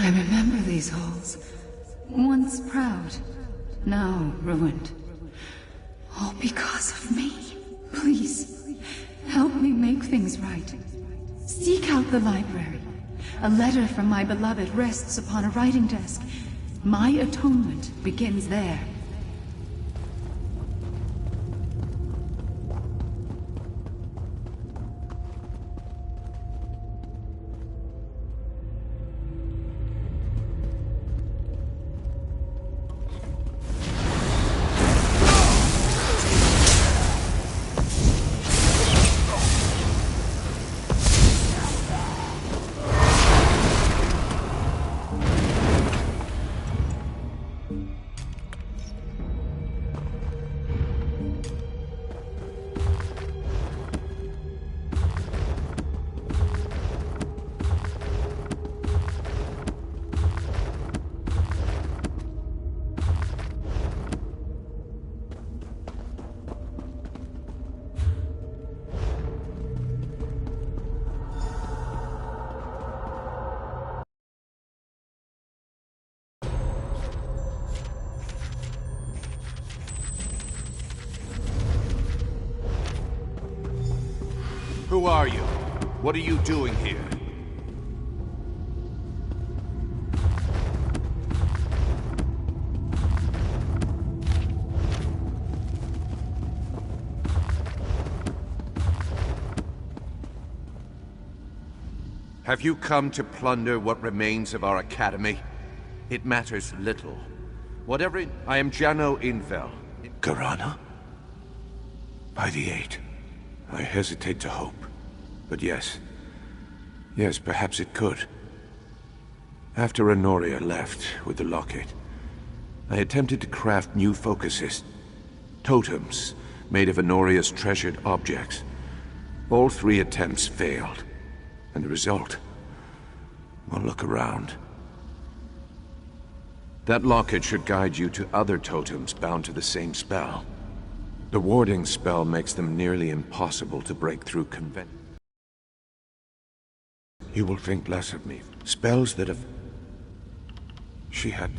I remember these halls. Once proud, now ruined. All because of me. Please, help me make things right. Seek out the library. A letter from my beloved rests upon a writing desk. My atonement begins there. Who are you? What are you doing here? Have you come to plunder what remains of our academy? It matters little. Whatever I am Jano Invel. Garana? By the Eight. I hesitate to hope. But yes. Yes, perhaps it could. After Honoria left with the locket, I attempted to craft new focuses. Totems made of Honoria's treasured objects. All 3 attempts failed. And the result? Well, look around. That locket should guide you to other totems bound to the same spell. The warding spell makes them nearly impossible to break through convention. You will think less of me. Spells that have... She had...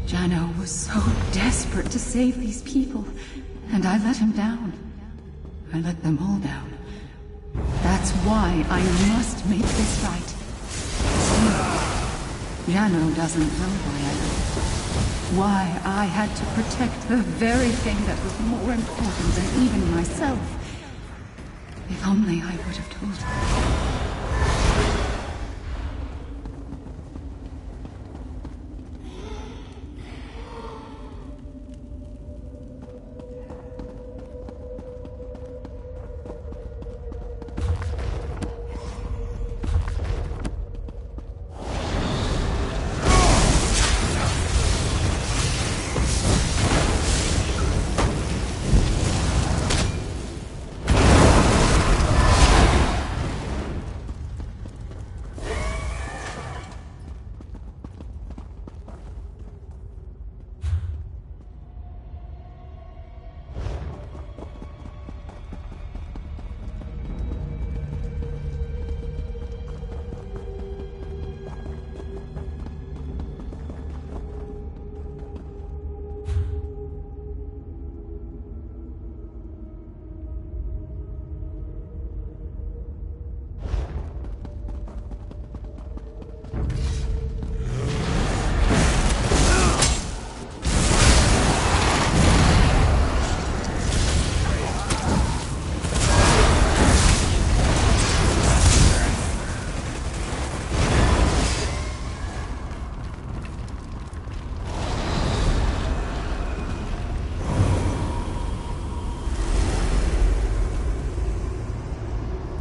Jano was so desperate to save these people, and I let him down. I let them all down. That's why I must make this right. Still, Jano doesn't know why I lived. Why I had to protect the very thing that was more important than even myself. If only I would have told her.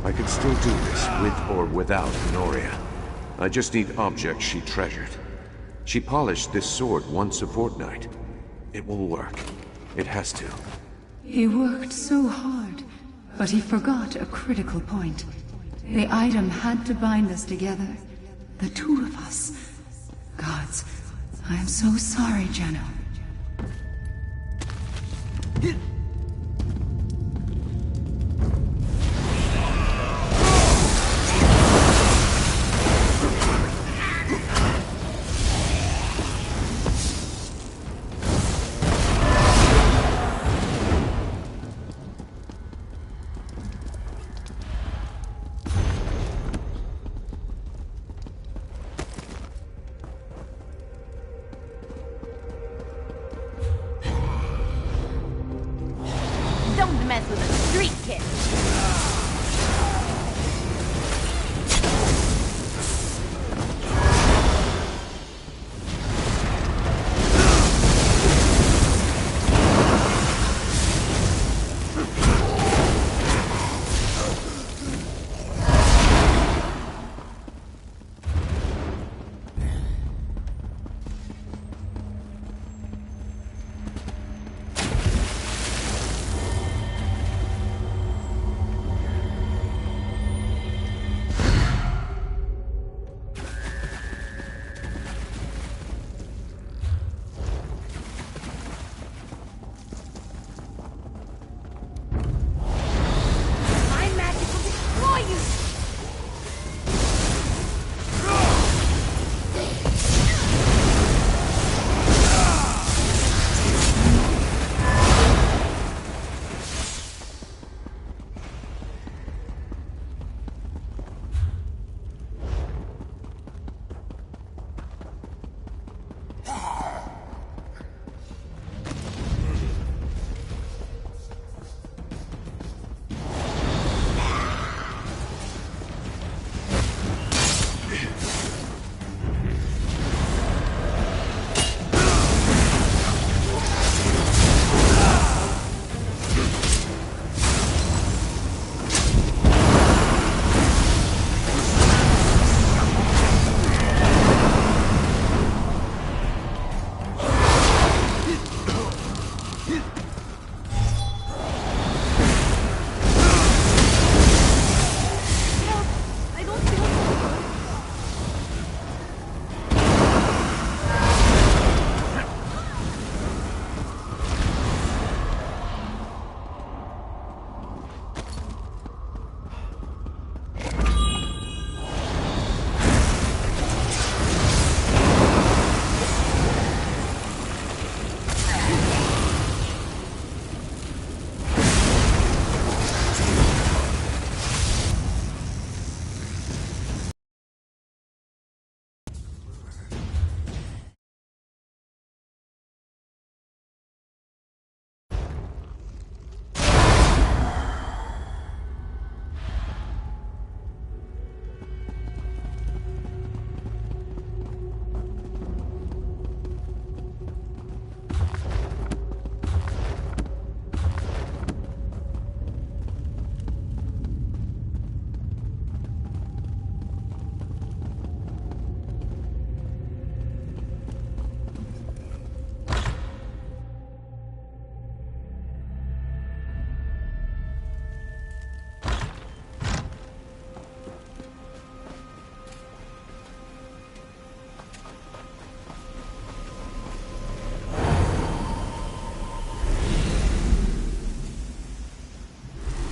I could still do this, with or without Honoria. I just need objects she treasured. She polished this sword once a fortnight. It will work. It has to. He worked so hard, but he forgot a critical point. The item had to bind us together. The two of us. Gods, I am so sorry, Jano.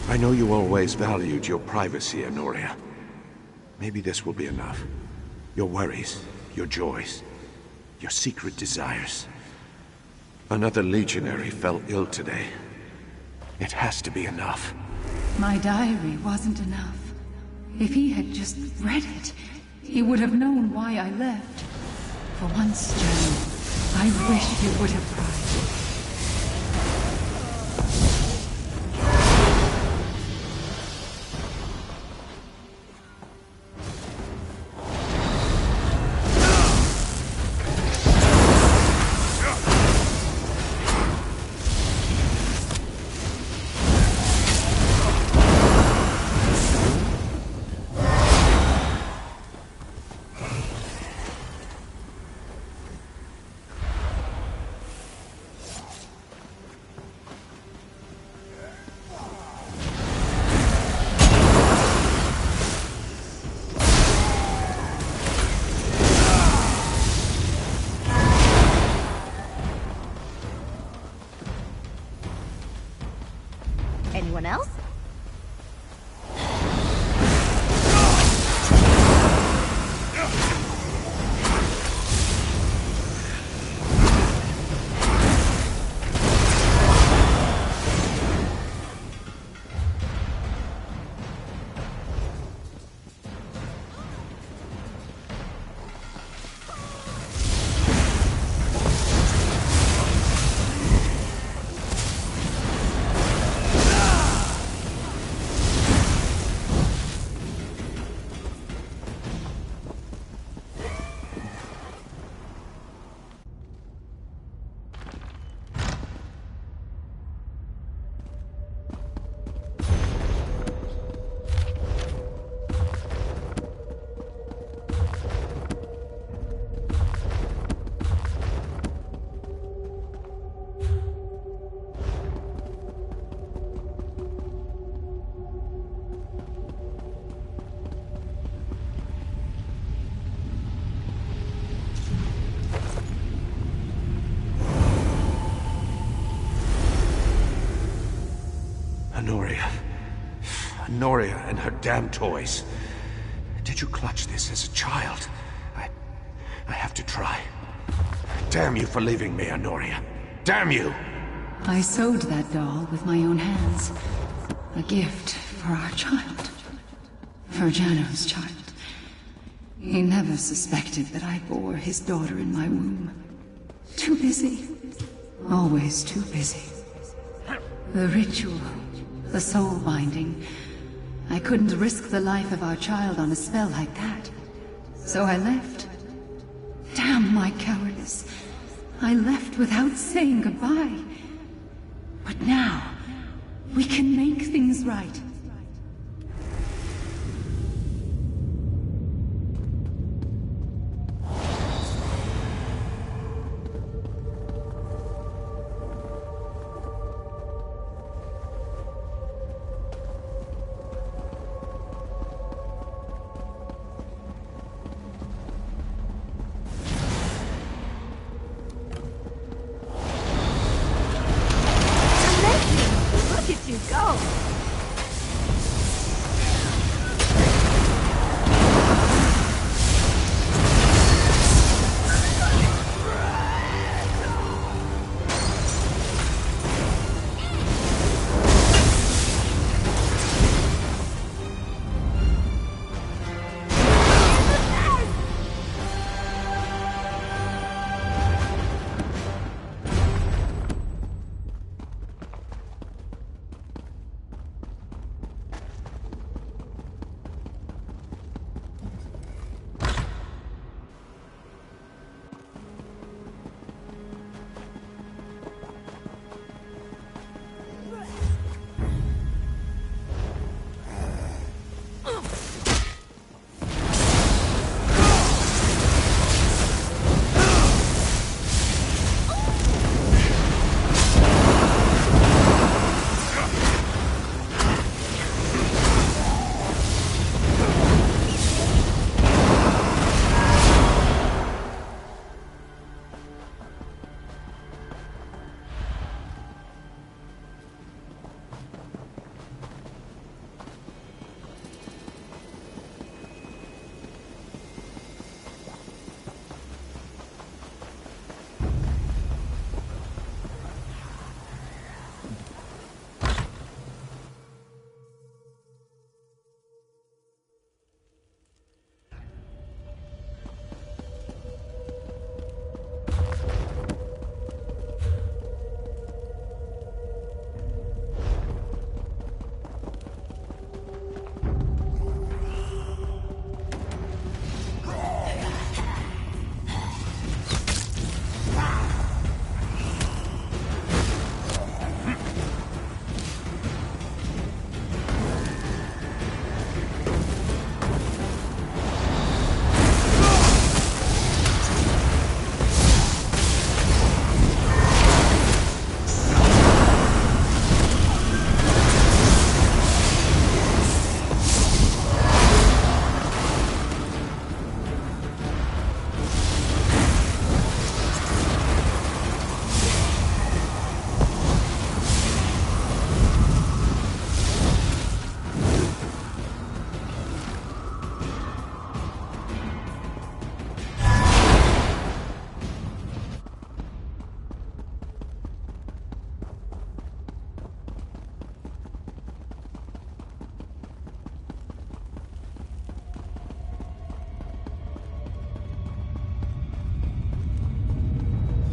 I know you always valued your privacy, Honoria. Maybe this will be enough. Your worries, your joys, your secret desires. Another legionary fell ill today. It has to be enough. My diary wasn't enough. If he had just read it, he would have known why I left. For once, Jen, I wish you would have cried. Anyone else? Honoria and her damn toys. Did you clutch this as a child? I have to try. Damn you for leaving me, Honoria. Damn you! I sewed that doll with my own hands. A gift for our child. For Jano's child. He never suspected that I bore his daughter in my womb. Too busy. Always too busy. The ritual. The soul binding. I couldn't risk the life of our child on a spell like that. So I left. Damn my cowardice. I left without saying goodbye. But now, we can make things right. Look at you go!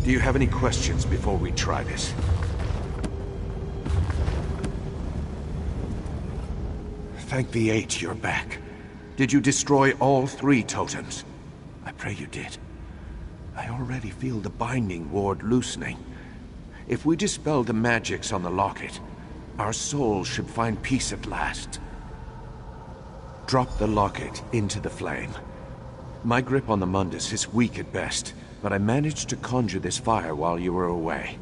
Do you have any questions before we try this? Thank the Eight you're back. Did you destroy all 3 totems? I pray you did. I already feel the binding ward loosening. If we dispel the magics on the locket, our souls should find peace at last. Drop the locket into the flame. My grip on the Mundus is weak at best, but I managed to conjure this fire while you were away.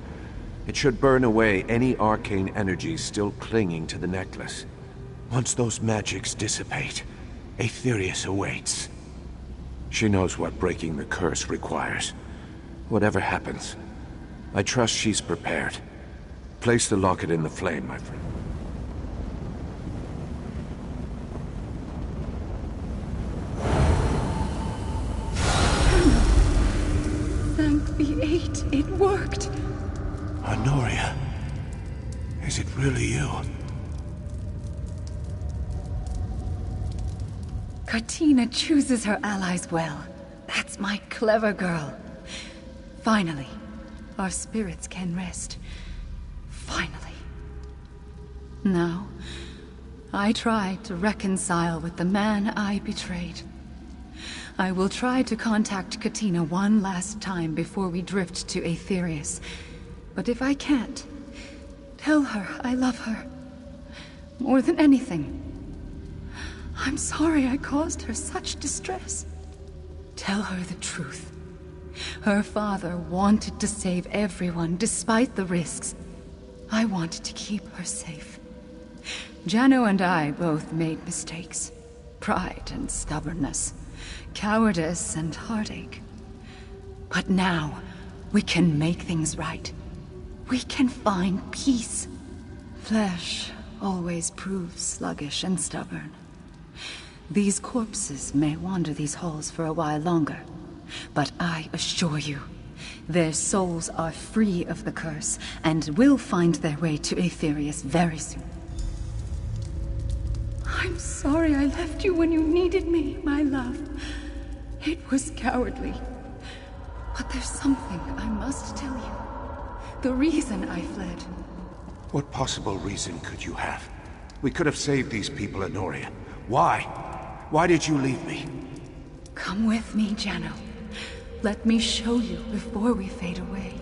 It should burn away any arcane energies still clinging to the necklace. Once those magics dissipate, Aetherius awaits. She knows what breaking the curse requires. Whatever happens, I trust she's prepared. Place the locket in the flame, my friend. Thank the Eight, it worked. Honoria, is it really you? Katina chooses her allies well. That's my clever girl. Finally, our spirits can rest. Finally. Now, I try to reconcile with the man I betrayed. I will try to contact Katina one last time before we drift to Aetherius. But if I can't, tell her I love her. More than anything. I'm sorry I caused her such distress. Tell her the truth. Her father wanted to save everyone despite the risks. I wanted to keep her safe. Jano and I both made mistakes. Pride and stubbornness. Cowardice and heartache. But now, we can make things right. We can find peace. Flesh always proves sluggish and stubborn. These corpses may wander these halls for a while longer, but I assure you, their souls are free of the curse and will find their way to Aetherius very soon. I'm sorry I left you when you needed me, my love. It was cowardly. But there's something I must tell you. The reason I fled. What possible reason could you have? We could have saved these people at Noria. Why? Why did you leave me? Come with me, Jano. Let me show you before we fade away.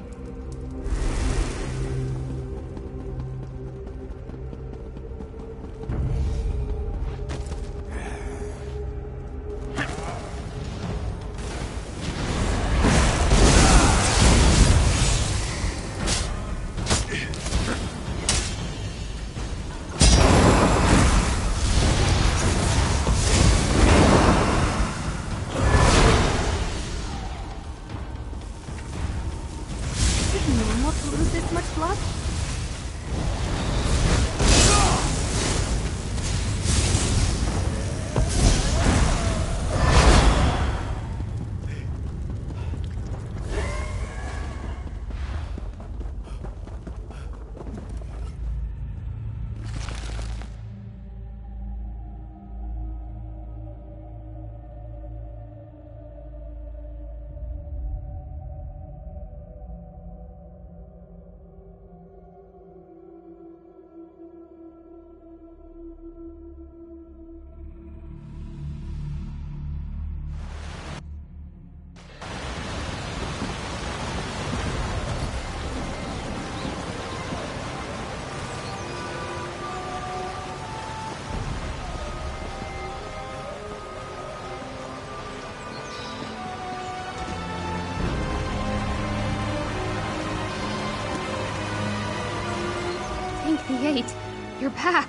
The Eight, you're back.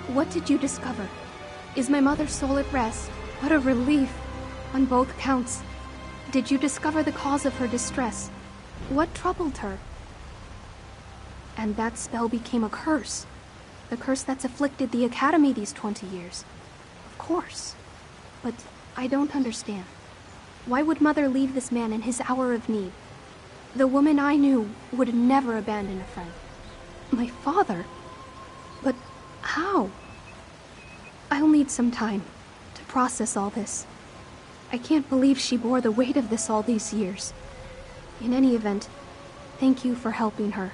What did you discover? Is my mother's soul at rest? What a relief. On both counts. Did you discover the cause of her distress? What troubled her? And that spell became a curse. The curse that's afflicted the Academy these 20 years. Of course. But I don't understand. Why would Mother leave this man in his hour of need? The woman I knew would never abandon a friend. My father? But how? I'll need some time to process all this. I can't believe she bore the weight of this all these years. In any event, thank you for helping her.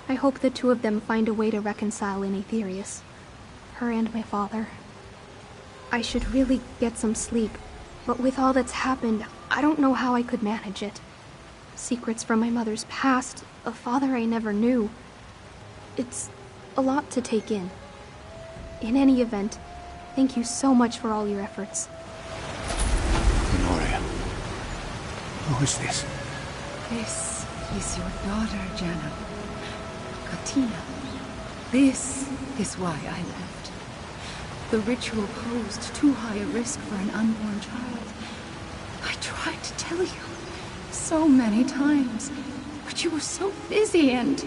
I hope the two of them find a way to reconcile in Aetherius. Her and my father. I should really get some sleep, but with all that's happened, I don't know how I could manage it. Secrets from my mother's past, a father I never knew. It's a lot to take in. In any event, thank you so much for all your efforts. Honoria. Who is this? This is your daughter, Janna. Katina. This is why I left. The ritual posed too high a risk for an unborn child. I tried to tell you so many times, but you were so busy and...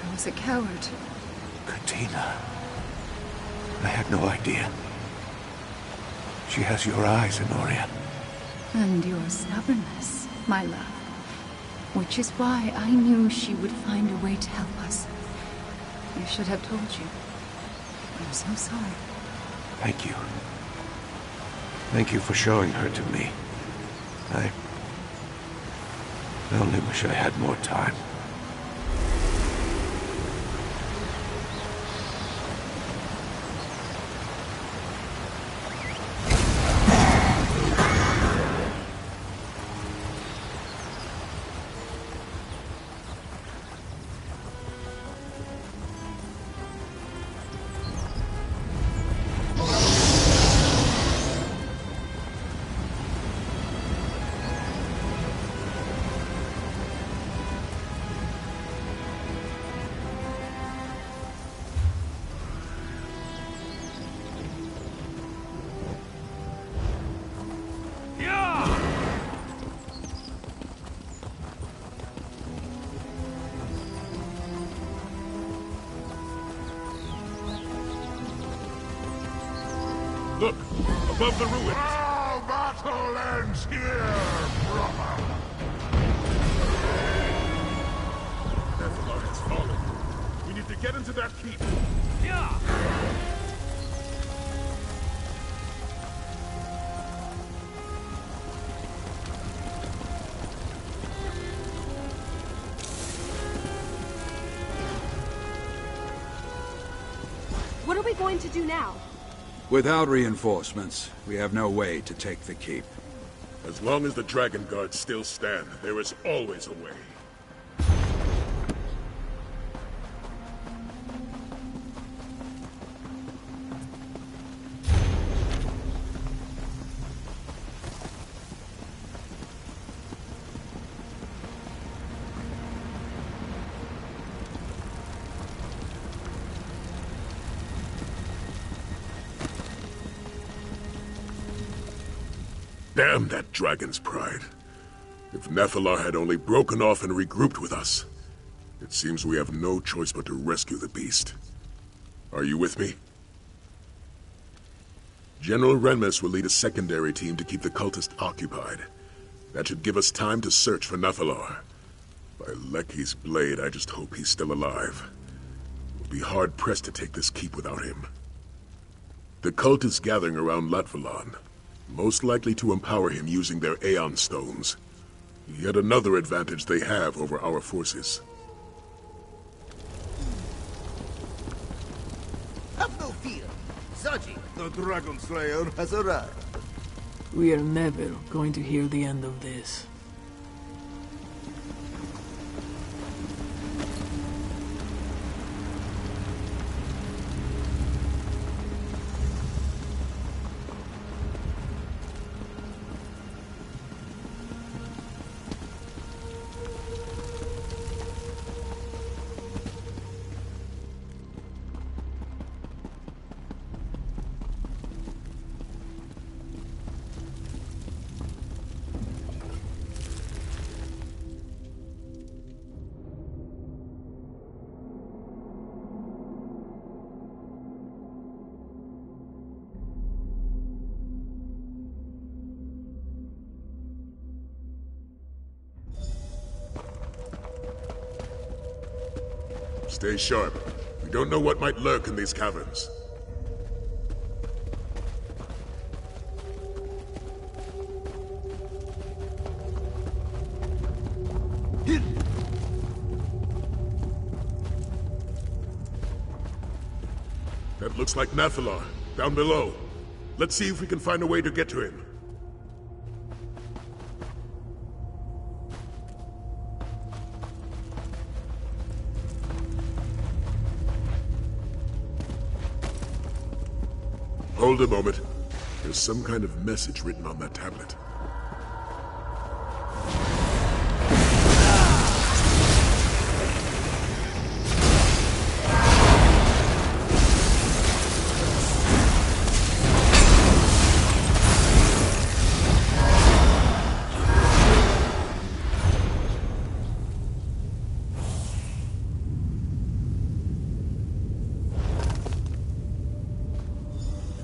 I was a coward. Katina. I had no idea. She has your eyes, Honoria. And your stubbornness, my love. Which is why I knew she would find a way to help us. I should have told you. I'm so sorry. Thank you. Thank you for showing her to me. I only wish I had more time. Look! Above the ruins! Our battle ends here, brother! Vvardenfell has fallen. We need to get into that keep. Yeah! What are we going to do now? Without reinforcements, we have no way to take the keep. As long as the Dragon Guards still stand, there is always a way. Damn that dragon's pride. If Nephilar had only broken off and regrouped with us. It seems we have no choice but to rescue the beast. Are you with me? General Renmus will lead a secondary team to keep the cultist occupied. That should give us time to search for Nephilar. By Lecky's blade, I just hope he's still alive. We'll be hard-pressed to take this keep without him. The cult is gathering around Latvalon. Most likely to empower him using their Aeon Stones. Yet another advantage they have over our forces. Have no fear. Zaji, the Dragon Slayer, has arrived. We are never going to hear the end of this. Stay sharp. We don't know what might lurk in these caverns. Looks like Nathalar, down below. Let's see if we can find a way to get to him. Hold a moment. There's some kind of message written on that tablet.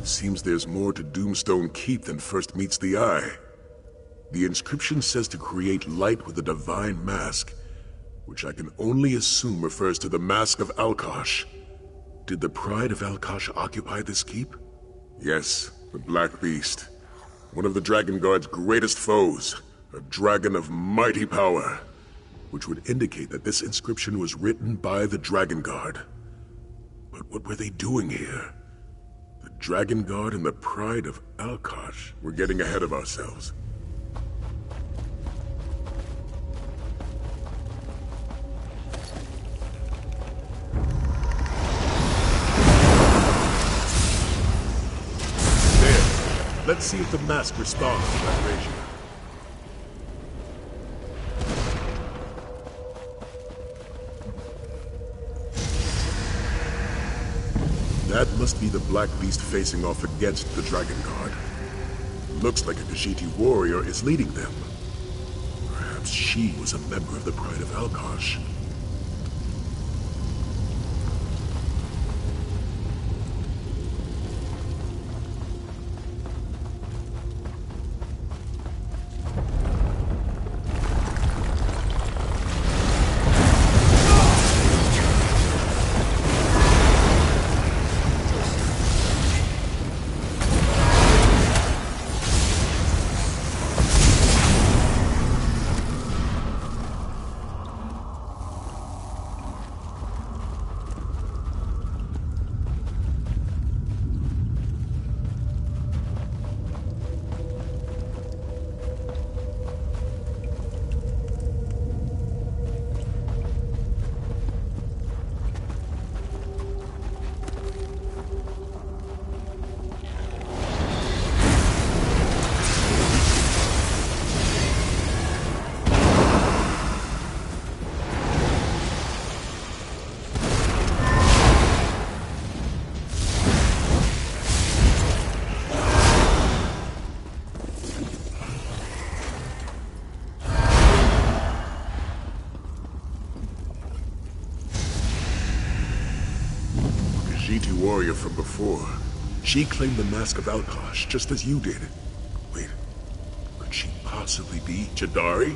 Seems there's more to Doomstone Keep than first meets the eye. The inscription says to create light with a divine mask, which I can only assume refers to the Mask of Alkosh. Did the Pride of Alkosh occupy this keep? Yes, the Black Beast. One of the Dragon Guard's greatest foes, a dragon of mighty power, which would indicate that this inscription was written by the Dragon Guard. But what were they doing here? Dragon Guard and the Pride of Alkosh. We're getting ahead of ourselves. There. Let's see if the mask responds to that ratio. That must be the Black Beast facing off against the Dragon Guard. Looks like a Khajiit warrior is leading them. Perhaps she was a member of the Pride of Alkosh. Warrior from before. She claimed the Mask of Alkosh, just as you did. Wait, could she possibly be Jadari?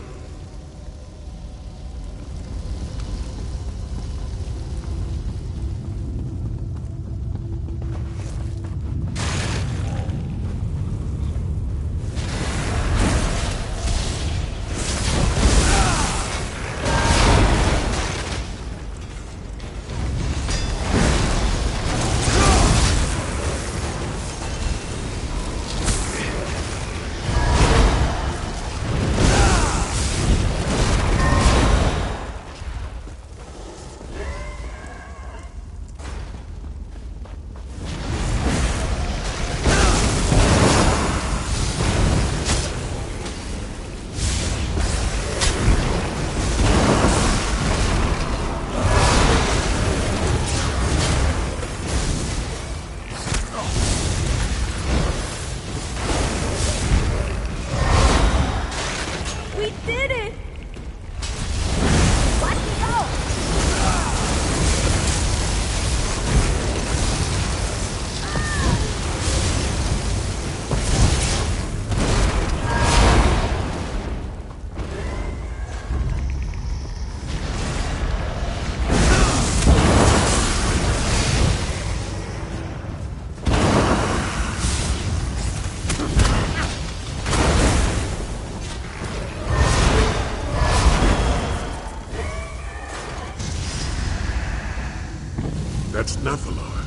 That's Nathalar.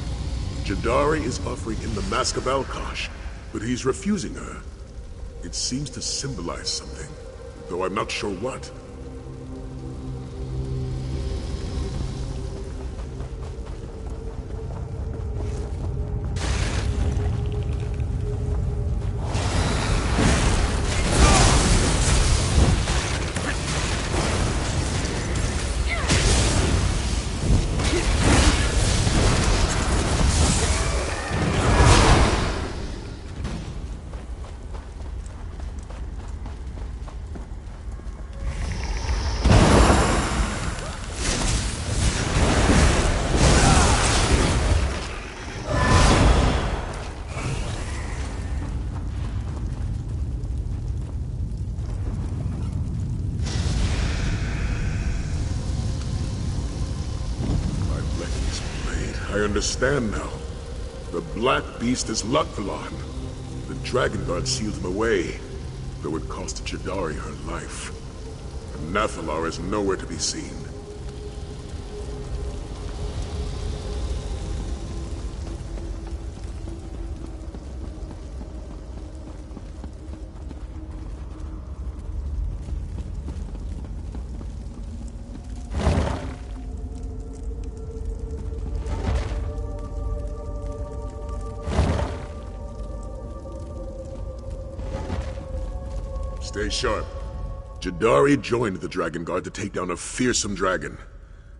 Jadari is offering him the Mask of Alkosh, but he's refusing her. It seems to symbolize something, though I'm not sure what. I understand now. The Black Beast is Lutvalon. The Dragon Guard sealed him away, though it cost Jadari her life. And Nathalar is nowhere to be seen. Stay sharp. Jadari joined the Dragon Guard to take down a fearsome dragon.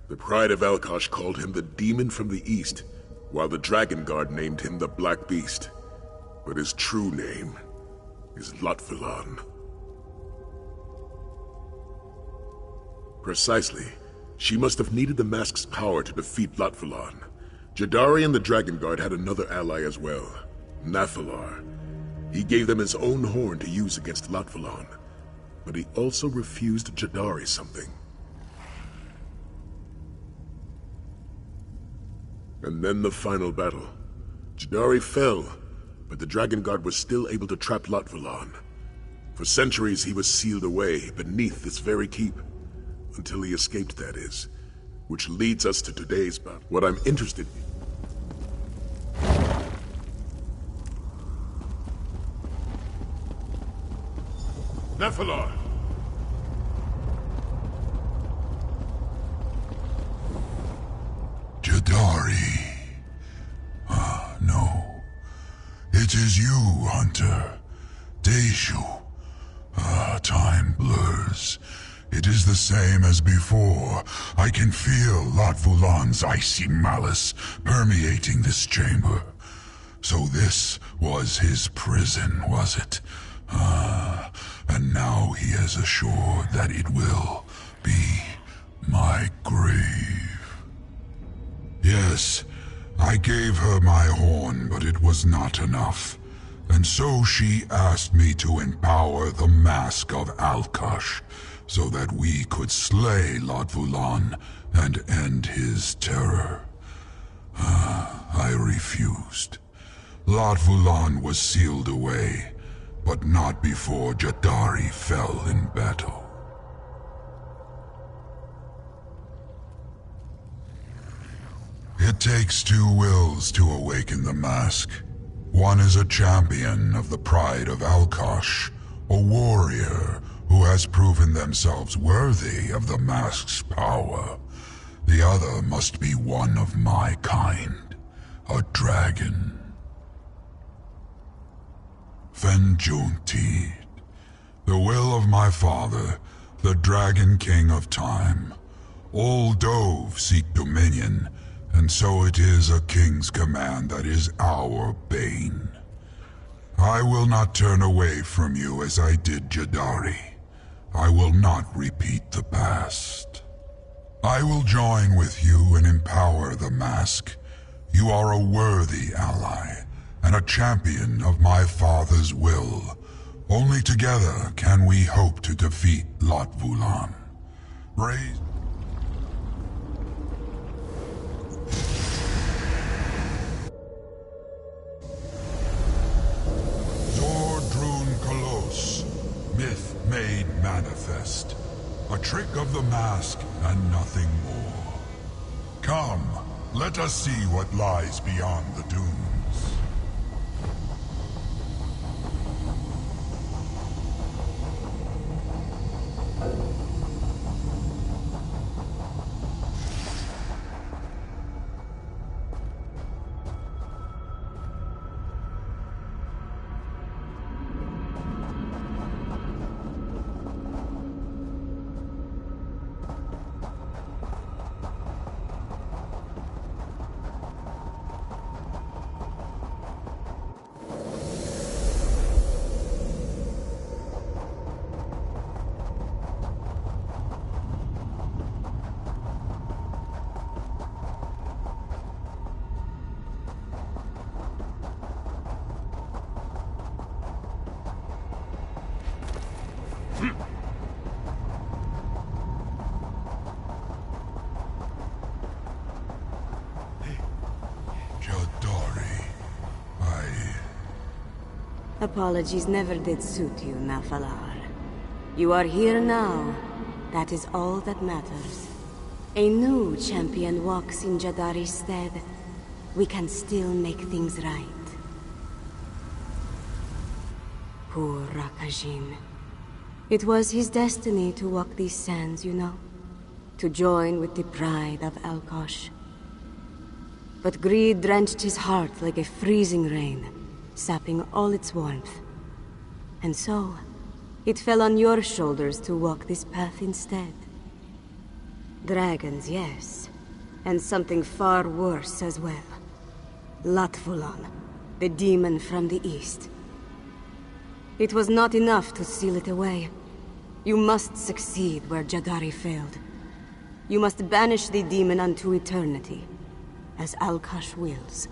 The Pride of Alkosh called him the Demon from the East, while the Dragon Guard named him the Black Beast. But his true name is Lutvalon. Precisely. She must have needed the mask's power to defeat Lutvalon. Jadari and the Dragon Guard had another ally as well, Nathalar. He gave them his own horn to use against Lutvalon, but he also refused Jadari something. And then the final battle. Jadari fell, but the Dragon Guard was still able to trap Lutvalon. For centuries he was sealed away beneath this very keep, until he escaped, that is, which leads us to today's battle. What I'm interested in. Nathalar! Jadari. No. It is you, Hunter. Deju. Time blurs. It is the same as before. I can feel Lutvalon's icy malice permeating this chamber. So this was his prison, was it? And now he has assured that it will be my grave. Yes, I gave her my horn, but it was not enough. And so she asked me to empower the Mask of Alkosh, so that we could slay Lutvalon and end his terror. I refused. Lutvalon was sealed away, but not before Jadari fell in battle. It takes two wills to awaken the mask. One is a champion of the Pride of Alkosh, a warrior who has proven themselves worthy of the mask's power. The other must be one of my kind, a dragon. Venjuntid, the will of my father, the Dragon King of Time. All Dove seek dominion, and so it is a king's command that is our bane. I will not turn away from you as I did Jadari. I will not repeat the past. I will join with you and empower the mask. You are a worthy ally, and a champion of my father's will. Only together can we hope to defeat Lutvalon. Raise... Zordrun Kolos, myth made manifest. A trick of the mask and nothing more. Come, Let us see what lies beyond the dunes. Apologies never did suit you, Nafalar. You are here now. That is all that matters. A new champion walks in Jadari's stead. We can still make things right. Poor Rakajin. It was his destiny to walk these sands, you know. To join with the pride of Alkosh. But greed drenched his heart like a freezing rain, sapping all its warmth. And so, it fell on your shoulders to walk this path instead. Dragons, yes. And something far worse as well. Latvulan, the demon from the east. It was not enough to seal it away. You must succeed where Jadari failed. You must banish the demon unto eternity, as Alkosh wills.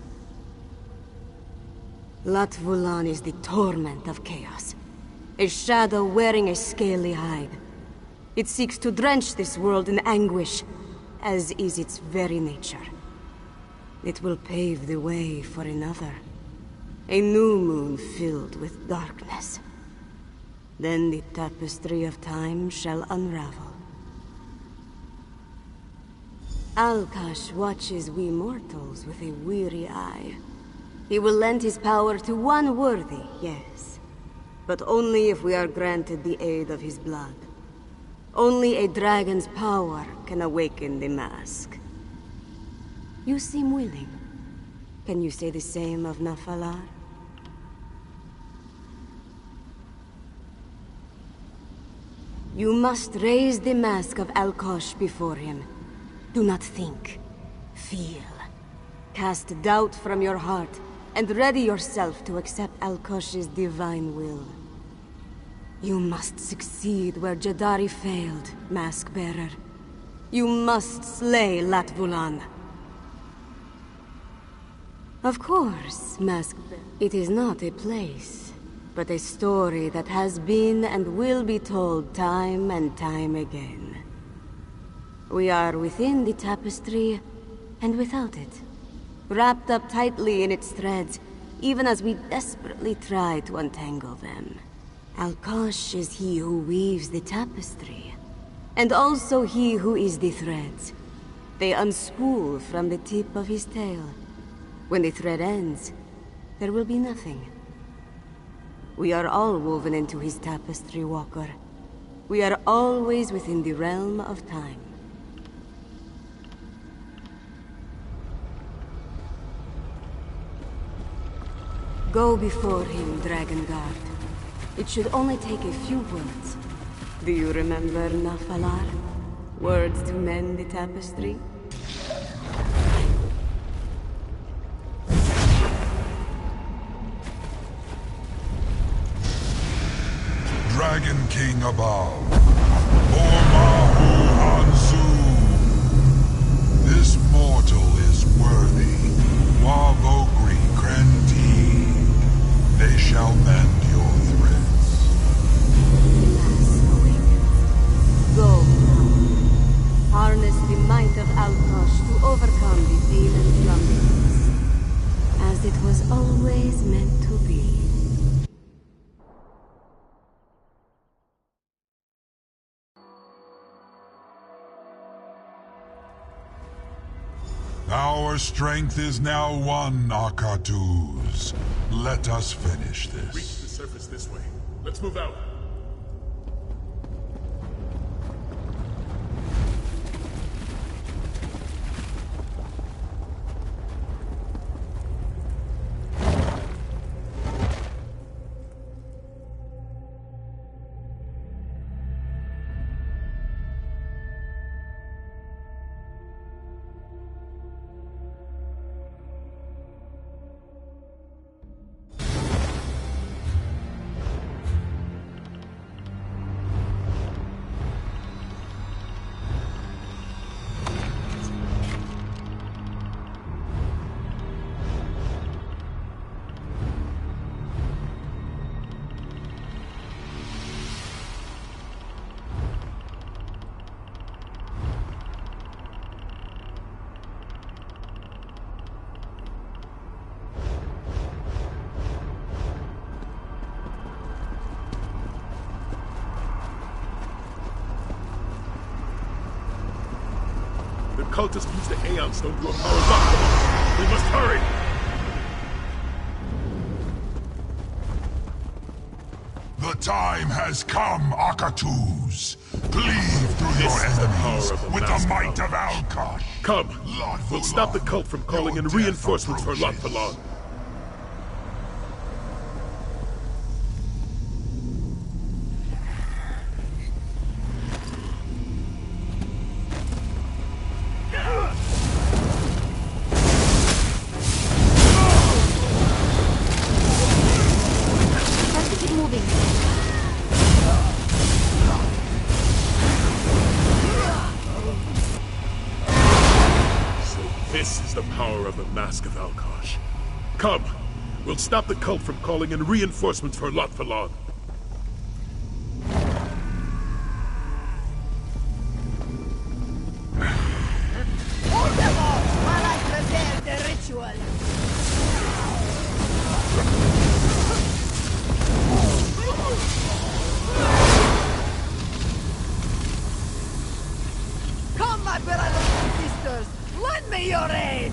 Latvulan is the torment of chaos. A shadow wearing a scaly hide. It seeks to drench this world in anguish, as is its very nature. It will pave the way for another. A new moon filled with darkness. Then the tapestry of time shall unravel. Alkosh watches we mortals with a weary eye. He will lend his power to one worthy, yes. But only if we are granted the aid of his blood. Only a dragon's power can awaken the mask. You seem willing. Can you say the same of Nafalar? You must raise the mask of Alkosh before him. Do not think. Feel. Cast doubt from your heart, and ready yourself to accept Alkosh's divine will. You must succeed where Jadari failed, Mask-Bearer. You must slay Latvulan. Of course, Mask-Bearer. It is not a place, but a story that has been and will be told time and time again. We are within the tapestry, and without it. Wrapped up tightly in its threads, even as we desperately try to untangle them. Alkosh is he who weaves the tapestry, and also he who is the threads. They unspool from the tip of his tail. When the thread ends, there will be nothing. We are all woven into his tapestry, Walker. We are always within the realm of time. Go before him, Dragon Guard. It should only take a few words. Do you remember Nafalar? Words to mend the tapestry? Dragon King above, Ormahu Anzu. This mortal is worthy. Wavogri Krenti. They shall mend your threads. Go. Harness the might of Alkosh to overcome the demon slumbers. As it was always meant to be. Our strength is now one, Akatus. Let us finish this. Reach the surface this way. Let's move out. Cultists use the Aeon Stone to empower Vvardenfell. We must hurry! The time has come, Akatus. Cleave through your enemies with the might of Alkosh. Come, we'll stop the cult from calling in reinforcements for Vvardenfell. Come, we'll stop the cult from calling in reinforcements for Vvardenfell. Hold them off while I prepare the ritual. Come, my brothers and sisters, lend me your aid.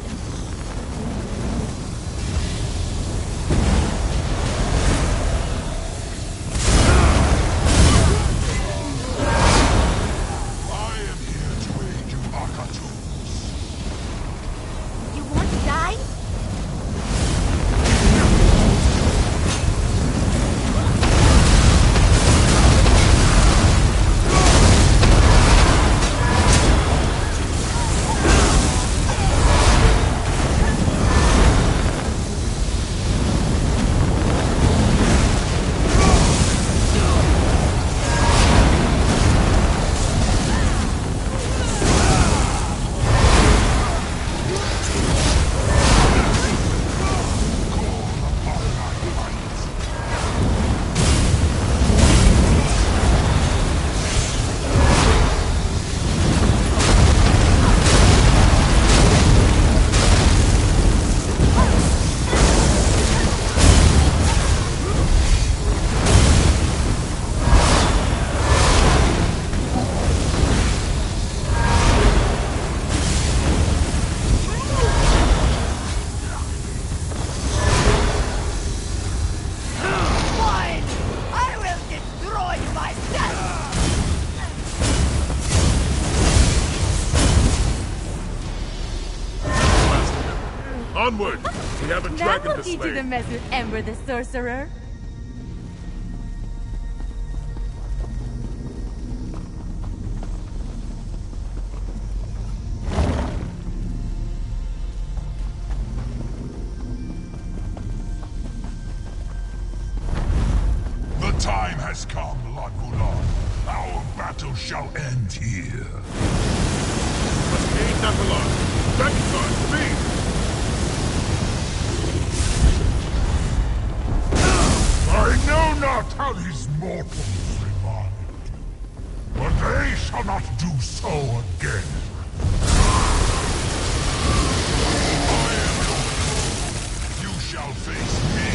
Onward! We have a dragon to That will teach slay. you to mess with Ember the Sorcerer. The time has come, Lord Vulan. Our battle shall end here. Must aid Vvardenfell. Dragonguard, speed! I know not how these mortals revived, but they shall not do so again. I am your foe. You shall face me.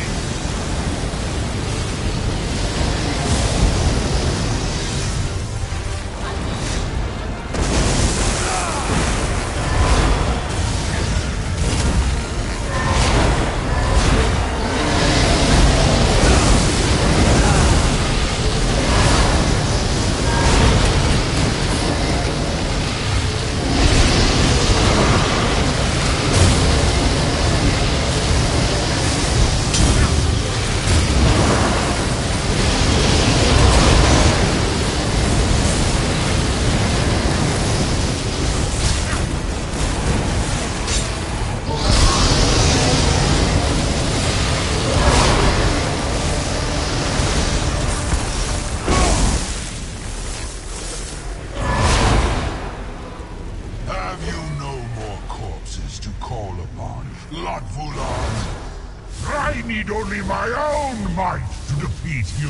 need only my own might to defeat you.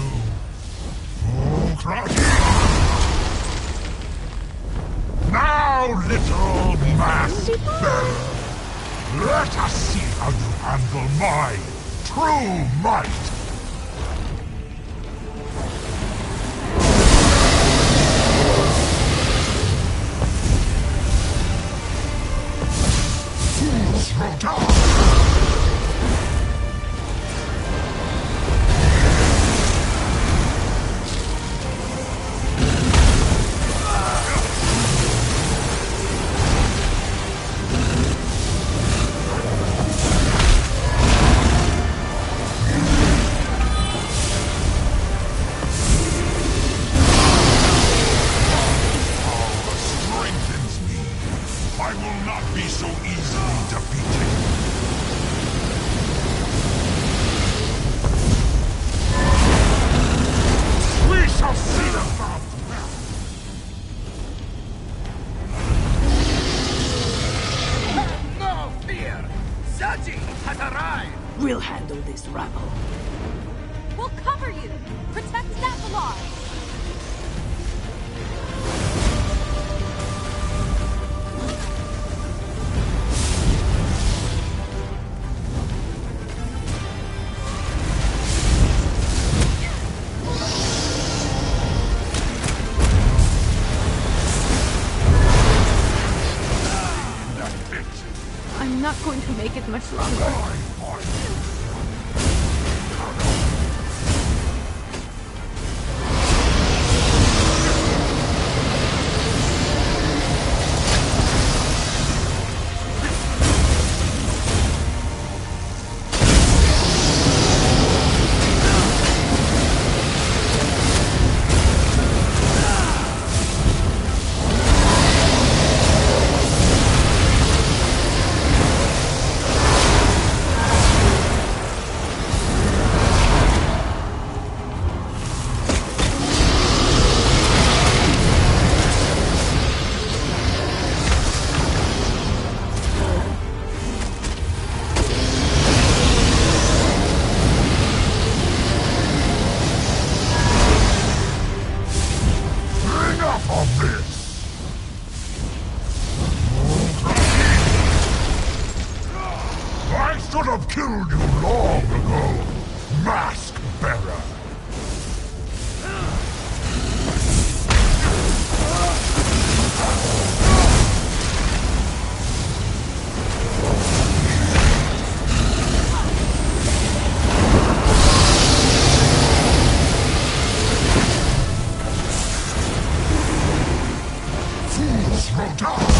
Oh, crush. Now, little mask bearer, let us see how you handle my true might. We'll handle this rabble. We'll cover you! Protect Vvardenfell! I'm not going to make it much longer. Should have killed you long ago, Mask Bearer. Fools will die.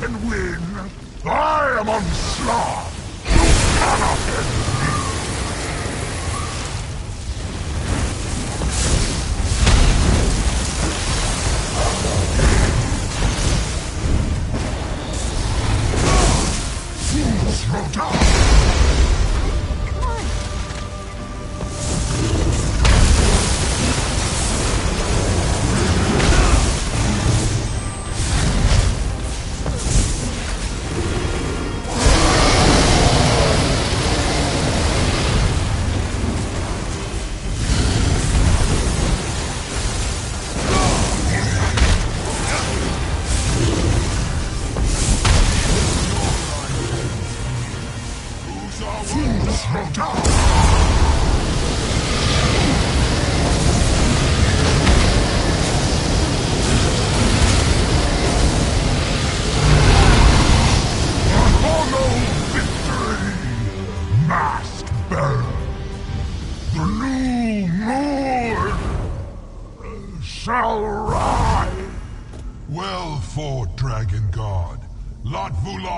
can win. I am Elsweyr. You cannot end me. Fools will die.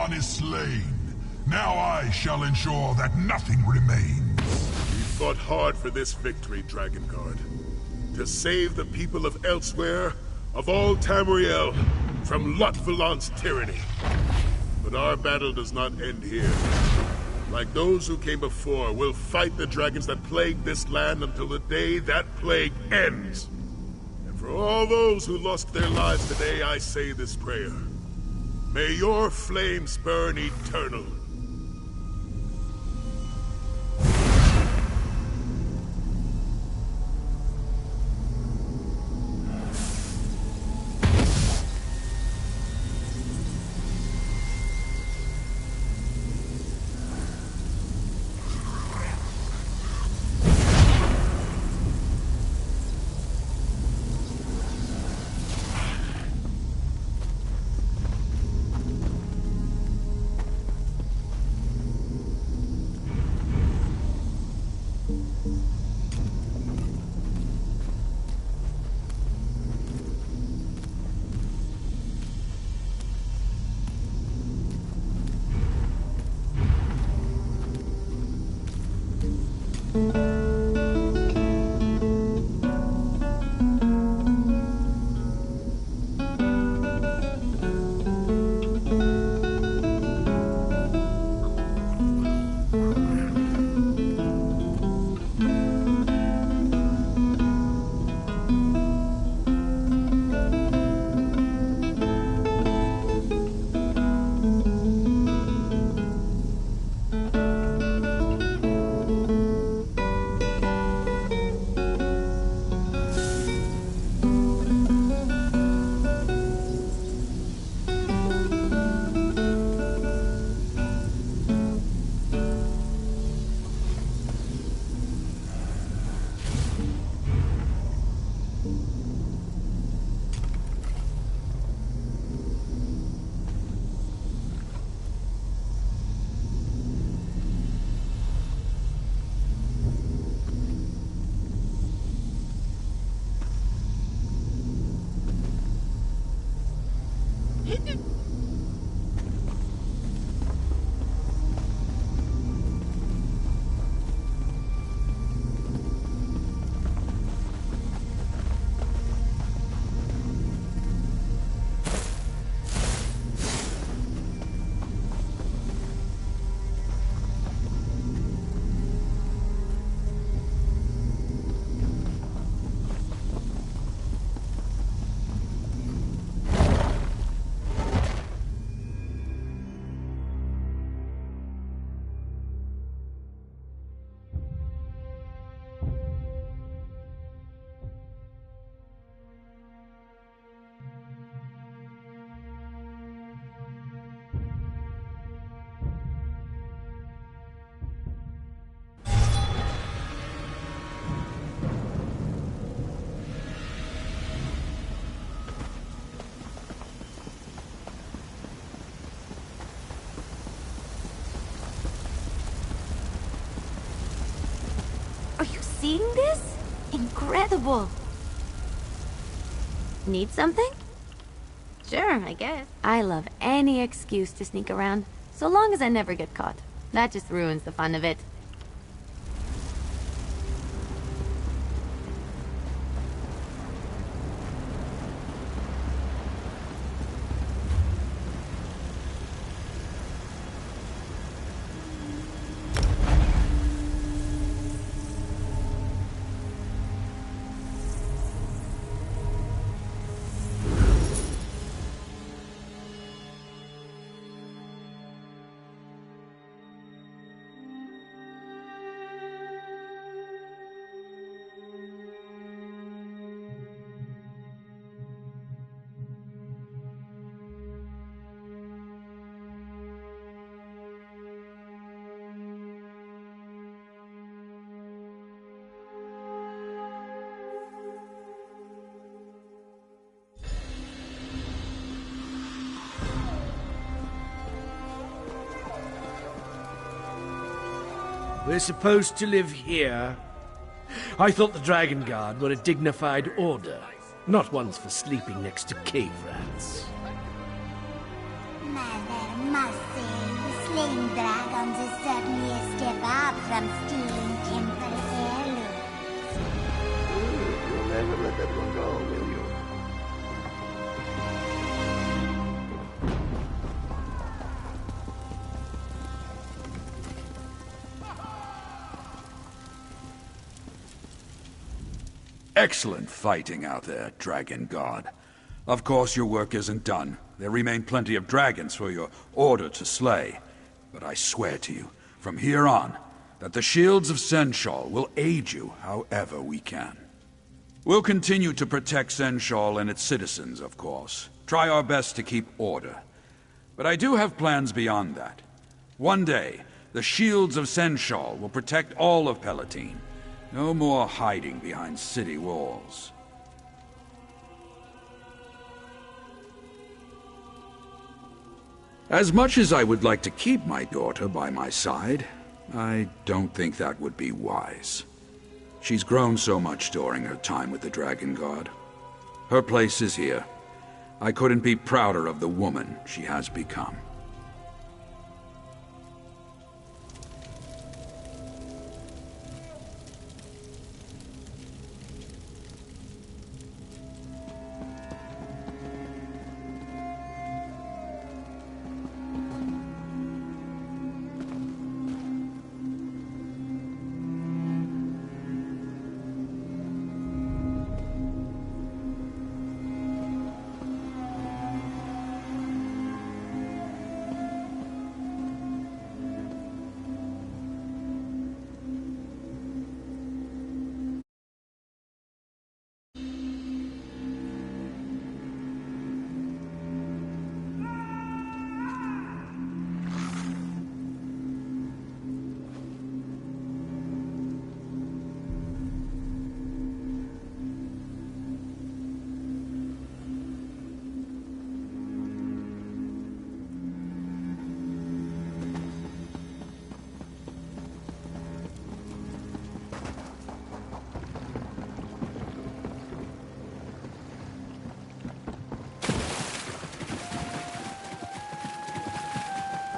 Is slain. Now I shall ensure that nothing remains. We fought hard for this victory, Dragon Guard. To save the people of Elsweyr, of all Tamriel, from Vvardenfell's tyranny. But our battle does not end here. Like those who came before, we'll fight the dragons that plague this land until the day that plague ends. And for all those who lost their lives today, I say this prayer. May your flames burn eternal. Seeing this? Incredible! Need something? Sure, I guess. I love any excuse to sneak around, so long as I never get caught. That just ruins the fun of it. We're supposed to live here? I thought the Dragon Guard were a dignified order, not ones for sleeping next to cave rats. Mother must say, slaying dragons is certainly a step up from stealing temple heirlooms. You'll never let that one go, will you? Excellent fighting out there, Dragon God. Of course, your work isn't done. There remain plenty of dragons for your order to slay. But I swear to you, from here on, that the shields of Senshal will aid you however we can. We'll continue to protect Senshal and its citizens, of course. Try our best to keep order. But I do have plans beyond that. One day, the shields of Senshal will protect all of Palatine. No more hiding behind city walls. As much as I would like to keep my daughter by my side, I don't think that would be wise. She's grown so much during her time with the Dragon Guard. Her place is here. I couldn't be prouder of the woman she has become.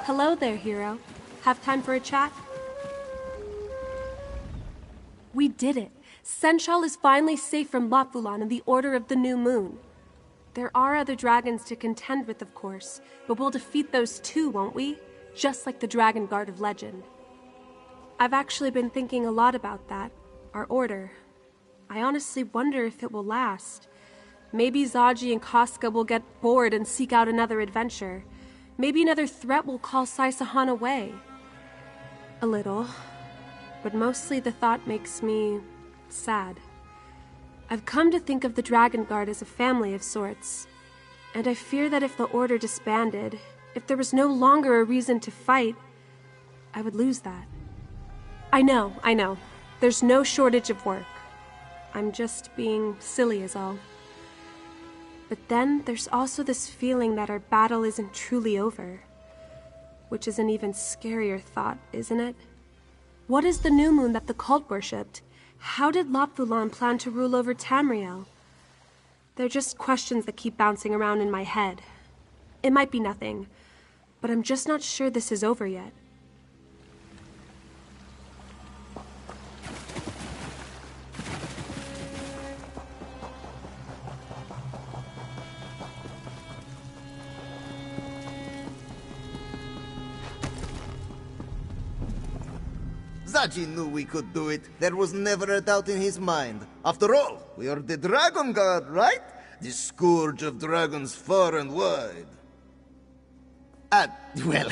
Hello there, hero. Have time for a chat? We did it. Senshal is finally safe from Lopvulan and the Order of the New Moon. There are other dragons to contend with, of course, but we'll defeat those too, won't we? Just like the Dragon Guard of legend. I've actually been thinking a lot about that. Our order. I honestly wonder if it will last. Maybe Zaji and Casca will get bored and seek out another adventure. Maybe another threat will call Saisahan away. A little. But mostly the thought makes me sad. I've come to think of the Dragon Guard as a family of sorts. And I fear that if the Order disbanded, if there was no longer a reason to fight, I would lose that. I know. There's no shortage of work. I'm just being silly is all. But then there's also this feeling that our battle isn't truly over. Which is an even scarier thought, isn't it? What is the new moon that the cult worshipped? How did Lopvulan plan to rule over Tamriel? They're just questions that keep bouncing around in my head. It might be nothing, but I'm just not sure this is over yet. Zaji knew we could do it. There was never a doubt in his mind. After all, we are the Dragon Guard, right? The scourge of dragons far and wide. Well,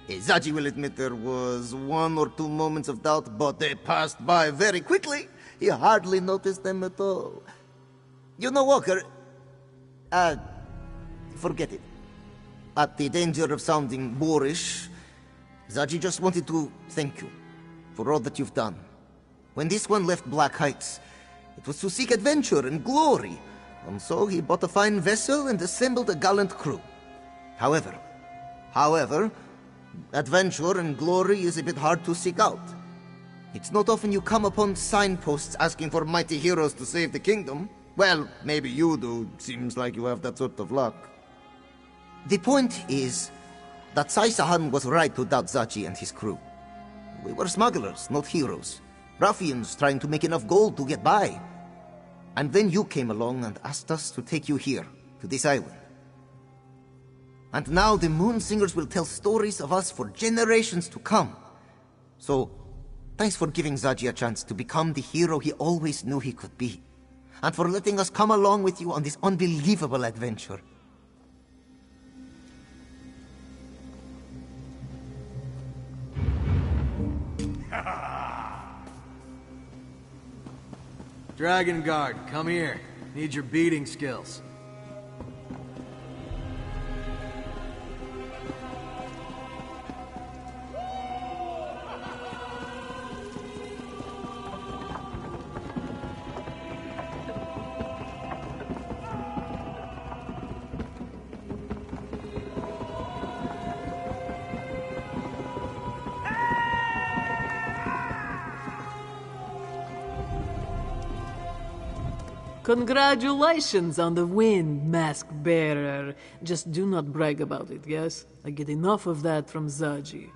Zaji will admit there was 1 or 2 moments of doubt, but they passed by very quickly. He hardly noticed them at all. You know, Walker, forget it. At the danger of sounding boorish, Zaji just wanted to thank you for all that you've done. When this one left Black Heights, it was to seek adventure and glory, and so he bought a fine vessel and assembled a gallant crew. However, adventure and glory is a bit hard to seek out. It's not often you come upon signposts asking for mighty heroes to save the kingdom. Well, maybe you do. Seems like you have that sort of luck. The point is that Sai-Sahan was right to doubt Zaji and his crew. We were smugglers, not heroes. Ruffians trying to make enough gold to get by. And then you came along and asked us to take you here, to this island. And now the Moon Singers will tell stories of us for generations to come. So, thanks for giving Zaji a chance to become the hero he always knew he could be. And for letting us come along with you on this unbelievable adventure. Dragon Guard, come here. Need your beating skills. Congratulations on the win, Mask Bearer. Just do not brag about it, yes? I get enough of that from Zaji.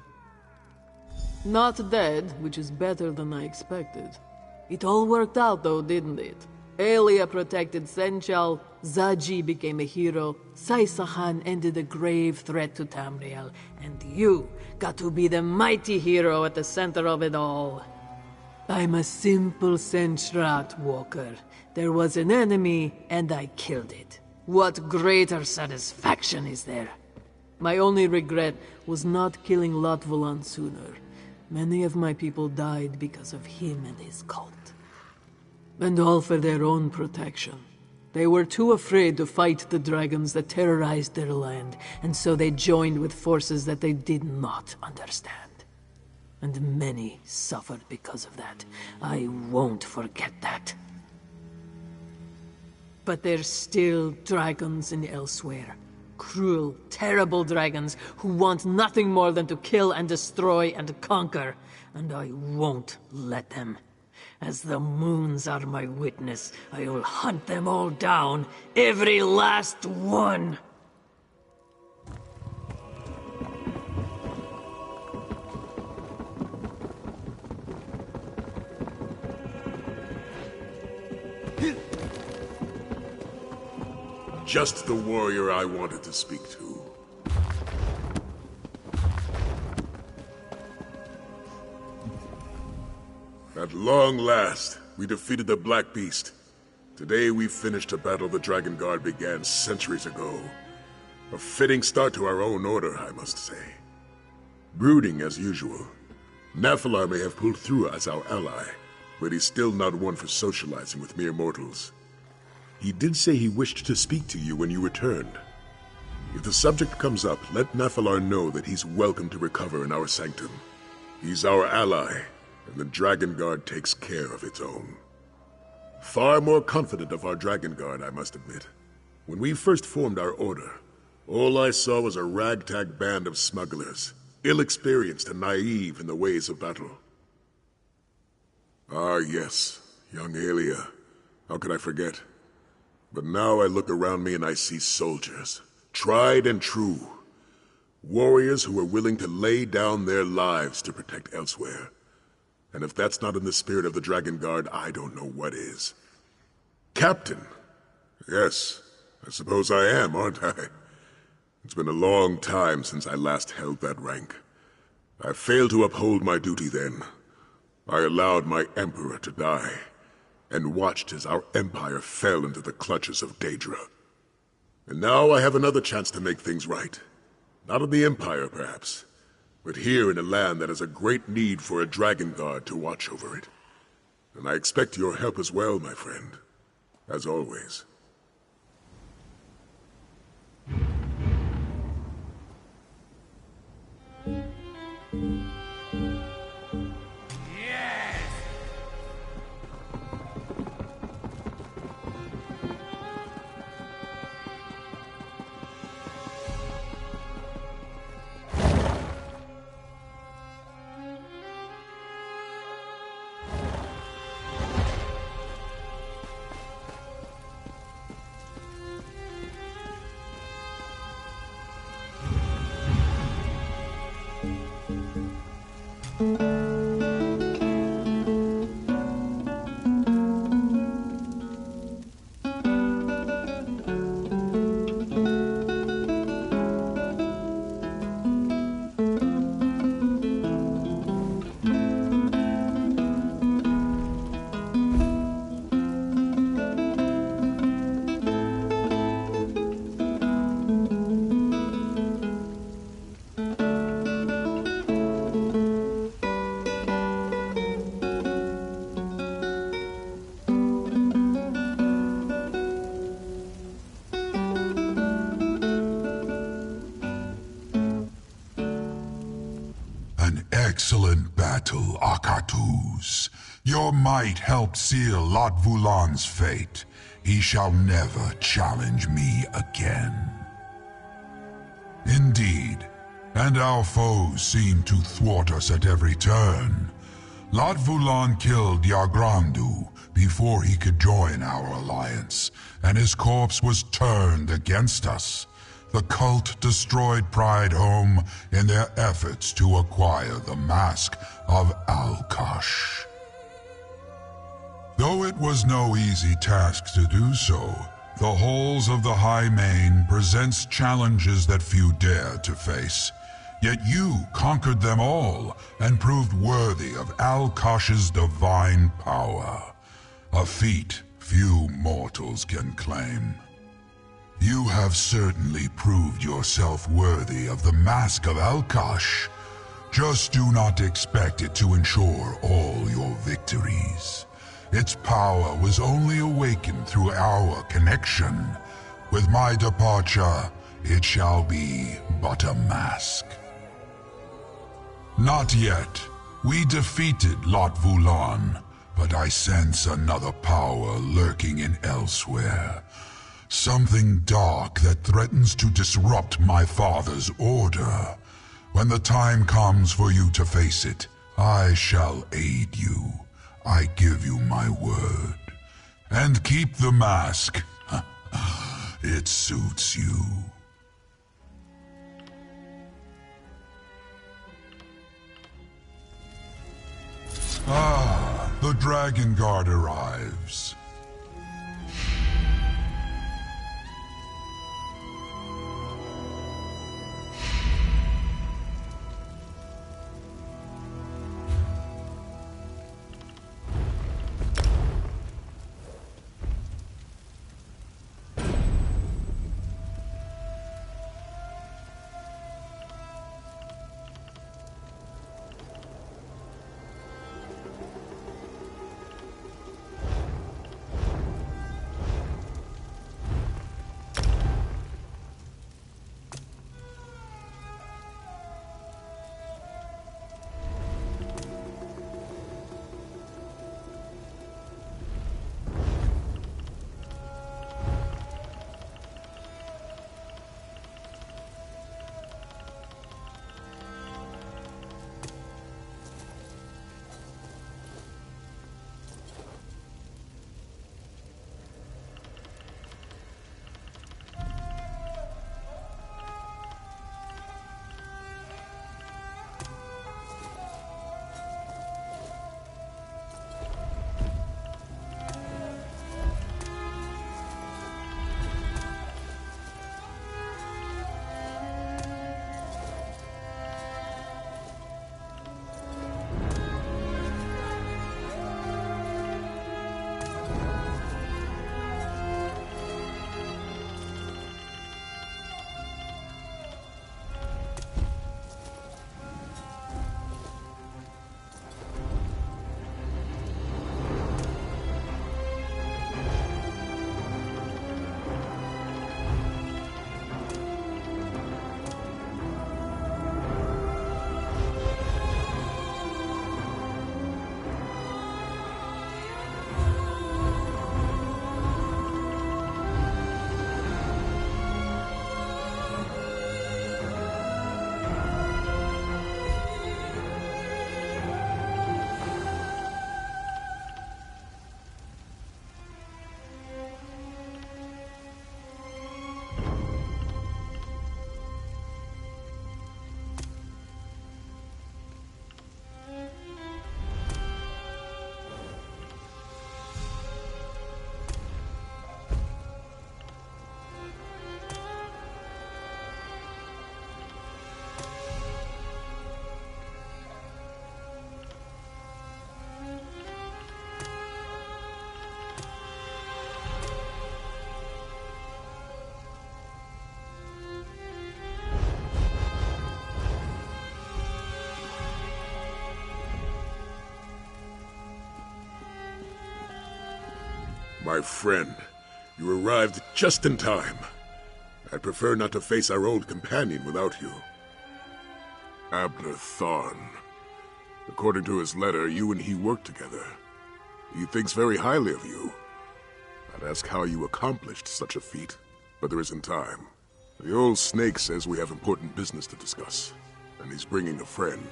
Not dead, which is better than I expected. It all worked out though, didn't it? Elia protected Senchal, Zaji became a hero, Sai-Sahan ended a grave threat to Tamriel, and you got to be the mighty hero at the center of it all. I'm a simple Senchrat Walker. There was an enemy, and I killed it. What greater satisfaction is there? My only regret was not killing Lotvulan sooner. Many of my people died because of him and his cult. And all for their own protection. They were too afraid to fight the dragons that terrorized their land, and so they joined with forces that they did not understand. And many suffered because of that. I won't forget that. But there's still dragons in Elsweyr. Cruel, terrible dragons who want nothing more than to kill and destroy and conquer. And I won't let them. As the moons are my witness, I will hunt them all down, every last one. Just the warrior I wanted to speak to. At long last, we defeated the Black Beast. Today we finished a battle the Dragon Guard began centuries ago. A fitting start to our own order, I must say. Brooding as usual. Nephilar may have pulled through as our ally, but he's still not one for socializing with mere mortals. He did say he wished to speak to you when you returned. If the subject comes up, let Nephilar know that he's welcome to recover in our sanctum. He's our ally, and the Dragon Guard takes care of its own. Far more confident of our Dragon Guard, I must admit. When we first formed our order, all I saw was a ragtag band of smugglers, ill-experienced and naive in the ways of battle. Ah yes, young Elia. How could I forget? But now I look around me and I see soldiers, tried and true. Warriors who are willing to lay down their lives to protect Elsweyr. And if that's not in the spirit of the Dragon Guard, I don't know what is. Captain! Yes, I suppose I am, aren't I? It's been a long time since I last held that rank. I failed to uphold my duty then. I allowed my Emperor to die, and watched as our Empire fell into the clutches of Daedra. And now I have another chance to make things right. Not in the Empire, perhaps, but here in a land that has a great need for a Dragon Guard to watch over it. And I expect your help as well, my friend. As always. Excellent battle, Akatus. Your might helped seal Lotvulan's fate. He shall never challenge me again. Indeed, and our foes seem to thwart us at every turn. Lotvulan killed Yagrandu before he could join our alliance, and his corpse was turned against us. The cult destroyed Pride Home in their efforts to acquire the Mask of Alkash. Though it was no easy task to do so, the halls of the High Main presents challenges that few dare to face. Yet you conquered them all and proved worthy of Alkash's divine power. A feat few mortals can claim. You have certainly proved yourself worthy of the Mask of Alkash. Just do not expect it to ensure all your victories. Its power was only awakened through our connection. With my departure, it shall be but a mask. Not yet. We defeated Lotvulan, but I sense another power lurking in Elsweyr. Something dark that threatens to disrupt my father's order. When the time comes for you to face it, I shall aid you. I give you my word. And keep the mask. It suits you. Ah, the Dragon Guard arrives. My friend, you arrived just in time. I'd prefer not to face our old companion without you. Abner Tharn. According to his letter, you and he worked together. He thinks very highly of you. I'd ask how you accomplished such a feat, but there isn't time. The old snake says we have important business to discuss, and he's bringing a friend.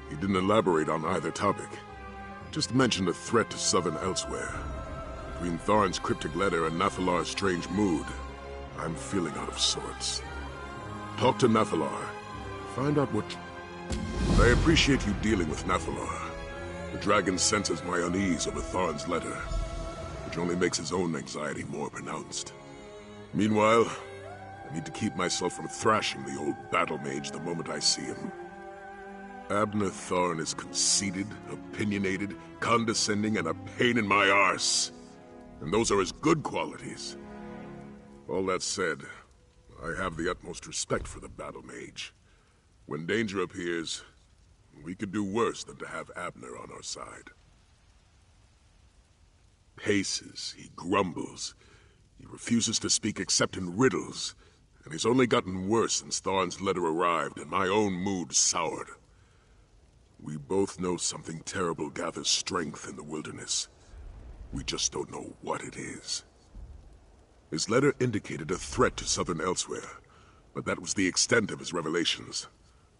He didn't elaborate on either topic, just mentioned a threat to southern Elsweyr. Between Tharn's cryptic letter and Nathalar's strange mood, I'm feeling out of sorts. Talk to Nathalar. Find out what... I appreciate you dealing with Nathalar. The dragon senses my unease over Tharn's letter, which only makes his own anxiety more pronounced. Meanwhile, I need to keep myself from thrashing the old battle mage the moment I see him. Abner Tharn is conceited, opinionated, condescending, and a pain in my arse. And those are his good qualities. All that said, I have the utmost respect for the battle mage. When danger appears, we could do worse than to have Abner on our side. Paces, he grumbles. He refuses to speak except in riddles, and he's only gotten worse since Tharn's letter arrived and my own mood soured. We both know something terrible gathers strength in the wilderness. We just don't know what it is. His letter indicated a threat to southern Elsweyr, but that was the extent of his revelations.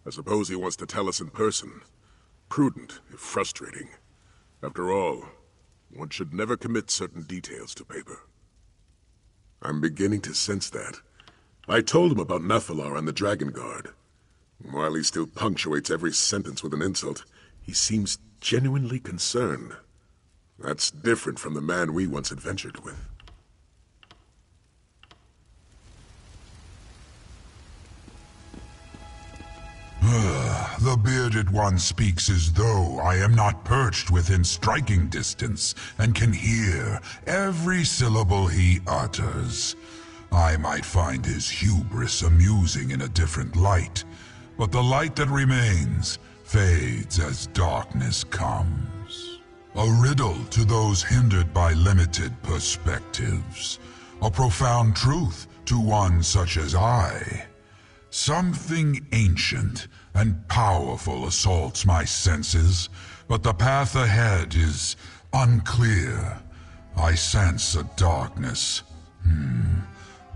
I suppose he wants to tell us in person. Prudent, if frustrating. After all, one should never commit certain details to paper. I'm beginning to sense that. I told him about Nathalar and the Dragon Guard. While he still punctuates every sentence with an insult, he seems genuinely concerned. That's different from the man we once adventured with. The bearded one speaks as though I am not perched within striking distance and can hear every syllable he utters. I might find his hubris amusing in a different light, but the light that remains fades as darkness comes. A riddle to those hindered by limited perspectives. A profound truth to one such as I. Something ancient and powerful assaults my senses, but the path ahead is unclear. I sense a darkness.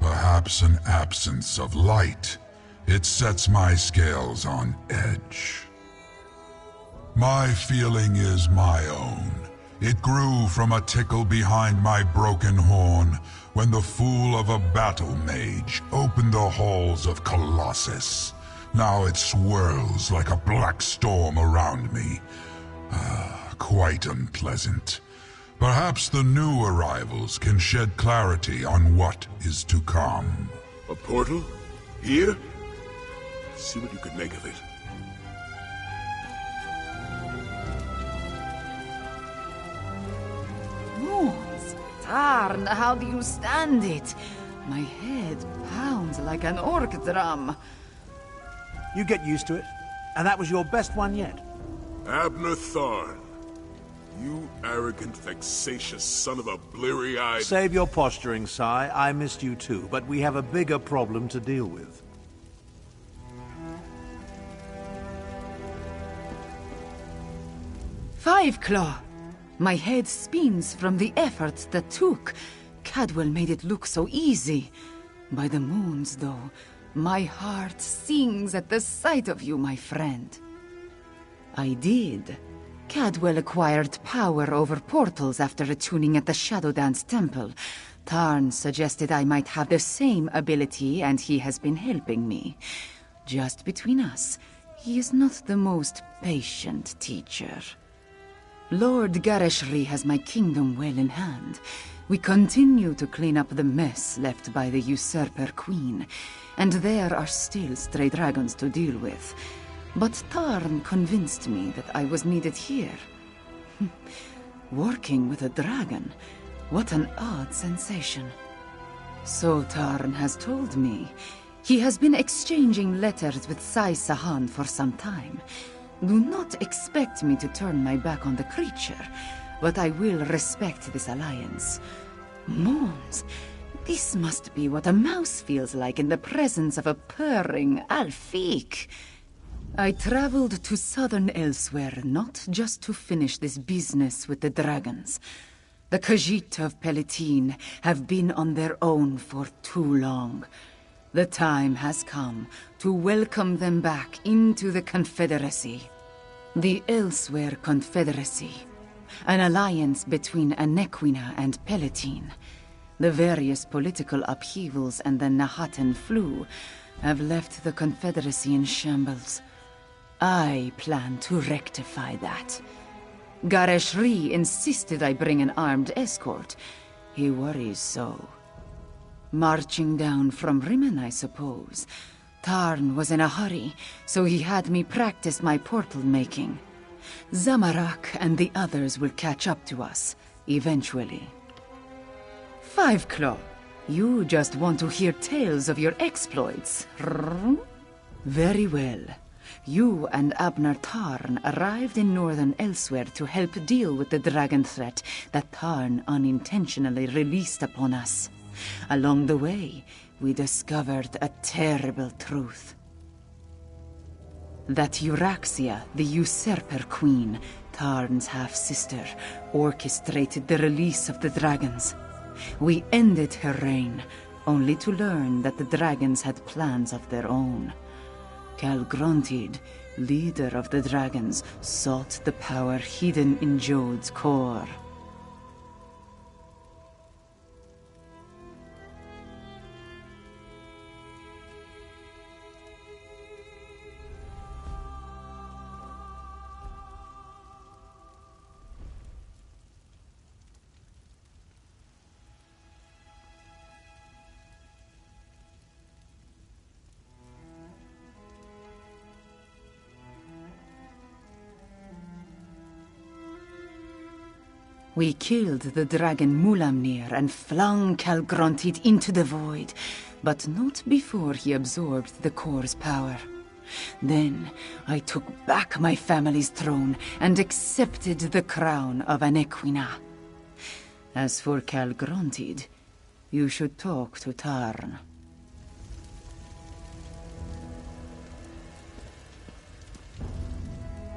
Perhaps an absence of light. It sets my scales on edge. My feeling is my own. It grew from a tickle behind my broken horn when the fool of a battle mage opened the halls of Colossus. Now it swirls like a black storm around me. Quite unpleasant. Perhaps the new arrivals can shed clarity on what is to come. A portal? Here? See what you could make of it. Moons, Tarn, how do you stand it? My head pounds like an orc drum. You get used to it. And that was your best one yet. Abner Tharn. You arrogant, vexatious son of a bleary-eyed... Save your posturing, Sai. I missed you too, but we have a bigger problem to deal with. Five Claw. My head spins from the efforts that took. Cadwell made it look so easy. By the moons, though, my heart sings at the sight of you, my friend. I did. Cadwell acquired power over portals after attuning at the Shadowdance Temple. Tarn suggested I might have the same ability, and he has been helping me. Just between us, he is not the most patient teacher. Lord Gareshri has my kingdom well in hand. We continue to clean up the mess left by the usurper queen, and there are still stray dragons to deal with. But Tarn convinced me that I was needed here. Working with a dragon, what an odd sensation. So Tarn has told me. He has been exchanging letters with Sai Sahan for some time. Do not expect me to turn my back on the creature. but I will respect this alliance. Mons, this must be what a mouse feels like in the presence of a purring Alfiq. I traveled to southern Elsweyr not just to finish this business with the dragons. The Khajiit of Palatine have been on their own for too long. The time has come to welcome them back into the Confederacy. The Elsweyr Confederacy, an alliance between Anequina and Palatine. The various political upheavals and the Nahatan flu have left the Confederacy in shambles. I plan to rectify that. Gareshri insisted I bring an armed escort. He worries so. Marching down from Rimmon, I suppose. Tarn was in a hurry, so he had me practice my portal making. Zamarak and the others will catch up to us, eventually. Five Claw, you just want to hear tales of your exploits, Very well. You and Abner Tarn arrived in northern Elsweyr to help deal with the dragon threat that Tarn unintentionally released upon us. Along the way, we discovered a terrible truth. That Euraxia, the usurper queen, Tarn's half-sister, orchestrated the release of the dragons. We ended her reign, only to learn that the dragons had plans of their own. Calgrontid, leader of the dragons, sought the power hidden in Jode's core. We killed the dragon Mulamnir and flung Calgrontid into the void, but not before he absorbed the core's power. Then I took back my family's throne and accepted the crown of Anequina. As for Calgrontid, you should talk to Tarn.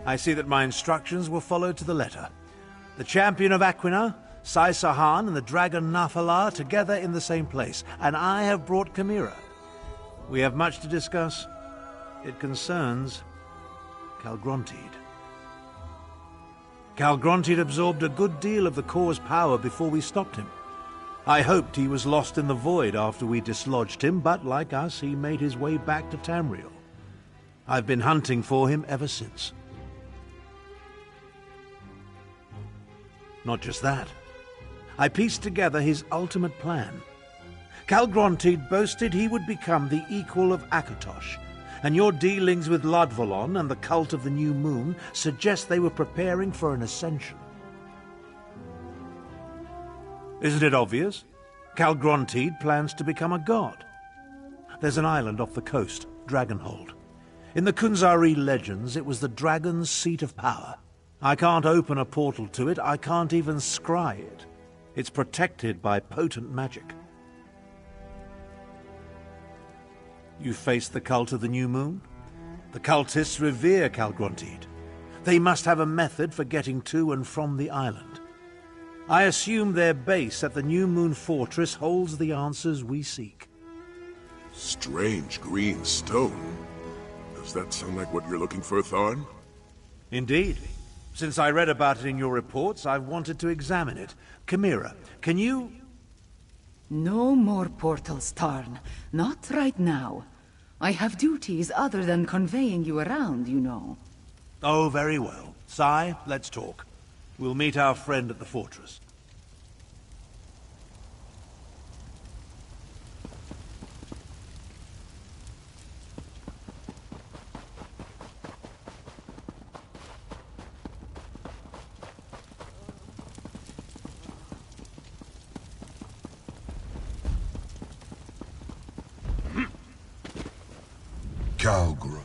I see that my instructions were followed to the letter. The champion of Aquina, Sai Sahan, and the dragon Nafalar together in the same place, and I have brought Chimera. We have much to discuss. It concerns Calgrontid. Calgrontid absorbed a good deal of the core's power before we stopped him. I hoped he was lost in the void after we dislodged him, but like us, he made his way back to Tamriel. I've been hunting for him ever since. Not just that. I pieced together his ultimate plan. Calgrontid boasted he would become the equal of Akatosh, and your dealings with Ludvolon and the cult of the New Moon suggest they were preparing for an ascension. Isn't it obvious? Calgrontid plans to become a god. There's an island off the coast, Dragonhold. In the Kunzari legends, it was the dragon's seat of power. I can't open a portal to it, I can't even scry it. It's protected by potent magic. You face the cult of the New Moon? The cultists revere Calgrontid. They must have a method for getting to and from the island. I assume their base at the New Moon Fortress holds the answers we seek. Strange green stone. Does that sound like what you're looking for, Tharn? Indeed. Since I read about it in your reports, I've wanted to examine it. Chimera, can you... No more portals, Tarn. Not right now. I have duties other than conveying you around, you know. Oh, very well. Sai, let's talk. We'll meet our friend at the fortress. Calgr.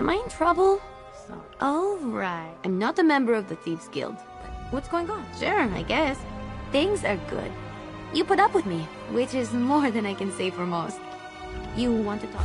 Am I in trouble? Oh, right. I'm not a member of the Thieves Guild. But what's going on? Sure, I guess. Things are good. You put up with me, which is more than I can say for most. You want to talk?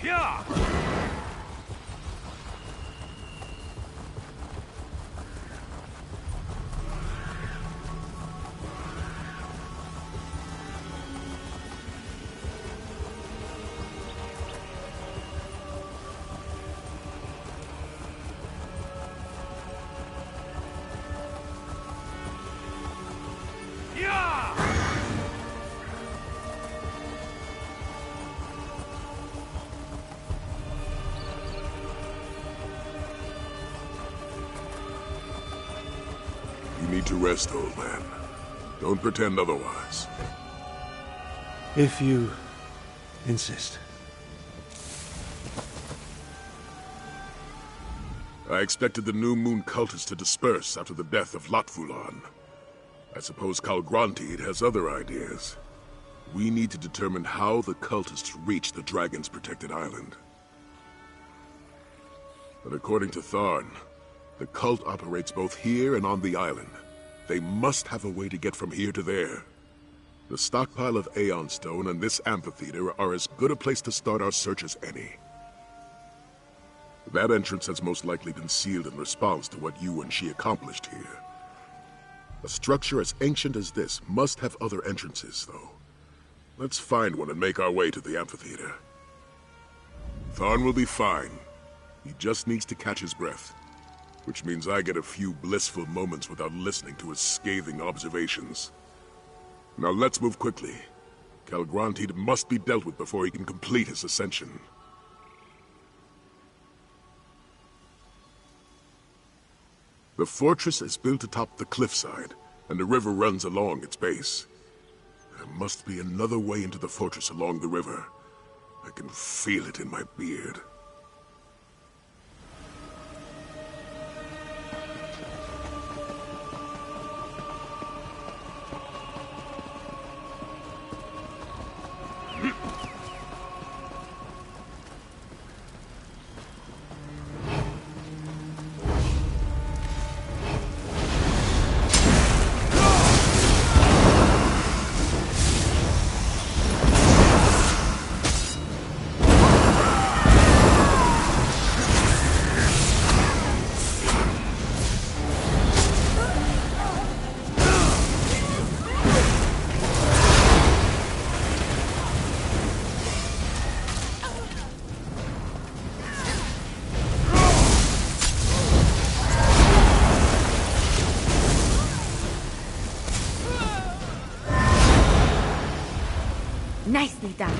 Yeah! You need to rest, old man. Don't pretend otherwise. If you insist. I expected the New Moon cultists to disperse after the death of Lotfulan. I suppose Kalgrantid has other ideas. We need to determine how the cultists reached the Dragon's protected island. But according to Tharn, the cult operates both here and on the island. They must have a way to get from here to there. The stockpile of Aeon Stone and this amphitheater are as good a place to start our search as any. That entrance has most likely been sealed in response to what you and she accomplished here. A structure as ancient as this must have other entrances, though. Let's find one and make our way to the amphitheater. Tharn will be fine. He just needs to catch his breath. Which means I get a few blissful moments without listening to his scathing observations. Now let's move quickly. Kalgrantid must be dealt with before he can complete his ascension. The fortress is built atop the cliffside, and the river runs along its base. There must be another way into the fortress along the river. I can feel it in my beard. Nicely done.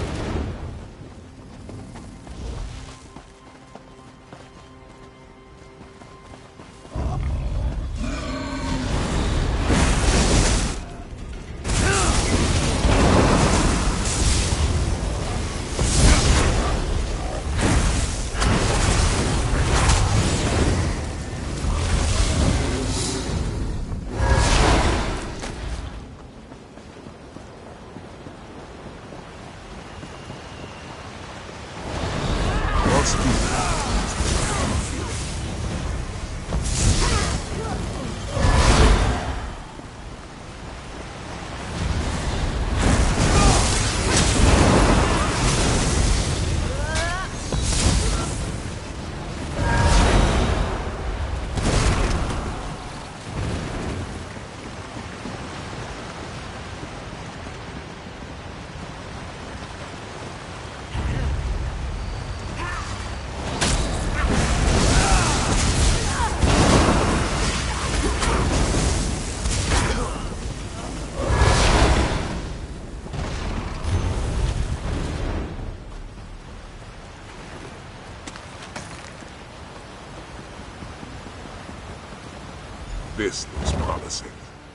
This looks promising.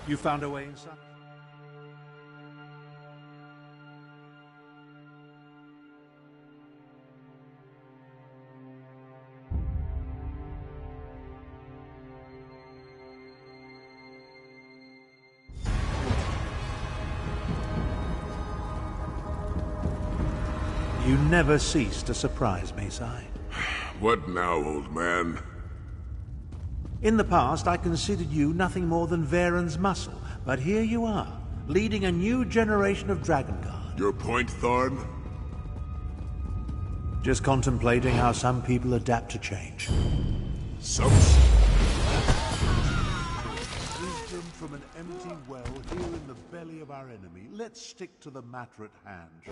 You found a way inside? You never cease to surprise me, Sai. What now, old man? In the past, I considered you nothing more than Varen's muscle, but here you are, leading a new generation of Dragon Guard. Your point, Tharn? Just contemplating how some people adapt to change. Some... Wisdom from an empty well here in the belly of our enemy. Let's stick to the matter at hand.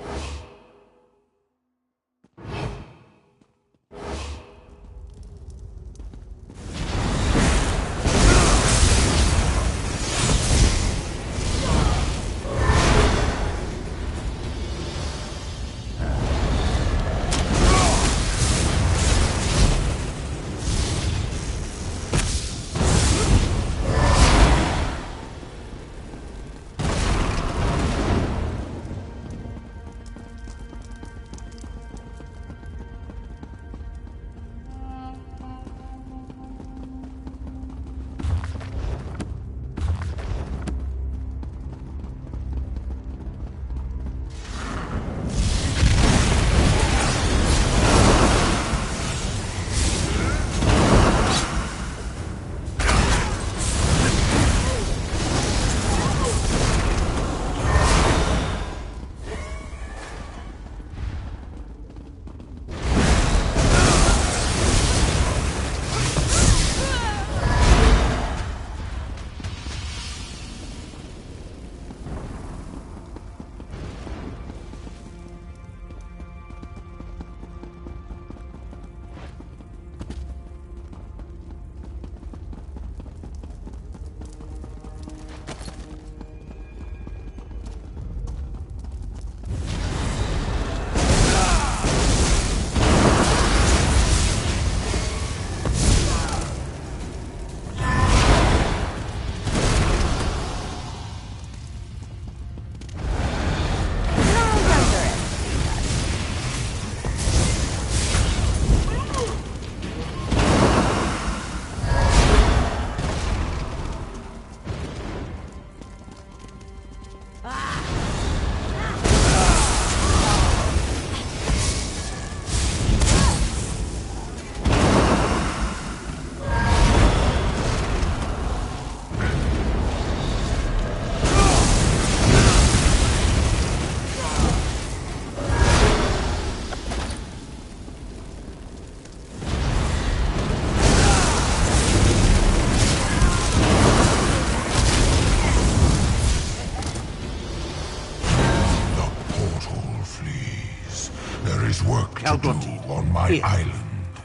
On my island.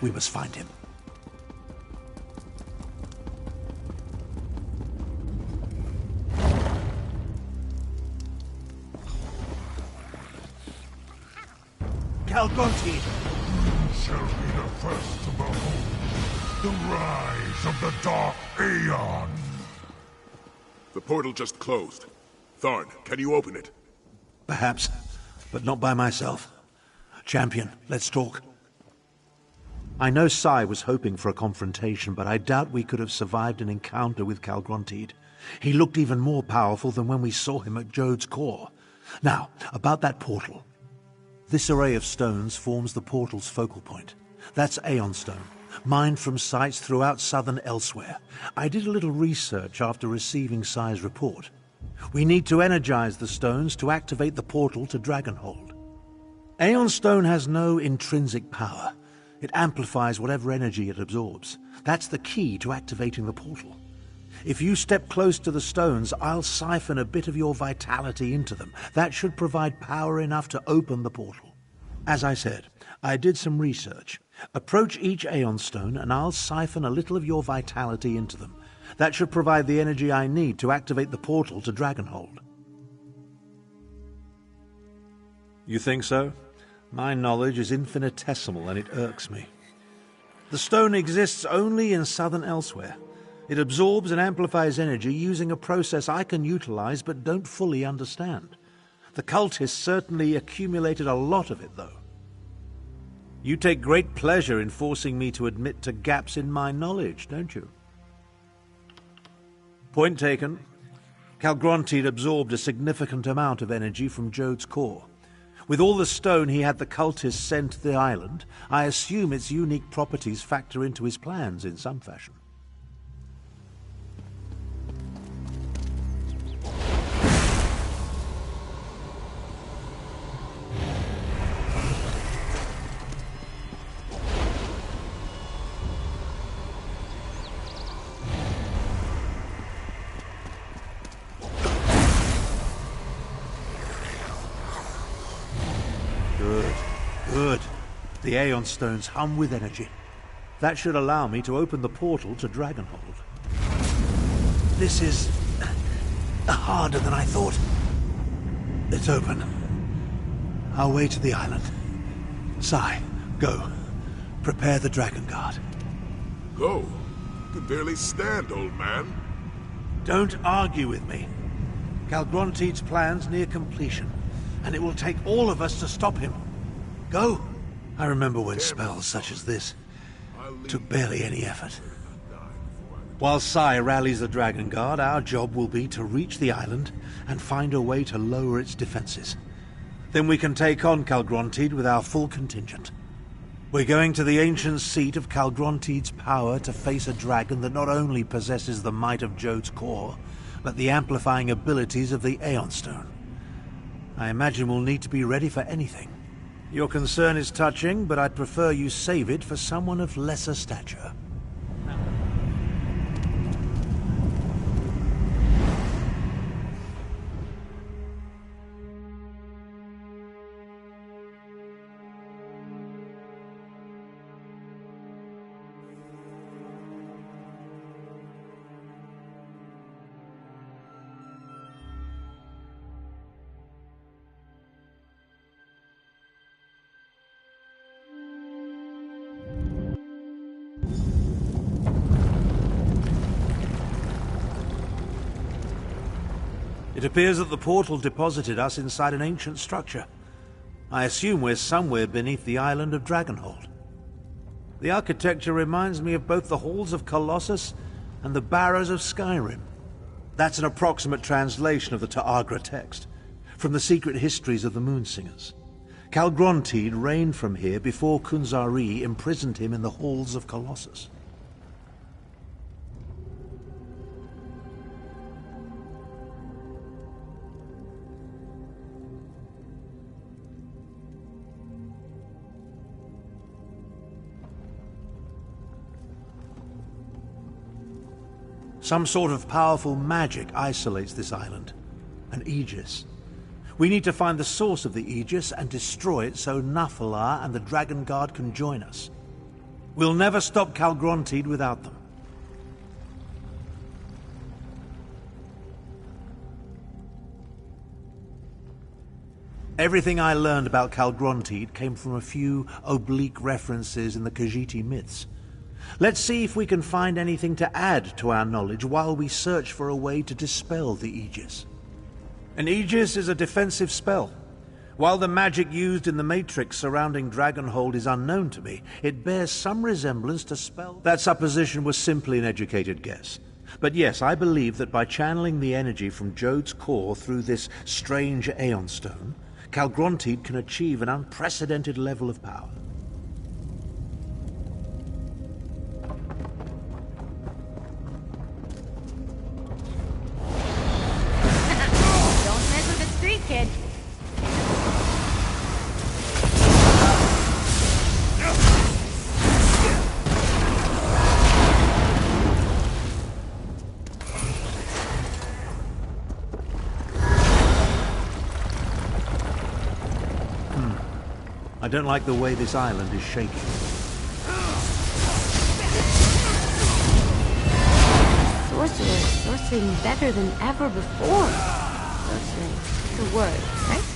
We must find him. Calgonti! You shall be the first to behold the rise of the Dark Aeon. The portal just closed. Tharn, can you open it? Perhaps, but not by myself. Champion, let's talk. I know Sai was hoping for a confrontation, but I doubt we could have survived an encounter with Calgrontiid. He looked even more powerful than when we saw him at Jode's core. Now, about that portal. This array of stones forms the portal's focal point. That's Aeon Stone, mined from sites throughout southern Elsweyr. I did a little research after receiving Sai's report. We need to energize the stones to activate the portal to Dragonhold. Aeon Stone has no intrinsic power. It amplifies whatever energy it absorbs. That's the key to activating the portal. If you step close to the stones, I'll siphon a bit of your vitality into them. That should provide power enough to open the portal. As I said, I did some research. Approach each Aeon Stone and I'll siphon a little of your vitality into them. That should provide the energy I need to activate the portal to Dragonhold. You think so? My knowledge is infinitesimal and it irks me. The stone exists only in southern Elsweyr. It absorbs and amplifies energy using a process I can utilize but don't fully understand. The cultists certainly accumulated a lot of it, though. You take great pleasure in forcing me to admit to gaps in my knowledge, don't you? Point taken. Calgrontiid absorbed a significant amount of energy from Jode's core. With all the stone he had the cultists send to the island, I assume its unique properties factor into his plans in some fashion. The Aeon Stones hum with energy. That should allow me to open the portal to Dragonhold. This is harder than I thought. It's open. Our way to the island. Sai, go. Prepare the Dragon Guard. Go? You can barely stand, old man. Don't argue with me. Calgrontide's plan's near completion, and it will take all of us to stop him. Go! I remember when spells such as this took barely any effort. While Sai rallies the Dragon Guard, our job will be to reach the island and find a way to lower its defenses. Then we can take on Calgrontide with our full contingent. We're going to the ancient seat of Calgrontide's power to face a dragon that not only possesses the might of Jode's core, but the amplifying abilities of the Aeon Stone. I imagine we'll need to be ready for anything. Your concern is touching, but I'd prefer you save it for someone of lesser stature. It appears that the portal deposited us inside an ancient structure. I assume we're somewhere beneath the island of Dragonhold. The architecture reminds me of both the halls of Colossus and the barrows of Skyrim. That's an approximate translation of the Ta'agra text, from the secret histories of the Moonsingers. Calgrontide reigned from here before Kunzari imprisoned him in the halls of Colossus. Some sort of powerful magic isolates this island. An Aegis. We need to find the source of the Aegis and destroy it so Nafalar and the Dragon Guard can join us. We'll never stop Calgrontide without them. Everything I learned about Calgrontide came from a few oblique references in the Khajiit myths. Let's see if we can find anything to add to our knowledge while we search for a way to dispel the Aegis. An Aegis is a defensive spell. While the magic used in the Matrix surrounding Dragonhold is unknown to me, it bears some resemblance to spell. That supposition was simply an educated guess. But yes, I believe that by channeling the energy from Jode's core through this strange Aeon Stone, Calgrontide can achieve an unprecedented level of power. Kid. I don't like the way this island is shaking. Sorcering better than ever before. Sorcering. The word, right?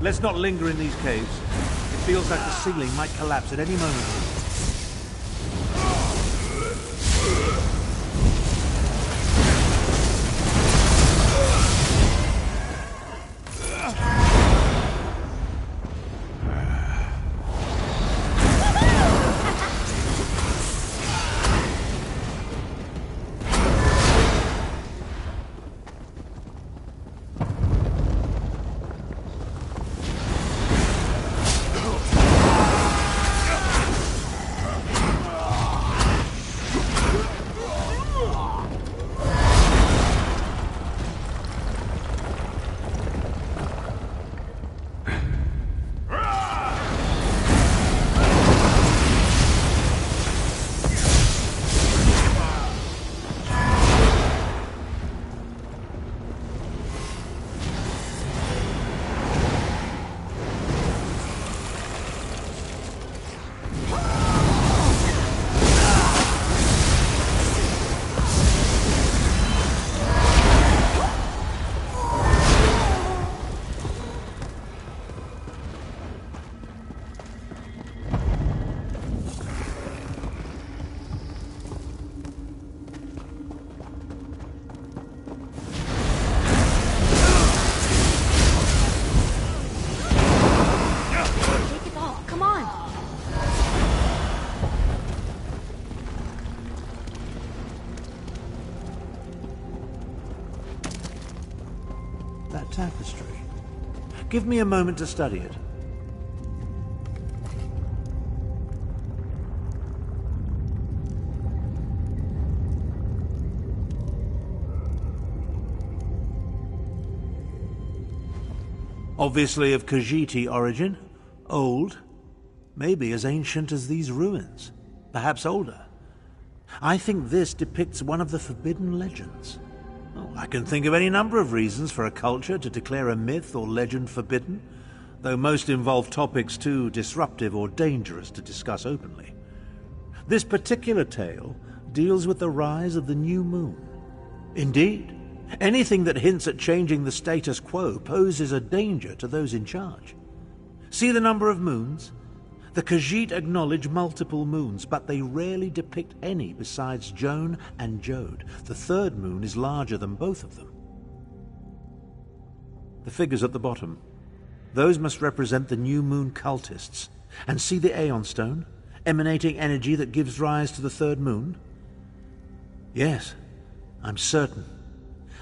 Let's not linger in these caves. It feels like the ceiling might collapse at any moment. Tapestry. Give me a moment to study it. Obviously of Khajiiti origin, old, maybe as ancient as these ruins, perhaps older. I think this depicts one of the forbidden legends. Oh, I can think of any number of reasons for a culture to declare a myth or legend forbidden, though most involve topics too disruptive or dangerous to discuss openly. This particular tale deals with the rise of the new moon. Indeed, anything that hints at changing the status quo poses a danger to those in charge. See the number of moons? The Khajiit acknowledge multiple moons, but they rarely depict any besides Joan and Jode. The third moon is larger than both of them. The figures at the bottom. Those must represent the new moon cultists. And see the Aeon Stone, emanating energy that gives rise to the third moon? Yes, I'm certain.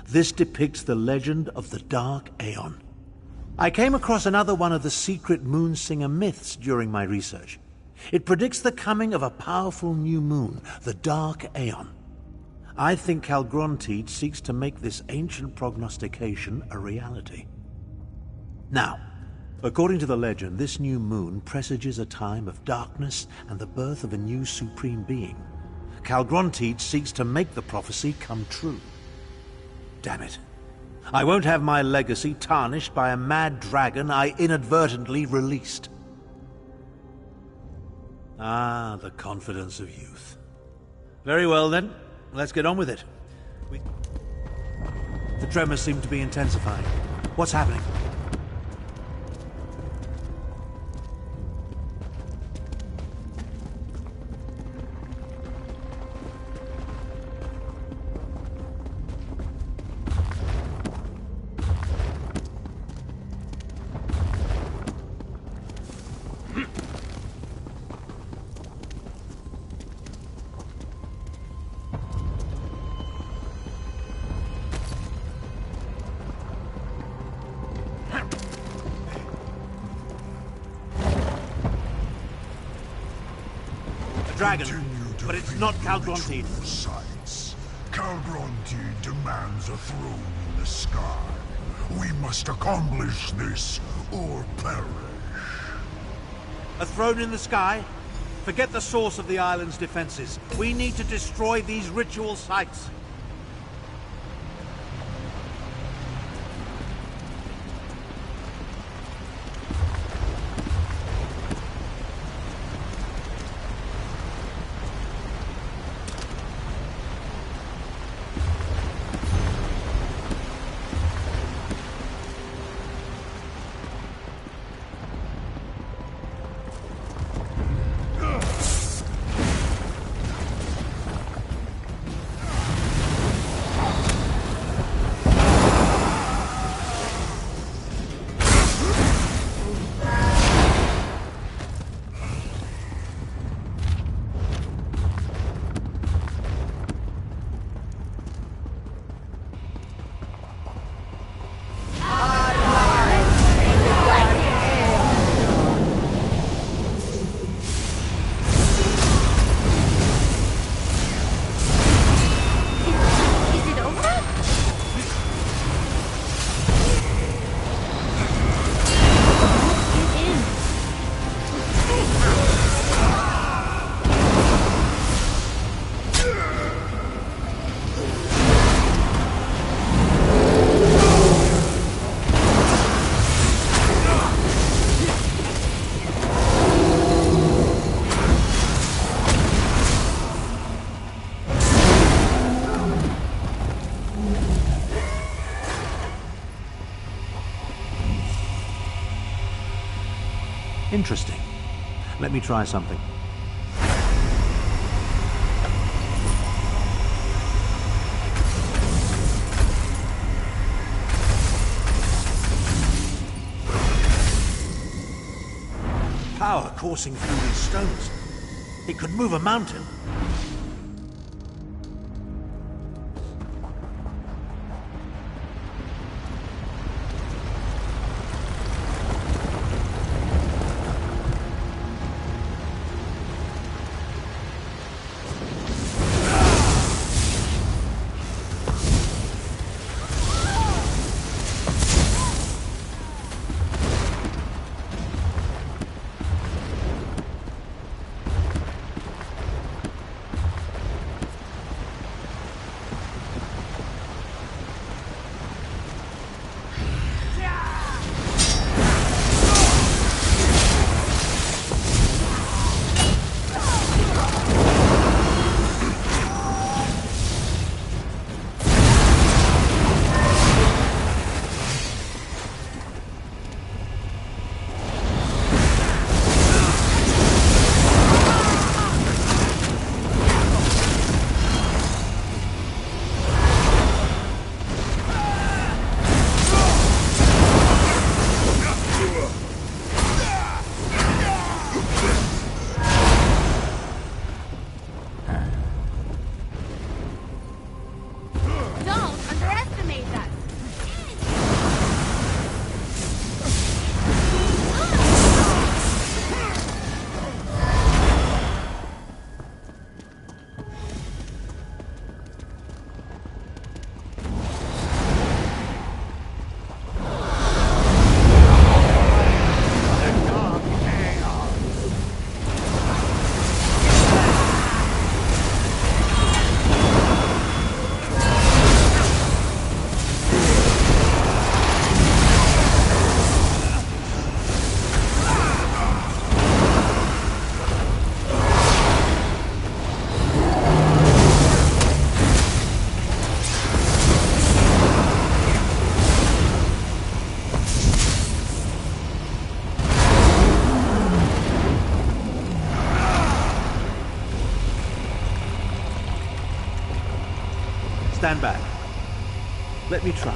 This depicts the legend of the Dark Aeon. I came across another one of the secret Moonsinger myths during my research. It predicts the coming of a powerful new moon, the Dark Aeon. I think Calgrontiid seeks to make this ancient prognostication a reality. Now, according to the legend, this new moon presages a time of darkness and the birth of a new supreme being. Calgrontiid seeks to make the prophecy come true. Damn it. I won't have my legacy tarnished by a mad dragon I inadvertently released. Ah, the confidence of youth. Very well then, let's get on with it. The tremors seem to be intensifying. What's happening? Dragon, but it's not Calgrontiid. Sights. Calgrontiid demands a throne in the sky. We must accomplish this, or perish. A throne in the sky? Forget the source of the island's defenses. We need to destroy these ritual sites. Interesting. Let me try something. Power coursing through these stones. It could move a mountain. Stand back. Let me try.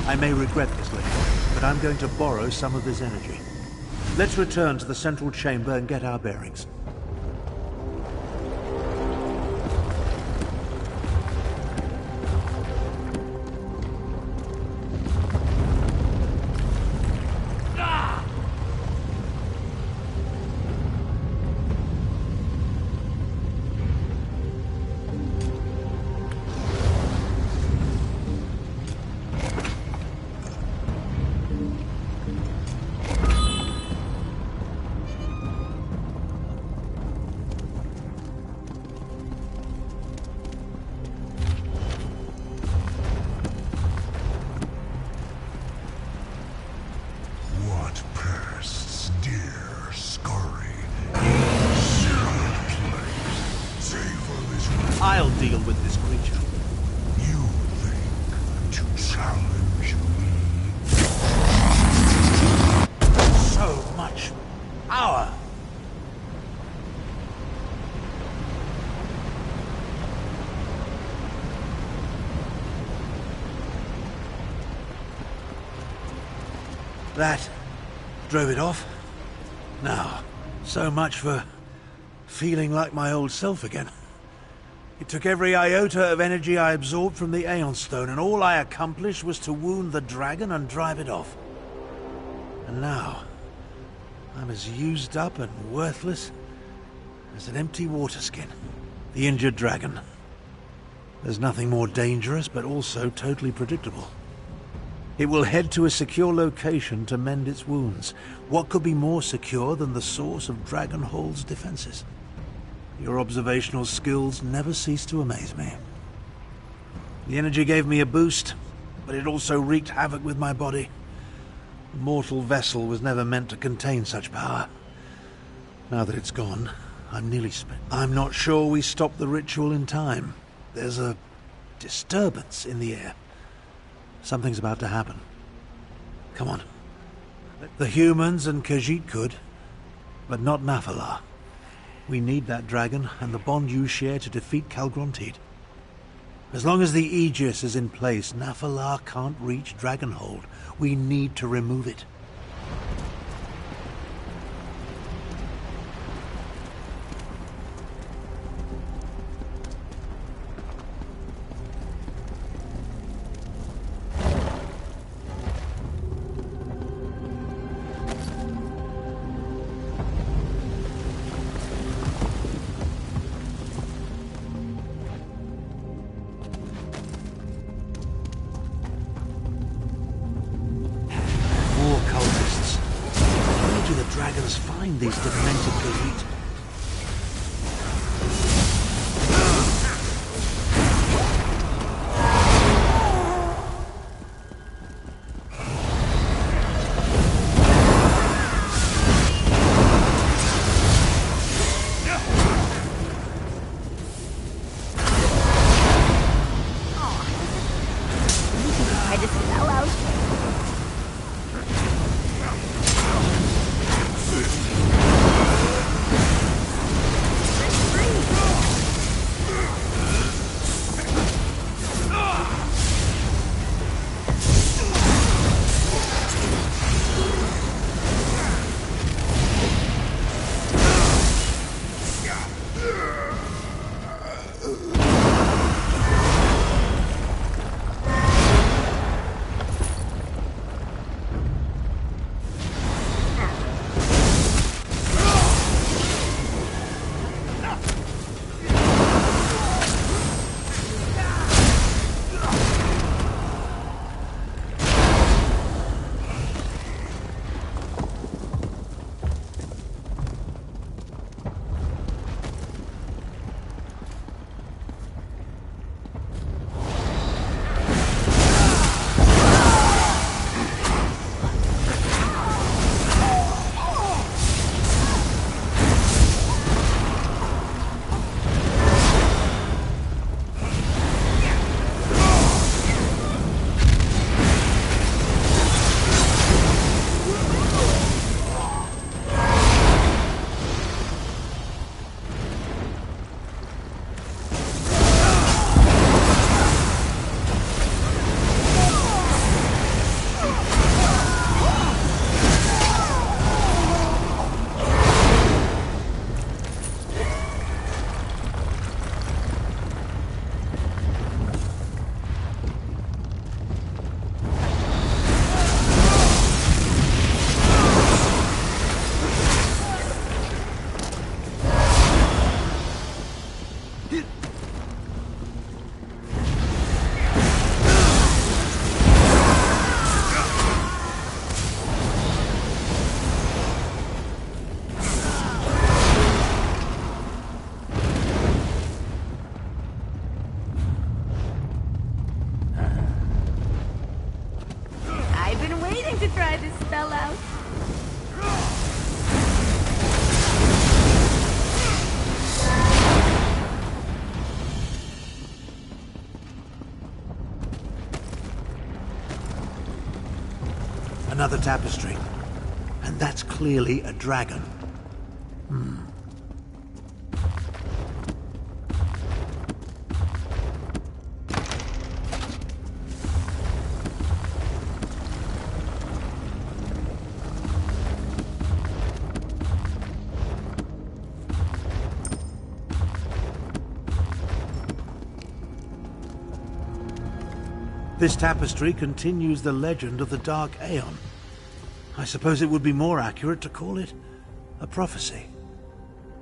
I may regret this later, but I'm going to borrow some of this energy. Let's return to the central chamber and get our bearings. I'll deal with this creature. You think to challenge me? So much power! That drove it off. Now, so much for feeling like my old self again. It took every iota of energy I absorbed from the Aeon Stone, and all I accomplished was to wound the dragon and drive it off. And now, I'm as used up and worthless as an empty water skin. The injured dragon. There's nothing more dangerous, but also totally predictable. It will head to a secure location to mend its wounds. What could be more secure than the source of Dragonhold's defenses? Your observational skills never cease to amaze me. The energy gave me a boost, but it also wreaked havoc with my body. The mortal vessel was never meant to contain such power. Now that it's gone, I'm nearly spent. I'm not sure we stopped the ritual in time. There's a disturbance in the air. Something's about to happen. Come on. The humans and Khajiit could, but not Nafalar. We need that dragon and the bond you share to defeat Calgronteed. As long as the Aegis is in place, Nafalar can't reach Dragonhold. We need to remove it. These demented Khajiit. I just fell out. To try this spell out. Another tapestry. And that's clearly a dragon. This tapestry continues the legend of the Dark Aeon. I suppose it would be more accurate to call it a prophecy.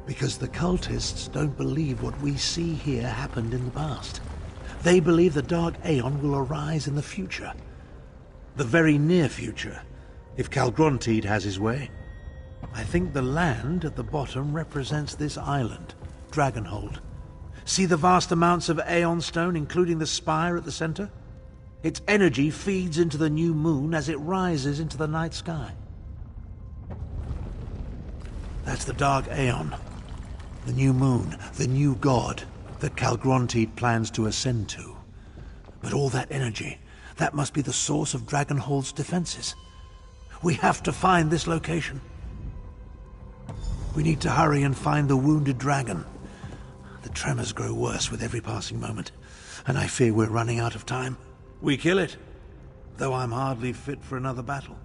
Because the cultists don't believe what we see here happened in the past. They believe the Dark Aeon will arise in the future. The very near future, if Calgronteed has his way. I think the land at the bottom represents this island, Dragonhold. See the vast amounts of Aeon stone, including the spire at the center? Its energy feeds into the new moon as it rises into the night sky. That's the Dark Aeon. The new moon, the new god that Calgronteed plans to ascend to. But all that energy, that must be the source of Dragonhold's defenses. We have to find this location. We need to hurry and find the wounded dragon. The tremors grow worse with every passing moment, and I fear we're running out of time. We kill it, though I'm hardly fit for another battle.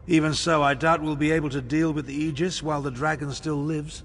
Even so, I doubt we'll be able to deal with the Aegis while the dragon still lives.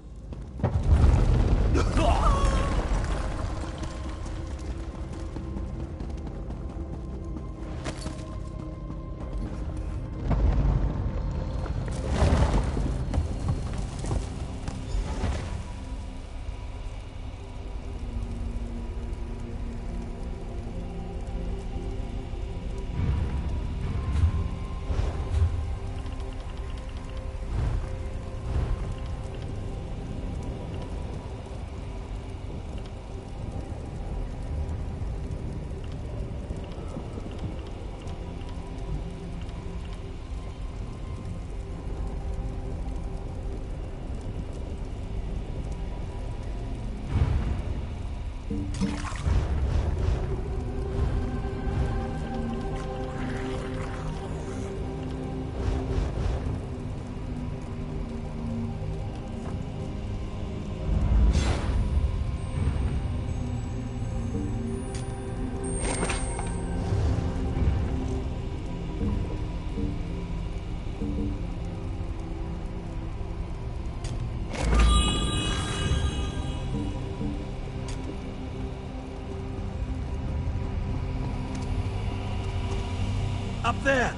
Up there!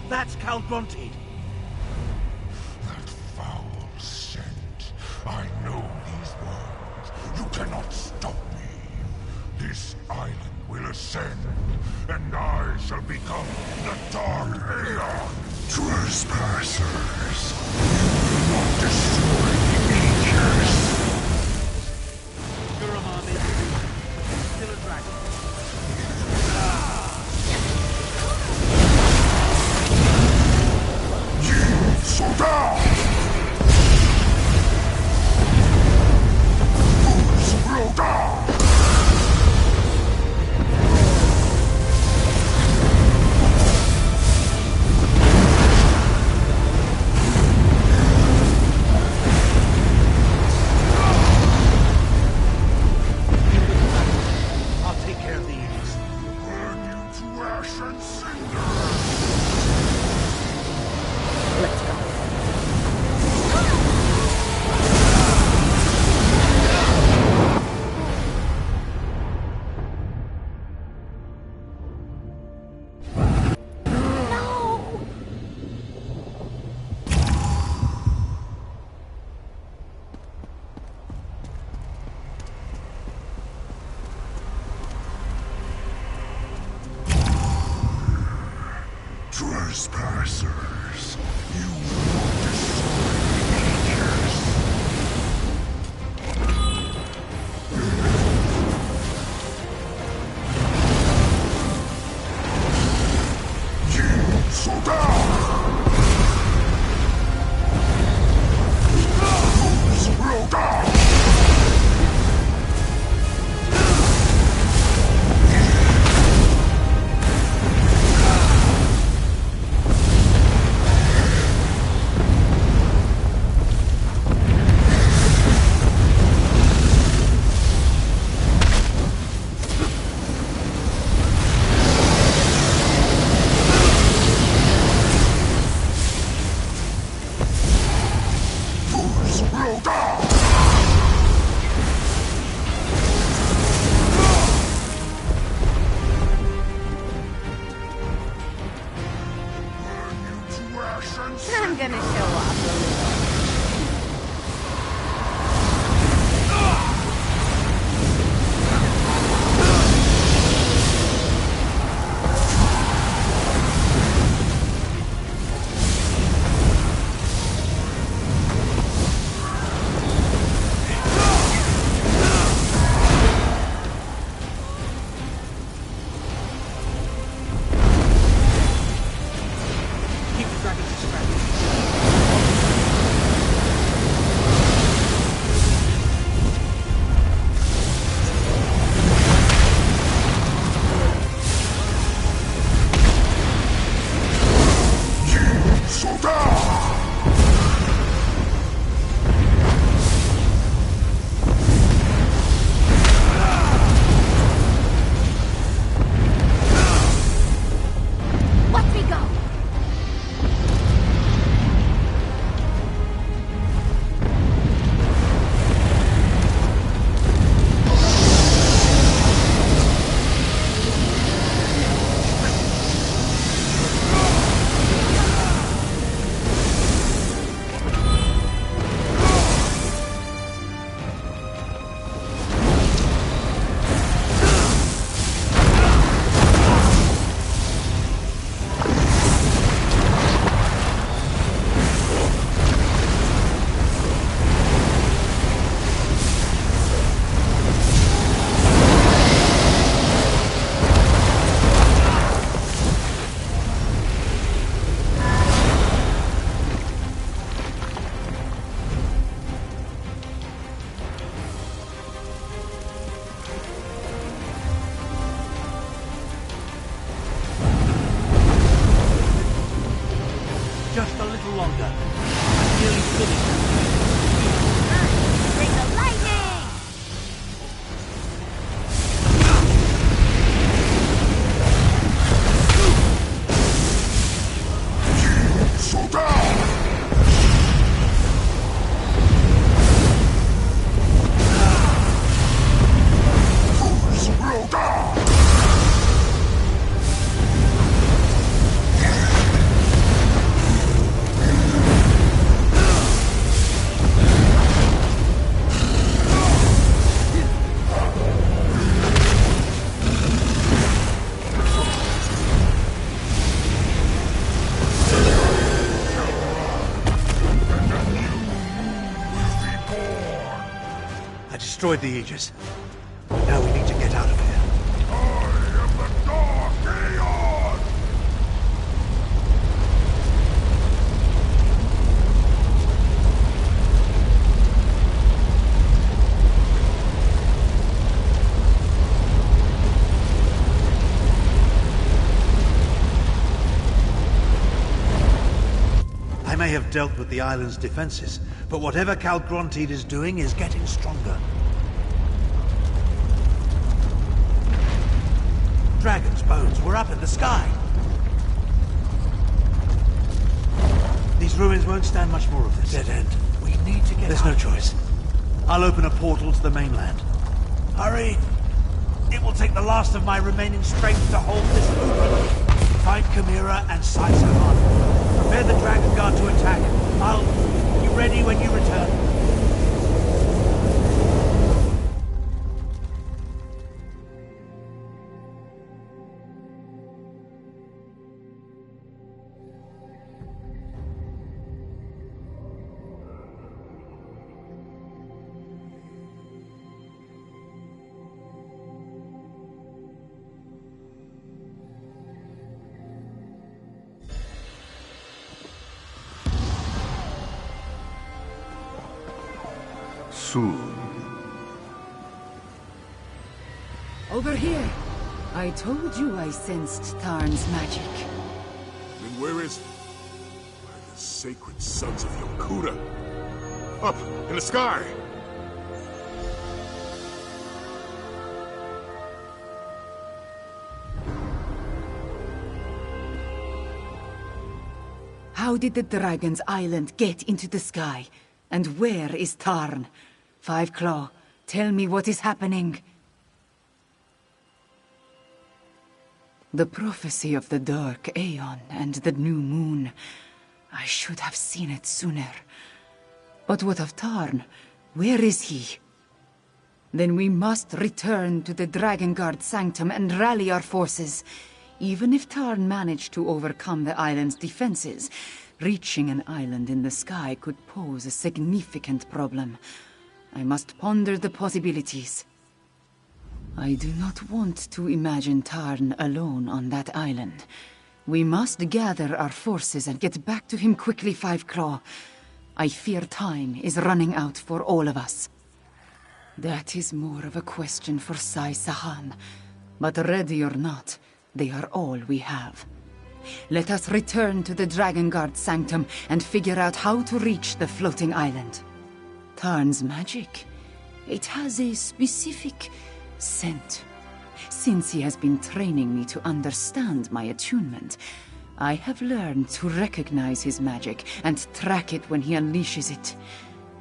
That's Calgronteed. That foul scent. I know these words. You cannot stop me. This island will ascend, and I shall become the Dark Aeon. Trespassers, you will not destroy the Aegis. Still a dragon. Soldat! Explodar! I'll take care of the Aegis. Burn you to ash and cinder! Let's go. Trespassers, you will not destroy the Aegis. Yield, soldat! Explodar! destroyed the Aegis. Now we need to get out of here. I may have dealt with the island's defenses, but whatever Cal Gronteed is doing is getting stronger. Dragon's bones were up in the sky. These ruins won't stand much more of this. Dead end. We need to get There's no choice. I'll open a portal to the mainland. Hurry! It will take the last of my remaining strength to hold this open. Find Chimera and Sai Sahan. Prepare the Dragon Guard to attack. I'll be ready when you return. Soon. Over here. I told you I sensed Tarn's magic. Then where is... By the sacred sons of Yokuda. Up in the sky! How did the Dragon's Island get into the sky? And where is Tarn? Five Claw, tell me what is happening. The prophecy of the Dark Aeon and the New Moon. I should have seen it sooner. But what of Tarn? Where is he? Then we must return to the Dragon Guard Sanctum and rally our forces. Even if Tarn managed to overcome the island's defenses, reaching an island in the sky could pose a significant problem. I must ponder the possibilities. I do not want to imagine Tarn alone on that island. We must gather our forces and get back to him quickly, Five Claw. I fear time is running out for all of us. That is more of a question for Sai Sahan. But ready or not, they are all we have. Let us return to the Dragon Guard Sanctum and figure out how to reach the floating island. Tarn's magic. It has a specific scent. Since he has been training me to understand my attunement, I have learned to recognize his magic and track it when he unleashes it.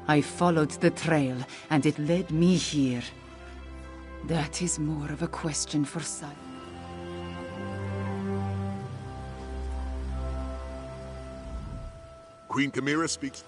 I followed the trail, and it led me here. That is more of a question for Sai. Queen Chimera speaks...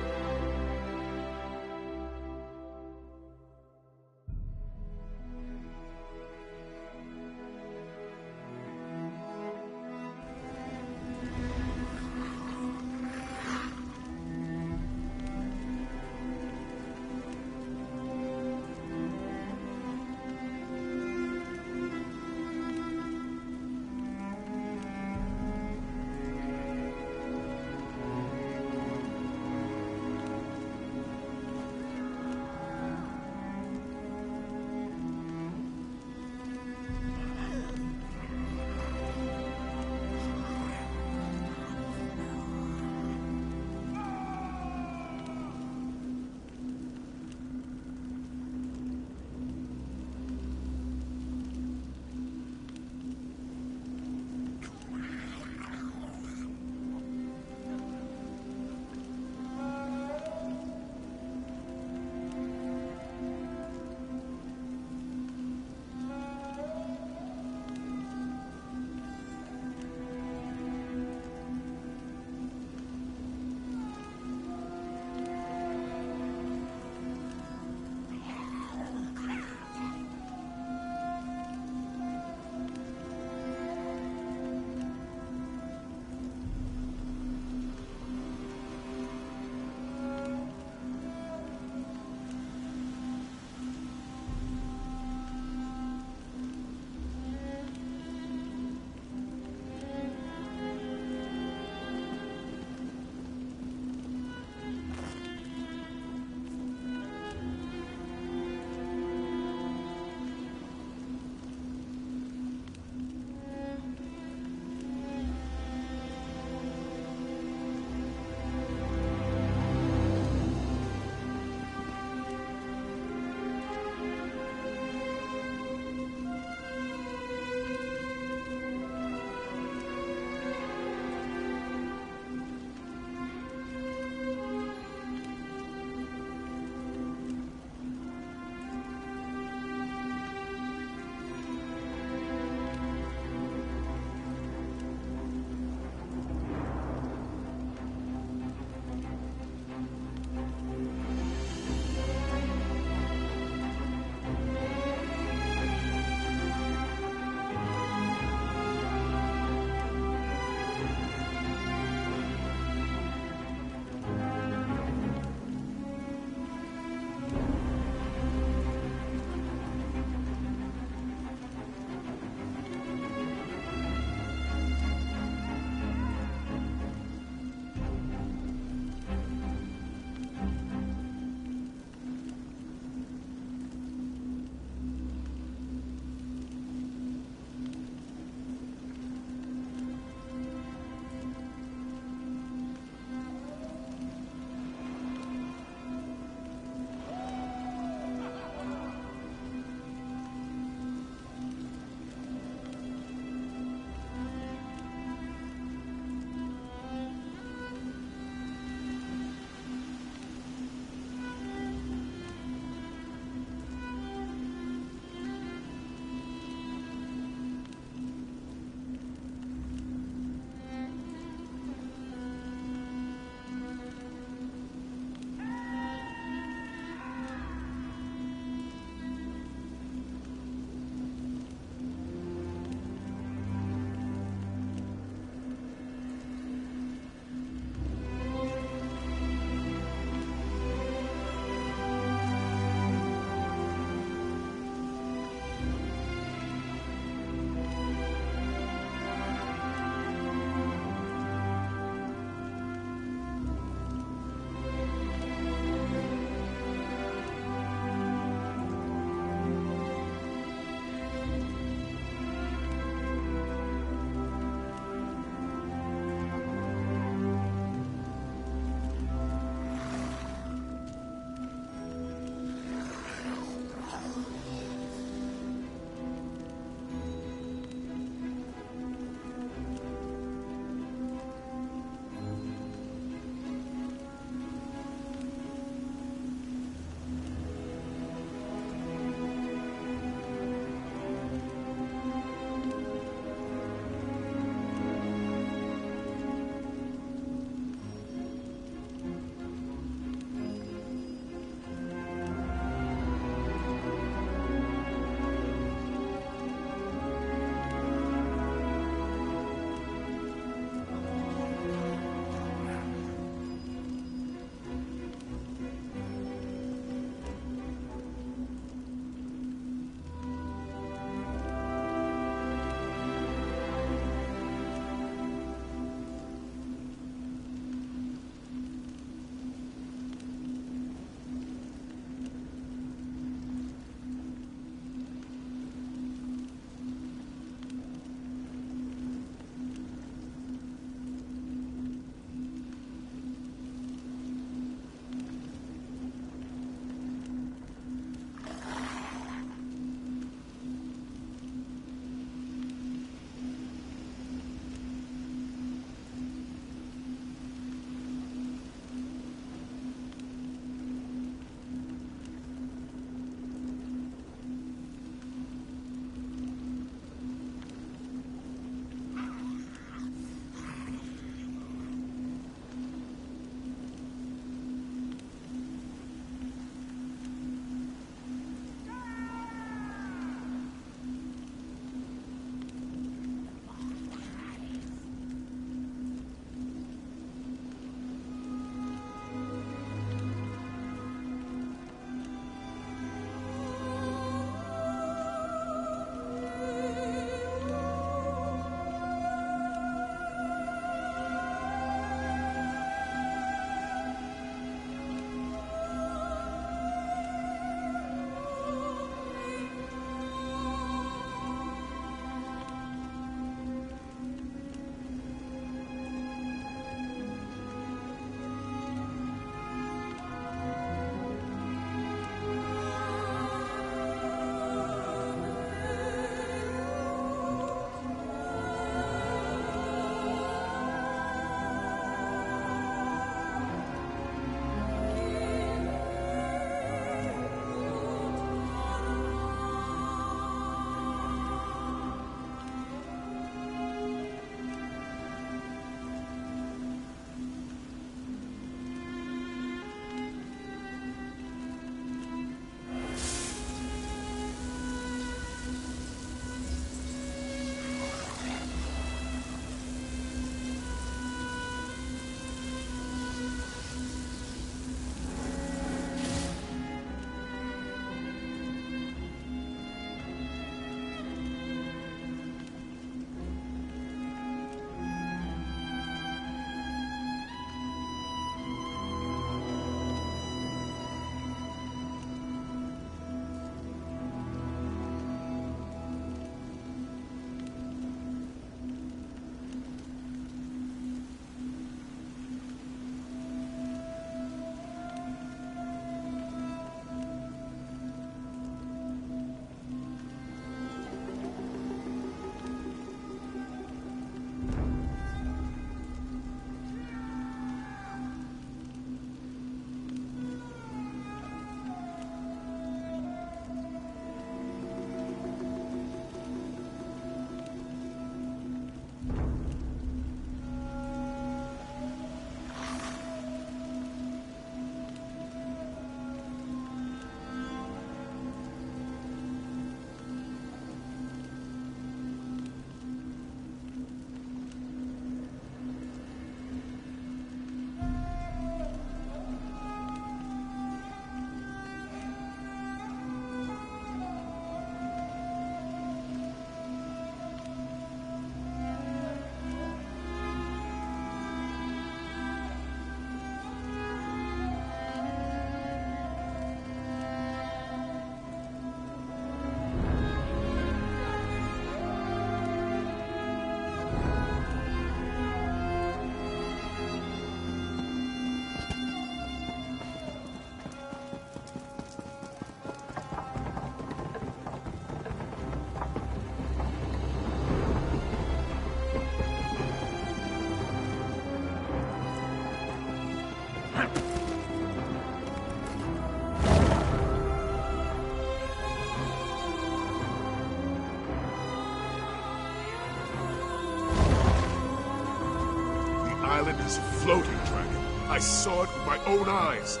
It's a floating dragon. I saw it with my own eyes.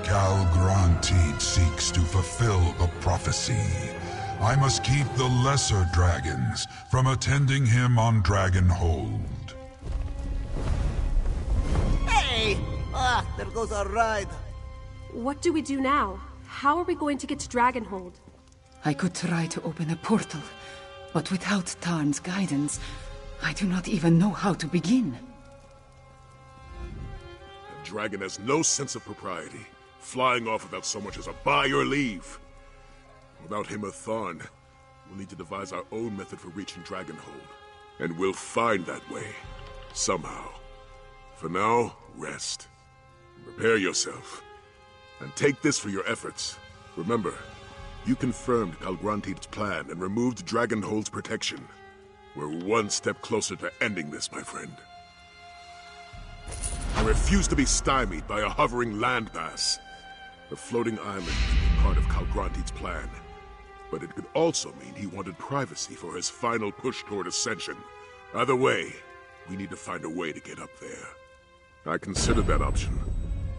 Cal Grantid seeks to fulfill the prophecy. I must keep the lesser dragons from attending him on Dragonhold. Hey! Ah, there goes our ride. What do we do now? How are we going to get to Dragonhold? I could try to open a portal, but without Tarn's guidance, I do not even know how to begin. The dragon has no sense of propriety, flying off without so much as a buy or leave. Without him or Tharn, we'll need to devise our own method for reaching Dragonhold. And we'll find that way, somehow. For now, rest. Prepare yourself. And take this for your efforts. Remember, you confirmed Calgrantid's plan and removed Dragonhold's protection. We're one step closer to ending this, my friend. I refuse to be stymied by a hovering landmass. The floating island could be part of Calgrantid's plan. But it could also mean he wanted privacy for his final push toward ascension. Either way, we need to find a way to get up there. I considered that option,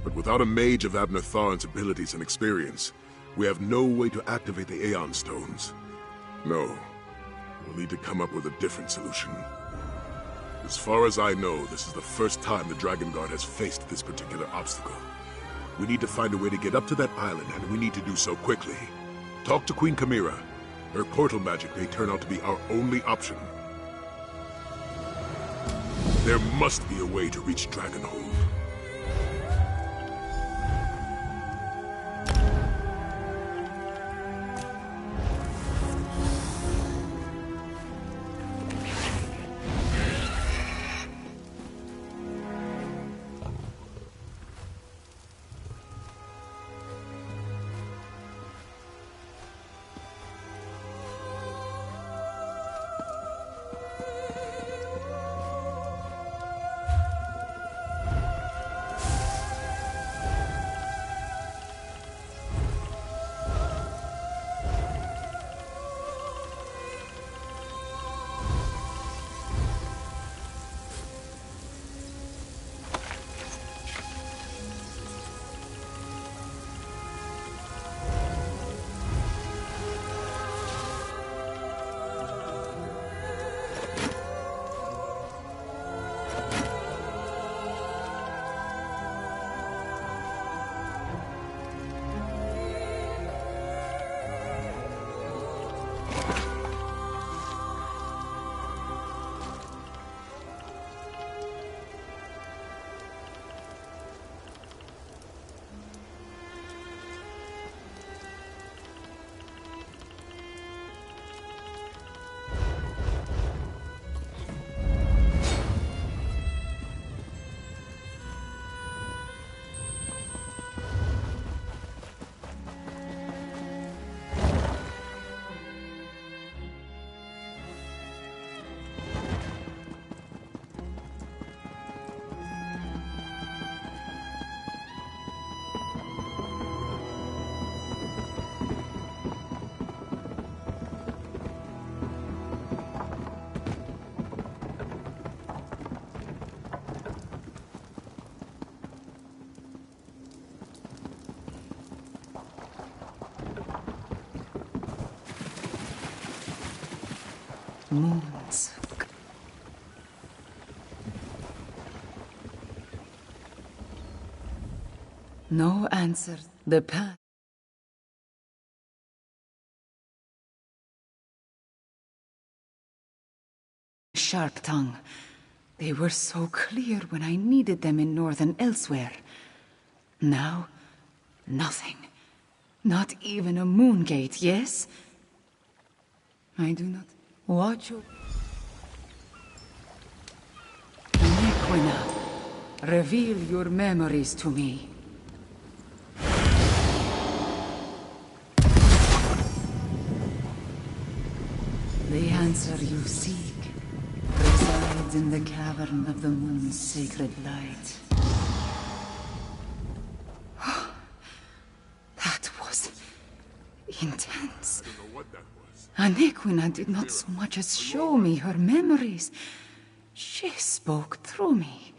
but without a mage of Abner Tharn's abilities and experience, we have no way to activate the Aeon Stones. No, we'll need to come up with a different solution. As far as I know, this is the first time the Dragon Guard has faced this particular obstacle. We need to find a way to get up to that island, and we need to do so quickly. Talk to Queen Chimera. Her portal magic may turn out to be our only option. There must be a way to reach Dragonhold. Moons. No answer. The path. Sharp tongue. They were so clear when I needed them in northern Elsweyr. Now, nothing. Not even a moon gate, yes? I do not watch you. Nequina, reveal your memories to me. The answer you seek resides in the cavern of the moon's sacred light. That was intense. Nequina did not so much as show me her memories. She spoke through me.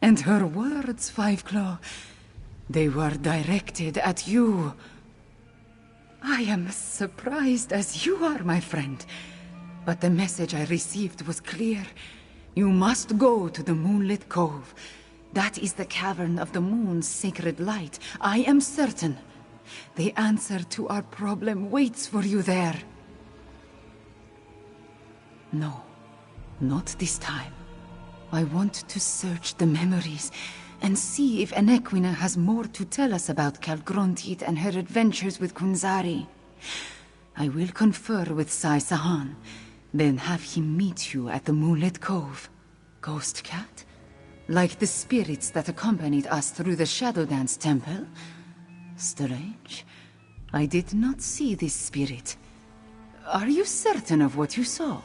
And her words, Fiveclaw, they were directed at you. I am as surprised as you are, my friend. But the message I received was clear. You must go to the Moonlit Cove. That is the cavern of the moon's sacred light. I am certain. The answer to our problem waits for you there. No, not this time. I want to search the memories and see if Anequina has more to tell us about Calgrontit and her adventures with Kunzari. I will confer with Sai Sahan, then have him meet you at the Moonlit Cove. Ghost Cat? Like the spirits that accompanied us through the Shadow Dance Temple? Strange. I did not see this spirit. Are you certain of what you saw?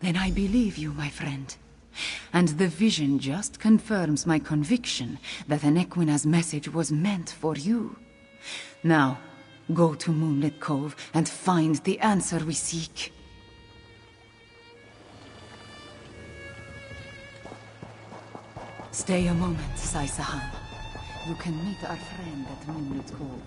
Then I believe you, my friend. And the vision just confirms my conviction that Anequina's message was meant for you. Now, go to Moonlit Cove and find the answer we seek. Stay a moment, Sai Sahan. You can meet our friend at Moonlit Cove.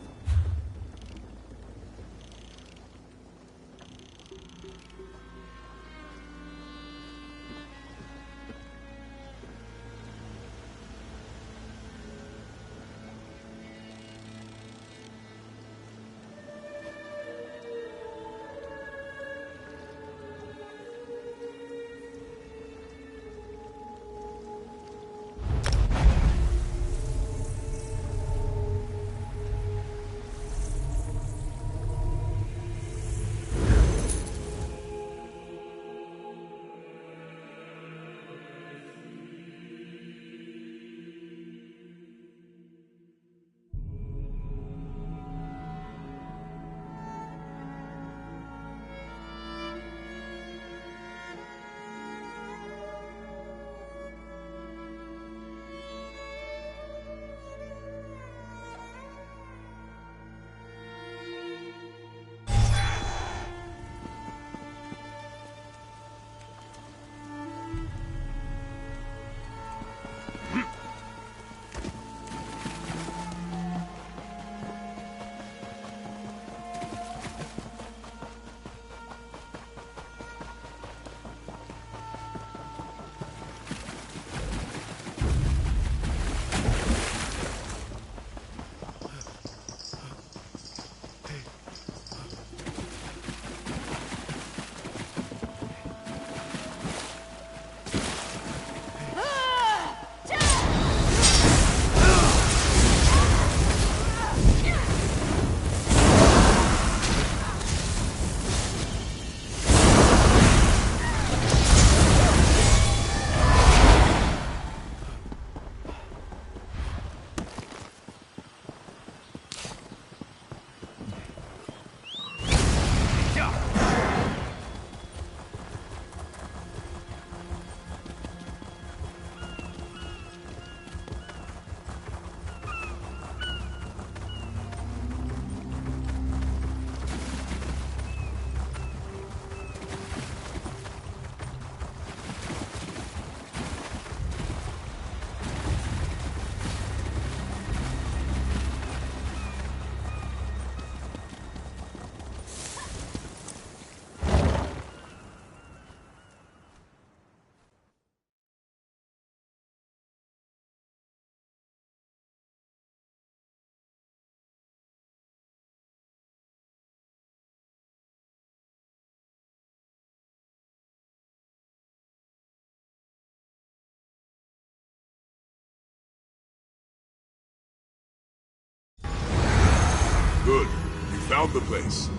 Good. You found the place.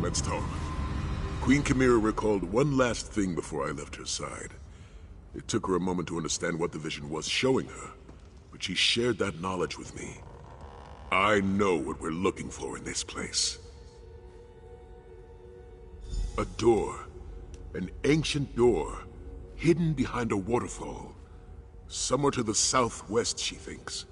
Let's talk. Queen Chimera recalled one last thing before I left her side. It took her a moment to understand what the vision was showing her, but she shared that knowledge with me. I know what we're looking for in this place. A door. An ancient door, hidden behind a waterfall. Somewhere to the southwest, she thinks.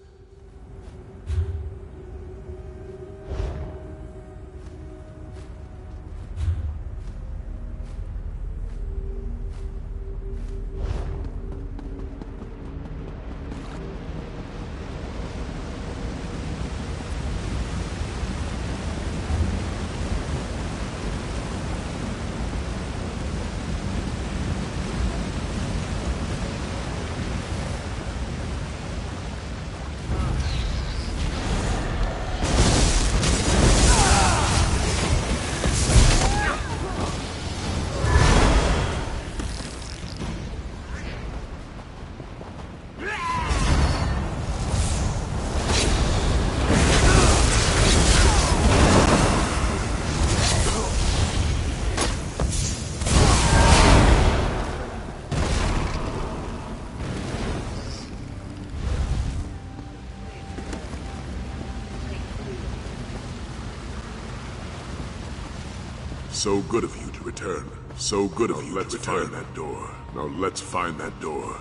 So good of you to return. So good of you to return. Let's find that door. Now let's find that door.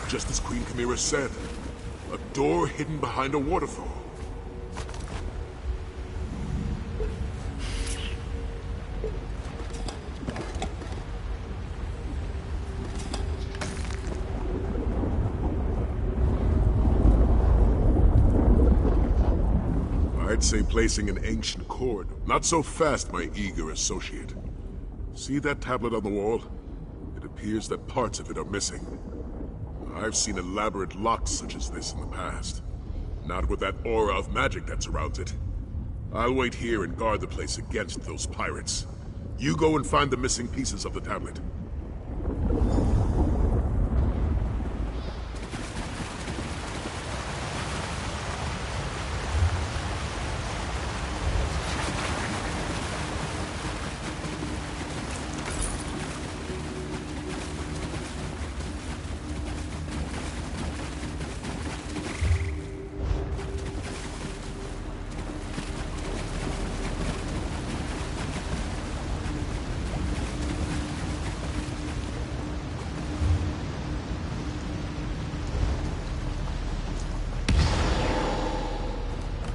Just as Queen Chimera said, a door hidden behind a waterfall. I'd say placing an ancient cord. Not so fast, my eager associate. See that tablet on the wall? It appears that parts of it are missing. I've seen elaborate locks such as this in the past. Not with that aura of magic that surrounds it. I'll wait here and guard the place against those pirates. You go and find the missing pieces of the tablet.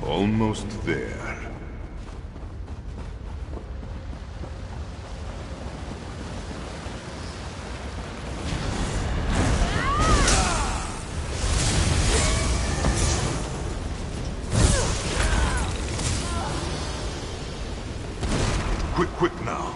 Almost there. Quick now.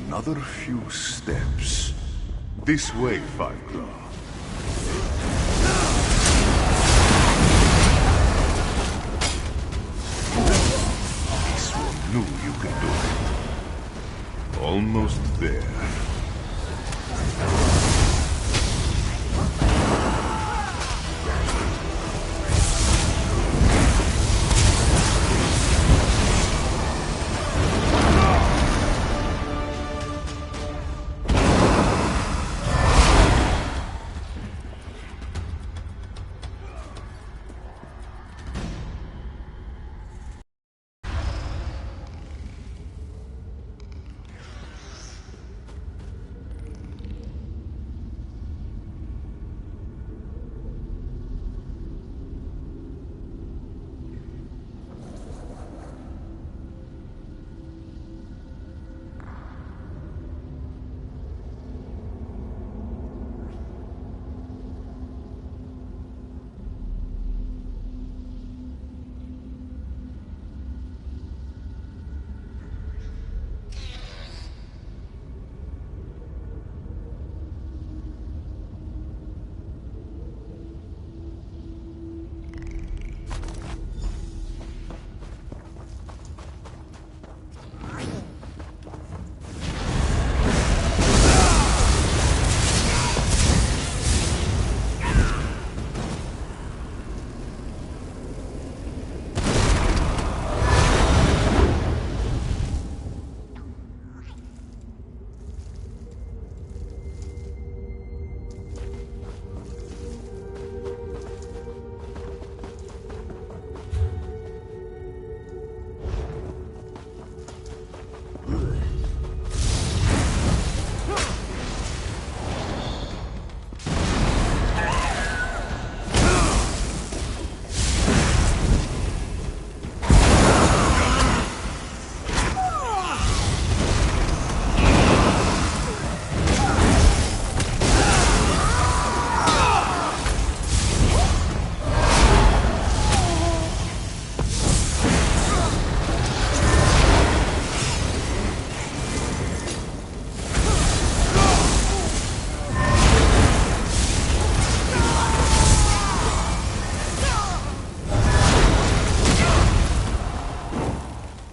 Another few steps. This way, Fiveclaw. This one knew you could do it. Almost there.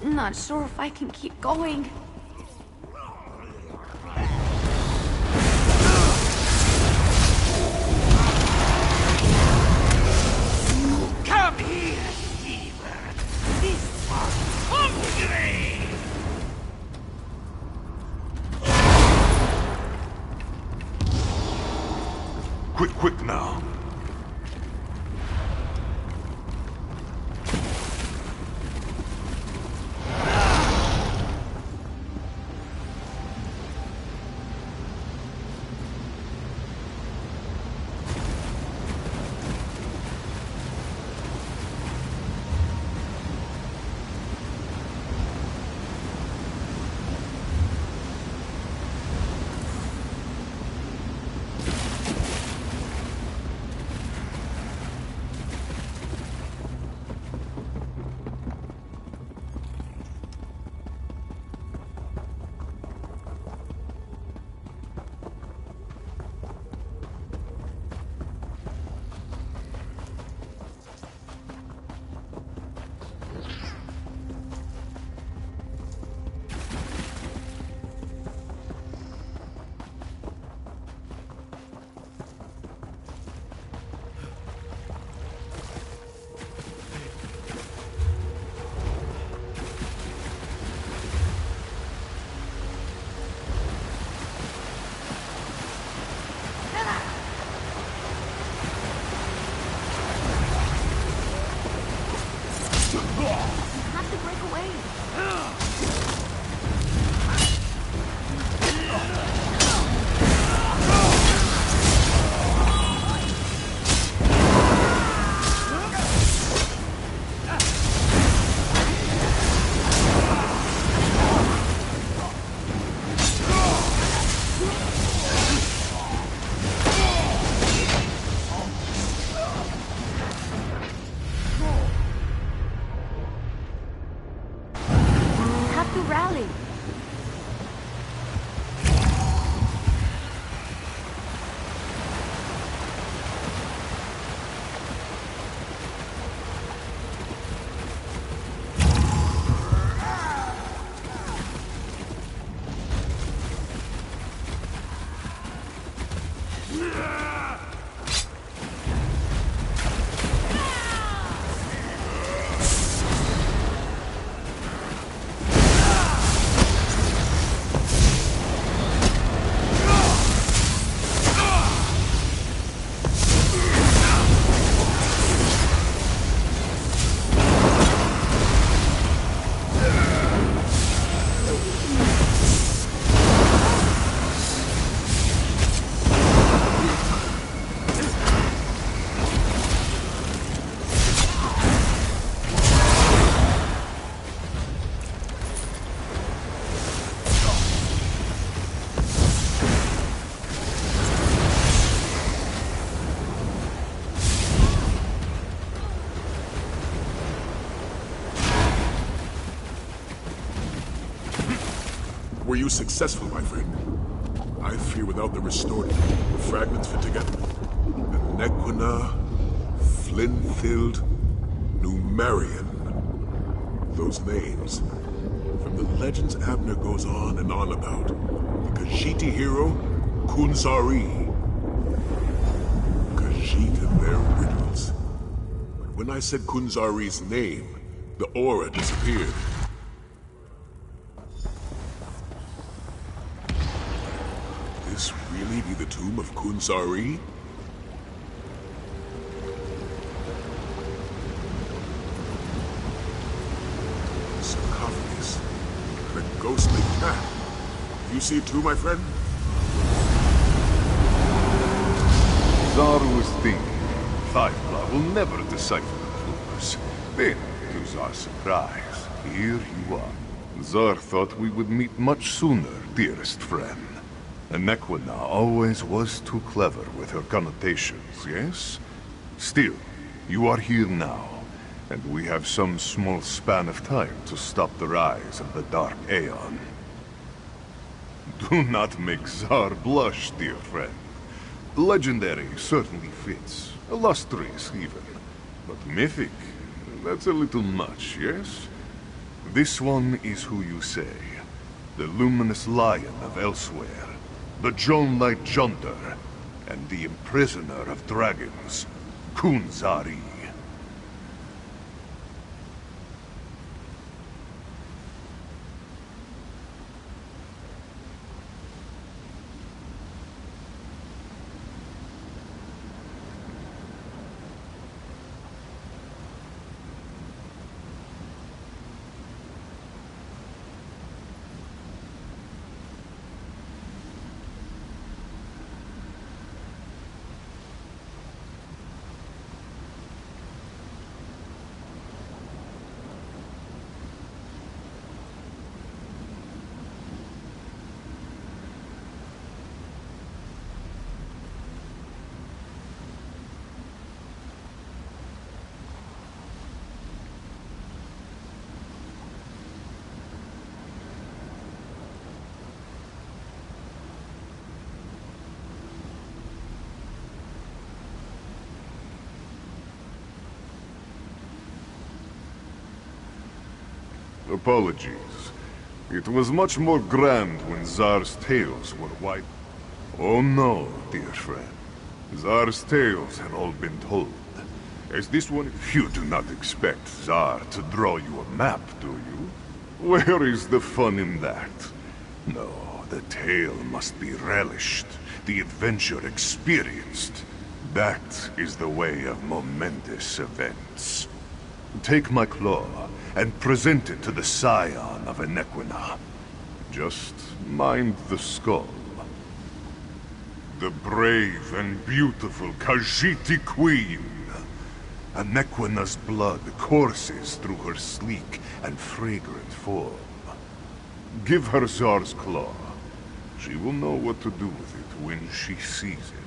Not sure if I can keep going. Come here, Steven. This one's hungry. Quick now. were you successful, my friend? I fear without the restorative, the fragments fit together. Nequina, Flinthild, Numerian. Those names. From the legends Abner goes on and on about. The Khajiit hero, Kunzari. Khajiit and their riddles. But when I said Kunzari's name, the aura disappeared. Could this really be the tomb of Kunzari? Sarcophagus. And a ghostly cat. You see it too, my friend? Zar was thinking. Firefly will never decipher the clues. Then, to Zar's surprise, here you are. Zar thought we would meet much sooner, dearest friend. Nequina always was too clever with her connotations, yes? Still, you are here now, and we have some small span of time to stop the rise of the Dark Aeon. Do not make Zar blush, dear friend. Legendary certainly fits, illustrious even, but mythic, that's a little much, yes? This one is who you say, the luminous lion of Elsweyr, the Jonelight Junter, and the imprisoner of dragons, Kunzari. Apologies. It was much more grand when Zar's tales were white. Oh no, dear friend. Zar's tales had all been told. As this one, you do not expect Zar to draw you a map, do you? Where is the fun in that? No, the tale must be relished, the adventure experienced. That is the way of momentous events. Take my claw and present it to the scion of Nequina. Just mind the skull. The brave and beautiful Khajiit Queen. Nequina's blood courses through her sleek and fragrant form. Give her Zar's claw. She will know what to do with it when she sees it.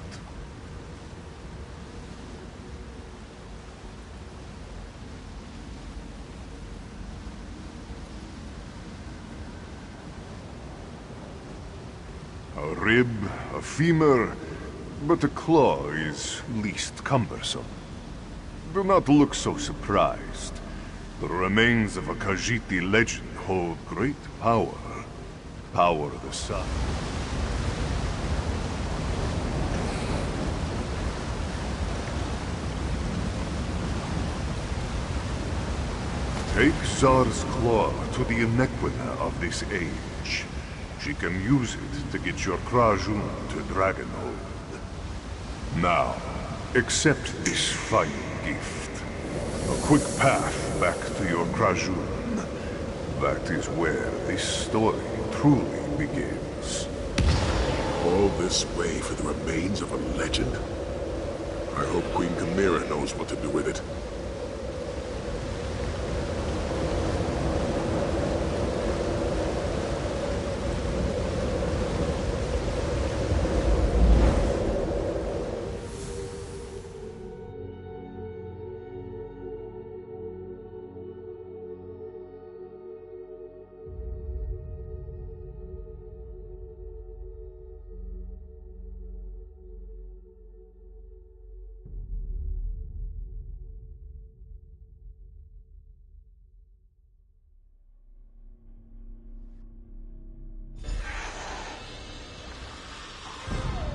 A rib, a femur, but a claw is least cumbersome. Do not look so surprised. The remains of a Khajiit legend hold great power. Power of the sun. Take Zar's claw to the Nequina of this age. She can use it to get your Krajun to Dragonhold. Now, accept this final gift. A quick path back to your Krajun. That is where this story truly begins. All this way for the remains of a legend? I hope Queen Chimera knows what to do with it.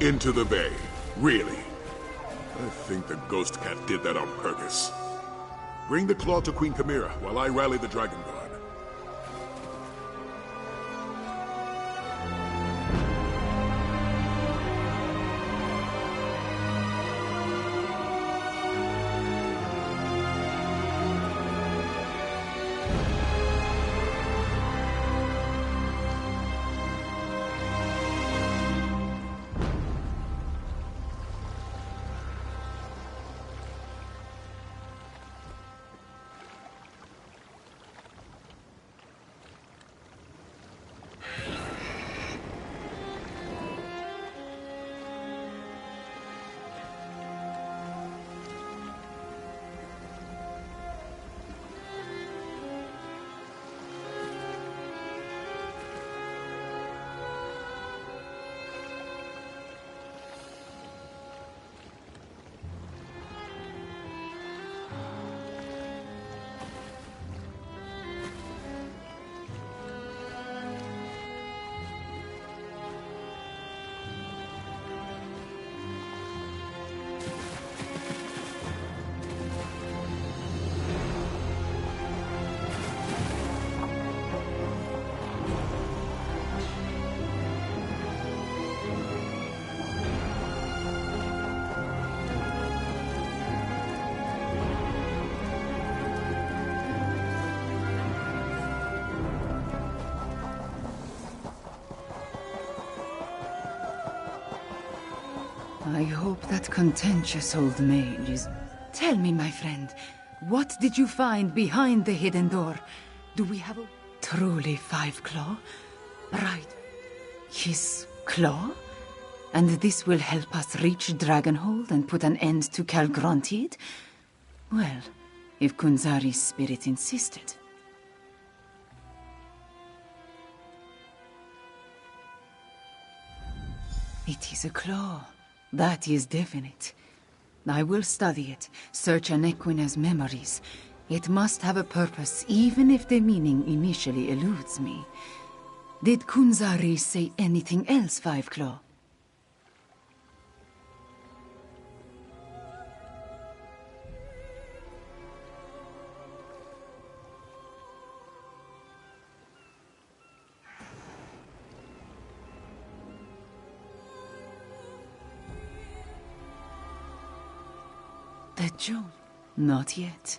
Into the bay. Really? I think the Ghost Cat did that on purpose. Bring the claw to Queen Chimera while I rally the Dragon Guard. I hope that contentious old mage is... Tell me, my friend, what did you find behind the hidden door? Do we have a... Truly Five Claw? Right. His claw? And this will help us reach Dragonhold and put an end to Calgrontied? Well, if Kunzari's spirit insisted. It is a claw. That is definite. I will study it, search Anequina's memories. It must have a purpose, even if the meaning initially eludes me. Did Kunzari say anything else, Five Claw? The jewel? Not yet.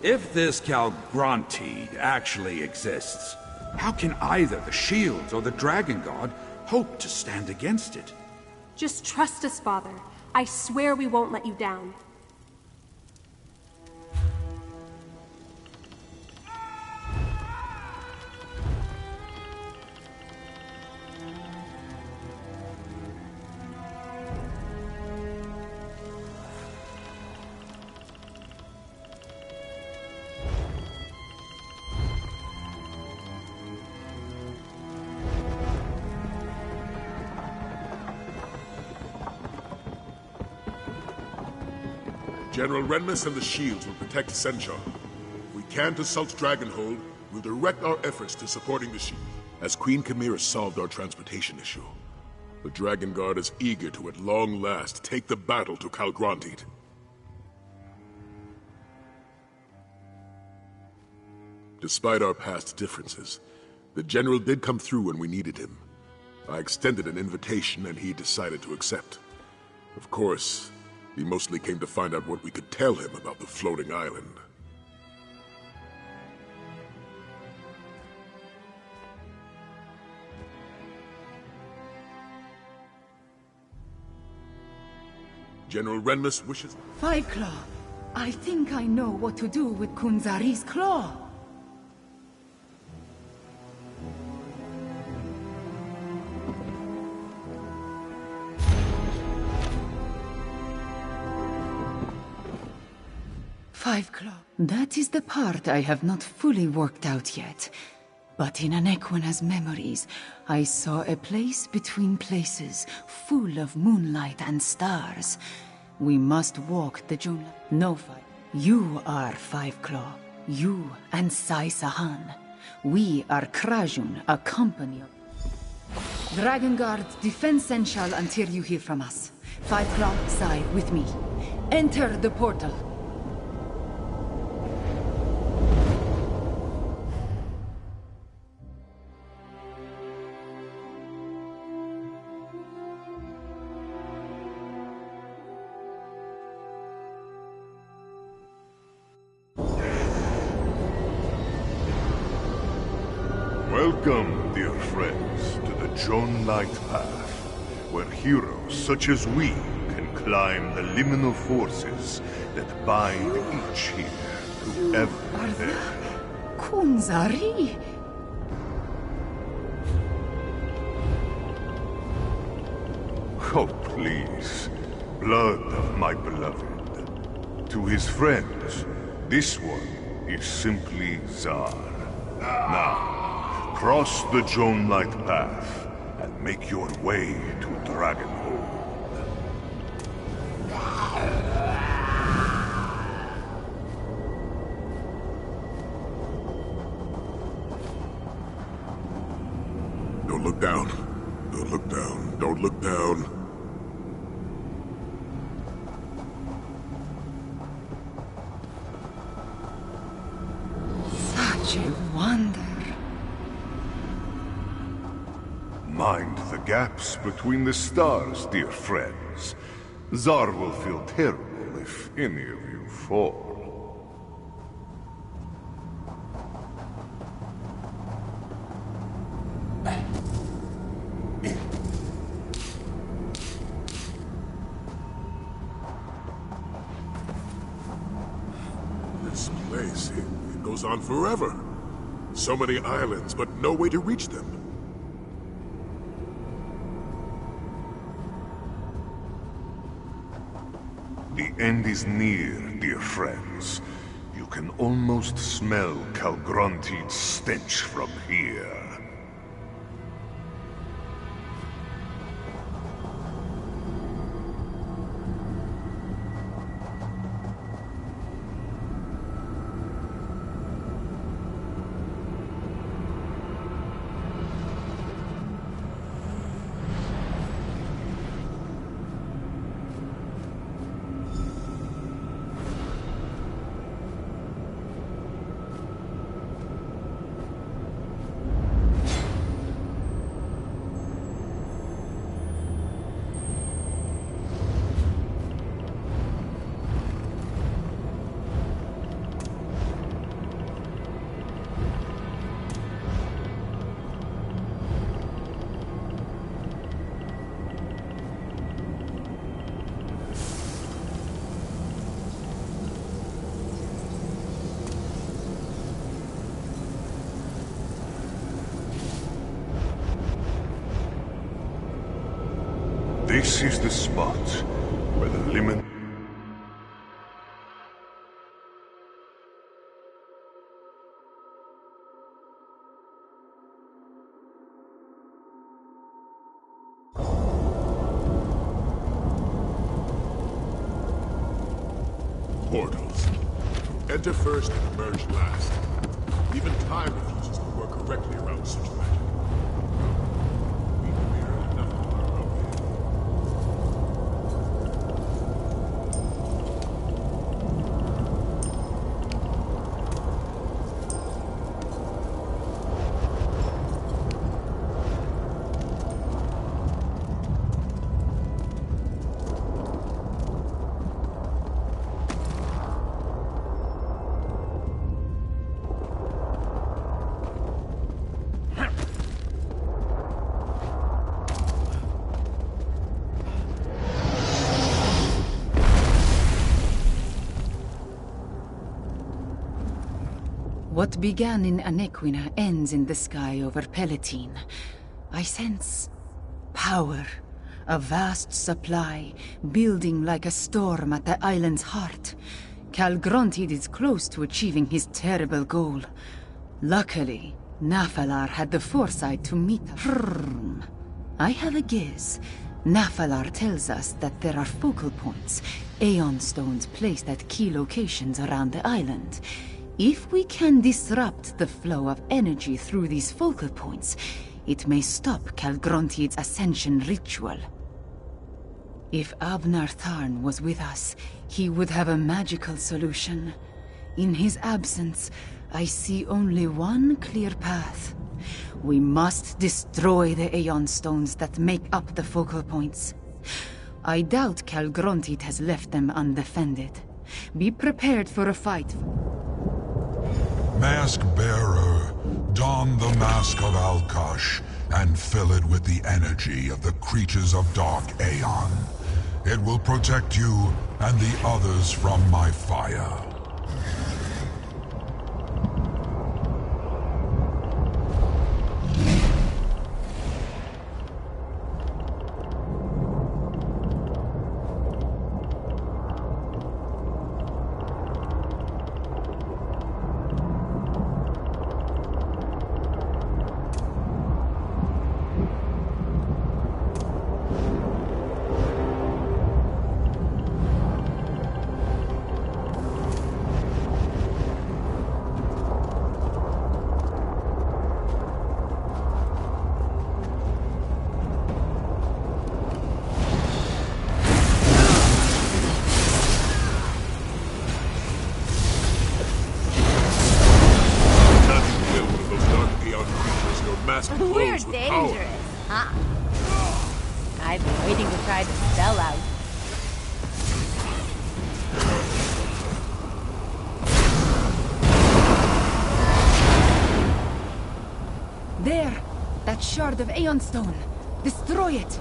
If this Calgrontied actually exists, how can either the shields or the Dragon God hope to stand against it? Just trust us, Father. I swear we won't let you down. General Renmus and the shields will protect Senchar. If we can't assault Dragonhold, we'll direct our efforts to supporting the shield. As Queen Chimera solved our transportation issue, the Dragon Guard is eager to at long last take the battle to Calgrontied. Despite our past differences, the General did come through when we needed him. I extended an invitation and he decided to accept. Of course, he mostly came to find out what we could tell him about the floating island. General Renmus wishes... Five Claw, I think I know what to do with Kunzari's claw. Five Claw. That is the part I have not fully worked out yet. But in Anequina's memories, I saw a place between places, full of moonlight and stars. We must walk the jungle. No fight. You are Five Claw. You and Sai Sahan. We are Krajun, a company. Dragon Guard, defend Senshal until you hear from us. Five Claw, Sai, with me. Enter the portal. Welcome, dear friends, to the Joan Light Path, where heroes such as we can climb the liminal forces that bind each here to ever there. Kunzari? Oh, please. Blood of my beloved. To his friends, this one is simply Zar. Now, cross the Joan Light Path and make your way to Dragonhold. Don't look down. Don't look down. Don't look down. Such a wonder. Mind the gaps between the stars, dear friends. Zar will feel terrible if any of you fall. This place, it goes on forever. So many islands, but no way to reach them. The end is near, dear friends. You can almost smell Calgronti's stench from here. This is the spot where the limit... Portals. Enter first and emerge last. Even time refuses to work correctly around such magic. What began in Anequina ends in the sky over Palatine. I sense power, a vast supply, building like a storm at the island's heart. Calgrontid is close to achieving his terrible goal. Luckily, Nafalar had the foresight to meet us. I have a guess. Nafalar tells us that there are focal points, Aeon Stones placed at key locations around the island. If we can disrupt the flow of energy through these focal points, it may stop Calgrontid's ascension ritual. If Abnar Tharn was with us, he would have a magical solution. In his absence, I see only one clear path. We must destroy the Aeon Stones that make up the focal points. I doubt Calgrontid has left them undefended. Be prepared for a fight. Mask Bearer, don the mask of Alkash and fill it with the energy of the creatures of Dark Aeon. It will protect you and the others from my fire. We're dangerous, huh? I've been waiting to try the spell out. There! That shard of Aeon Stone! Destroy it!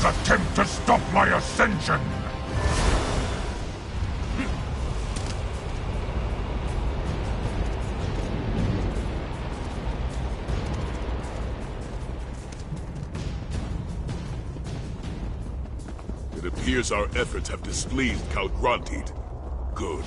Attempt to stop my ascension! It appears our efforts have displeased Calgrontid. Good.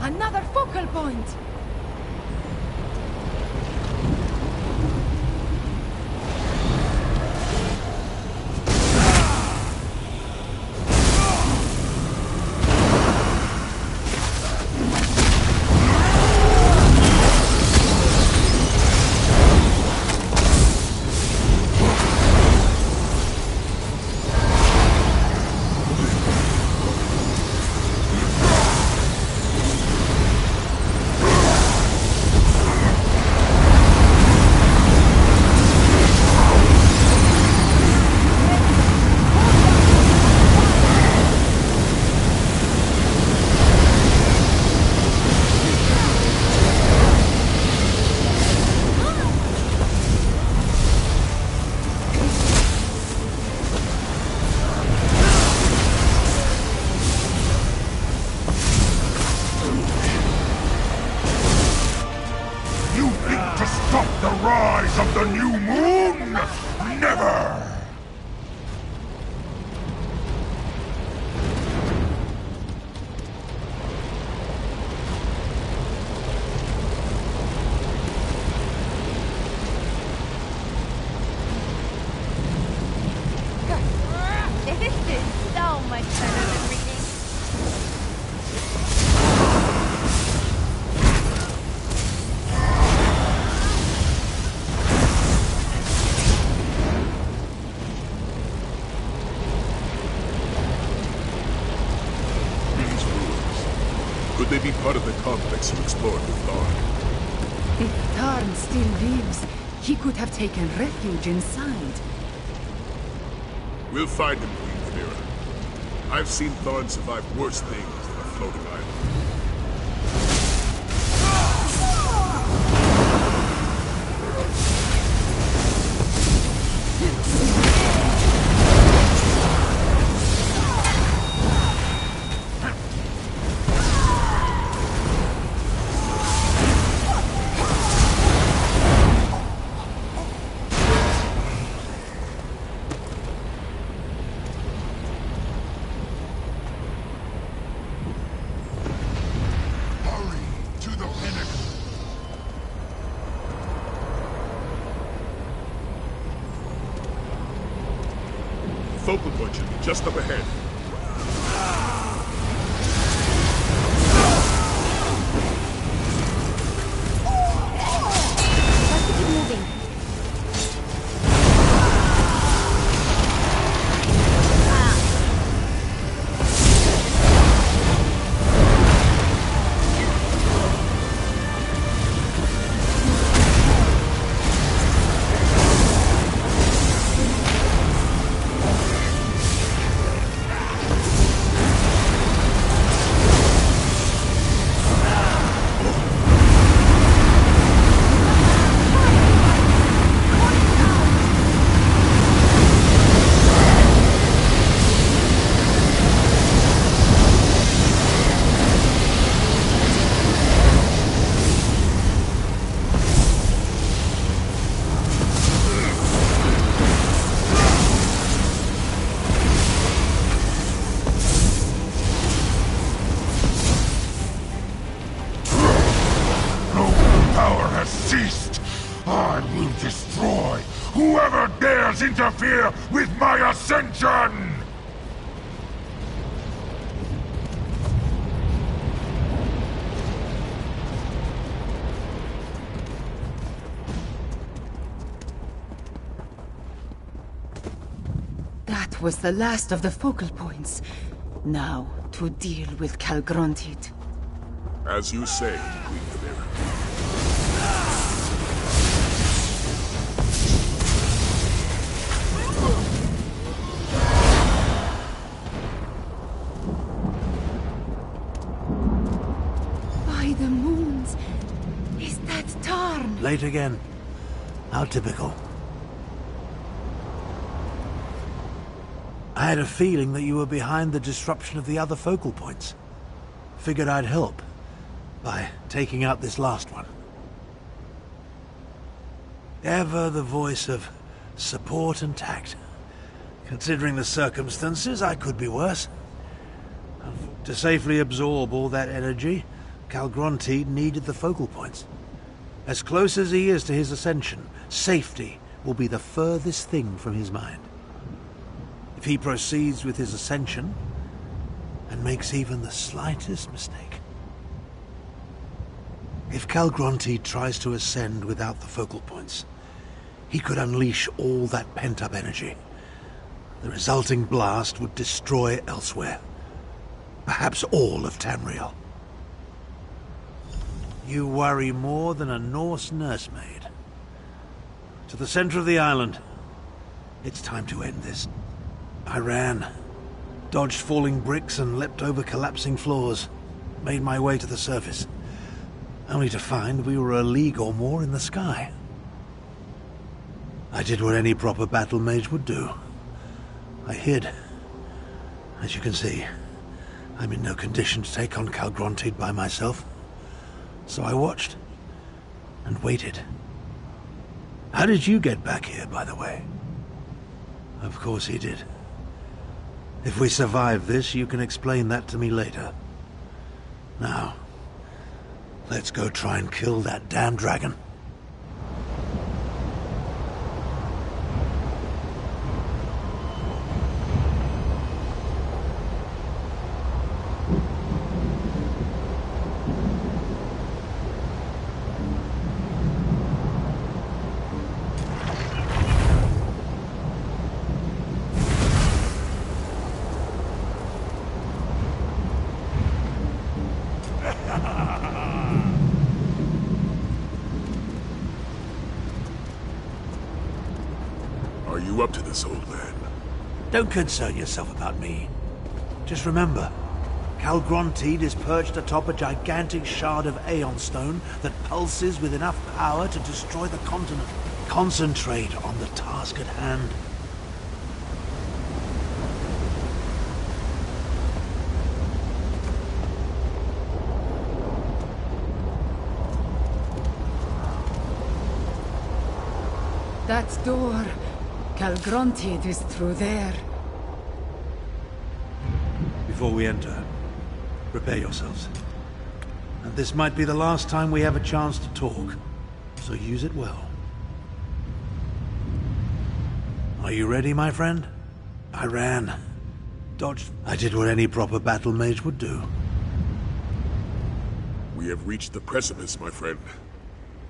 Another focal point! rise of the new moon? Never! This is so much better than reading. These ruins. Could they be part of the complex you explored with Thorn? If Tarn still lives, he could have taken refuge inside. We'll find him, Queen Vamira. I've seen Thorn survive worse things than a floating island. Focal point should be just up ahead. Let's keep moving. Whoever dares interfere with my ascension! That was the last of the focal points. Now, to deal with Calgrontit. As you say, Queen Vamira. By the moons! Is that Tarn? Late again. How typical. I had a feeling that you were behind the disruption of the other focal points. Figured I'd help by taking out this last one. Ever the voice of support and tact. Considering the circumstances, I could be worse. To safely absorb all that energy, Calgrontit needed the focal points. As close as he is to his ascension, safety will be the furthest thing from his mind. If he proceeds with his ascension, and makes even the slightest mistake. If Calgrontit tries to ascend without the focal points, he could unleash all that pent-up energy. The resulting blast would destroy Elsweyr. Perhaps all of Tamriel. You worry more than a Norse nursemaid. To the center of the island. It's time to end this. I ran, dodged falling bricks and leapt over collapsing floors, made my way to the surface, only to find we were a league or more in the sky. I did what any proper battle mage would do. I hid. As you can see, I'm in no condition to take on Calgrontit by myself. So I watched and waited. How did you get back here, by the way? Of course he did. If we survive this, you can explain that to me later. Now, let's go try and kill that damn dragon. Are you up to this, old man? Don't concern yourself about me. Just remember, Calgronteed is perched atop a gigantic shard of Aeon Stone that pulses with enough power to destroy the continent. Concentrate on the task at hand. That door. Calgronteed is through there. Before we enter, prepare yourselves. And this might be the last time we have a chance to talk, so use it well. Are you ready, my friend? I ran. Dodged. I did what any proper battle mage would do. We have reached the precipice, my friend.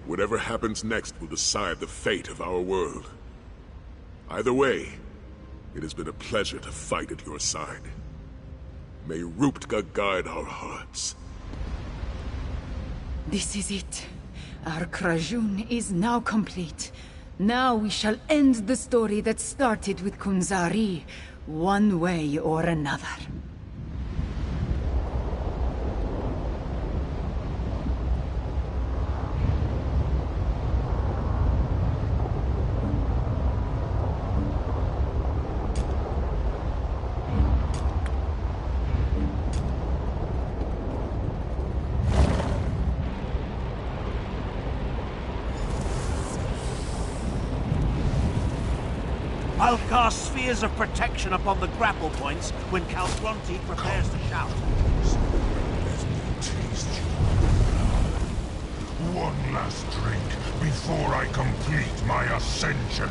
Whatever happens next will decide the fate of our world. Either way, it has been a pleasure to fight at your side. May Ruptka guide our hearts. This is it. Our Krajun is now complete. Now we shall end the story that started with Kunzari, one way or another. I'll cast spheres of protection upon the grapple points when Calgronteed prepares to shout. One last drink before I complete my ascension.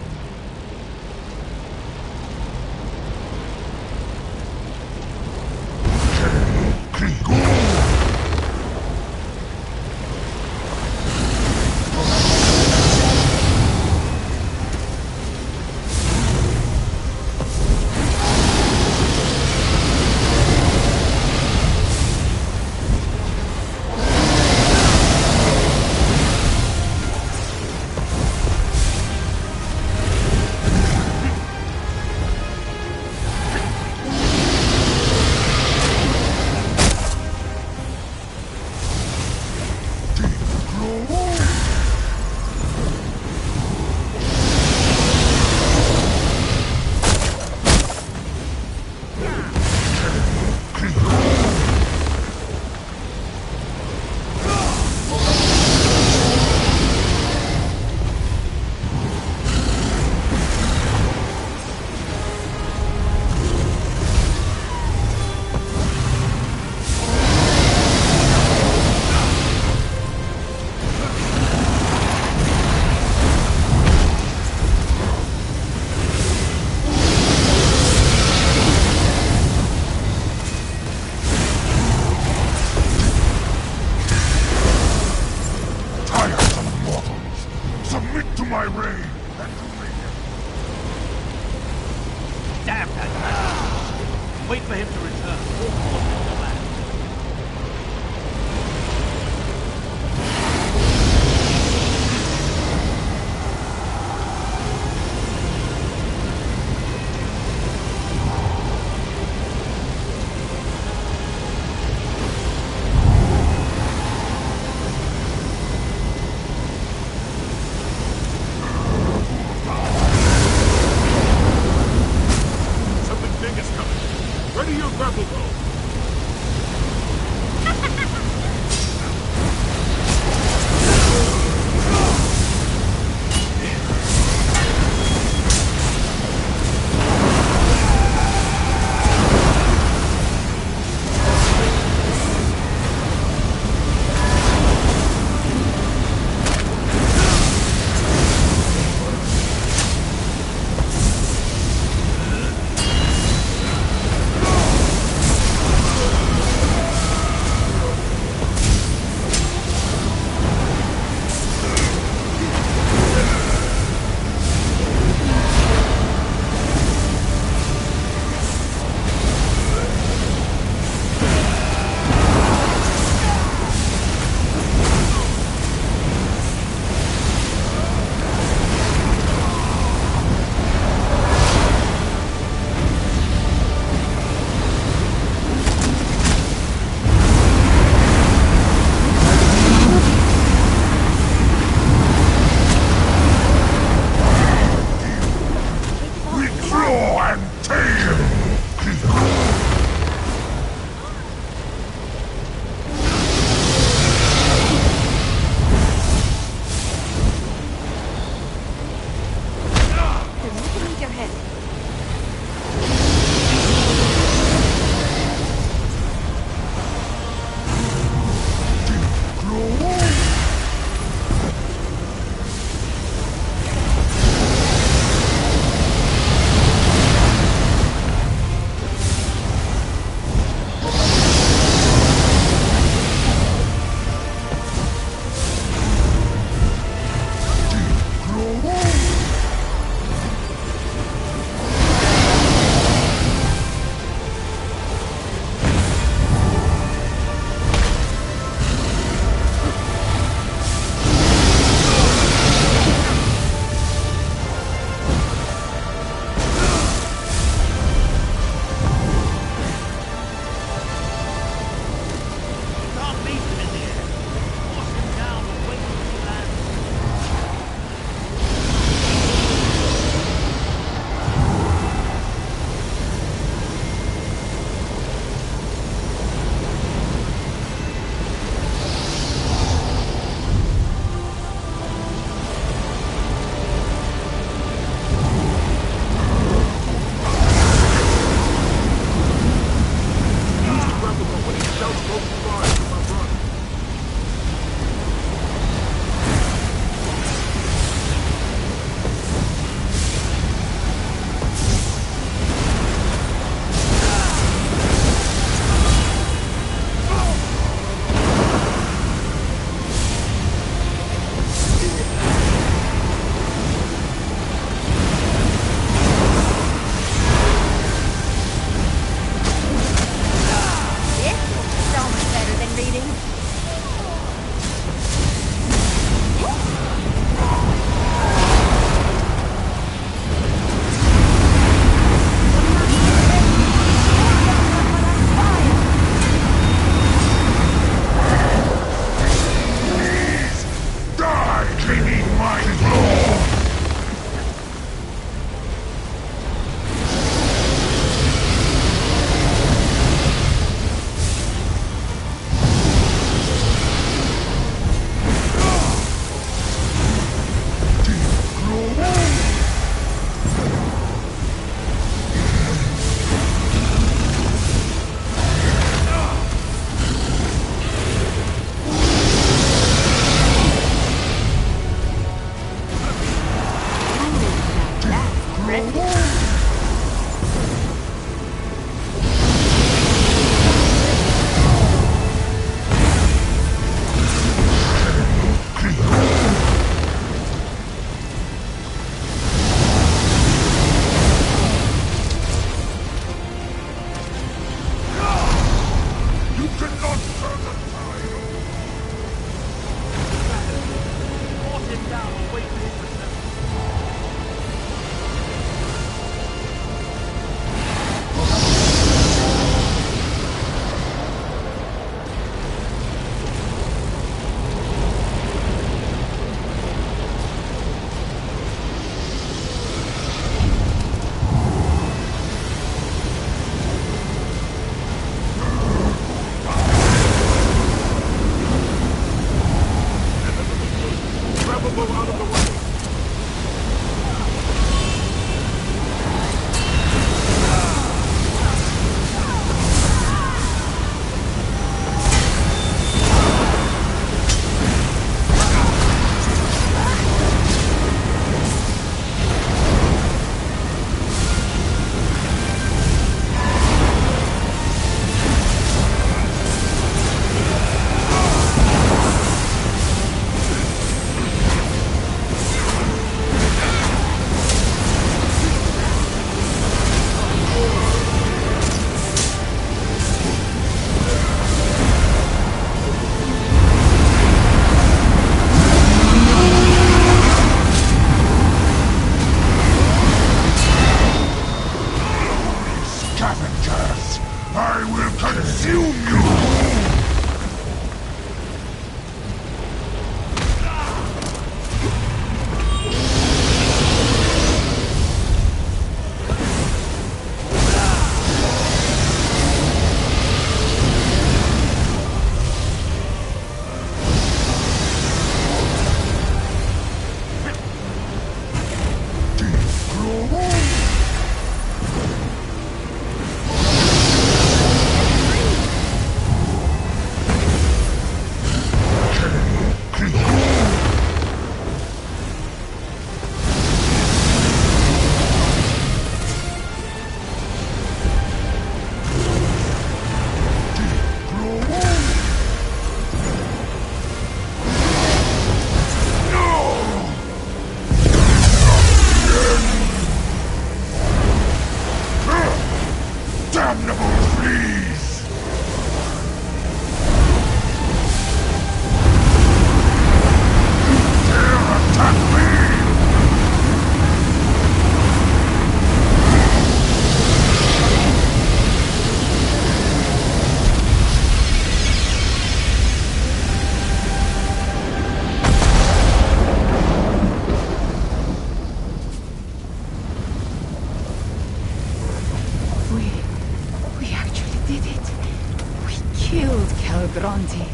Grunted.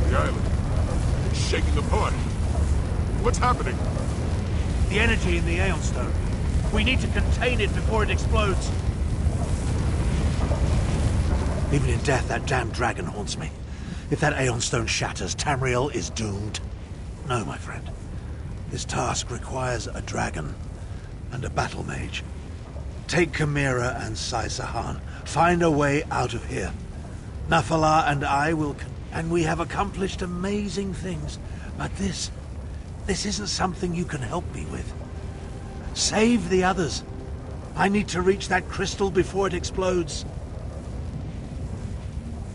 The island. It's shaking apart. What's happening? The energy in the Aeon Stone. We need to contain it before it explodes. Even in death, that damned dragon haunts me. If that Aeon Stone shatters, Tamriel is doomed. No, my friend. This task requires a dragon and a battle mage. Take Chimera and Sai-Sahan. Find a way out of here. Nafala and I will... And we have accomplished amazing things. But this isn't something you can help me with. Save the others. I need to reach that crystal before it explodes.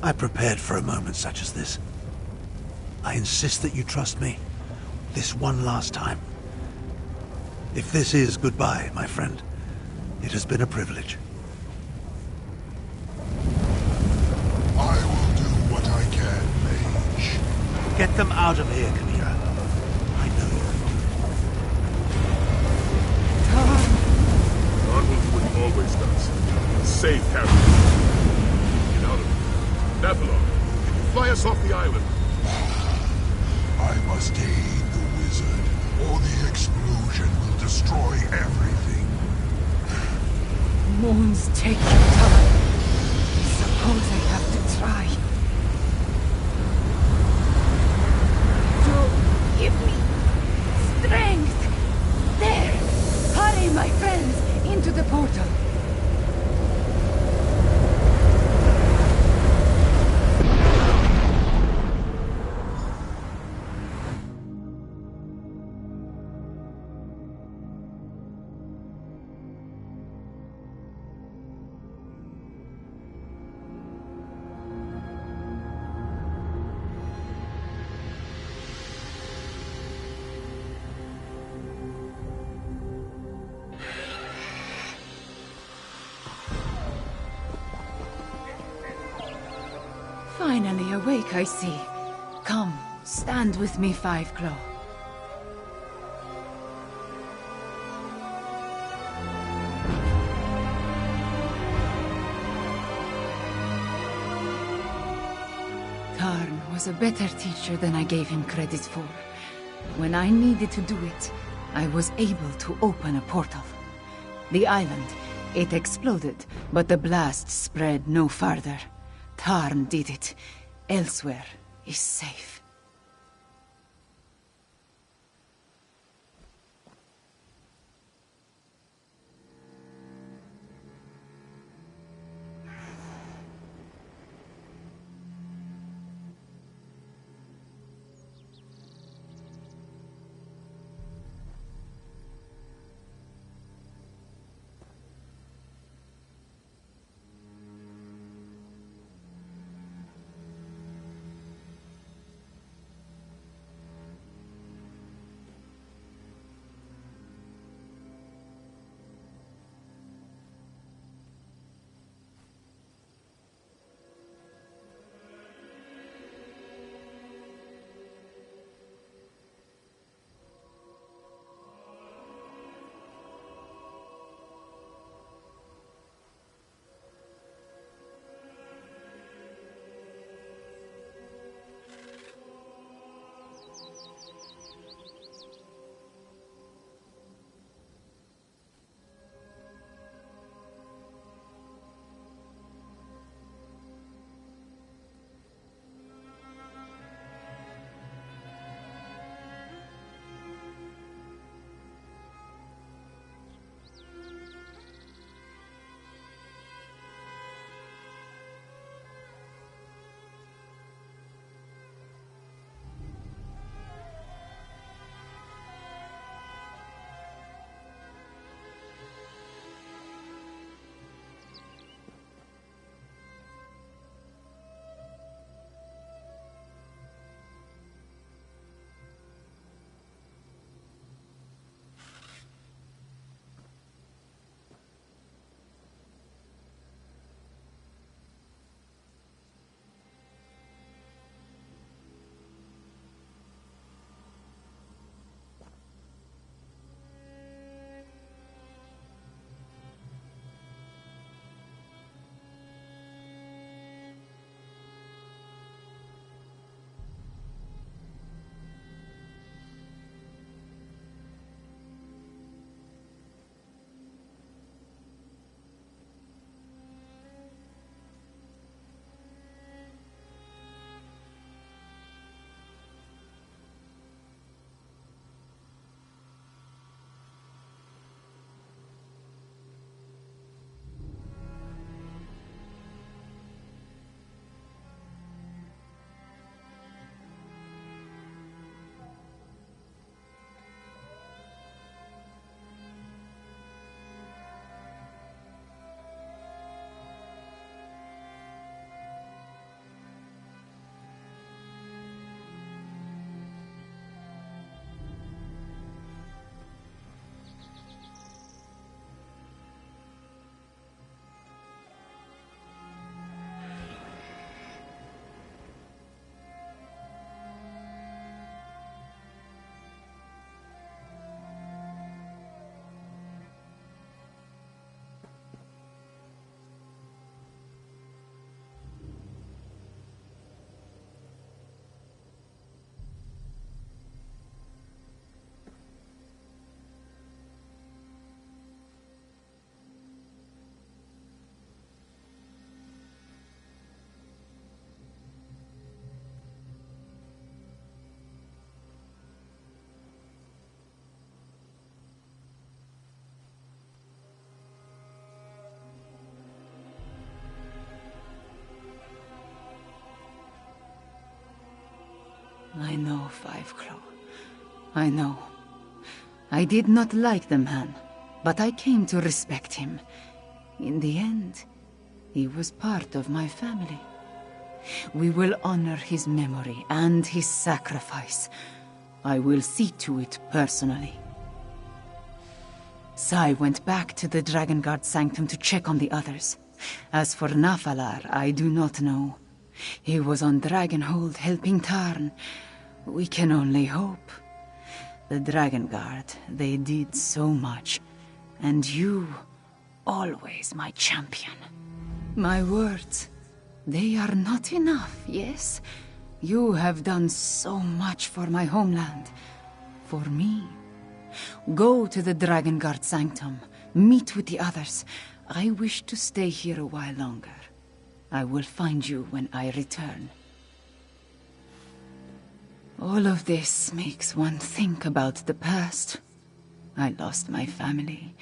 I prepared for a moment such as this. I insist that you trust me. This one last time. If this is goodbye, my friend, it has been a privilege. I will do what I can, mage. Get them out of here, Chimera. I know you can do it. God will do what he always does. Save Harry. Get out of here. Nephilim, can you fly us off the island? I must aid the wizard, or the explosion will destroy everything. Moons take your time. Suppose I have to try. To give me strength. There! Hurry, my friends, into the portal. Finally awake, I see. Come, stand with me, Five Claw. Tarn was a better teacher than I gave him credit for. When I needed to do it, I was able to open a portal. The island, it exploded, but the blast spread no farther. Tarn did it. Elsweyr is safe. I know, Fiveclaw. I know. I did not like the man, but I came to respect him. In the end, he was part of my family. We will honor his memory and his sacrifice. I will see to it personally. Sai went back to the Drakengard Sanctum to check on the others. As for Nafalar, I do not know. He was on Dragonhold helping Tarn. We can only hope. The Drakengard, they did so much. And you, always my champion. My words, they are not enough, yes? You have done so much for my homeland. For me. Go to the Drakengard Sanctum. Meet with the others. I wish to stay here a while longer. I will find you when I return. All of this makes one think about the past. I lost my family.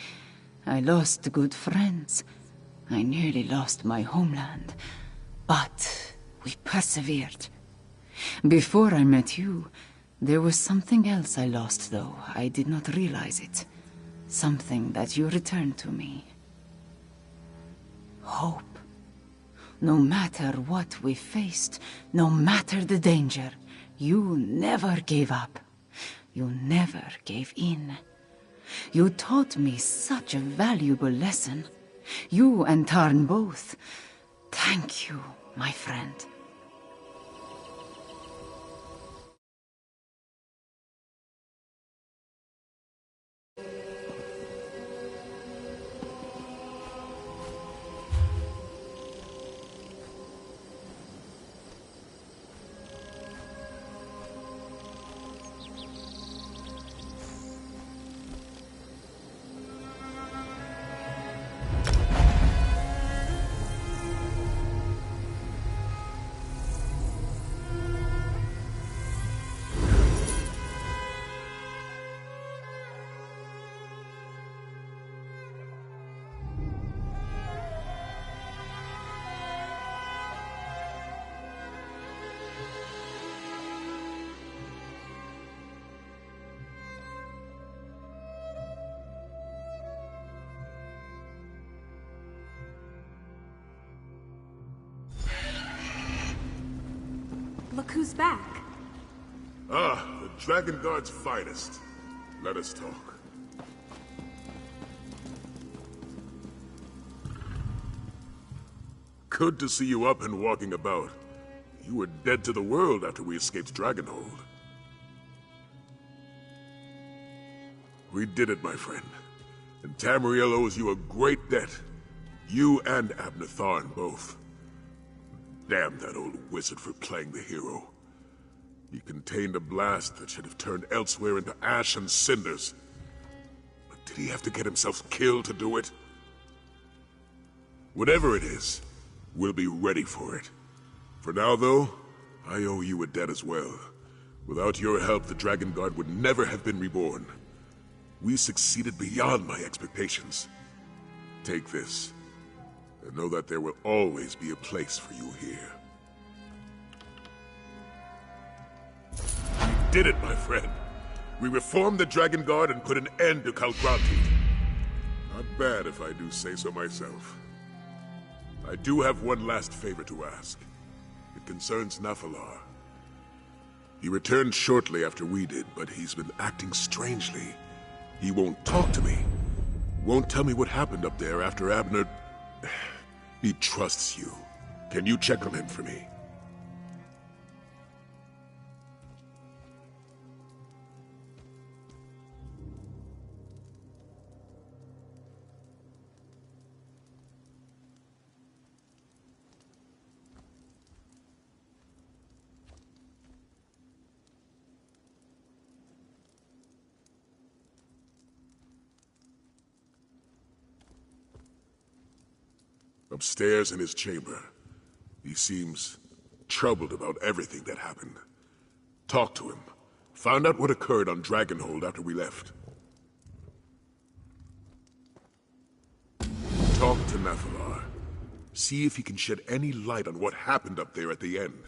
I lost good friends. I nearly lost my homeland. But we persevered. Before I met you, there was something else I lost, though. I did not realize it. Something that you returned to me. Hope. No matter what we faced, no matter the danger, you never gave up. You never gave in. You taught me such a valuable lesson. You and Tarn both. Thank you, my friend. Look who's back. Ah, the Drakengard's finest. Let us talk. Good to see you up and walking about. You were dead to the world after we escaped Dragonhold. We did it, my friend. And Tamriel owes you a great debt. You and Abner Tharn both. Damn that old wizard for playing the hero. He contained a blast that should have turned Elsweyr into ash and cinders. But did he have to get himself killed to do it? Whatever it is, we'll be ready for it. For now, though, I owe you a debt as well. Without your help, the Drakengard would never have been reborn. We succeeded beyond my expectations. Take this, and know that there will always be a place for you here. We did it, my friend. We reformed the Drakengard and put an end to Calgranti. Not bad, if I do say so myself. I do have one last favor to ask. It concerns Nafalar. He returned shortly after we did, but he's been acting strangely. He won't talk to me. Won't tell me what happened up there after Abner... He trusts you. Can you check on him for me? Upstairs in his chamber. He seems troubled about everything that happened. Talk to him. Find out what occurred on Dragonhold after we left. Talk to Nafalar. See if he can shed any light on what happened up there at the end.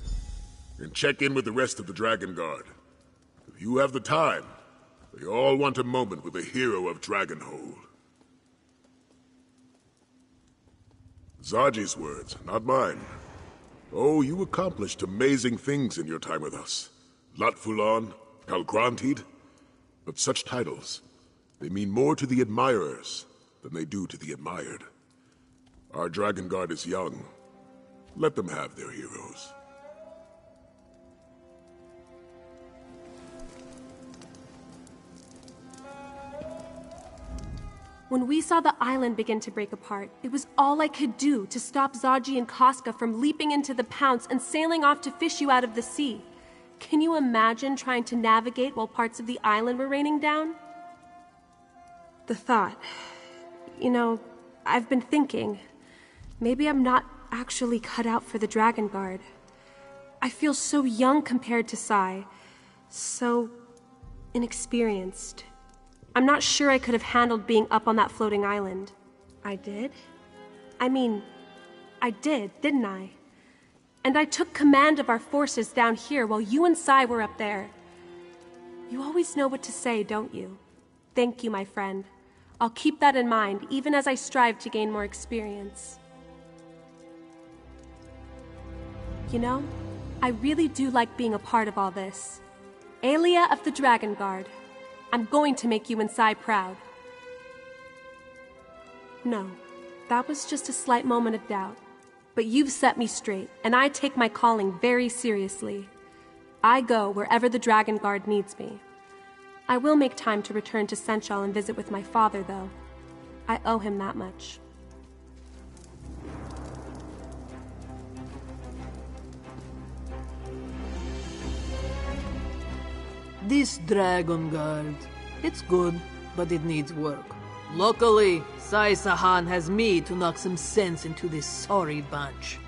and check in with the rest of the Dragon Guard. If you have the time, they all want a moment with the hero of Dragonhold. Zaji's words, not mine. Oh, you accomplished amazing things in your time with us. Latfulan, Kalgrantid. But such titles, they mean more to the admirers than they do to the admired. Our Dragon Guard is young. Let them have their heroes. When we saw the island begin to break apart, it was all I could do to stop Zaji and Casca from leaping into the pounce and sailing off to fish you out of the sea. Can you imagine trying to navigate while parts of the island were raining down? The thought... You know, I've been thinking, maybe I'm not actually cut out for the Dragon Guard. I feel so young compared to Sai, so inexperienced. I'm not sure I could have handled being up on that floating island. I did? I mean, I did, didn't I? And I took command of our forces down here while you and Sai were up there. You always know what to say, don't you? Thank you, my friend. I'll keep that in mind, even as I strive to gain more experience. You know, I really do like being a part of all this. Aelia of the Dragon Guard. I'm going to make you and Sai proud. No, that was just a slight moment of doubt. But you've set me straight, and I take my calling very seriously. I go wherever the Dragon Guard needs me. I will make time to return to Senchal and visit with my father, though. I owe him that much. This Dragon Guard, it's good, but it needs work. Luckily, Sai Sahan has me to knock some sense into this sorry bunch.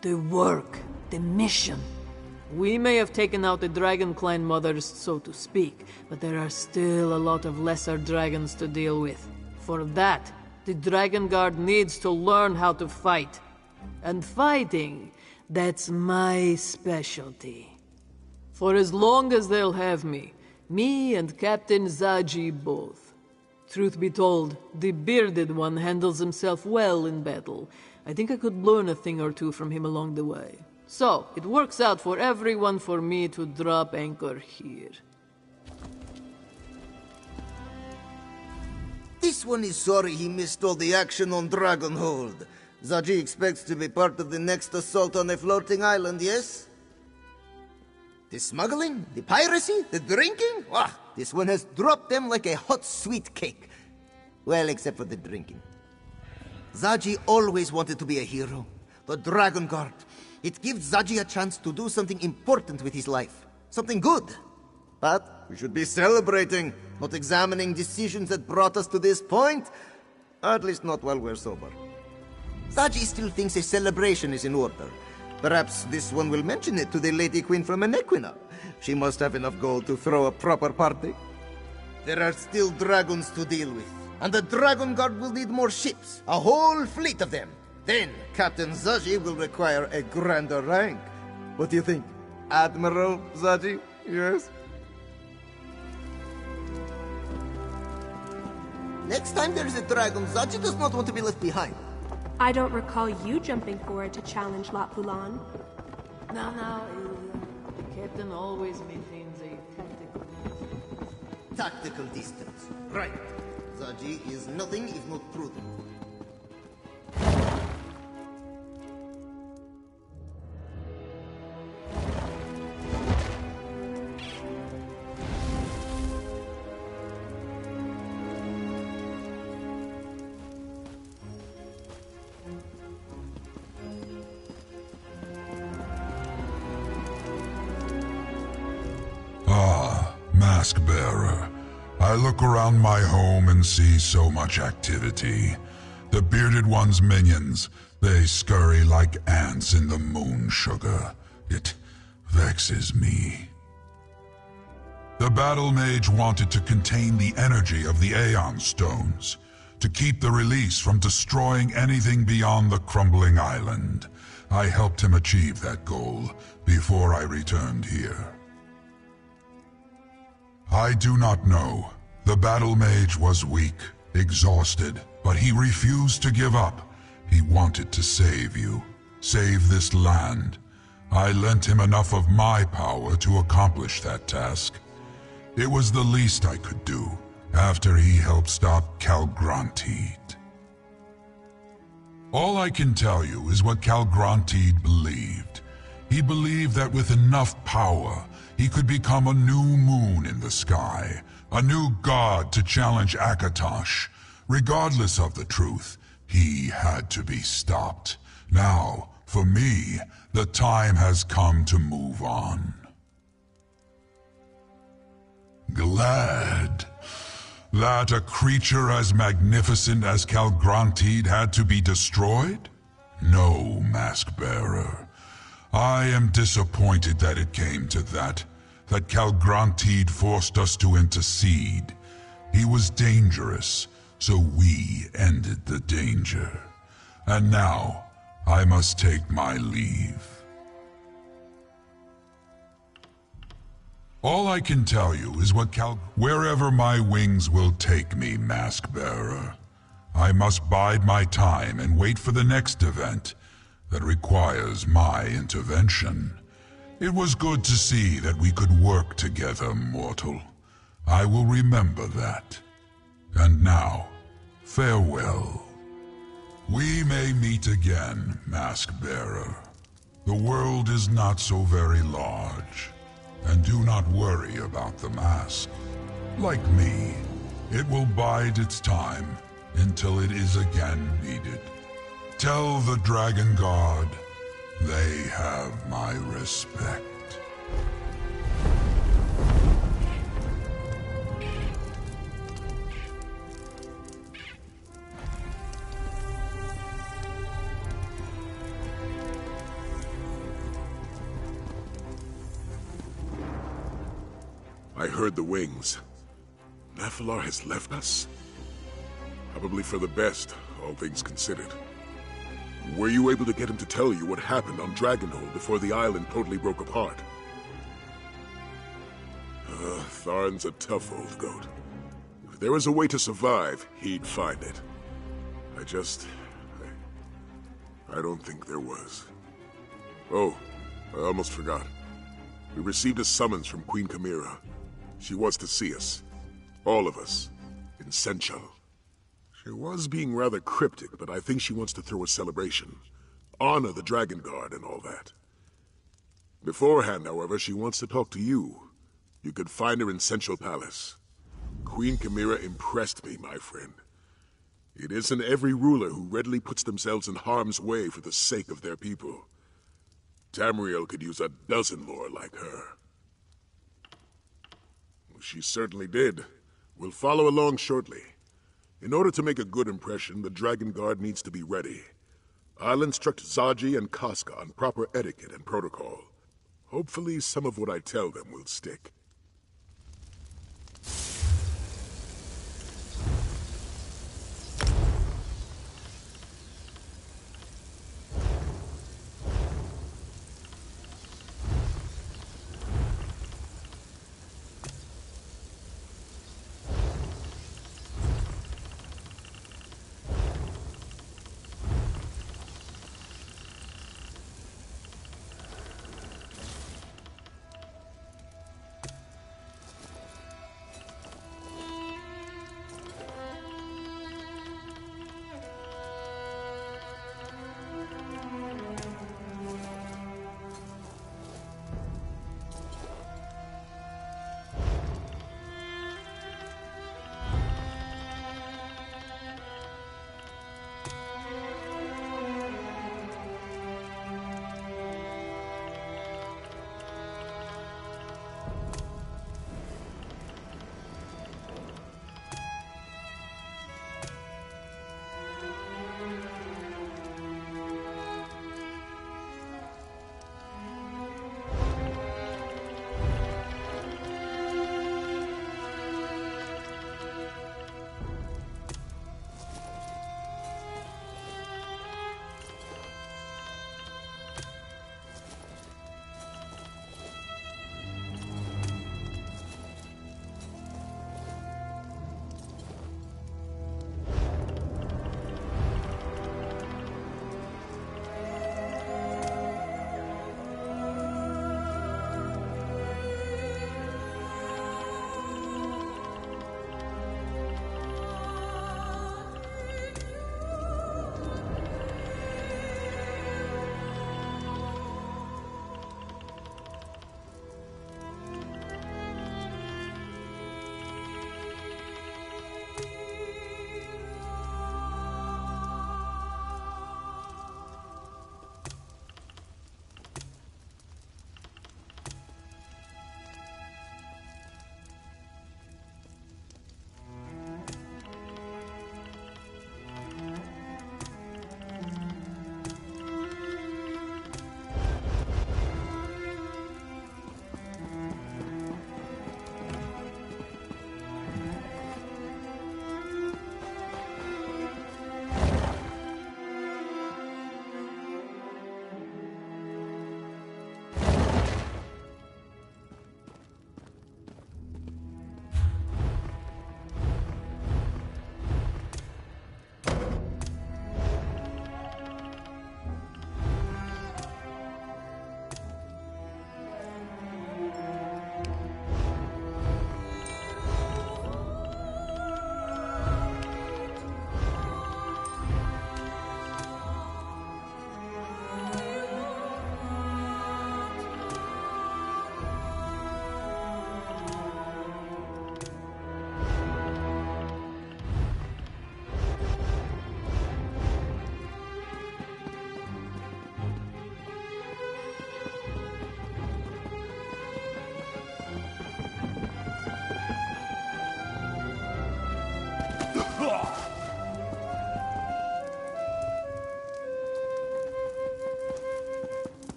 The work, the mission. We may have taken out the Dragon Clan mothers, so to speak, but there are still a lot of lesser dragons to deal with. For that, the Dragon Guard needs to learn how to fight. And fighting, that's my specialty. For as long as they'll have me and Captain Zaji both. Truth be told, the bearded one handles himself well in battle. I think I could learn a thing or two from him along the way. So, it works out for everyone for me to drop anchor here. This one is sorry he missed all the action on Dragonhold. Zaji expects to be part of the next assault on a floating island, yes? The smuggling, the piracy, the drinking? This one has dropped them like a hot sweet cake. Well, except for the drinking. Zaji always wanted to be a hero. The Dragon Guard. It gives Zaji a chance to do something important with his life. Something good. But we should be celebrating, not examining decisions that brought us to this point. At least not while we're sober. Zaji still thinks a celebration is in order. Perhaps this one will mention it to the Lady Queen from Anequina. She must have enough gold to throw a proper party. There are still dragons to deal with, and the Dragon Guard will need more ships, a whole fleet of them. Then Captain Zaji will require a grander rank. What do you think? Admiral Zaji? Yes? Next time there is a dragon, Zaji does not want to be left behind. I don't recall you jumping forward to challenge Latfulan. No, the captain always maintains a tactical distance. Tactical distance. Right. Zaji is nothing if not prudent. Mask-bearer. I look around my home and see so much activity. The bearded one's minions, they scurry like ants in the moon sugar. It vexes me. The battle mage wanted to contain the energy of the Aeon Stones. to keep the release from destroying anything beyond the crumbling island. I helped him achieve that goal before I returned here. I do not know. The battle mage was weak, exhausted, but he refused to give up. He wanted to save you, save this land. I lent him enough of my power to accomplish that task. It was the least I could do after he helped stop Calgrantid. All I can tell you is what Calgrantid believed. He believed that with enough power, he could become a new moon in the sky, a new god to challenge Akatosh. Regardless of the truth, he had to be stopped. Now, for me, the time has come to move on. Glad that a creature as magnificent as Calgrantid had to be destroyed? No, Mask-Bearer. I am disappointed that it came to that Calgrantid forced us to intercede. He was dangerous, so we ended the danger. And now, I must take my leave. All I can tell you is wherever my wings will take me, Mask-Bearer. I must bide my time and wait for the next event that requires my intervention. It was good to see that we could work together, mortal. I will remember that. And now, farewell. We may meet again, Mask-Bearer. The world is not so very large. And do not worry about the mask. Like me, it will bide its time until it is again needed. Tell the Dragon Guard they have my respect. I heard the wings. Nephilar has left us? Probably for the best, all things considered. Were you able to get him to tell you what happened on Dragonhold before the island totally broke apart? Tharn's a tough old goat. If there was a way to survive, he'd find it. I don't think there was. Oh, I almost forgot. We received a summons from Queen Chimera. She wants to see us. All of us. In Senchal. She was being rather cryptic, but I think she wants to throw a celebration. Honor the Dragon Guard and all that. Beforehand, however, she wants to talk to you. You could find her in Senchal Palace. Queen Chimera impressed me, my friend. It isn't every ruler who readily puts themselves in harm's way for the sake of their people. Tamriel could use a dozen more like her. She certainly did. We'll follow along shortly. In order to make a good impression, the Dragon Guard needs to be ready. I'll instruct Zaji and Casca on proper etiquette and protocol. Hopefully some of what I tell them will stick.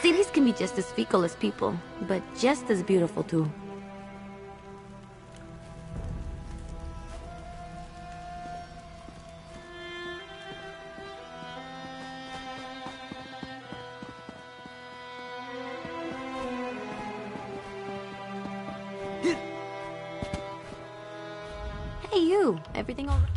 Cities can be just as fickle as people, but just as beautiful too. Hey you, everything all right?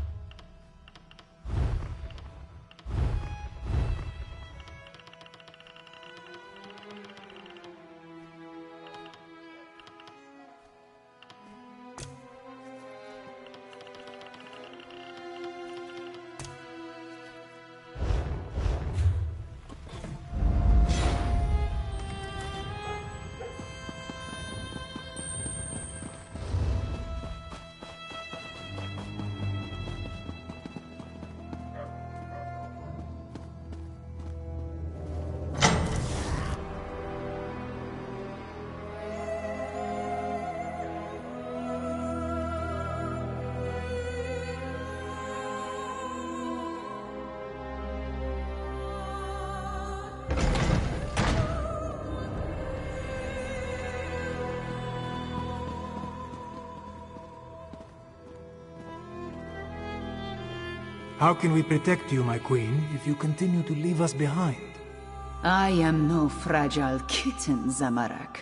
How can we protect you, my queen, if you continue to leave us behind? I am no fragile kitten, Zamarak.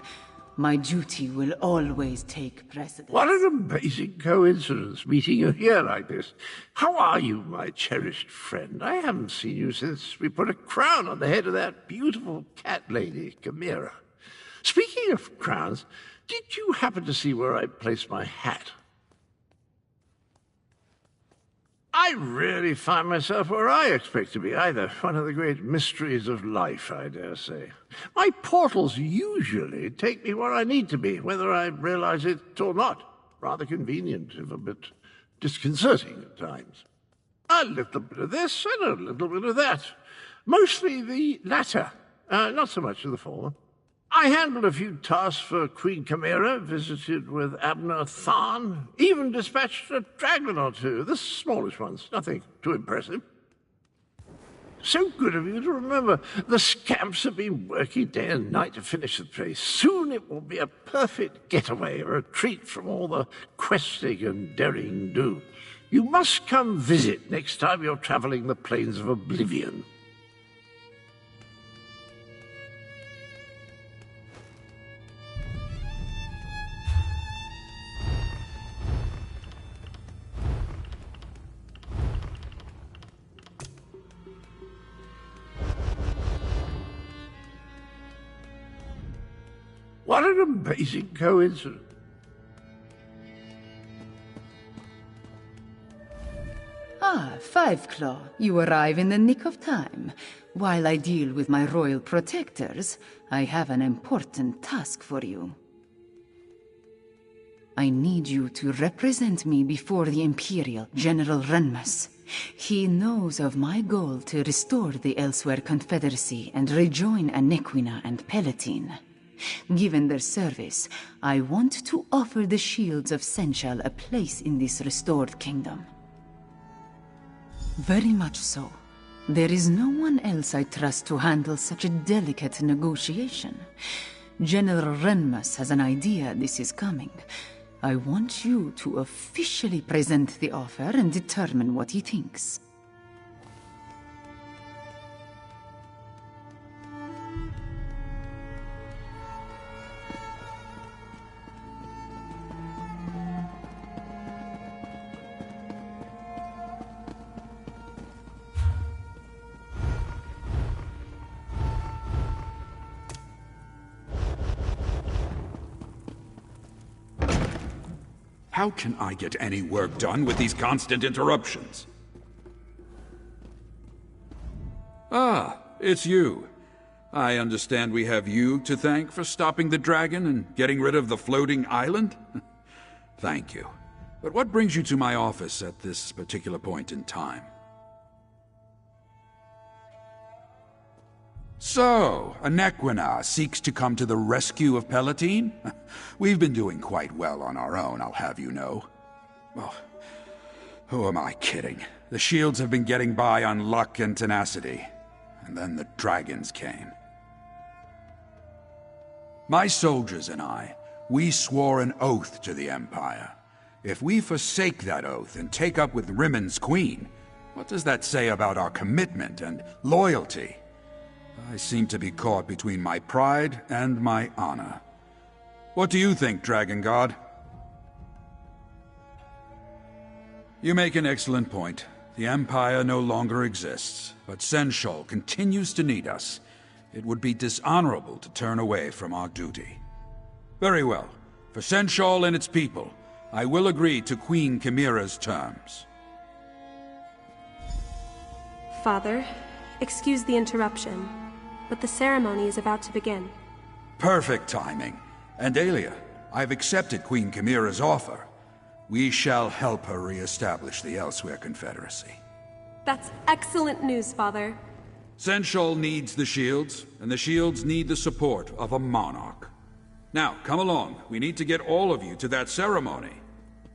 My duty will always take precedence. What an amazing coincidence, meeting you here like this. How are you, my cherished friend? I haven't seen you since we put a crown on the head of that beautiful cat lady, Chimera. Speaking of crowns, did you happen to see where I placed my hat? I really find myself where I expect to be, either. One of the great mysteries of life, I dare say. My portals usually take me where I need to be, whether I realize it or not. Rather convenient, if a bit disconcerting at times. A little bit of this and a little bit of that. Mostly the latter, not so much of the former. I handled a few tasks for Queen Chimera, visited with Abner Tharn, even dispatched a dragon or two, the smallish ones, nothing too impressive. So good of you to remember. The scamps have been working day and night to finish the place. Soon it will be a perfect getaway, a retreat from all the questing and daring do. You must come visit next time you're traveling the plains of Oblivion. What an amazing coincidence. Ah, Fiveclaw, you arrive in the nick of time. While I deal with my royal protectors, I have an important task for you. I need you to represent me before the Imperial General Renmus. He knows of my goal to restore the Elsweyr Confederacy and rejoin Anequina and Palatine. Given their service, I want to offer the shields of Senchal a place in this restored kingdom. Very much so. There is no one else I trust to handle such a delicate negotiation. General Renmus has an idea this is coming. I want you to officially present the offer and determine what he thinks. How can I get any work done with these constant interruptions? Ah, it's you. I understand we have you to thank for stopping the dragon and getting rid of the floating island? Thank you. But what brings you to my office at this particular point in time? So, Anequina seeks to come to the rescue of Palatine? We've been doing quite well on our own, I'll have you know. Oh, who am I kidding? The shields have been getting by on luck and tenacity. And then the dragons came. My soldiers and I, we swore an oath to the Empire. If we forsake that oath and take up with Rimmond's queen, what does that say about our commitment and loyalty? I seem to be caught between my pride and my honor. What do you think, Dragon God? You make an excellent point. The Empire no longer exists, but Senshal continues to need us. It would be dishonorable to turn away from our duty. Very well. For Senshal and its people, I will agree to Queen Chimera's terms. Father, excuse the interruption, but the ceremony is about to begin. Perfect timing. And Aelia, I've accepted Queen Chimera's offer. We shall help her re-establish the Elsweyr Confederacy. That's excellent news, Father. Senshal needs the shields, and the shields need the support of a monarch. Now, come along. We need to get all of you to that ceremony.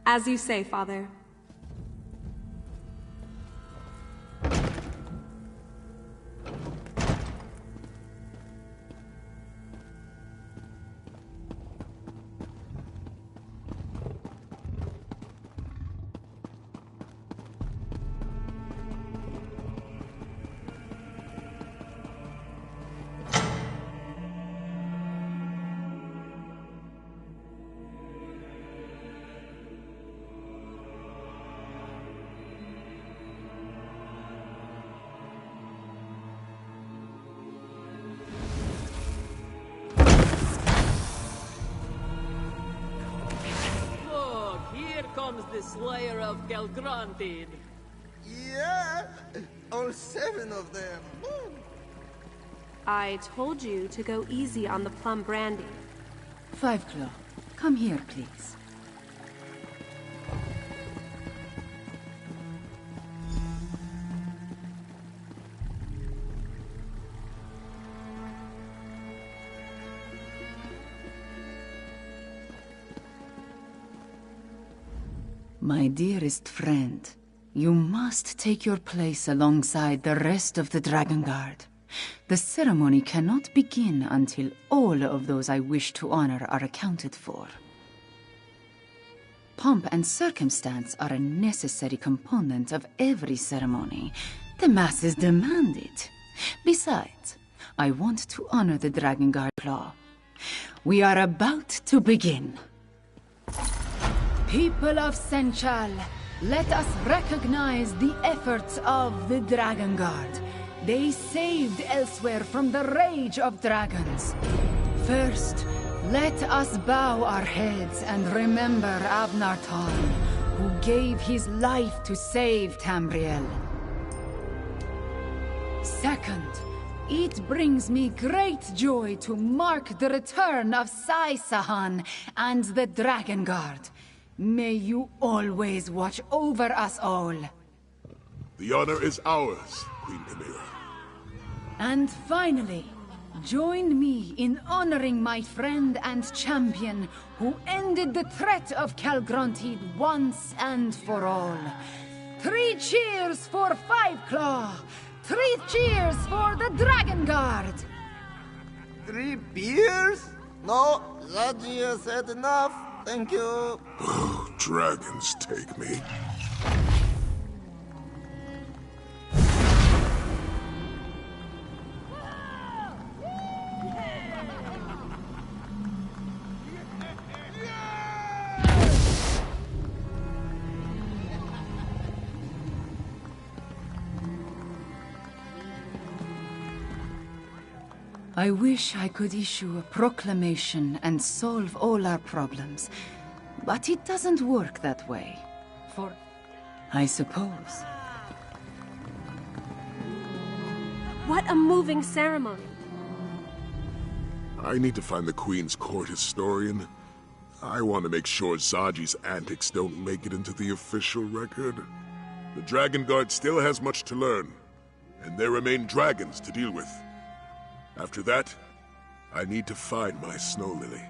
As you say, Father. The Slayer of Calgronted. Yeah, all 7 of them. I told you to go easy on the plum brandy. Fiveclaw, come here, please. My dearest friend, you must take your place alongside the rest of the Dragon Guard. The ceremony cannot begin until all of those I wish to honor are accounted for. Pomp and circumstance are a necessary component of every ceremony. The masses demand it. Besides, I want to honor the Dragon Guard Claw. We are about to begin. People of Senchal, let us recognize the efforts of the Dragon Guard. They saved Elsweyr from the rage of dragons. First, let us bow our heads and remember Abnarton, who gave his life to save Tamriel. Second, it brings me great joy to mark the return of Sai-Sahan and the Dragon Guard. May you always watch over us all. The honor is ours, Queen Chimera. And finally, join me in honoring my friend and champion who ended the threat of Calgronted once and for all. 3 cheers for Fiveclaw! 3 cheers for the Dragon Guard! 3 beers? No, Zaji has said enough. Thank you. Oh, dragons take me. I wish I could issue a proclamation and solve all our problems, but it doesn't work that way. I suppose. What a moving ceremony. I need to find the Queen's Court historian. I want to make sure Zaji's antics don't make it into the official record. The Dragon Guard still has much to learn, and there remain dragons to deal with. After that, I need to find my Snow Lily.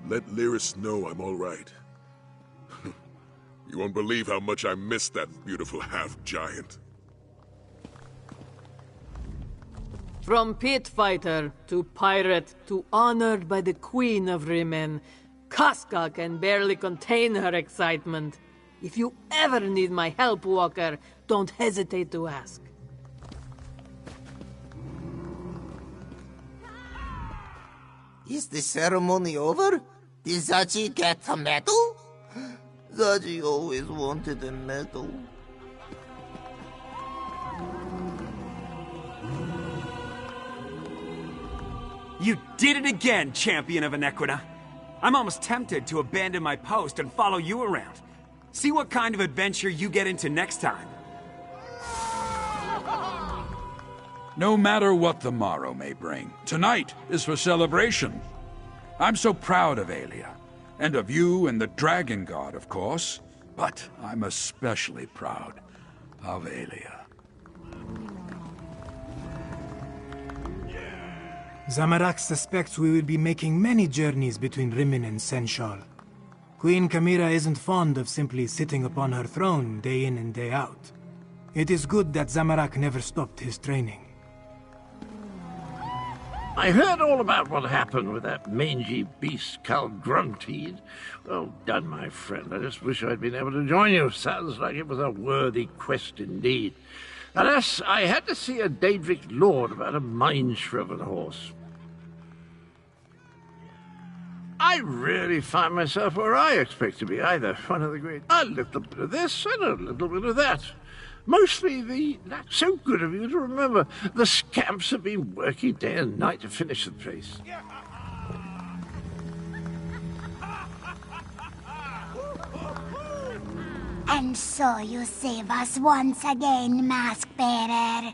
Let Lyris know I'm all right. You won't believe how much I miss that beautiful half-giant. From pit fighter to pirate to honored by the Queen of Rimen, Casca can barely contain her excitement. If you ever need my help, Walker, don't hesitate to ask. Is the ceremony over? Did Zaji get a medal? Zaji always wanted a medal. You did it again, champion of Inequita. I'm almost tempted to abandon my post and follow you around. See what kind of adventure you get into next time. No matter what the morrow may bring, tonight is for celebration. I'm so proud of Aelia, and of you and the Dragon God, of course, but I'm especially proud of Aelia. Zamorak suspects we will be making many journeys between Rimen and Senchal. Queen Chimera isn't fond of simply sitting upon her throne day in and day out. It is good that Zamorak never stopped his training. I heard all about what happened with that mangy beast, Cal Grunteed. Well done, my friend. I just wish I'd been able to join you. Sounds like it was a worthy quest indeed. Alas, I had to see a Daedric lord about a mind-shriven horse. I really find myself where I expect to be, either one of the great... A little bit of this and a little bit of that. Mostly that's so good of you to remember. The scamps have been working day and night to finish the place. And so you save us once again, Mask Bearer.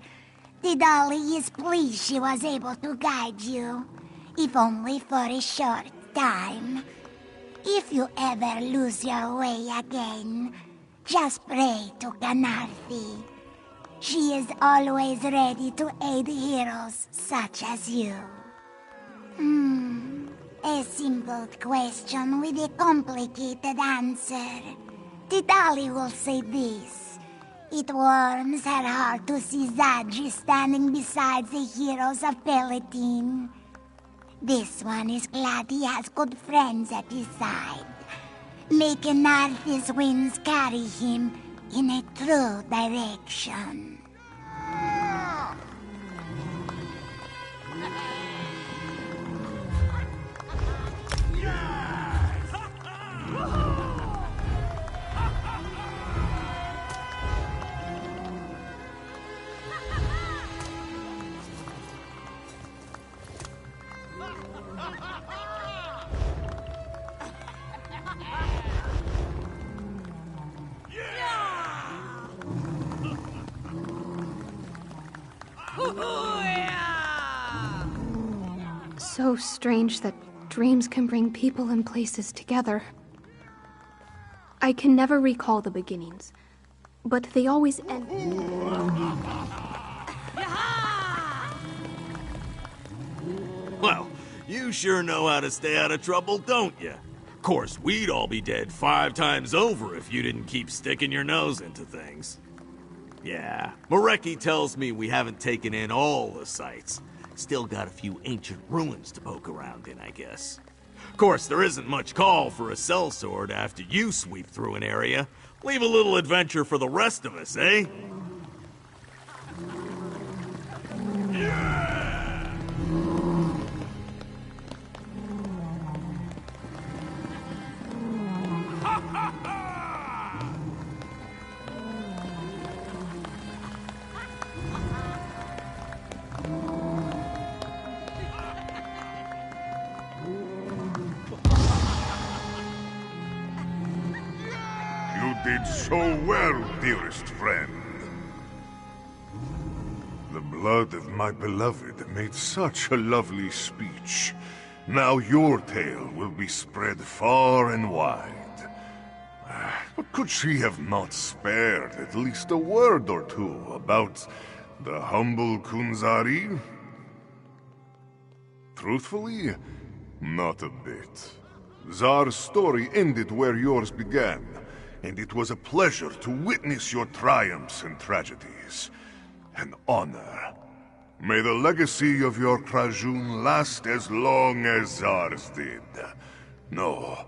Tidali is pleased she was able to guide you, if only for a short time. If you ever lose your way again, just pray to Canarthi. She is always ready to aid heroes such as you. A simple question with a complicated answer. Tidali will say this. It warms her heart to see Zadji standing beside the heroes of Palatine. This one is glad he has good friends at his side. May Canarthi's winds carry him in a true direction. So strange that dreams can bring people and places together. I can never recall the beginnings, but they always end. Well, you sure know how to stay out of trouble, don't you? Of course, we'd all be dead 5 times over if you didn't keep sticking your nose into things. Yeah, Mareki tells me we haven't taken in all the sights. Still got a few ancient ruins to poke around in, I guess. Of course, there isn't much call for a sellsword after you sweep through an area. Leave a little adventure for the rest of us, eh? Did so well, dearest friend. The blood of my beloved made such a lovely speech. Now your tale will be spread far and wide. But could she have not spared at least a word or two about the humble Kunzari? Truthfully, not a bit. Zar's story ended where yours began. And it was a pleasure to witness your triumphs and tragedies. An honor. May the legacy of your Krajun last as long as Zars did. No,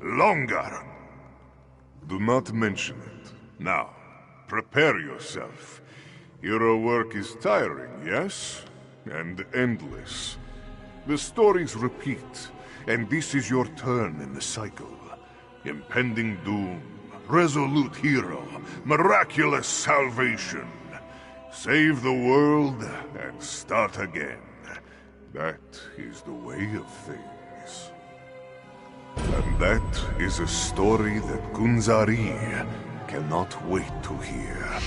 longer. Do not mention it. Now, prepare yourself. Hero work is tiring, yes? And endless. The stories repeat, and this is your turn in the cycle. Impending doom, resolute hero, miraculous salvation. Save the world and start again. That is the way of things. And that is a story that Gunzari cannot wait to hear.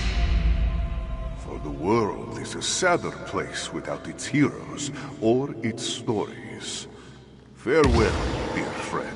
For the world is a sadder place without its heroes or its stories. Farewell, dear friend.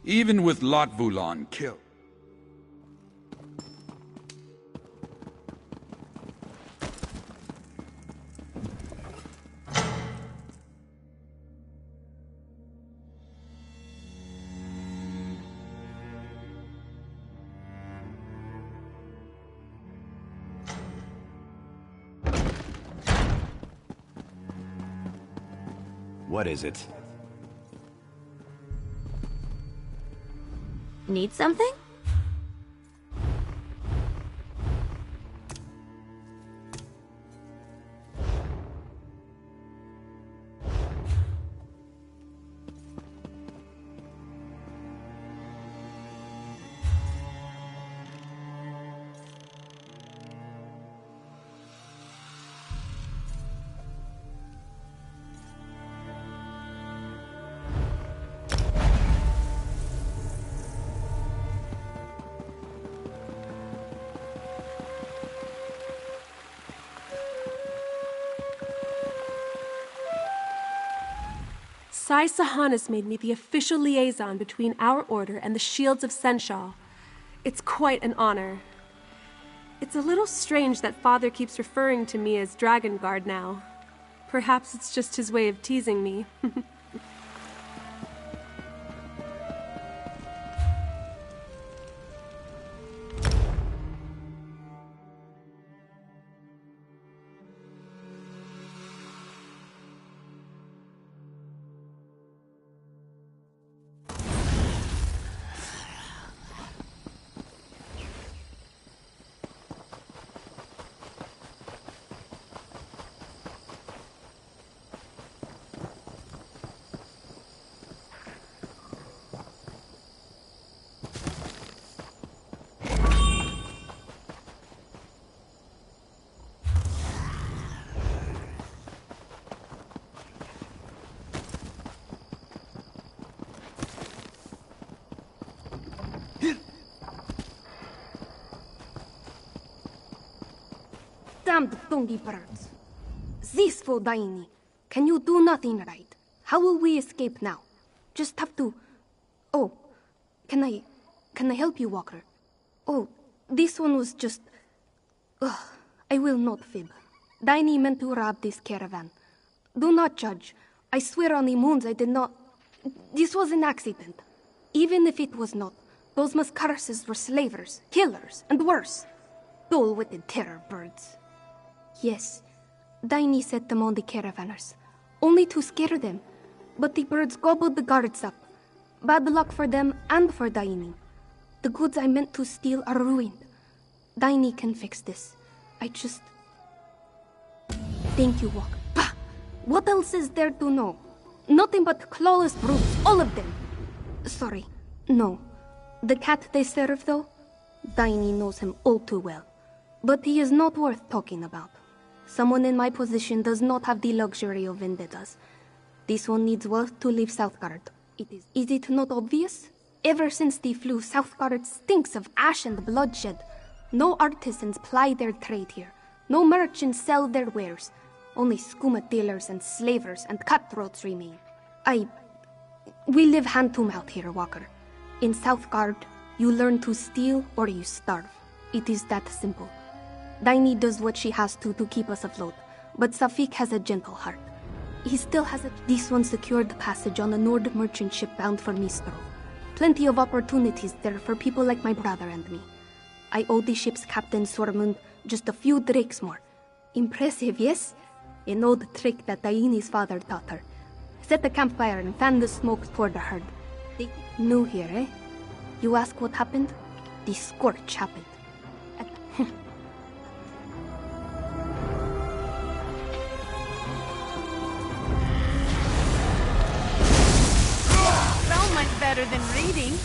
Even with Lotvulan killed. What is it? Need something? Sai Sahan has made me the official liaison between our order and the Shields of Senshal. It's quite an honor. It's a little strange that Father keeps referring to me as Dragon Guard now. Perhaps it's just his way of teasing me. Damned donkey birds. This for Daini. Can you do nothing right? How will we escape now? Just have to... Oh, can I help you, Walker? Oh, this one was just... Ugh, I will not fib. Daini meant to rob this caravan. Do not judge. I swear on the moons I did not... This was an accident. Even if it was not, those Mascaruses were slavers, killers, and worse. Dull-witted terror birds. Yes, Daini set them on the caravanners, only to scare them. But the birds gobbled the guards up. Bad luck for them and for Daini. The goods I meant to steal are ruined. Daini can fix this. I just... Thank you, Walker. Bah! What else is there to know? Nothing but clawless brutes, all of them. Sorry, no. The cat they serve, though? Daini knows him all too well. But he is not worth talking about. Someone in my position does not have the luxury of vendettas. This one needs wealth to leave Southgard. Is it not obvious? Ever since the flu, Southgard stinks of ash and bloodshed. No artisans ply their trade here. No merchants sell their wares. Only skooma dealers and slavers and cutthroats remain. We live hand to mouth here, Walker. In Southgard, you learn to steal or you starve. It is that simple. Daini does what she has to keep us afloat, but Safik has a gentle heart. He still has This one secured the passage on a Nord merchant ship bound for Mistro. Plenty of opportunities there for people like my brother and me. I owe the ship's captain Sormund just a few drakes more. Impressive, yes? An old trick that Daini's father taught her. Set the campfire and fan the smoke toward the herd. New here, eh? You ask what happened? The scorch happened. So much better than reading.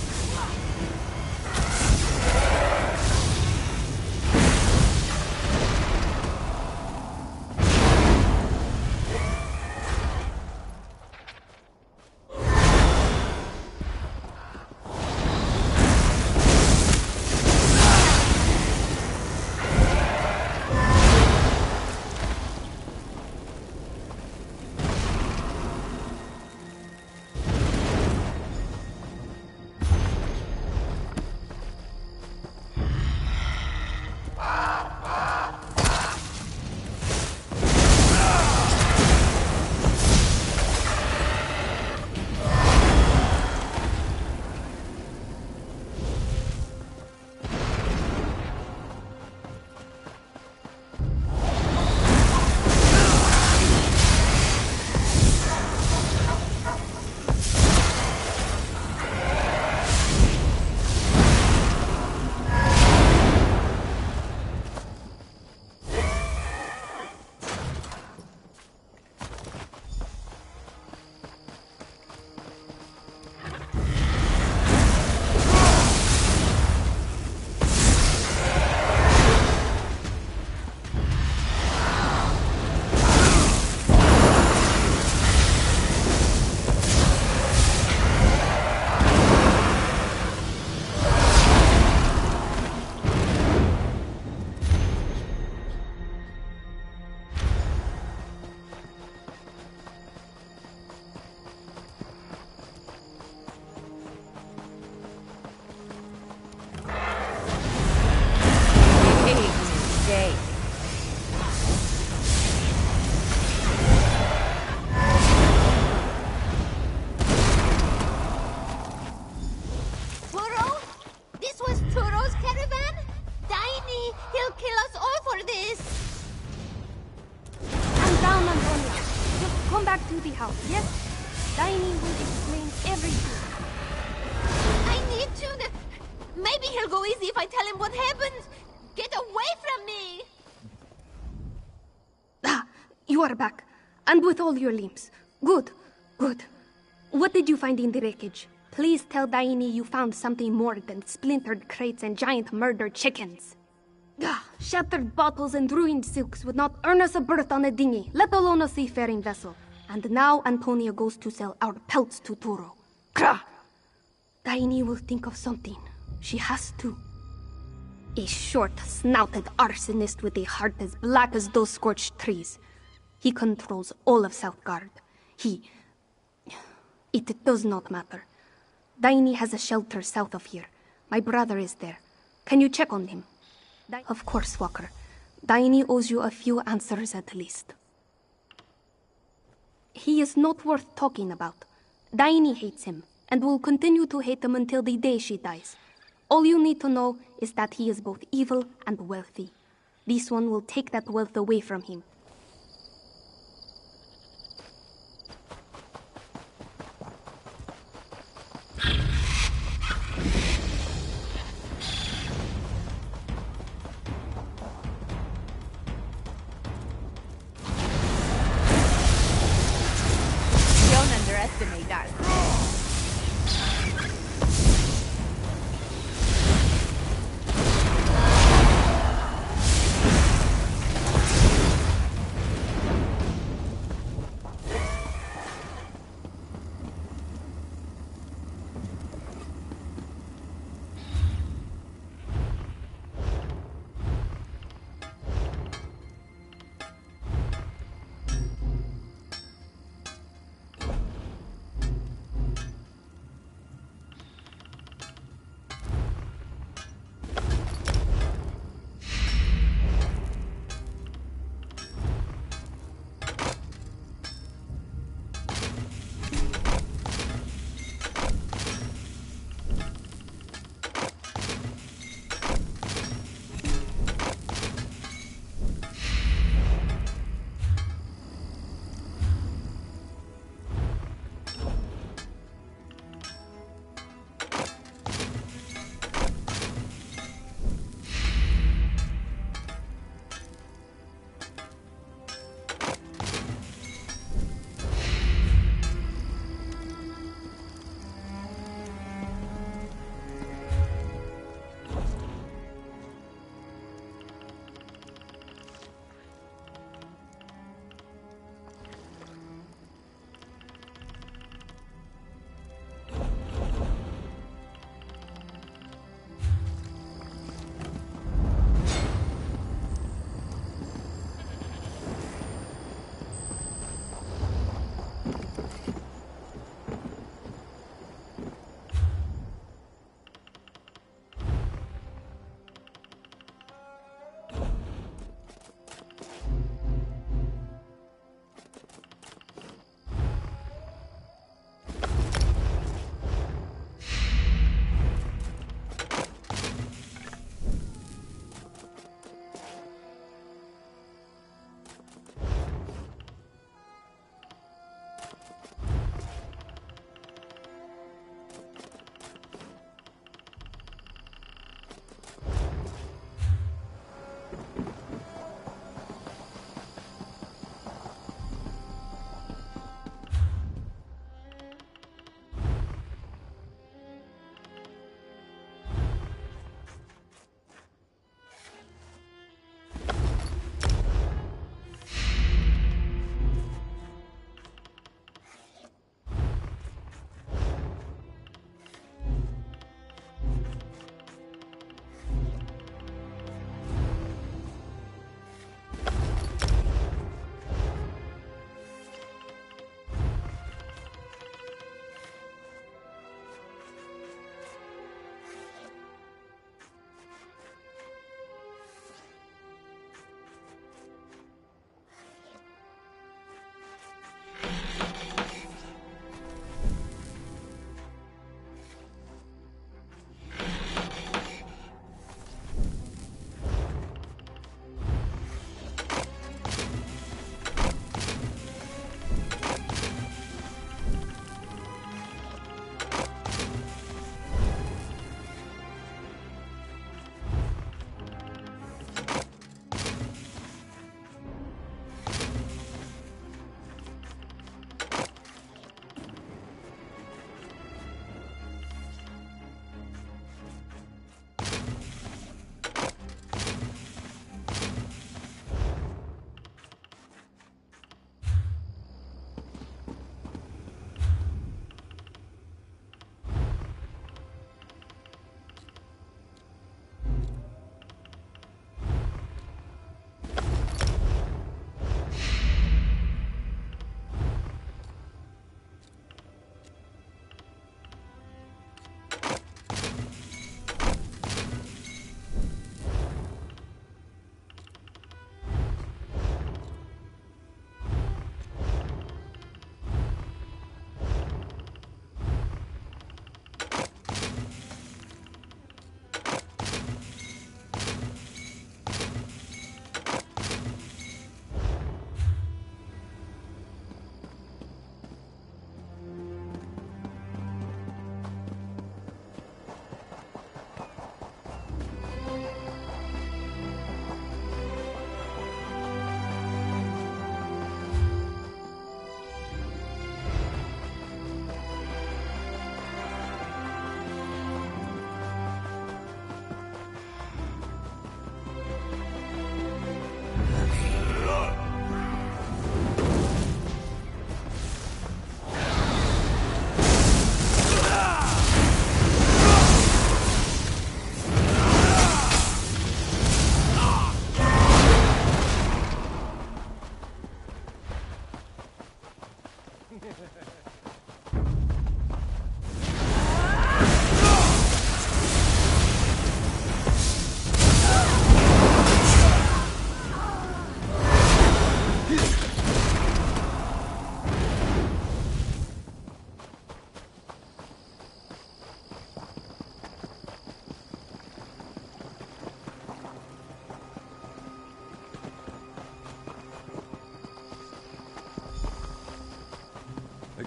He'll kill us all for this! I'm down, Antonia. Just come back to the house, yes? Daini will explain everything. I need to... Maybe he'll go easy if I tell him what happened. Get away from me! Ah, you are back. And with all your limbs. Good, good. What did you find in the wreckage? Please tell Daini you found something more than splintered crates and giant murdered chickens. Ah, shattered bottles and ruined silks would not earn us a berth on a dinghy, let alone a seafaring vessel. And now Antonia goes to sell our pelts to Turo. Krah! Daini will think of something. She has to. A short-snouted arsonist with a heart as black as those scorched trees. He controls all of Southgard. It does not matter. Daini has a shelter south of here. My brother is there. Can you check on him? Of course, Walker. Daini owes you a few answers at least. He is not worth talking about. Daini hates him, and will continue to hate him until the day she dies. All you need to know is that he is both evil and wealthy. This one will take that wealth away from him. Don't underestimate us.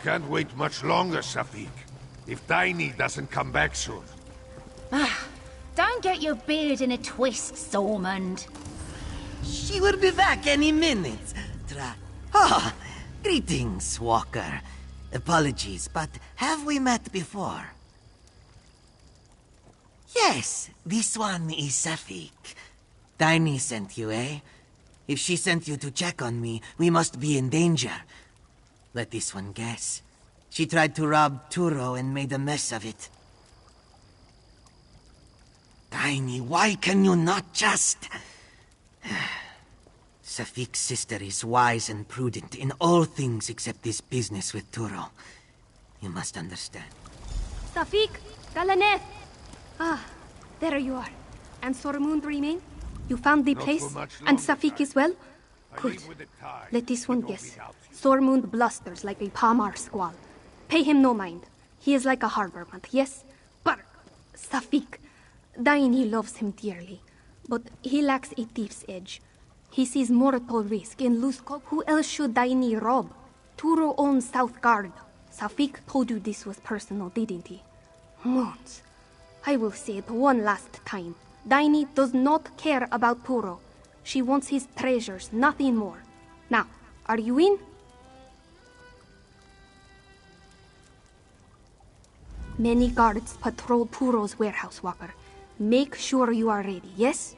can't wait much longer, Safik. If Tiny doesn't come back soon. Don't get your beard in a twist, Stormund. She will be back any minute. Greetings, Walker. Apologies, but have we met before? Yes, this one is Safik. Tiny sent you, eh? If she sent you to check on me, we must be in danger. Let this one guess. She tried to rob Turo and made a mess of it. Tiny, why can you not just... Safik's sister is wise and prudent in all things except this business with Turo. You must understand. Safik! Galaneth! Ah, there you are. And Sormund remain? You found the place? And Safik is well? Good. Let this one guess. Sormund blusters like a Pamar squall. Pay him no mind. He is like a harbor month, yes? But Safik, Daini loves him dearly, but he lacks a thief's edge. He sees mortal risk in Lusco. Who else should Daini rob? Turo owns South Guard. Safik told you this was personal, didn't he? Moons. I will say it one last time. Daini does not care about Turo. She wants his treasures, nothing more. Now, are you in? Many guards patrol Turo's warehouse, Walker. Make sure you are ready, yes?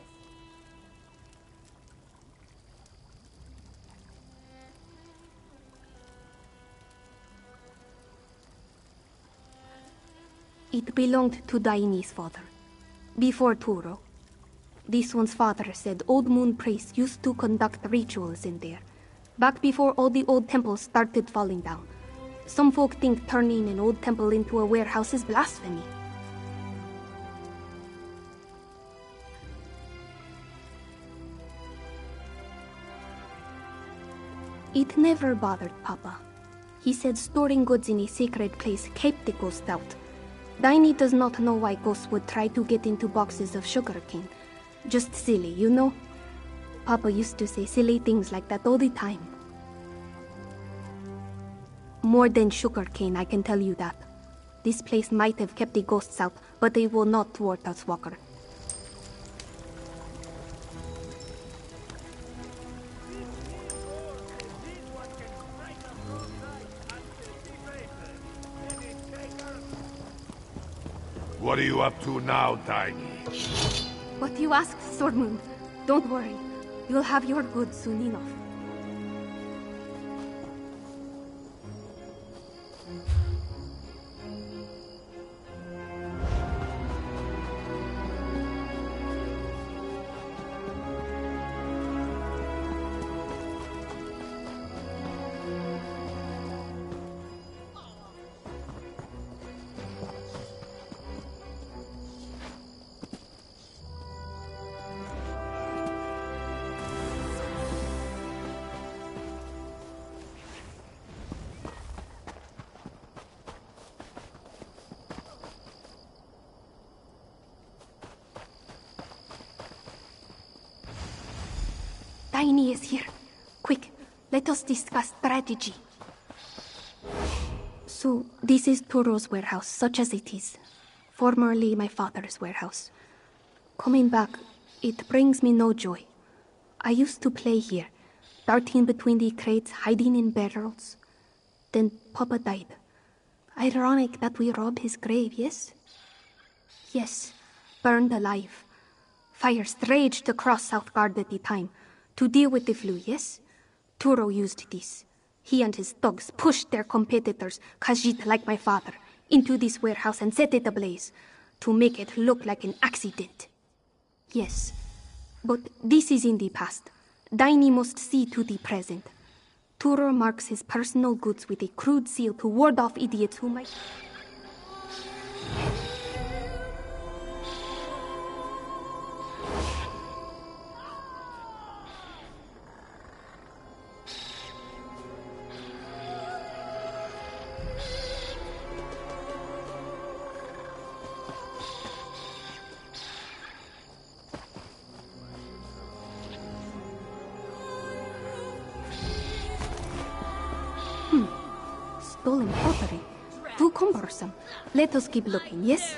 It belonged to Daini's father, before Turo. This one's father said old moon priests used to conduct rituals in there, back before all the old temples started falling down. Some folk think turning an old temple into a warehouse is blasphemy. It never bothered Papa. He said storing goods in a sacred place kept the ghost out. Daini does not know why ghosts would try to get into boxes of sugarcane. Just silly, you know? Papa used to say silly things like that all the time. More than sugarcane, I can tell you that. This place might have kept the ghosts out, but they will not thwart us, Walker. What are you up to now, Tiny? What you asked, Sormund. Don't worry. You'll have your goods soon enough. Tiny is here. Quick, let us discuss strategy. So, this is Turo's warehouse, such as it is. Formerly my father's warehouse. Coming back, it brings me no joy. I used to play here, darting between the crates, hiding in barrels. Then Papa died. Ironic that we rob his grave, yes? Yes, burned alive. Fires raged across Southgard at the time. To deal with the flu, yes? Turo used this. He and his thugs pushed their competitors, Khajiit like my father, into this warehouse and set it ablaze, to make it look like an accident. Yes, but this is in the past. Daini must see to the present. Turo marks his personal goods with a crude seal to ward off idiots who might... stolen pottery. Too cumbersome. Let us keep looking, yes?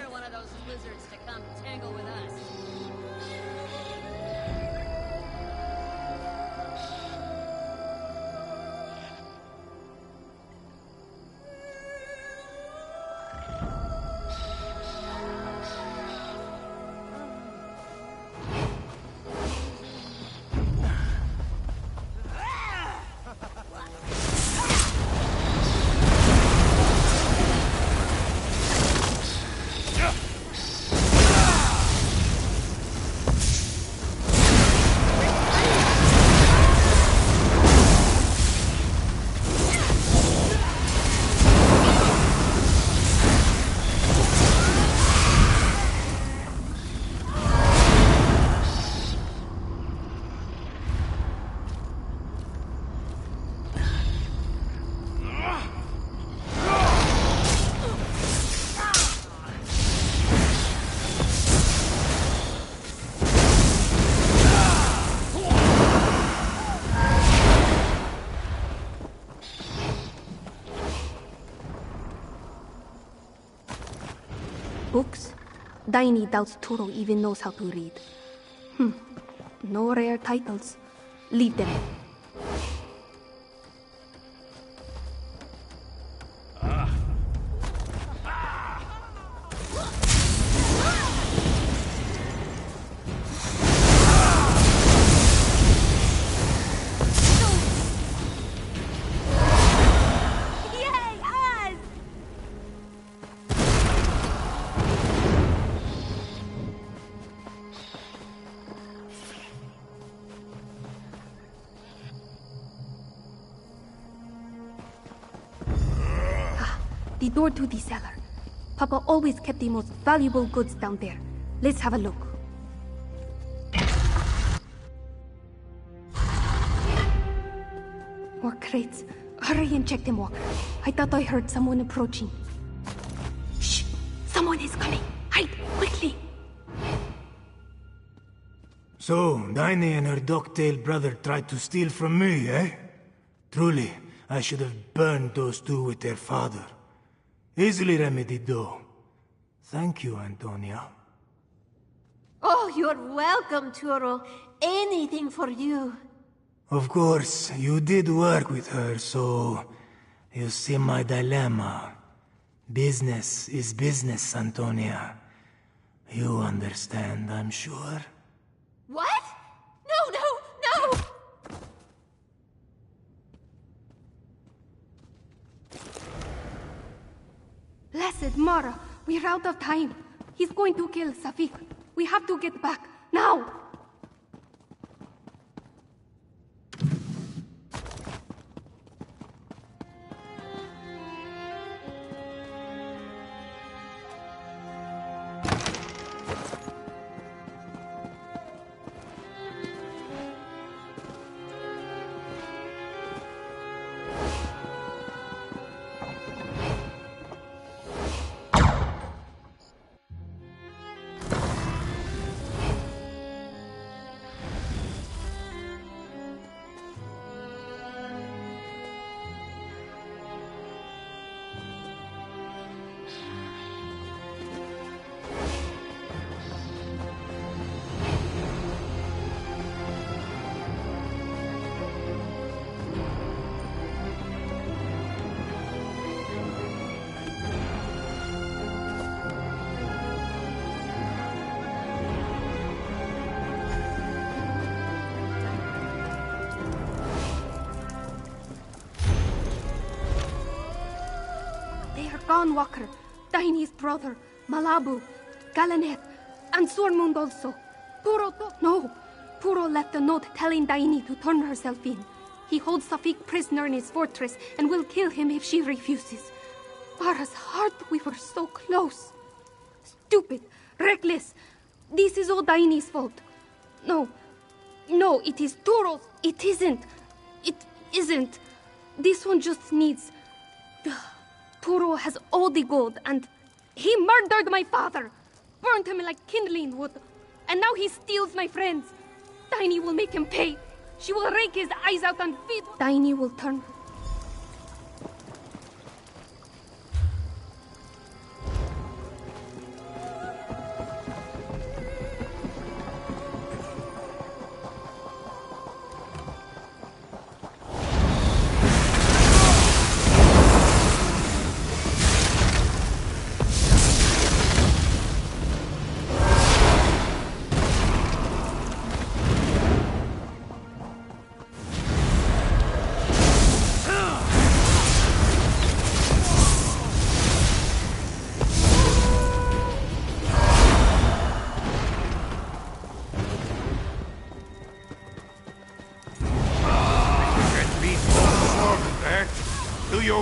Books? Daini doubts Turo even knows how to read. No rare titles. Leave them. The door to the cellar. Papa always kept the most valuable goods down there. Let's have a look. More crates. Hurry and check them, Walker. I thought I heard someone approaching. Shh! Someone is coming! Hide! Quickly! So, Daini and her dog-tailed brother tried to steal from me, eh? Truly, I should have burned those two with their father. Easily remedied, though. Thank you, Antonia. Oh, you're welcome, Turo. Anything for you. Of course, you did work with her, so... You see my dilemma. Business is business, Antonia. You understand, I'm sure. What? No! Blessed Mara, we're out of time. He's going to kill Safik. We have to get back, now! Gone, Walker, Daini's brother, Malabu, Galaneth, and Sormund also. Puro left a note telling Daini to turn herself in. He holds Safik prisoner in his fortress and will kill him if she refuses. Vara's heart, we were so close. Stupid, reckless. This is all Daini's fault. No, it is Turo's. It isn't. This one just needs... Turo has all the gold, and he murdered my father! Burned him like kindling wood, and now he steals my friends! Daini will make him pay! She will rake his eyes out and feed... Daini will turn...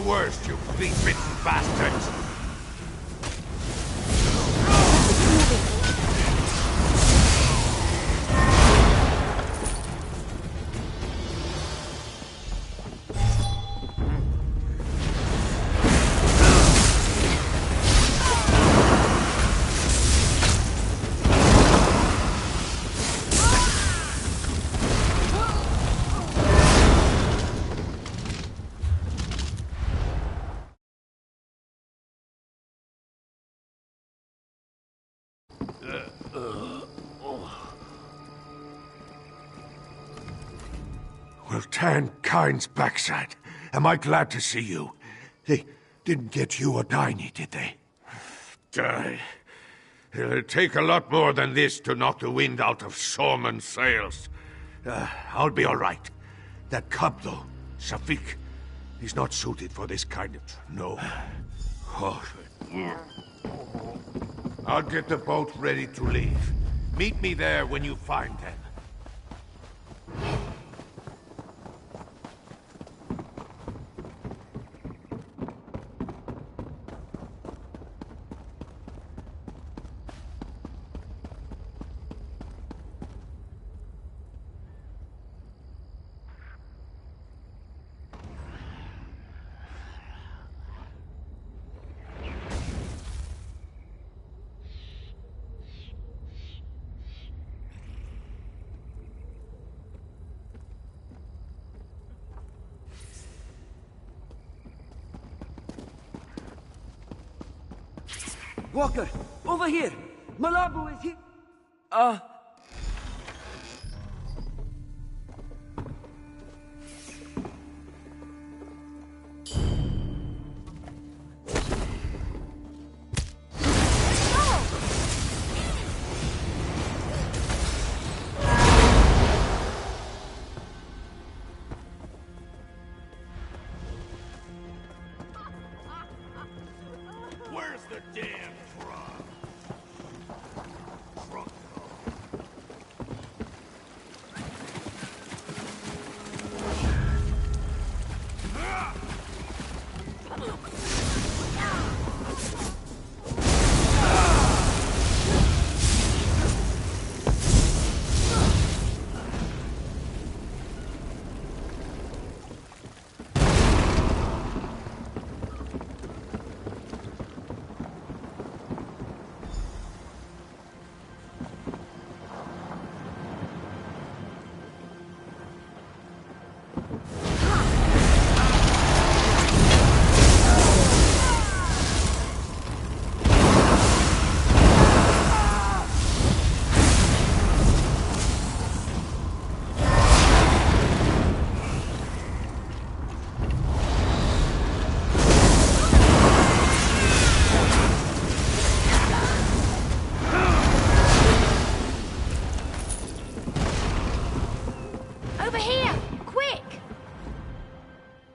worst, you flea-bitten bastards! Well, Tan Kind's backside. Am I glad to see you? They didn't get you or Tiny, did they? It'll take a lot more than this to knock the wind out of Sorman's sails. I'll be all right. That cub, though, Safik, he's not suited for this kind of... No. Oh. I'll get the boat ready to leave. Meet me there when you find them. Walker, over here! Malabo is here! Where's the damn truck? Truck.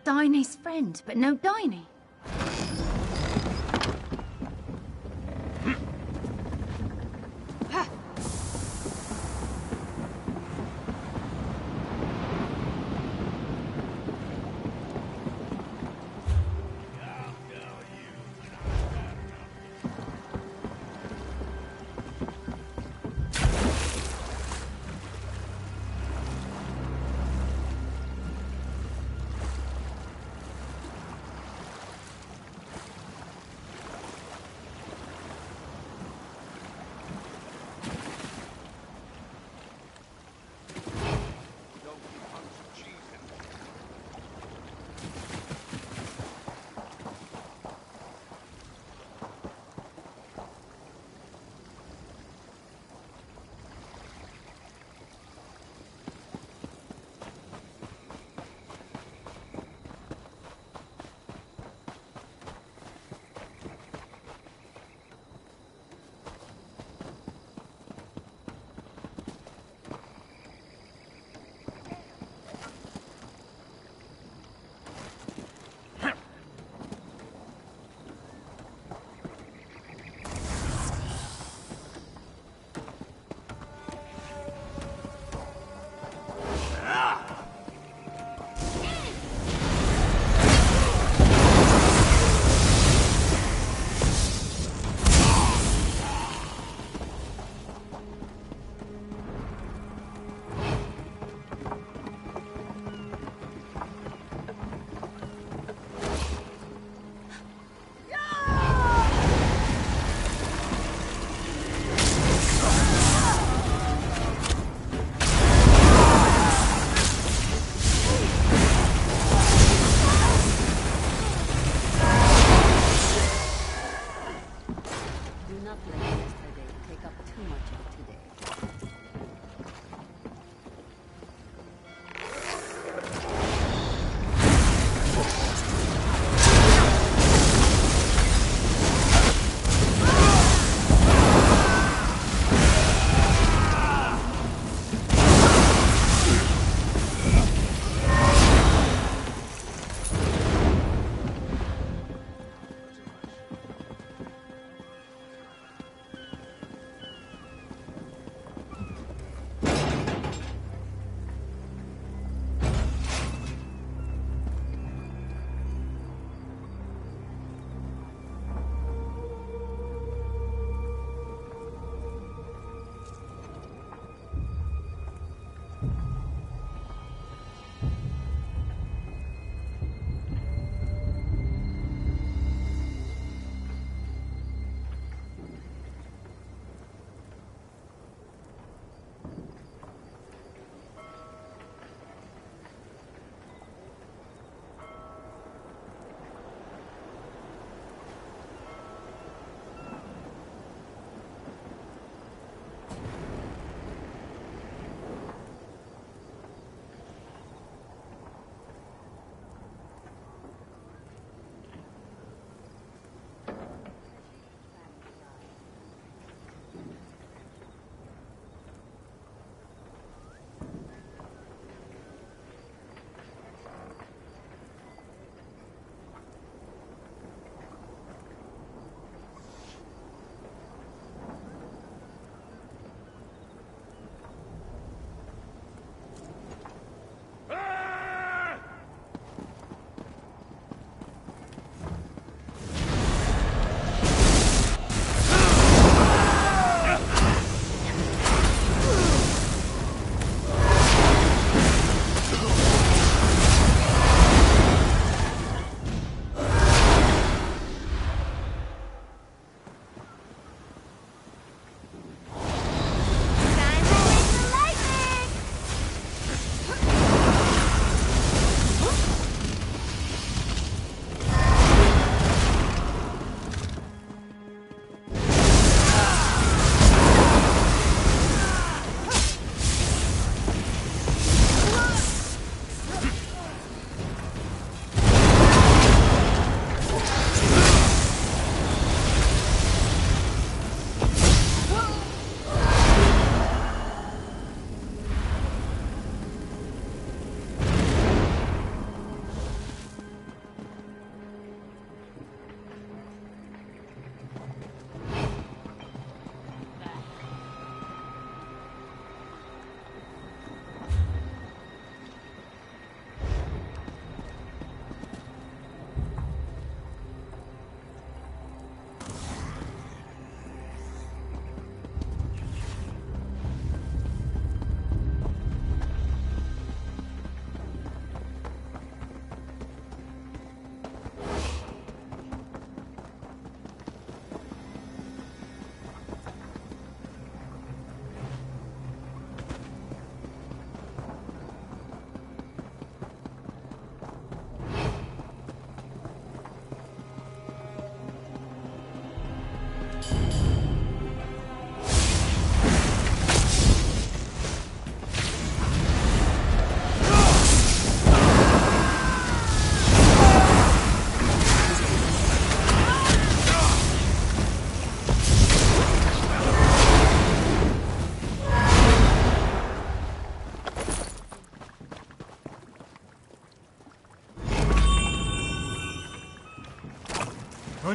Diny's friend, but no Diny.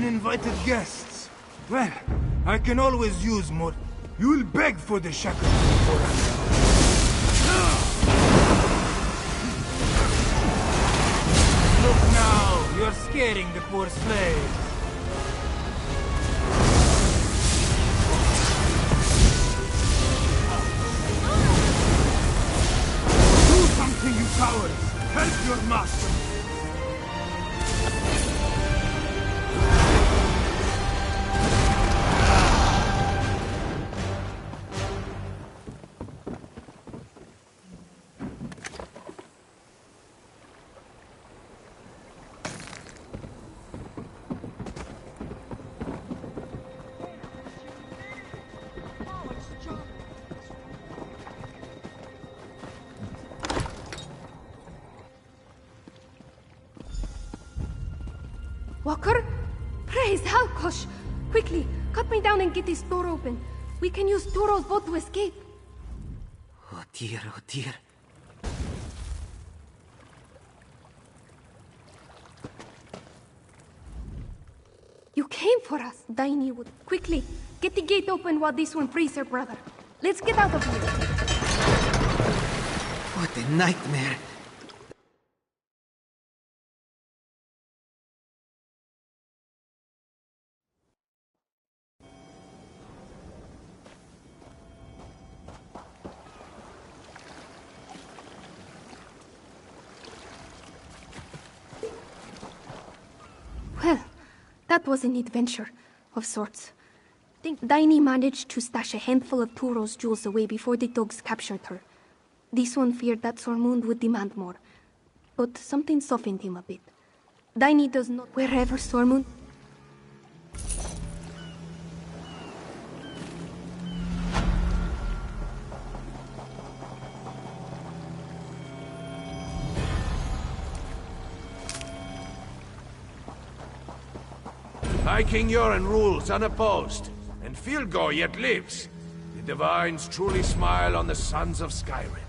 uninvited guests. Well, I can always use more. You'll beg for the shackles before Look now, you're scaring the poor slaves. Do something, you cowards! Help your master! Walker? Praise Halkosh! Quickly, cut me down and get this door open. We can use Turo's boat to escape. Oh dear, oh dear. You came for us, Dainywood. Quickly, get the gate open while this one frees her brother. Let's get out of here. What a nightmare. Well, that was an adventure, of sorts. I think Daini managed to stash a handful of Turo's jewels away before the dogs captured her. This one feared that Sormund would demand more, but something softened him a bit. Daini does not... Wherever Sormund... High King Yoren rules unopposed, and Filgor yet lives. The Divines truly smile on the sons of Skyrim.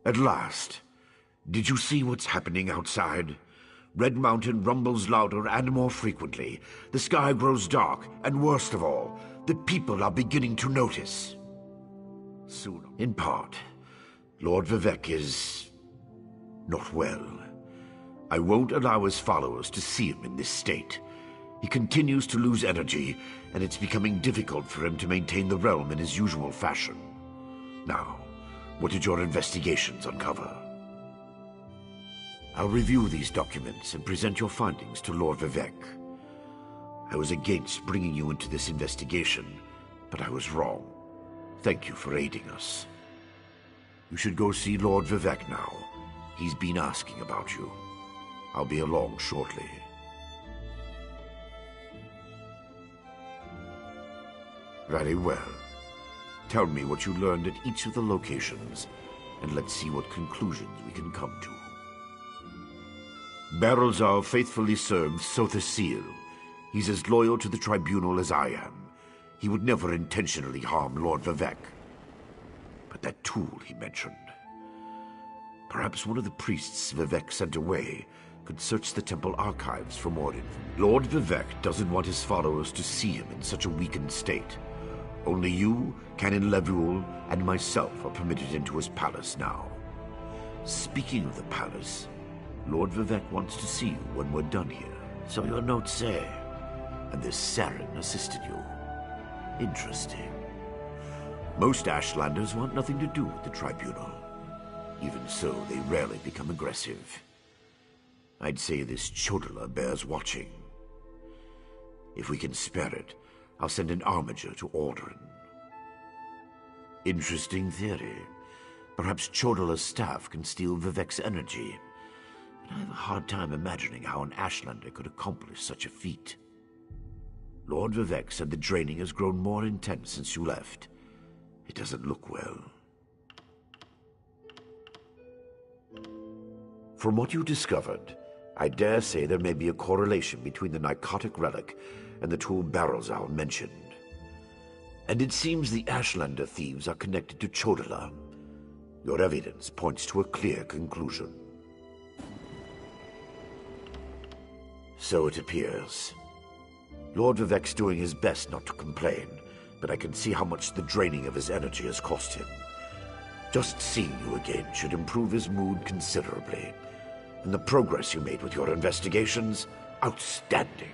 At last. Did you see what's happening outside? Red Mountain rumbles louder and more frequently. The sky grows dark, and worst of all, the people are beginning to notice. Soon, in part, Lord Vivec is not well. I won't allow his followers to see him in this state. He continues to lose energy, and it's becoming difficult for him to maintain the realm in his usual fashion. Now, what did your investigations uncover? I'll review these documents and present your findings to Lord Vivec. I was against bringing you into this investigation, but I was wrong. Thank you for aiding us. You should go see Lord Vivec now. He's been asking about you. I'll be along shortly. Very well. Tell me what you learned at each of the locations, and let's see what conclusions we can come to. Barrelzal faithfully served Sotha Sil. He's as loyal to the Tribunal as I am. He would never intentionally harm Lord Vivec. But that tool he mentioned... Perhaps one of the priests Vivec sent away could search the temple archives for more info. Lord Vivec doesn't want his followers to see him in such a weakened state. Only you, Canon Levuel, and myself are permitted into his palace now. Speaking of the palace, Lord Vivec wants to see you when we're done here. So your notes say. And this Saren assisted you. Interesting. Most Ashlanders want nothing to do with the Tribunal. Even so, they rarely become aggressive. I'd say this Chodala bears watching. If we can spare it, I'll send an armiger to Aldrin. Interesting theory. Perhaps Chodala's staff can steal Vivec's energy. But I have a hard time imagining how an Ashlander could accomplish such a feat. Lord Vivec said the draining has grown more intense since you left. It doesn't look well. From what you discovered, I dare say there may be a correlation between the narcotic relic and the tool Barrelzal mentioned. And it seems the Ashlander thieves are connected to Chodala. Your evidence points to a clear conclusion. So it appears. Lord Vivec's doing his best not to complain, but I can see how much the draining of his energy has cost him. Just seeing you again should improve his mood considerably. And the progress you made with your investigations, outstanding.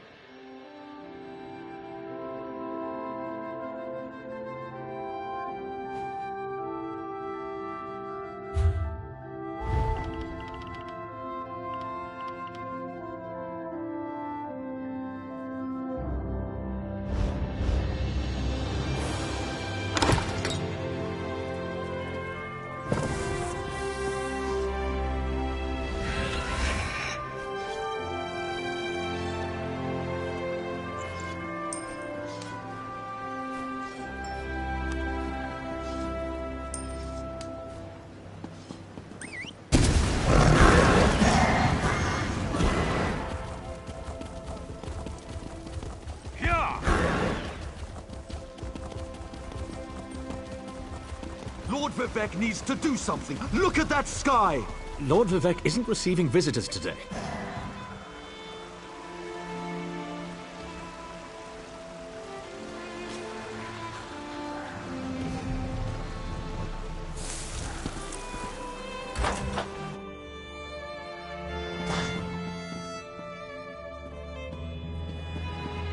Lord Vivec needs to do something. Look at that sky! Lord Vivec isn't receiving visitors today.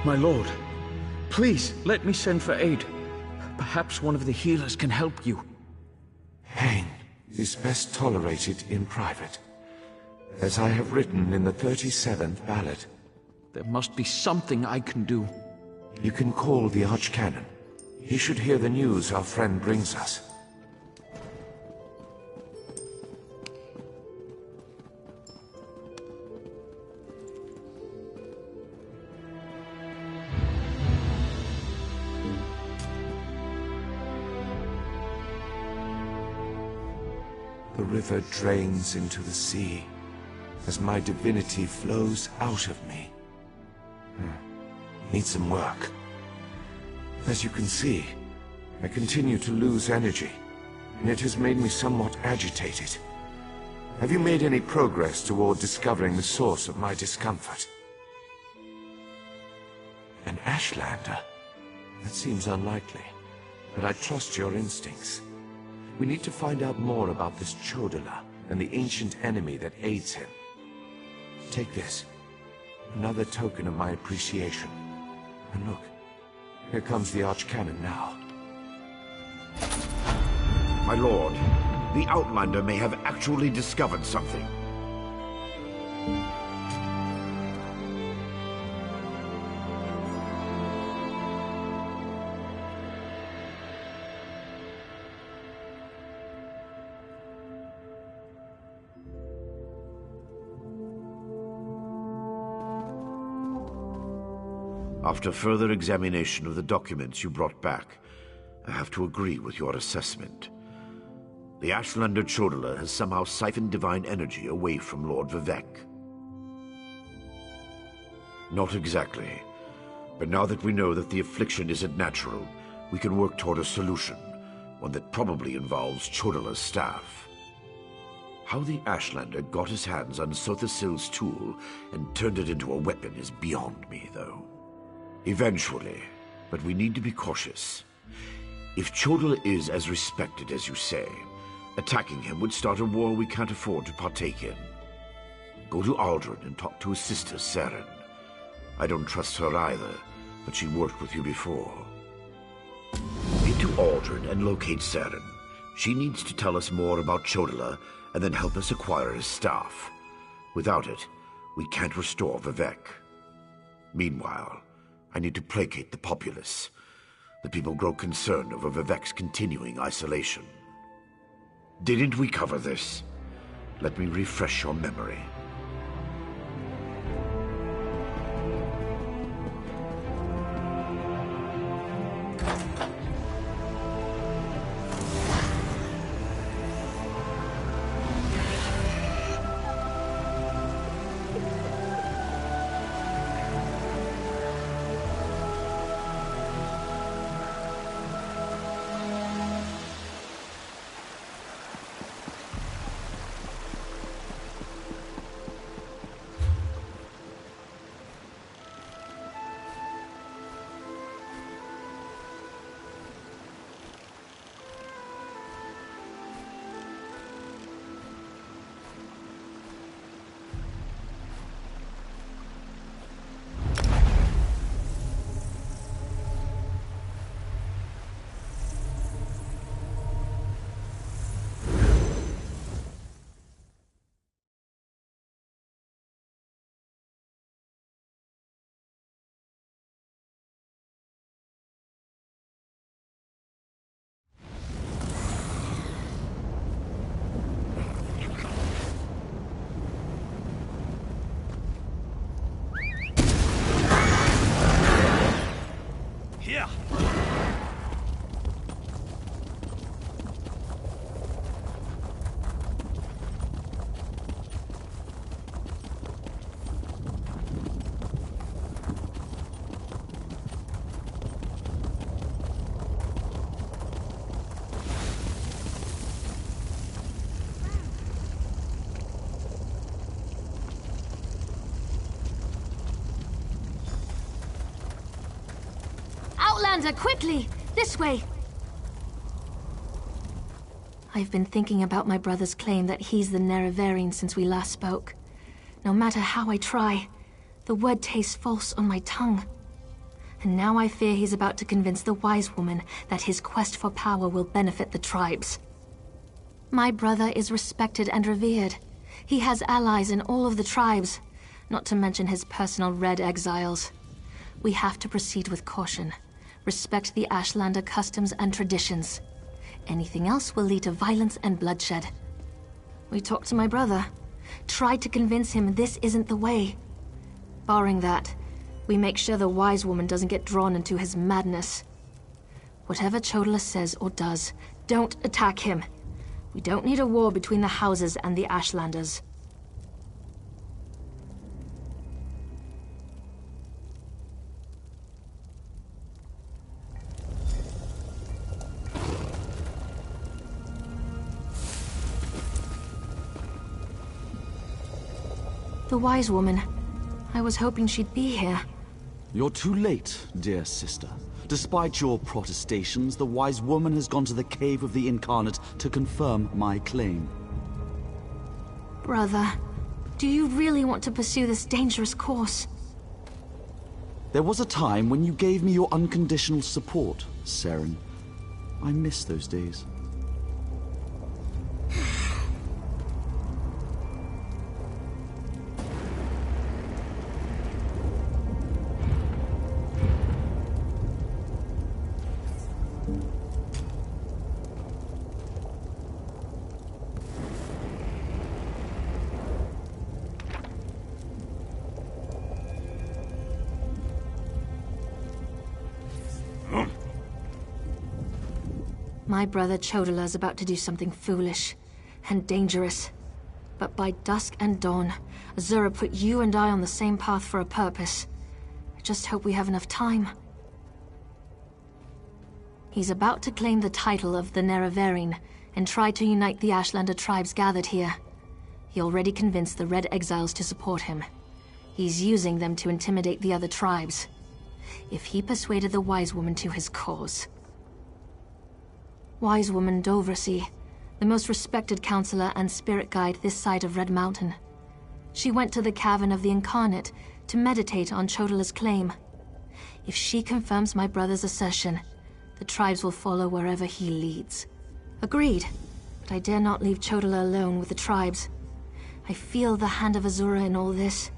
My lord, please let me send for aid. Perhaps one of the healers can help you. Pain is best tolerated in private, as I have written in the 37th ballad. There must be something I can do. You can call the Archcanon. He should hear the news our friend brings us. The river drains into the sea, as my divinity flows out of me. Need some work. As you can see, I continue to lose energy, and it has made me somewhat agitated. Have you made any progress toward discovering the source of my discomfort? An Ashlander? That seems unlikely, but I trust your instincts. We need to find out more about this Chodola and the ancient enemy that aids him. Take this. Another token of my appreciation. And look, here comes the Archcanon now. My lord, the Outlander may have actually discovered something. After further examination of the documents you brought back, I have to agree with your assessment. The Ashlander Chodola has somehow siphoned divine energy away from Lord Vivec. Not exactly. But now that we know that the affliction isn't natural, we can work toward a solution, one that probably involves Chodola's staff. How the Ashlander got his hands on Sothasil's tool and turned it into a weapon is beyond me, though. Eventually, but we need to be cautious. If Chodola is as respected as you say, attacking him would start a war we can't afford to partake in. Go to Aldrin and talk to his sister, Saren. I don't trust her either, but she worked with you before. Get to Aldrin and locate Saren. She needs to tell us more about Chodola and then help us acquire his staff. Without it, we can't restore Vivec. Meanwhile, I need to placate the populace. The people grow concerned over Vivec's continuing isolation. Didn't we cover this? Let me refresh your memory. Outlander, quickly! This way! I've been thinking about my brother's claim that he's the Nerevarine since we last spoke. No matter how I try, the word tastes false on my tongue. And now I fear he's about to convince the wise woman that his quest for power will benefit the tribes. My brother is respected and revered. He has allies in all of the tribes, not to mention his personal Red Exiles. We have to proceed with caution. Respect the Ashlander customs and traditions. Anything else will lead to violence and bloodshed. We talked to my brother. Tried to convince him this isn't the way. Barring that, we make sure the wise woman doesn't get drawn into his madness. Whatever Chodola says or does, don't attack him. We don't need a war between the houses and the Ashlanders. The wise woman. I was hoping she'd be here. You're too late, dear sister. Despite your protestations, the wise woman has gone to the Cave of the Incarnate to confirm my claim. Brother, do you really want to pursue this dangerous course? There was a time when you gave me your unconditional support, Seren. I miss those days. My brother Chodala is about to do something foolish and dangerous. But by dusk and dawn, Azura put you and I on the same path for a purpose. I just hope we have enough time. He's about to claim the title of the Nerevarine and try to unite the Ashlander tribes gathered here. He already convinced the Red Exiles to support him. He's using them to intimidate the other tribes. If he persuaded the Wise Woman to his cause... Wise Woman Dovracy, the most respected counselor and spirit guide this side of Red Mountain. She went to the Cavern of the Incarnate to meditate on Chodala's claim. If she confirms my brother's assertion, the tribes will follow wherever he leads. Agreed, but I dare not leave Chodala alone with the tribes. I feel the hand of Azura in all this.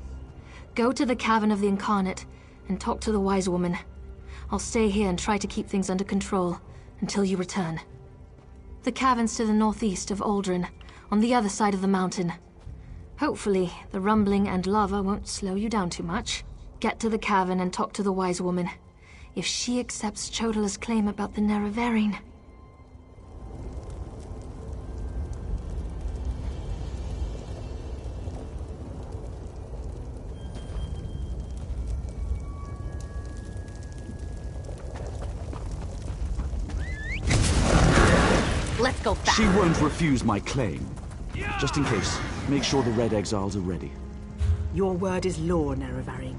Go to the Cavern of the Incarnate and talk to the Wise Woman. I'll stay here and try to keep things under control until you return. The cavern's to the northeast of Aldrin, on the other side of the mountain. Hopefully, the rumbling and lava won't slow you down too much. Get to the cavern and talk to the Wise Woman. If she accepts Chodala's claim about the Nerevarine... Let's go fast. She won't refuse my claim. Just in case, make sure the Red Exiles are ready. Your word is law, Nerevarine.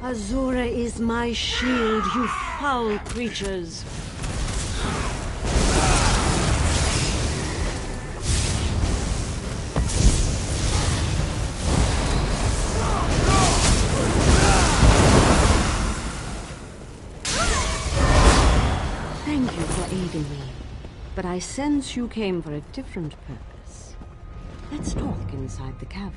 Azura is my shield, you foul creatures. Thank you for aiding me, but I sense you came for a different purpose. Let's talk inside the cavern.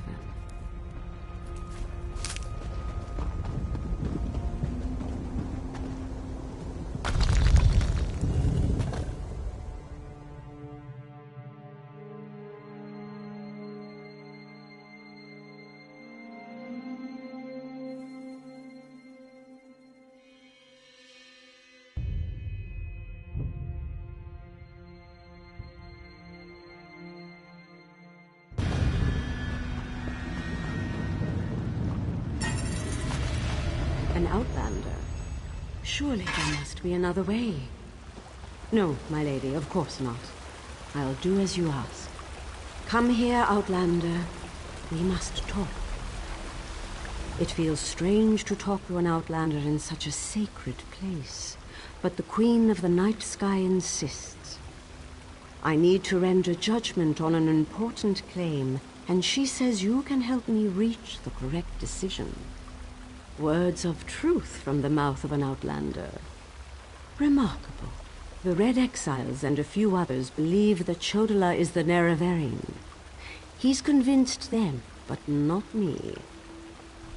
An outlander? Surely there must be another way. No, my lady, of course not. I'll do as you ask. Come here, outlander. We must talk. It feels strange to talk to an outlander in such a sacred place, but the Queen of the Night Sky insists. I need to render judgment on an important claim, and she says you can help me reach the correct decision. Words of truth from the mouth of an outlander. Remarkable. The Red Exiles and a few others believe that Chodola is the Nerevarine. He's convinced them, but not me.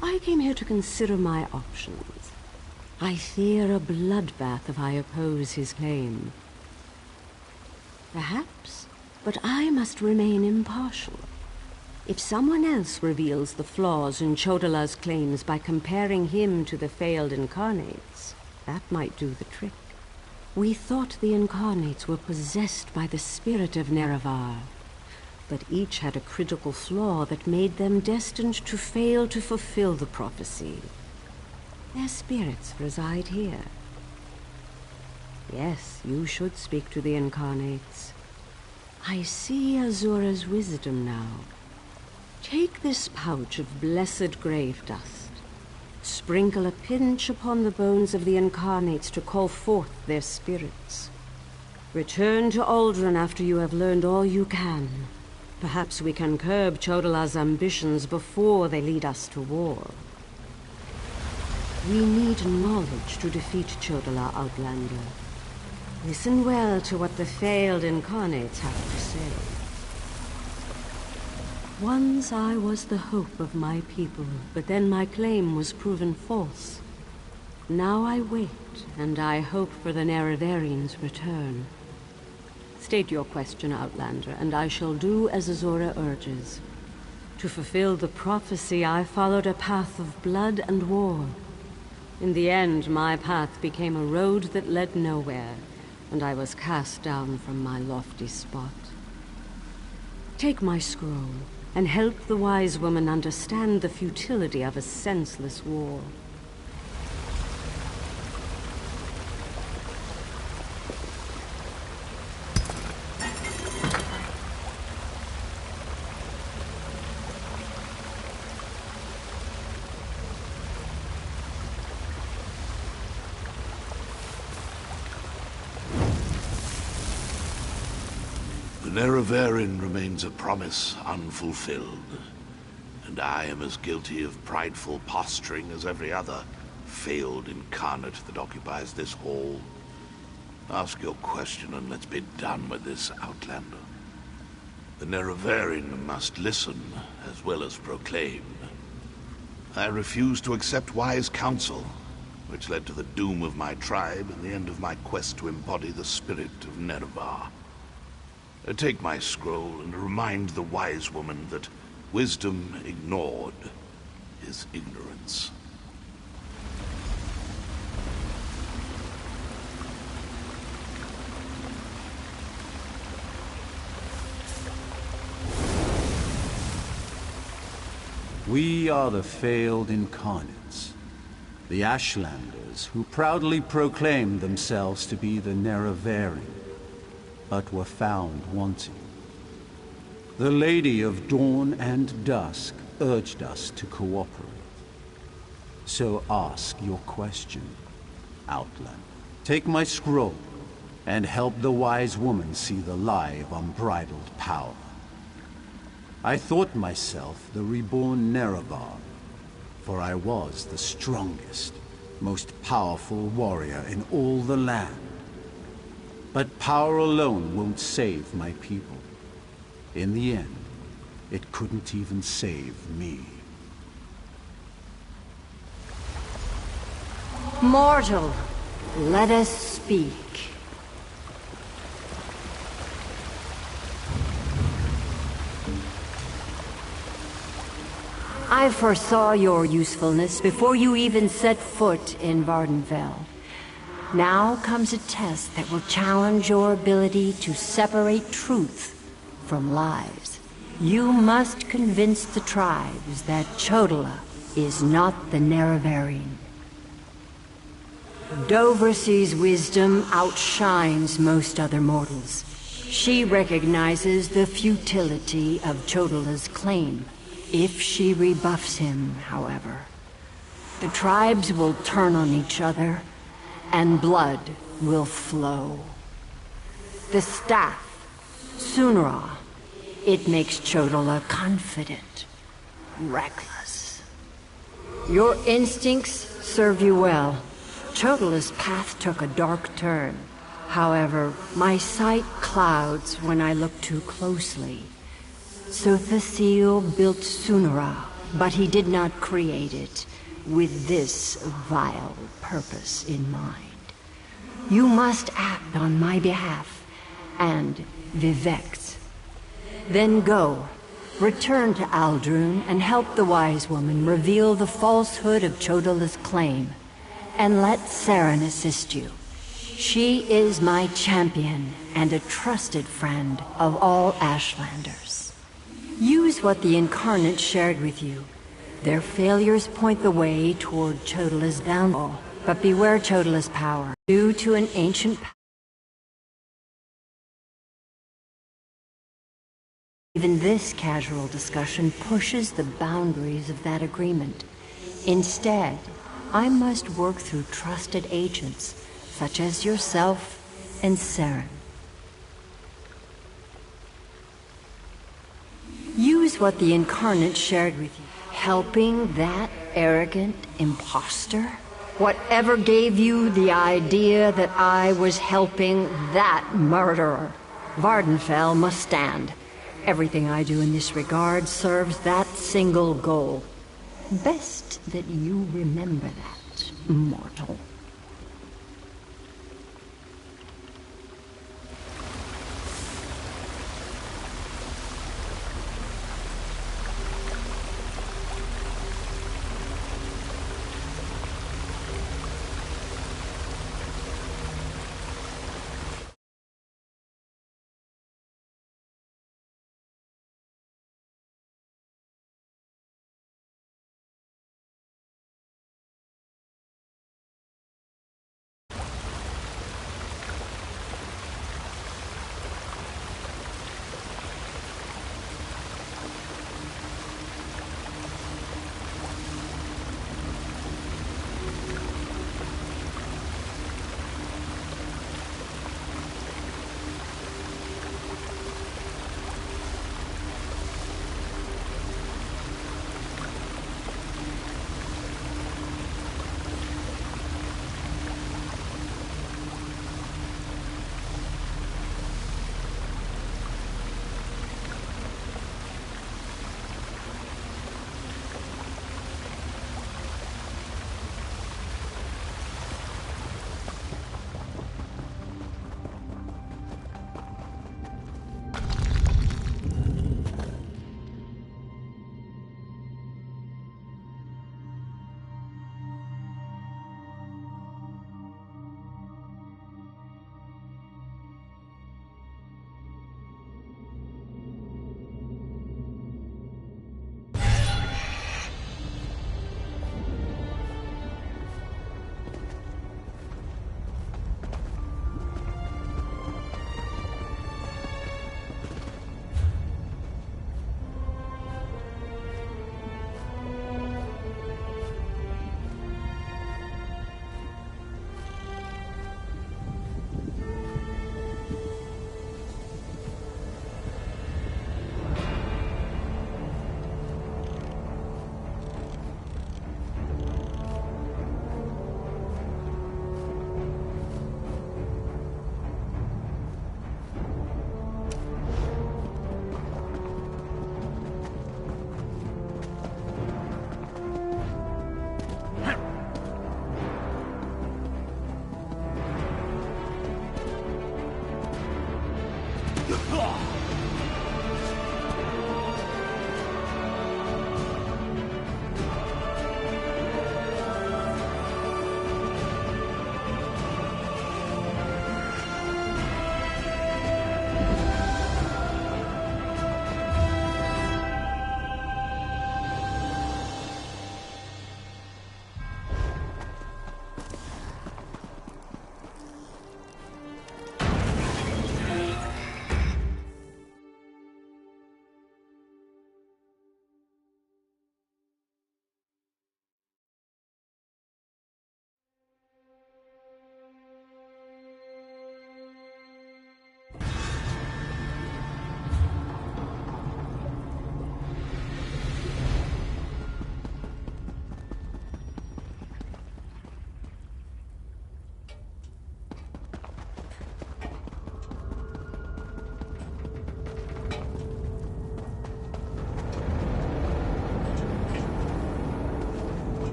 I came here to consider my options. I fear a bloodbath if I oppose his claim. Perhaps, but I must remain impartial. If someone else reveals the flaws in Chodola's claims by comparing him to the failed incarnates, that might do the trick. We thought the incarnates were possessed by the spirit of Nerevar, but each had a critical flaw that made them destined to fail to fulfill the prophecy. Their spirits reside here. Yes, you should speak to the incarnates. I see Azura's wisdom now. Take this pouch of blessed grave dust. Sprinkle a pinch upon the bones of the incarnates to call forth their spirits. Return to Aldrin after you have learned all you can. Perhaps we can curb Chodola's ambitions before they lead us to war. We need knowledge to defeat Chodola, Outlander. Listen well to what the failed incarnates have to say. Once I was the hope of my people, but then my claim was proven false. Now I wait, and I hope for the Nerevarines' return. State your question, Outlander, and I shall do as Azura urges. To fulfill the prophecy, I followed a path of blood and war. In the end, my path became a road that led nowhere, and I was cast down from my lofty spot. Take my scroll, and help the wise woman understand the futility of a senseless war. The Nerevarine remains a promise unfulfilled, and I am as guilty of prideful posturing as every other failed incarnate that occupies this hall. Ask your question and let's be done with this, Outlander. The Nerevarine must listen as well as proclaim. I refuse to accept wise counsel, which led to the doom of my tribe and the end of my quest to embody the spirit of Nerevar. Take my scroll and remind the wise woman that wisdom ignored is ignorance. We are the failed incarnates, the Ashlanders who proudly proclaimed themselves to be the Nerevarine, but were found wanting. The Lady of Dawn and Dusk urged us to cooperate. So ask your question, Outlander. Take my scroll, and help the wise woman see the lie of unbridled power. I thought myself the reborn Nerevar, for I was the strongest, most powerful warrior in all the land. But power alone won't save my people. In the end, it couldn't even save me. Mortal, let us speak. I foresaw your usefulness before you even set foot in Vvardenfell. Now comes a test that will challenge your ability to separate truth from lies. You must convince the tribes that Chodola is not the Nerevarine. Doversee's wisdom outshines most other mortals. She recognizes the futility of Chodola's claim. If she rebuffs him, however, the tribes will turn on each other, and blood will flow. The staff, Sunra, it makes Chodola confident, reckless. Your instincts served you well. Chodola's path took a dark turn. However, my sight clouds when I look too closely. Sothasil built Sunra, but he did not create it with this vile purpose in mind. You must act on my behalf and Vivec's. Then go, return to Aldrun and help the wise woman reveal the falsehood of Chodola's claim. And let Saren assist you. She is my champion and a trusted friend of all Ashlanders. Use what the Incarnate shared with you. Their failures point the way toward Chodola's downfall. But beware Chodola's power. Due to an ancient power. Even this casual discussion pushes the boundaries of that agreement. Instead, I must work through trusted agents, such as yourself and Saren. Use what the Incarnate shared with you. Helping that arrogant imposter? Whatever gave you the idea that I was helping that murderer? Vvardenfell must stand. Everything I do in this regard serves that single goal. Best that you remember that, mortal.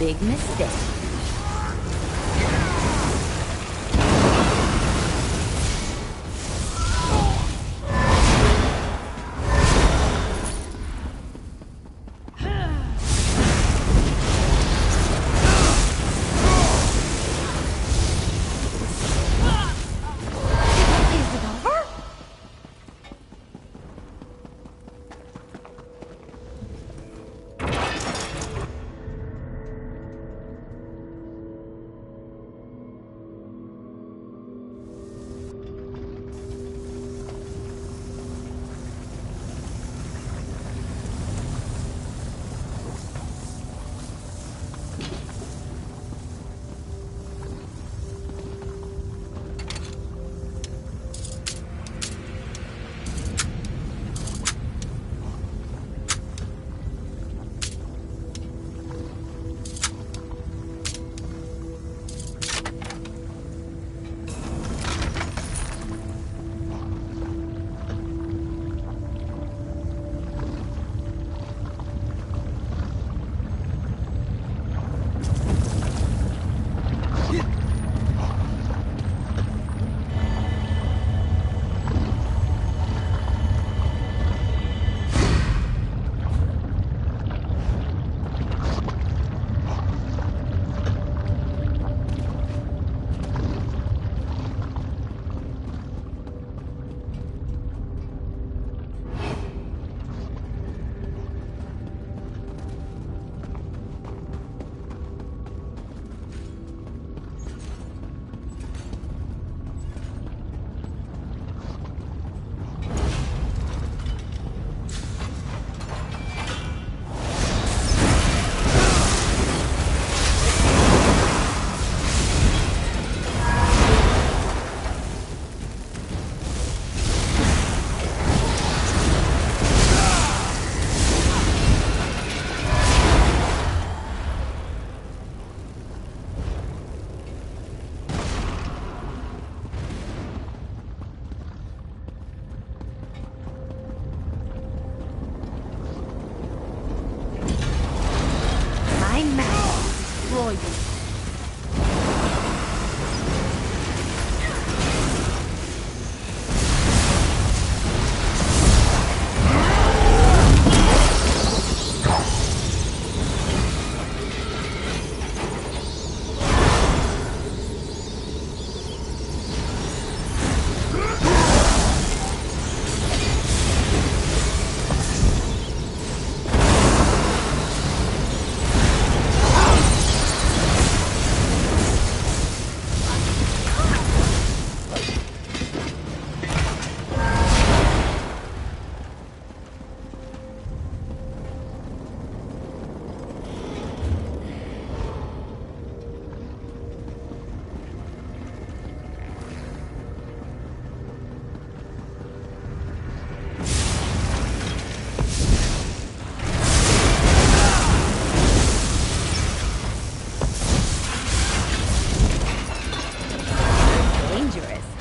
Big mistake.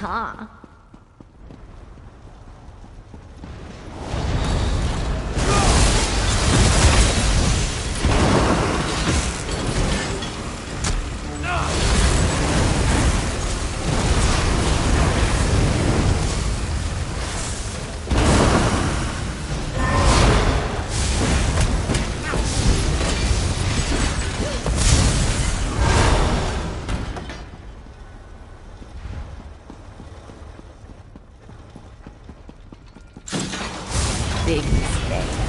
Huh? Big mistake.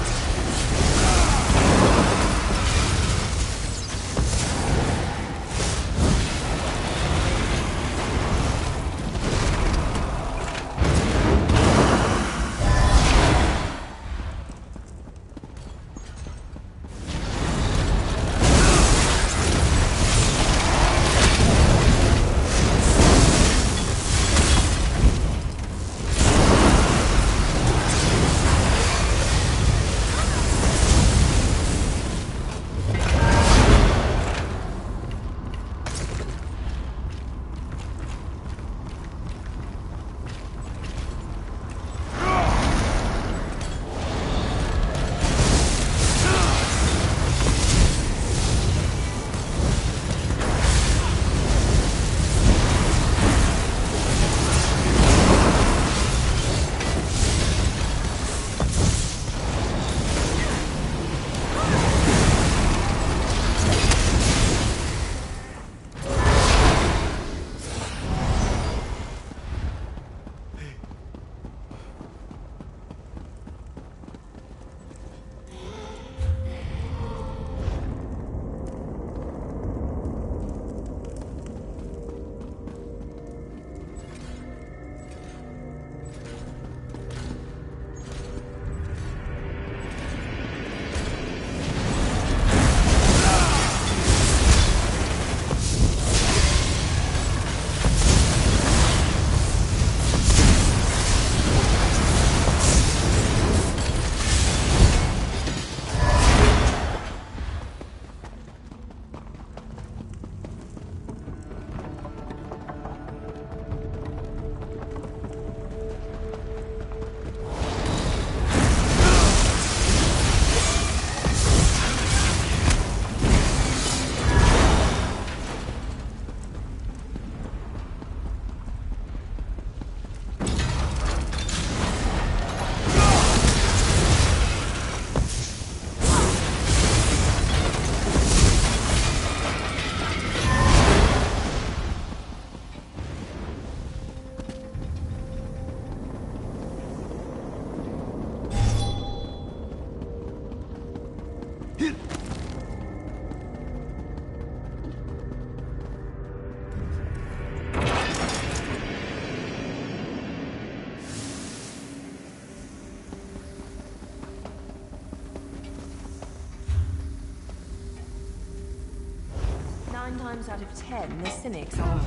9 times out of 10, the cynics are...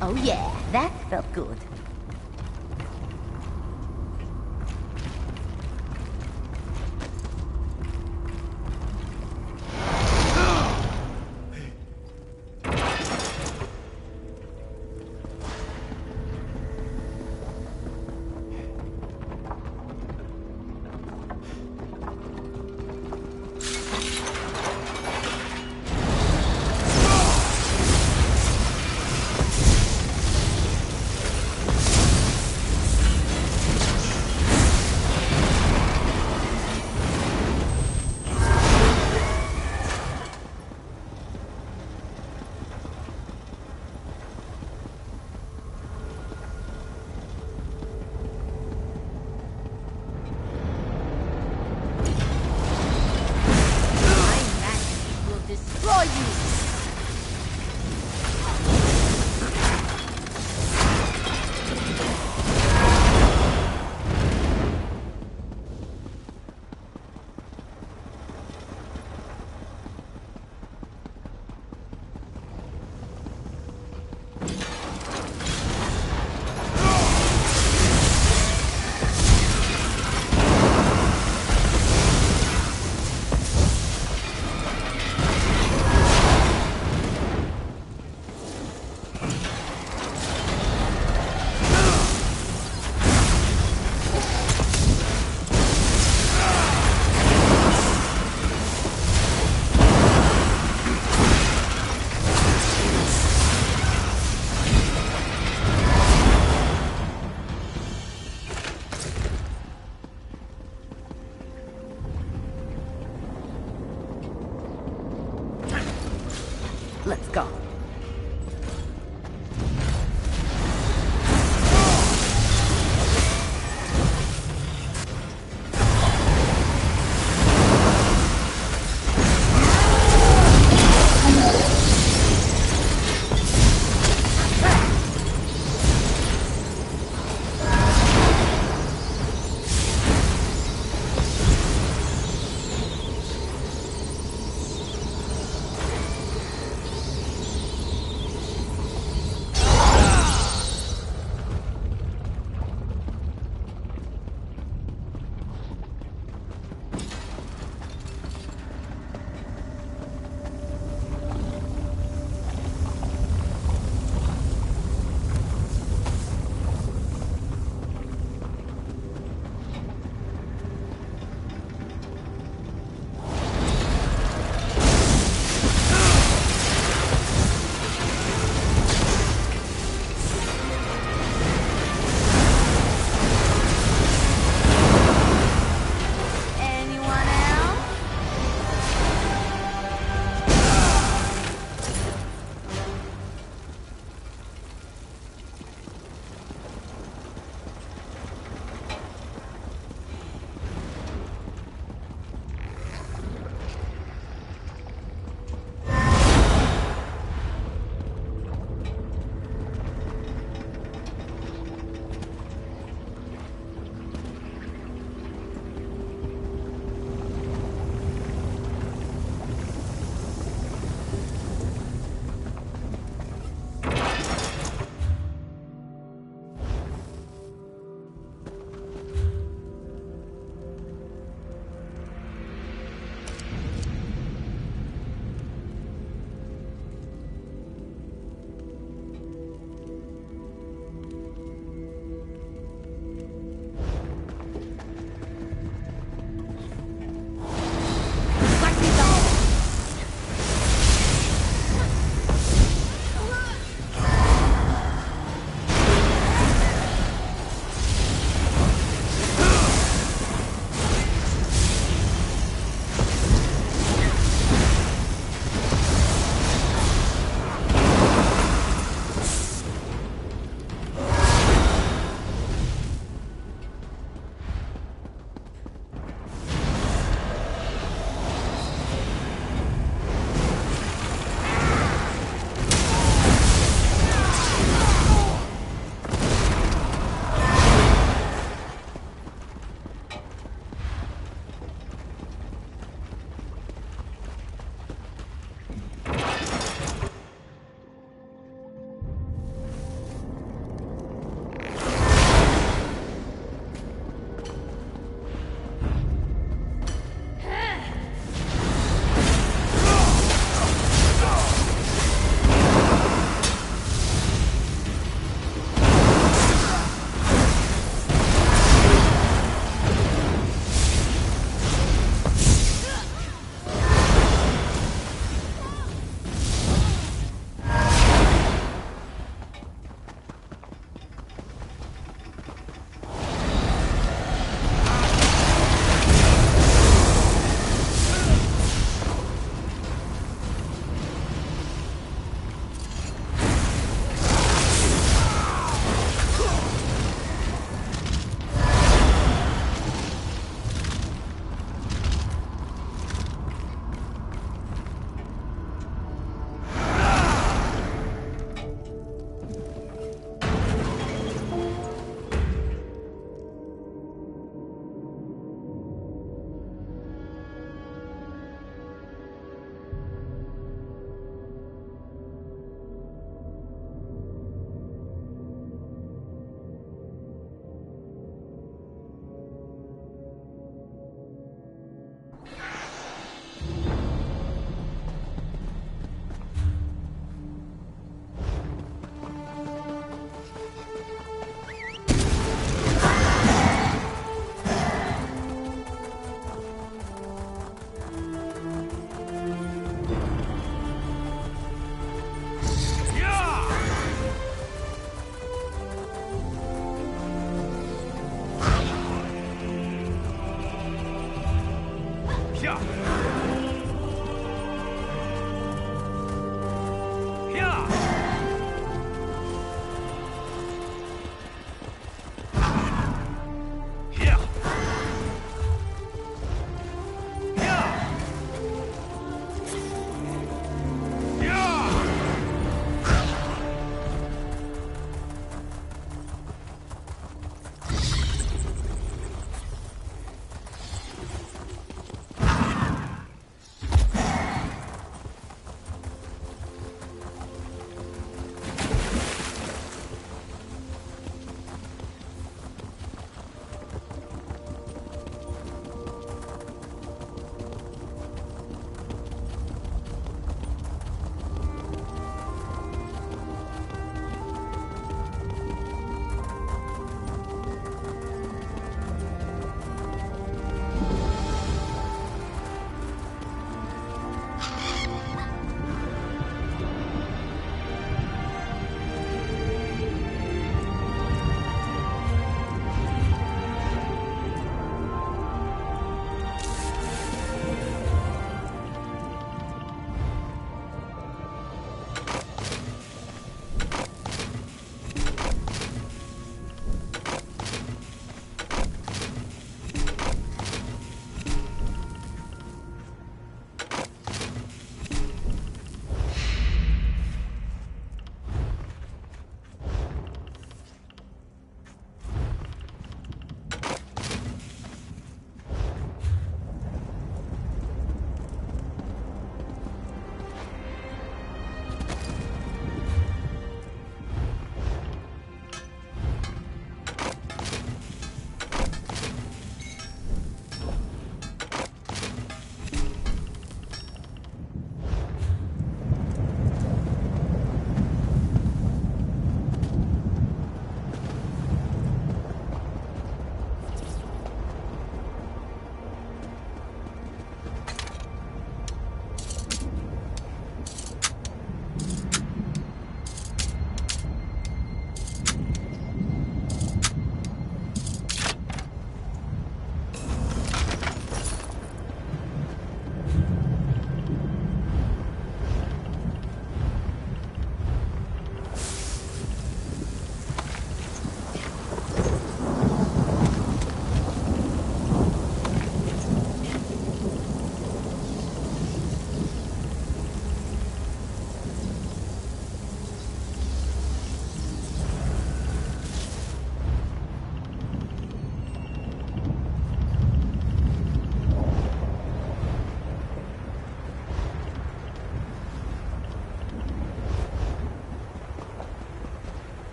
Oh yeah, that felt good. Let's go.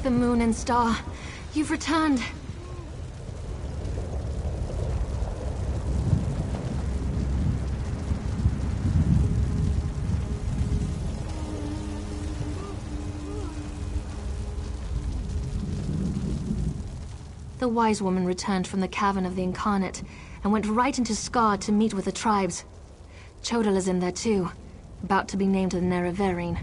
the moon and star. You've returned. The wise woman returned from the cavern of the Incarnate and went right into Scar to meet with the tribes. Chodal is in there too, about to be named the Nerevarine.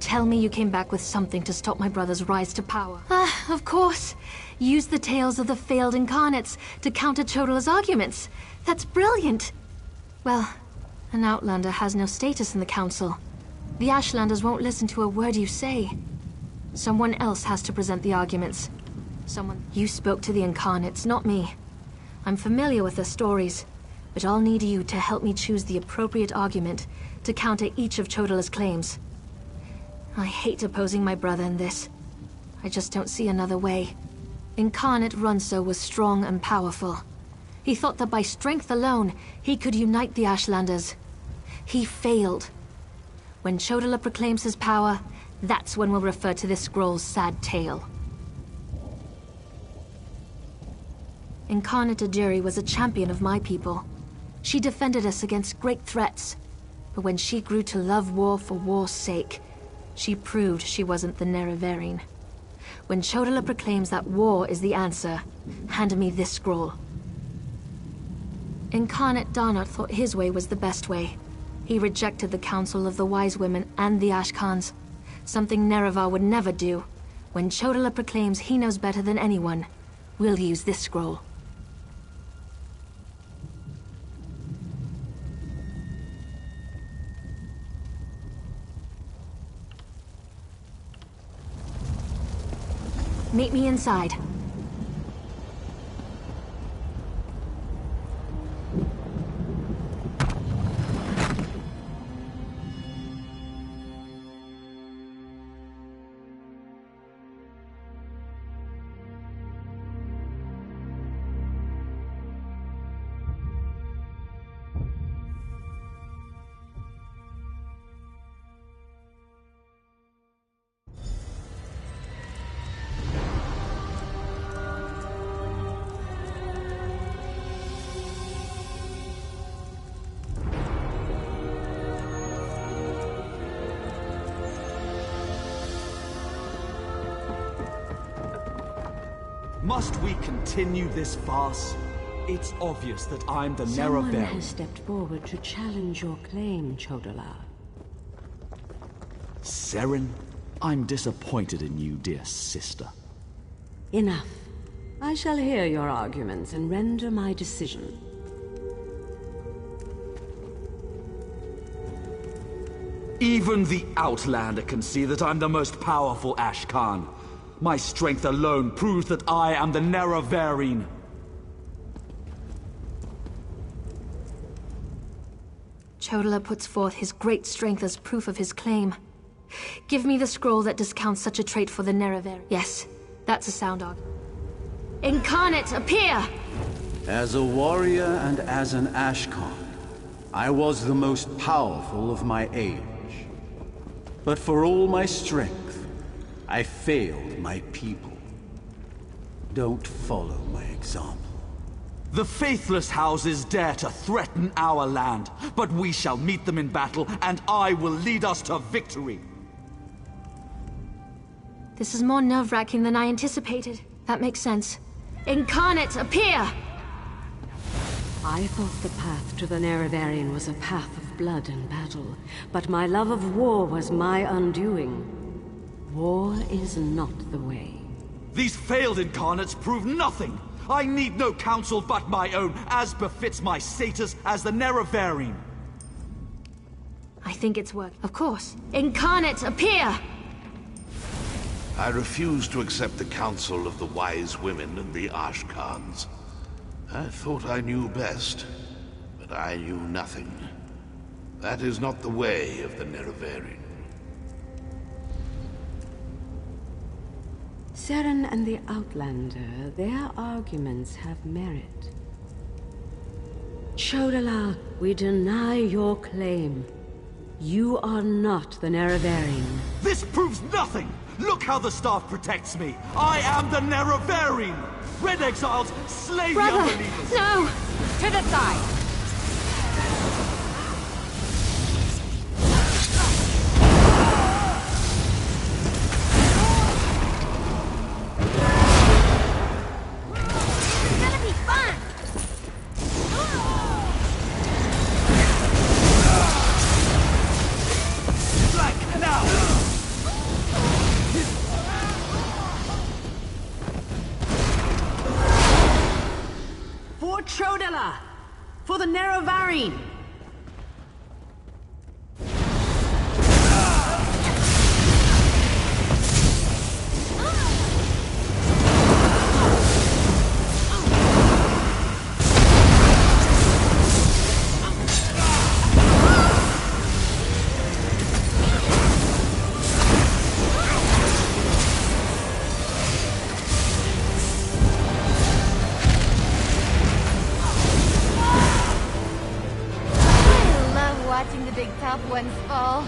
Tell me you came back with something to stop my brother's rise to power. Ah, of course. Use the tales of the failed Incarnates to counter Chodal's arguments. That's brilliant. Well, an Outlander has no status in the Council. The Ashlanders won't listen to a word you say. Someone else has to present the arguments. You spoke to the Incarnates, not me. I'm familiar with their stories, but I'll need you to help me choose the appropriate argument to counter each of Chodala's claims. I hate opposing my brother in this. I just don't see another way. Incarnate Runso was strong and powerful. He thought that by strength alone, he could unite the Ashlanders. He failed. When Chodala proclaims his power, that's when we'll refer to this scroll's sad tale. Incarnate Ajiri was a champion of my people. She defended us against great threats. But when she grew to love war for war's sake, she proved she wasn't the Nerevarine. When Chodala proclaims that war is the answer, hand me this scroll. Incarnate Darnot thought his way was the best way. He rejected the counsel of the Wise Women and the Ashkans, something Nerevar would never do. When Chodala proclaims he knows better than anyone, we'll use this scroll. Meet me inside. Must we continue this farce? It's obvious that I'm the Someone Nerevarine. has stepped forward to challenge your claim, Chodala. Seren, I'm disappointed in you, dear sister. Enough. I shall hear your arguments and render my decision. Even the Outlander can see that I'm the most powerful Ashkan. My strength alone proves that I am the Nerevarine. Chodala puts forth his great strength as proof of his claim. Give me the scroll that discounts such a trait for the Nerevarine. Yes, that's a sound argument. Incarnate, appear! As a warrior and as an Ashkan, I was the most powerful of my age. But for all my strength, I failed my people. Don't follow my example. The faithless houses dare to threaten our land, but we shall meet them in battle, and I will lead us to victory. This is more nerve-wracking than I anticipated. That makes sense. Incarnate, appear! I thought the path to the Nerevarine was a path of blood and battle, but my love of war was my undoing. War is not the way. These failed incarnates prove nothing! I need no counsel but my own, as befits my status as the Nerevarine. I think it's work. Of course. Incarnate, appear! I refuse to accept the counsel of the Wise Women and the Ashkans. I thought I knew best, but I knew nothing. That is not the way of the Nerevarine. Seren and the Outlander, their arguments have merit. Chodala, we deny your claim. You are not the Nerevarine. This proves nothing! Look how the staff protects me! I am the Nerevarine! Red exiles, slay the Brother, unbelievers! no! To the side! For Chodela! For the Nerevarine! Watching the big top ones fall.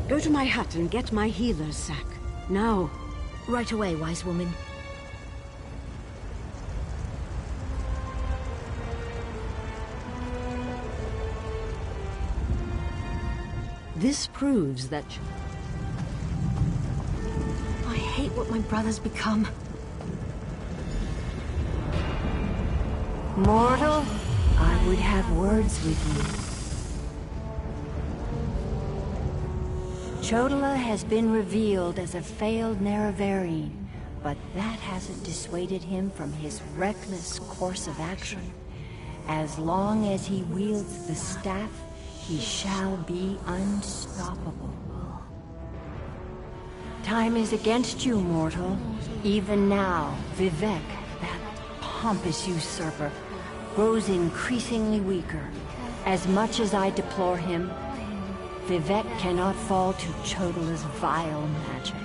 Go to my hut and get my healer's sack. Now. Right away, wise woman. This proves that... I hate what my brother's become. Mortal, I would have words with you. Chodela has been revealed as a failed Nerevarine, but that hasn't dissuaded him from his reckless course of action. As long as he wields the staff, he shall be unstoppable. Time is against you, mortal. Even now, Vivek, that pompous usurper, grows increasingly weaker. As much as I deplore him, Vivek cannot fall to Chodela's vile magic.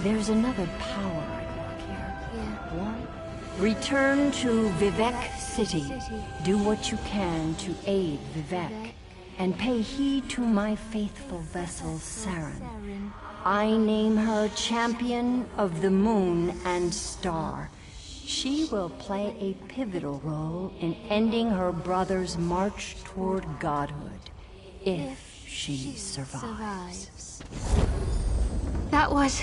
There's another power at work here. One, return to Vivek City. Do what you can to aid Vivek, and pay heed to my faithful vessel, Saren. I name her Champion of the Moon and Star. She will play a pivotal role in ending her brother's march toward godhood, if she survives. That was...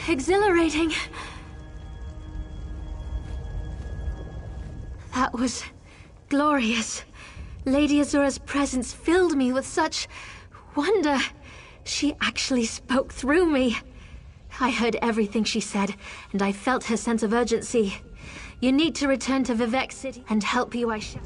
exhilarating. That was... glorious. Lady Azura's presence filled me with such... wonder. She actually spoke through me. I heard everything she said, and I felt her sense of urgency. You need to return to Vivek City, and help you I shall.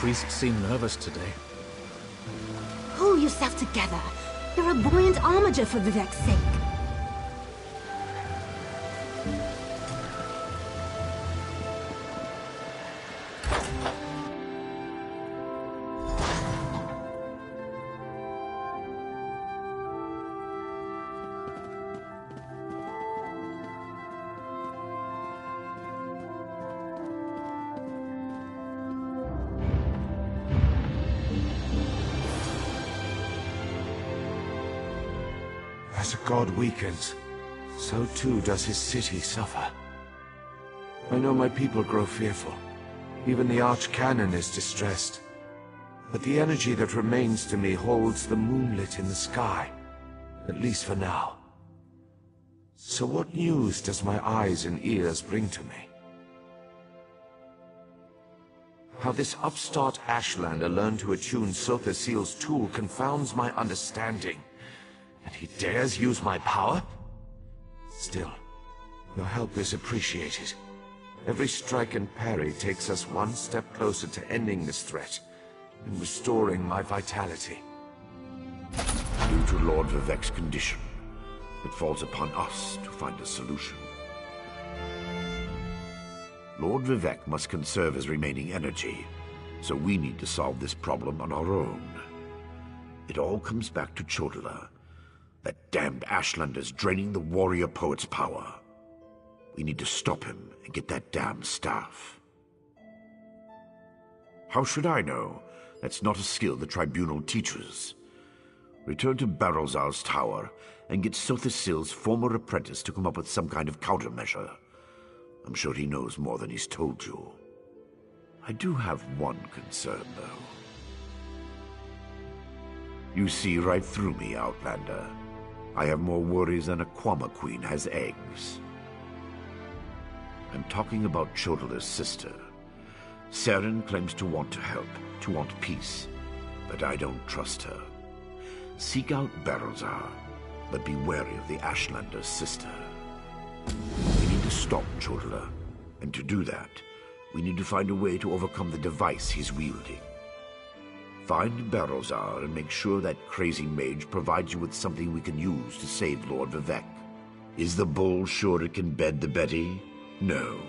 priests seem nervous today. Pull yourself together. You're a buoyant armiger for Vivek's sake. As a god weakens, so too does his city suffer. I know my people grow fearful. Even the Archcanon is distressed. But the energy that remains to me holds the moonlit in the sky, at least for now. So what news does my eyes and ears bring to me? How this upstart Ashlander learned to attune Sotha Seal's tool confounds my understanding. And he dares use my power? Still, your help is appreciated. Every strike and parry takes us one step closer to ending this threat and restoring my vitality. Due to Lord Vivek's condition, it falls upon us to find a solution. Lord Vivek must conserve his remaining energy, so we need to solve this problem on our own. It all comes back to Chodala. That damned Ashlander's draining the warrior poet's power. We need to stop him and get that damned staff. How should I know? That's not a skill the Tribunal teaches. Return to Barrelzar's tower and get Sotha Seal's former apprentice to come up with some kind of countermeasure. I'm sure he knows more than he's told you. I do have one concern, though. You see right through me, Outlander. I have more worries than a Kwama queen has eggs. I'm talking about Chodala's sister. Seren claims to want to help, to want peace, but I don't trust her. Seek out Barrelzar, but be wary of the Ashlander's sister. We need to stop Chodala, and to do that, we need to find a way to overcome the device he's wielding. Find Barrelzar and make sure that crazy mage provides you with something we can use to save Lord Vivek. Is the bull sure it can bed the Betty? No.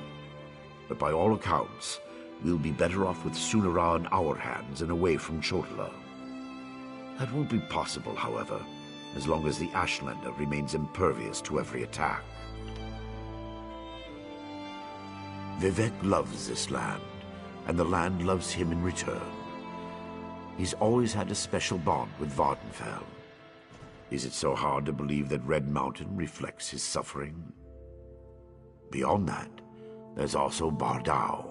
But by all accounts, we'll be better off with Sunara in our hands and away from Chodala. That won't be possible, however, as long as the Ashlander remains impervious to every attack. Vivek loves this land, and the land loves him in return. He's always had a special bond with Vvardenfell. Is it so hard to believe that Red Mountain reflects his suffering? Beyond that, there's also Bardao,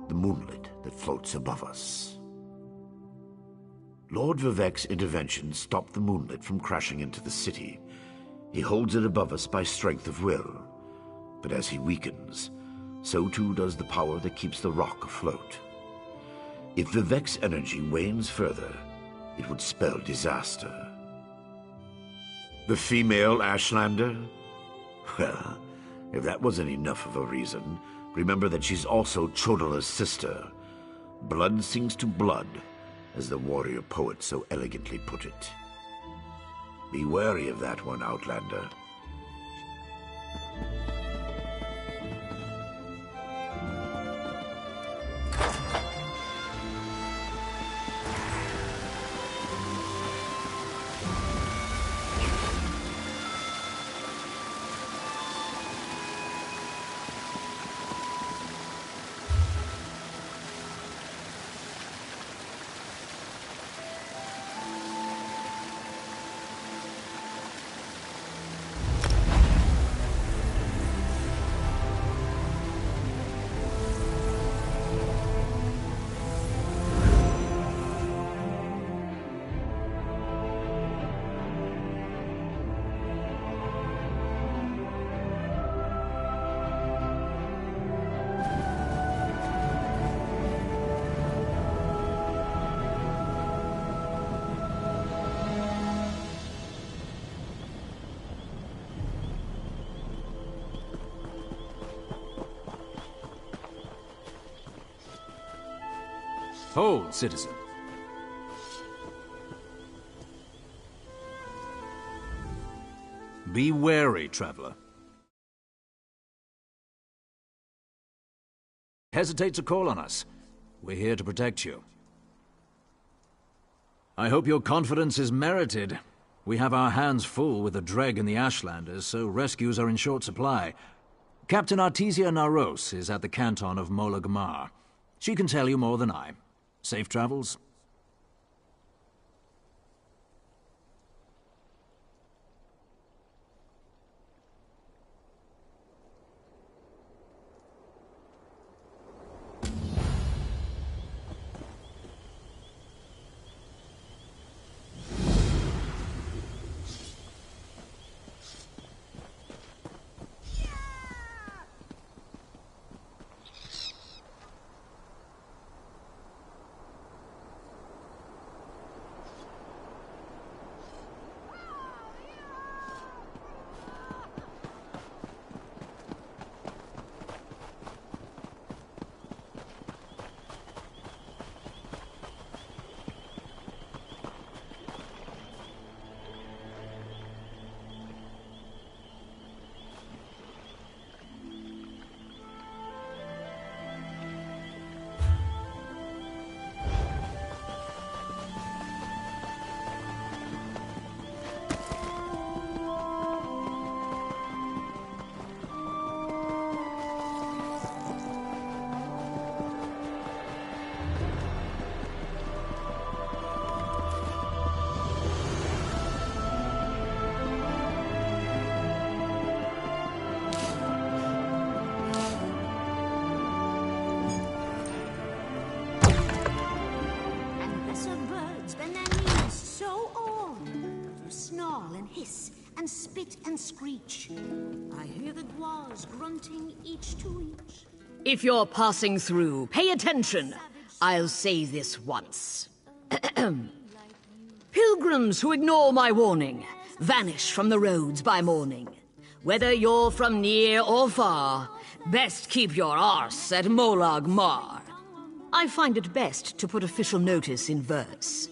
the moonlit that floats above us. Lord Vivek's intervention stopped the moonlit from crashing into the city. He holds it above us by strength of will. But as he weakens, so too does the power that keeps the rock afloat. If Vivek's energy wanes further, it would spell disaster. The female Ashlander? Well, if that wasn't enough of a reason, remember that she's also Chodala's sister. Blood sings to blood, as the warrior poet so elegantly put it. Be wary of that one, Outlander. Hold, citizen. Be wary, traveler. Hesitate to call on us. We're here to protect you. I hope your confidence is merited. We have our hands full with the Dreg and the Ashlanders, so rescues are in short supply. Captain Artesia Naros is at the canton of Molag Mar. She can tell you more than I. Safe travels? Hiss and spit and screech. I hear the gwas grunting each to each. If you're passing through, pay attention. I'll say this once. Pilgrims who ignore my warning vanish from the roads by morning. Whether you're from near or far, best keep your arse at Molag Mar. I find it best to put official notice in verse.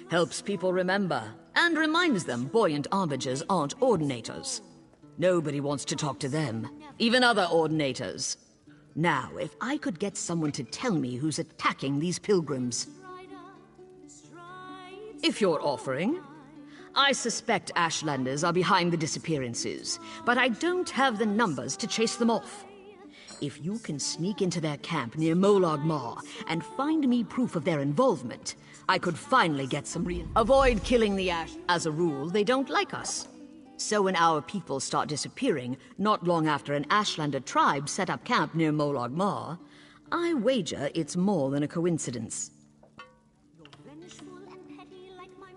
Helps people remember, and reminds them buoyant arbigers aren't ordinators. Nobody wants to talk to them, even other ordinators. Now, if I could get someone to tell me who's attacking these pilgrims. If you're offering. I suspect Ashlanders are behind the disappearances, but I don't have the numbers to chase them off. If you can sneak into their camp near Molag Mar and find me proof of their involvement, I could finally get some Avoid killing the Ash. As a rule, they don't like us. So when our people start disappearing, not long after an Ashlander tribe set up camp near Molag Mar, I wager it's more than a coincidence.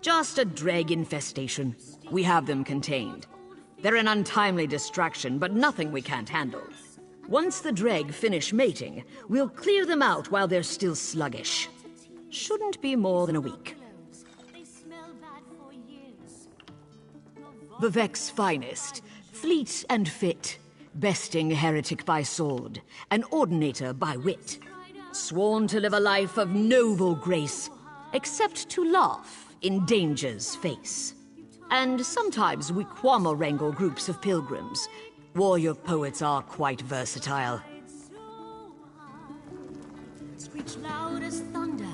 Just a dreg infestation. We have them contained. They're an untimely distraction, but nothing we can't handle. Once the dreg finish mating, we'll clear them out while they're still sluggish. Shouldn't be more than a week. Vivek's finest, fleet and fit, besting heretic by sword, an ordinator by wit, sworn to live a life of noble grace, except to laugh in danger's face. And sometimes we quammer wrangle groups of pilgrims. Warrior poets are quite versatile. Screech loud as thunder.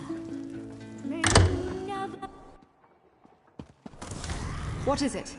What is it?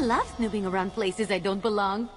love snooping around places I don't belong.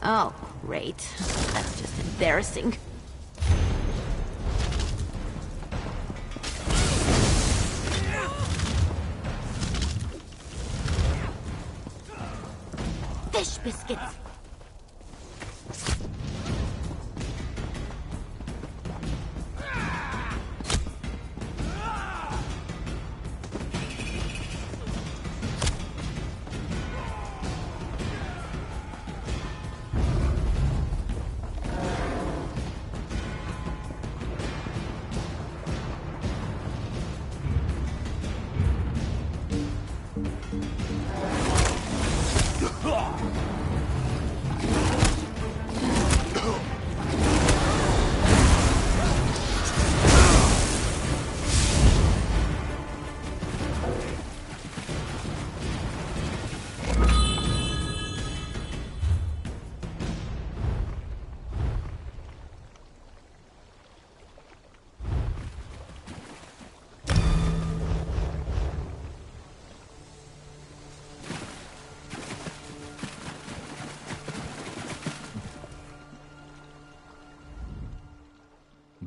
Oh, great. That's just embarrassing. Fish biscuits!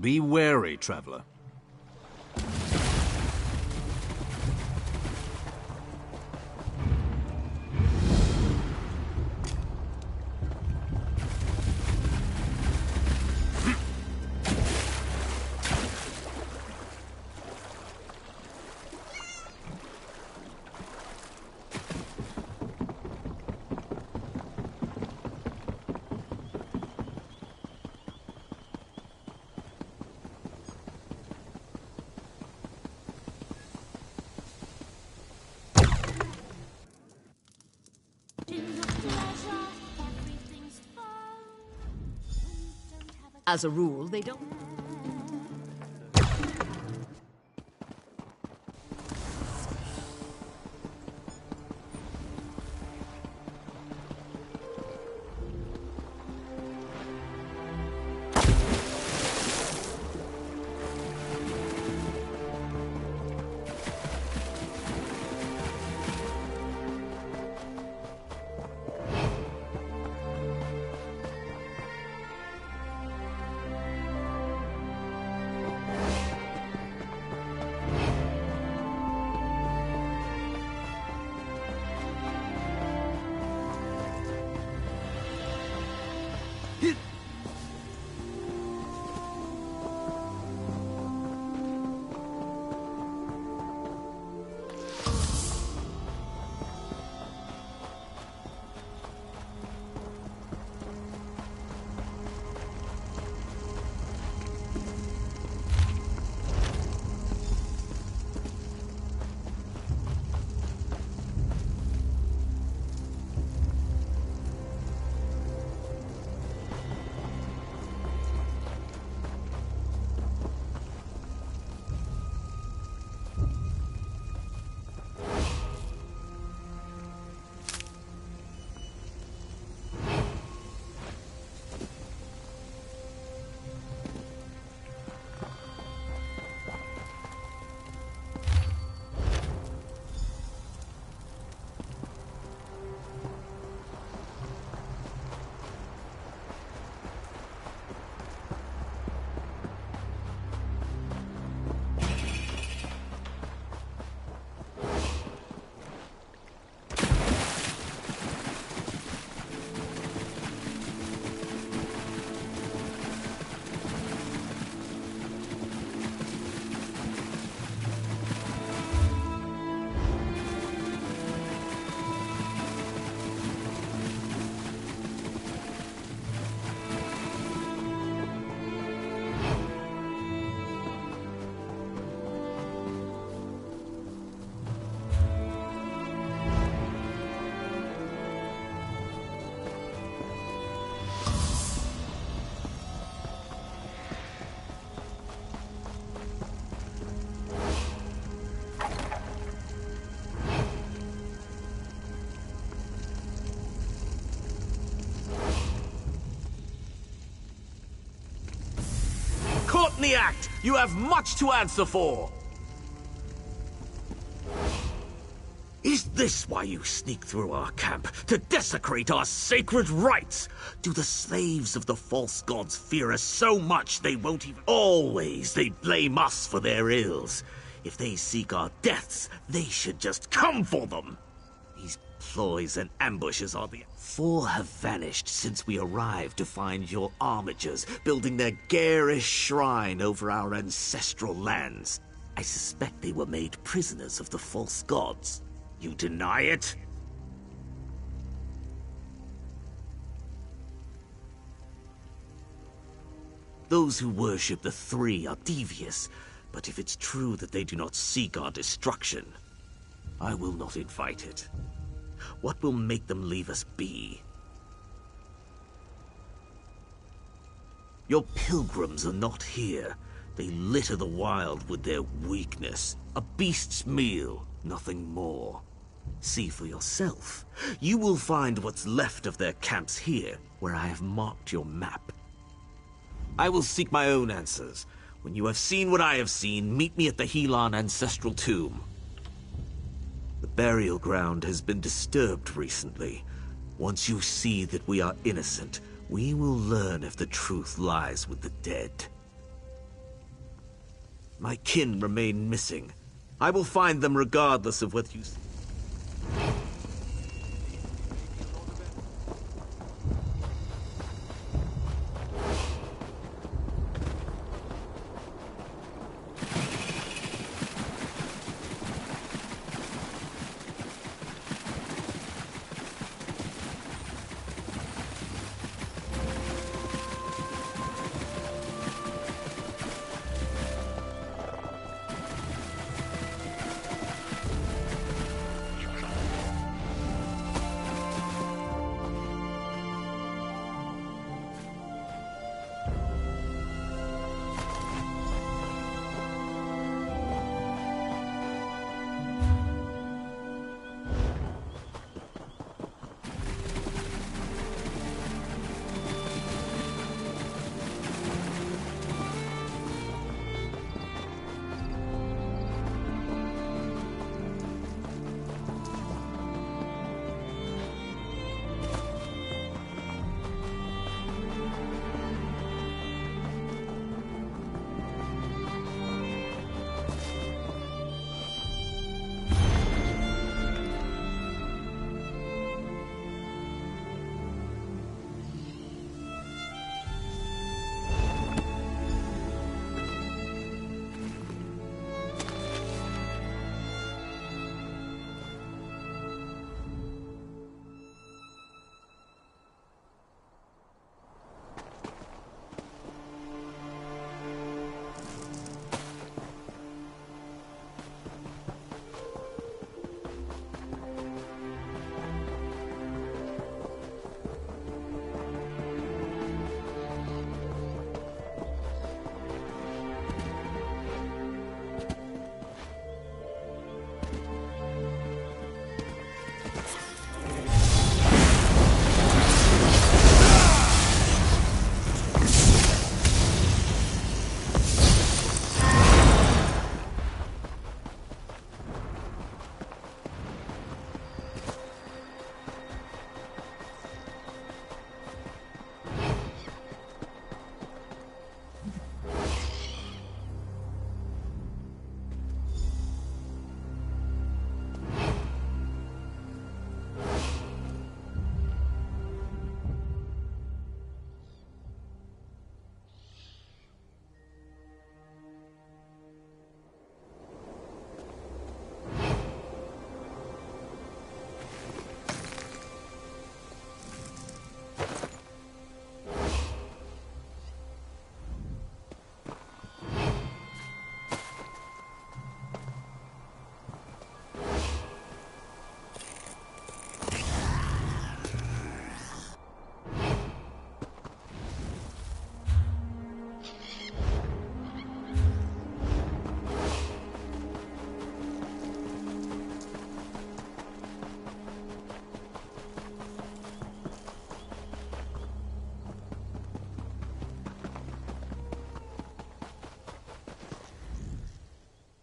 Be wary, traveler. As a rule, they don't... caught in the act! You have much to answer for! Is this why you sneak through our camp? To desecrate our sacred rites? Do the slaves of the false gods fear us so much they won't even... Always they blame us for their ills. If they seek our deaths, they should just come for them. These ploys and ambushes are the... 4 have vanished since we arrived to find your armigers building their garish shrine over our ancestral lands. I suspect they were made prisoners of the false gods. You deny it? Those who worship the Three are devious, but if it's true that they do not seek our destruction, I will not invite it. What will make them leave us be? Your pilgrims are not here. They litter the wild with their weakness. A beast's meal, nothing more. See for yourself. You will find what's left of their camps here, where I have marked your map. I will seek my own answers. When you have seen what I have seen, meet me at the Helon ancestral tomb. The burial ground has been disturbed recently. Once you see that we are innocent, we will learn if the truth lies with the dead. My kin remain missing. I will find them regardless of whether you...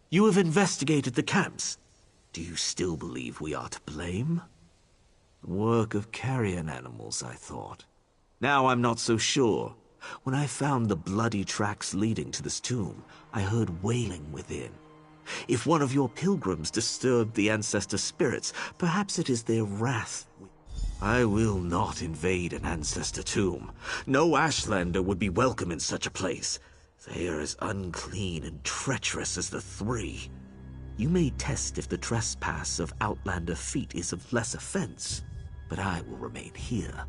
You have investigated the camps. Do you still believe we are to blame? Work of carrion animals, I thought. Now I'm not so sure. When I found the bloody tracks leading to this tomb, I heard wailing within. If one of your pilgrims disturbed the ancestor spirits, perhaps it is their wrath. I will not invade an ancestor tomb. No Ashlander would be welcome in such a place. They are as unclean and treacherous as the three. You may test if the trespass of Outlander feet is of less offense, but I will remain here.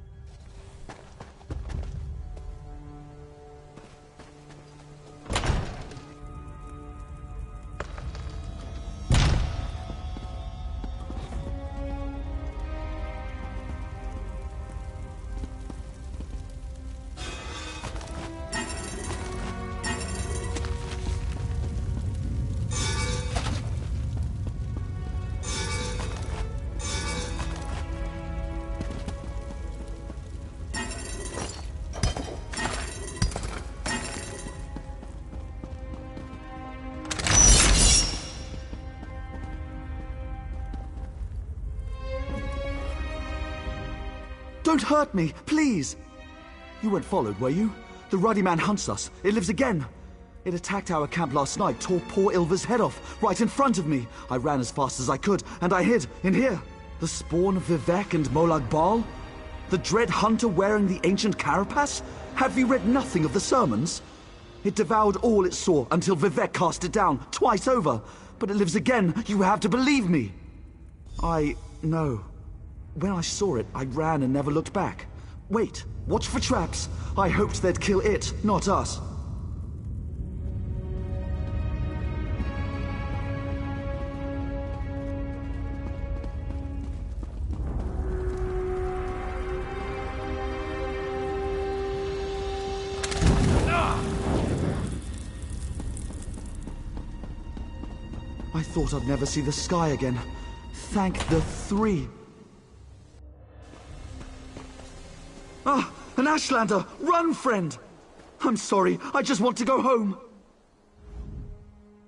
Don't hurt me, please! You weren't followed, were you? The ruddy man hunts us. It lives again. It attacked our camp last night, tore poor Ilva's head off, right in front of me. I ran as fast as I could, and I hid in here. The spawn of Vivek and Molag Bal? The dread hunter wearing the ancient carapace? Have you read nothing of the sermons? It devoured all it saw until Vivek cast it down, twice over. But it lives again. You have to believe me. I know. When I saw it, I ran and never looked back. Wait, watch for traps. I hoped they'd kill it, not us. I thought I'd never see the sky again. Thank the three. Ah, an Ashlander! Run, friend! I'm sorry, I just want to go home.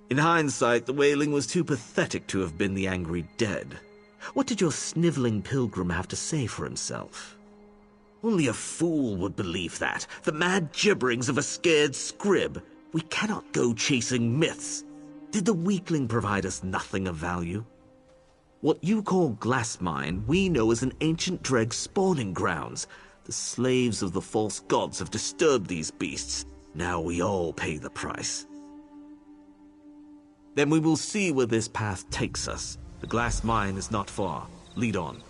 In hindsight, the wailing was too pathetic to have been the angry dead. What did your sniveling pilgrim have to say for himself? Only a fool would believe that. The mad gibberings of a scared scrib. We cannot go chasing myths. Did the weakling provide us nothing of value? What you call Glassmine, we know as an ancient dreg spawning grounds. The slaves of the false gods have disturbed these beasts. Now we all pay the price. Then we will see where this path takes us. The glass mine is not far. Lead on.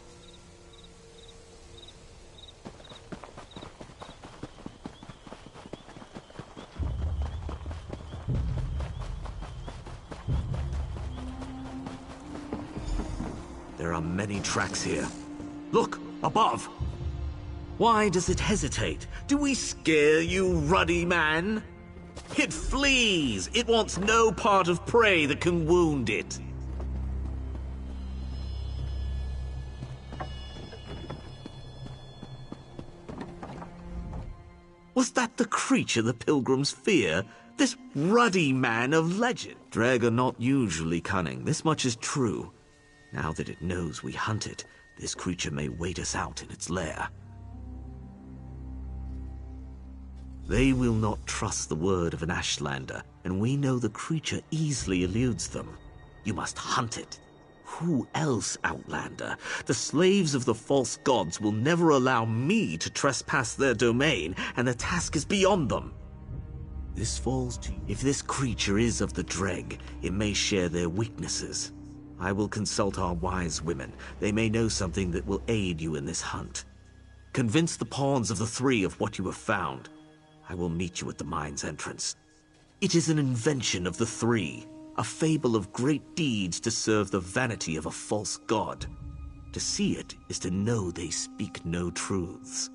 There are many tracks here. Look, above! Why does it hesitate? Do we scare you, ruddy man? It flees! It wants no part of prey that can wound it. Was that the creature the pilgrims fear? This ruddy man of legend? Dreg are not usually cunning. This much is true. Now that it knows we hunt it, this creature may wait us out in its lair. They will not trust the word of an Ashlander, and we know the creature easily eludes them. You must hunt it. Who else, Outlander? The slaves of the false gods will never allow me to trespass their domain, and the task is beyond them. This falls to you. If this creature is of the Dreg, it may share their weaknesses. I will consult our wise women. They may know something that will aid you in this hunt. Convince the pawns of the three of what you have found. I will meet you at the mine's entrance. It is an invention of the three, a fable of great deeds to serve the vanity of a false god. To see it is to know they speak no truths.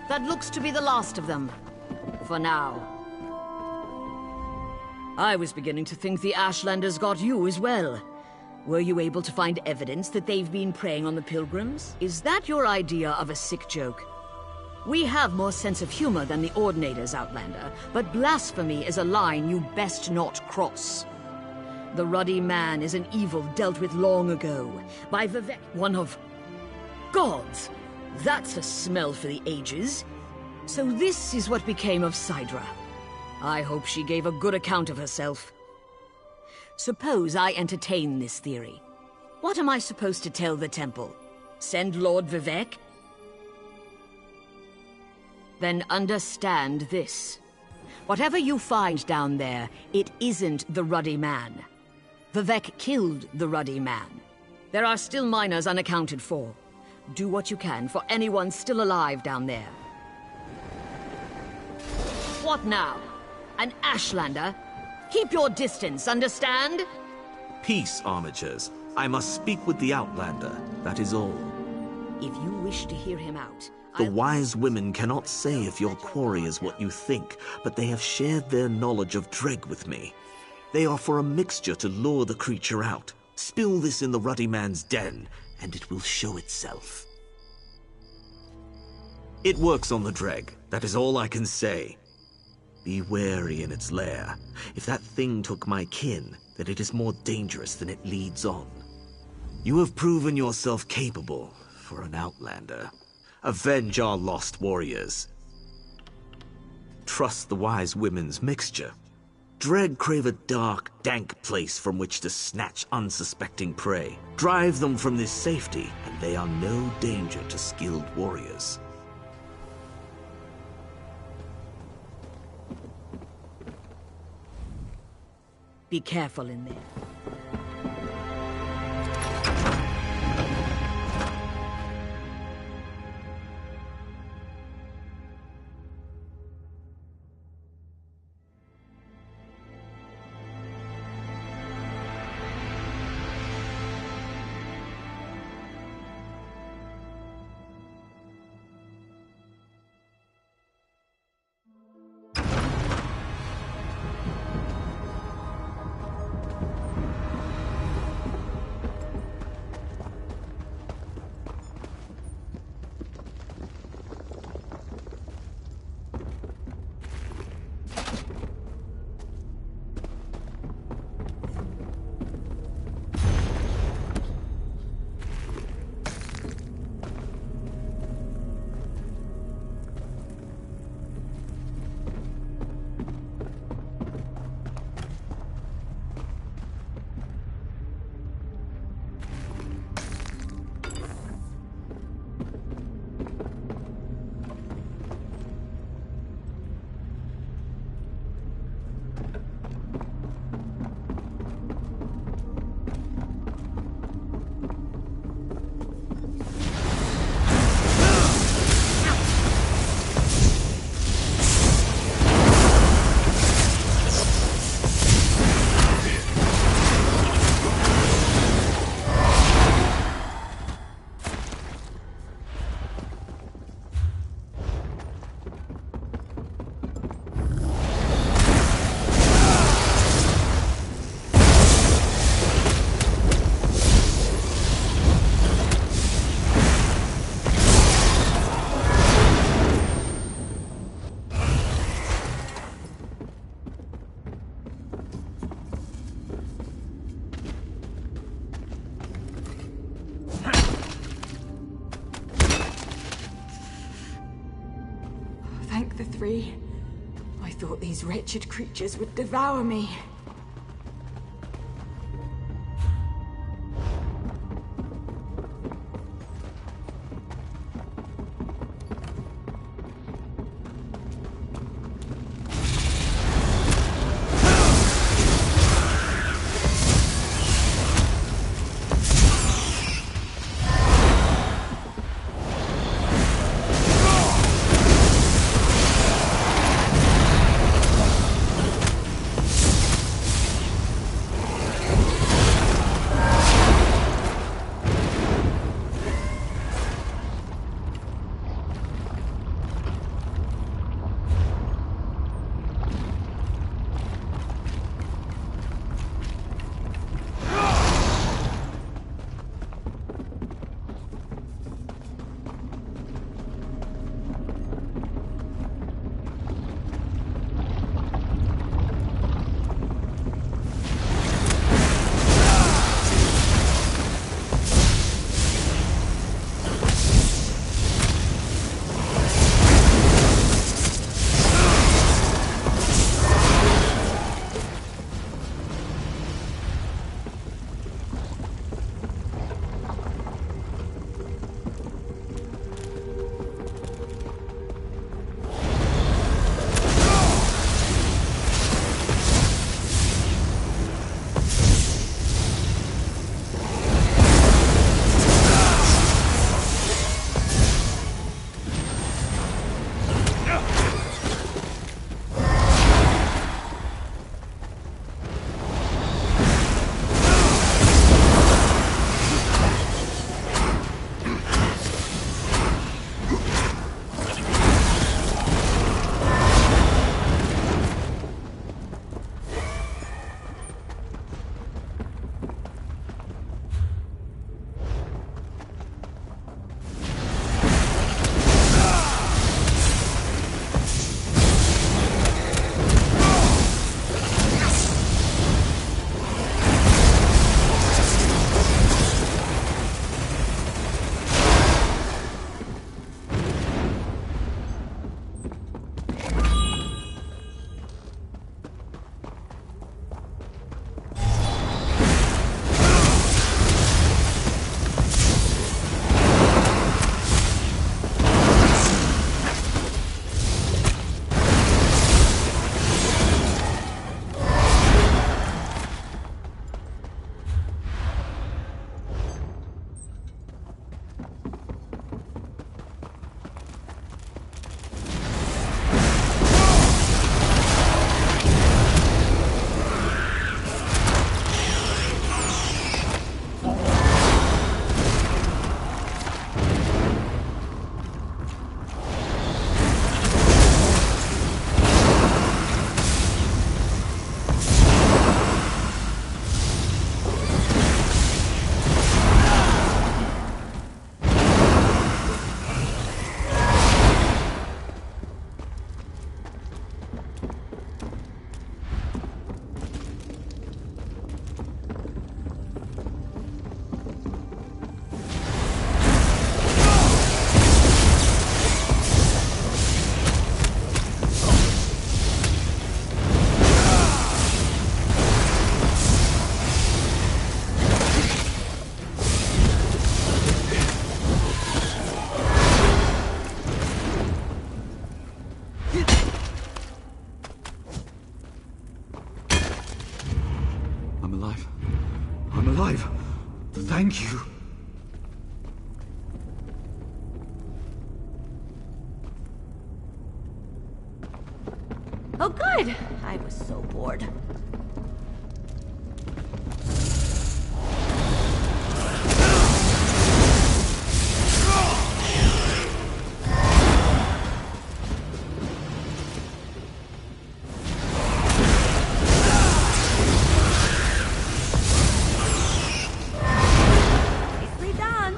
That looks to be the last of them. for now. I was beginning to think the Ashlanders got you as well. Were you able to find evidence that they've been preying on the pilgrims? Is that your idea of a sick joke? We have more sense of humor than the Ordinators, Outlander, but blasphemy is a line you best not cross. The Ruddy Man is an evil dealt with long ago by Vvardenfell, one of gods. That's a smell for the ages. So this is what became of Sidra. I hope she gave a good account of herself. Suppose I entertain this theory. What am I supposed to tell the temple? Send Lord Vivek? Then understand this. Whatever you find down there, it isn't the Ruddy Man. Vivek killed the Ruddy Man. There are still miners unaccounted for. Do what you can for anyone still alive down there. What now? An Ashlander? Keep your distance, understand? Peace, armigers. I must speak with the Outlander, that is all. If you wish to hear him out, The wise women cannot say if your quarry is what you think, but they have shared their knowledge of Dreg with me. They offer a mixture to lure the creature out. Spill this in the Ruddy Man's den, and it will show itself. It works on the Dreg, that is all I can say. Be wary in its lair. If that thing took my kin, then it is more dangerous than it leads on. You have proven yourself capable for an Outlander. Avenge our lost warriors. Trust the wise women's mixture. Dreg crave a dark, dank place from which to snatch unsuspecting prey. Drive them from this safety, and they are no danger to skilled warriors. Be careful in there. Thank the three. I thought these wretched creatures would devour me. Thank you. Oh, good. I was so bored. Nicely done.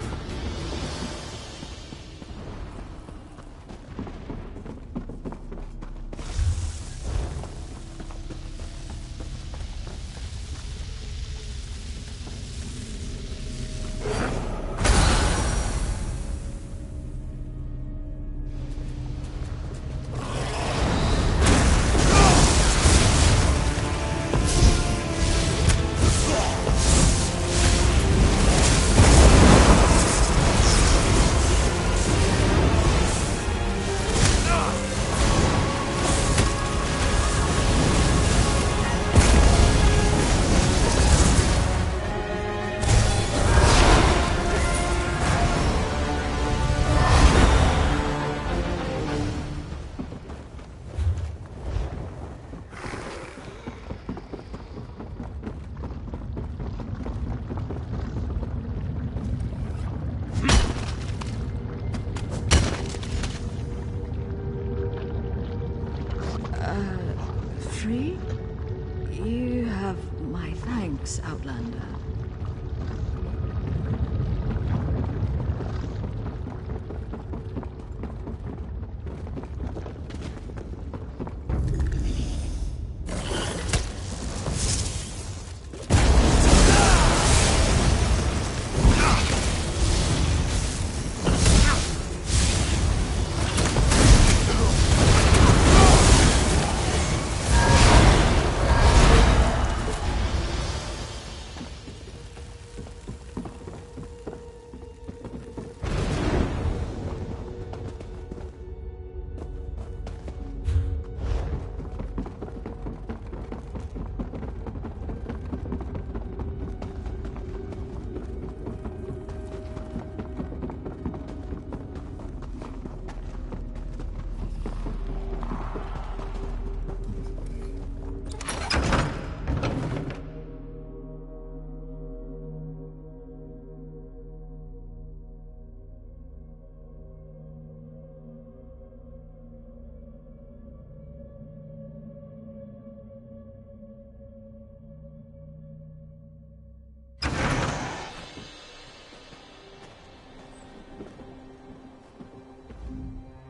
Free? You have my thanks, Outlander.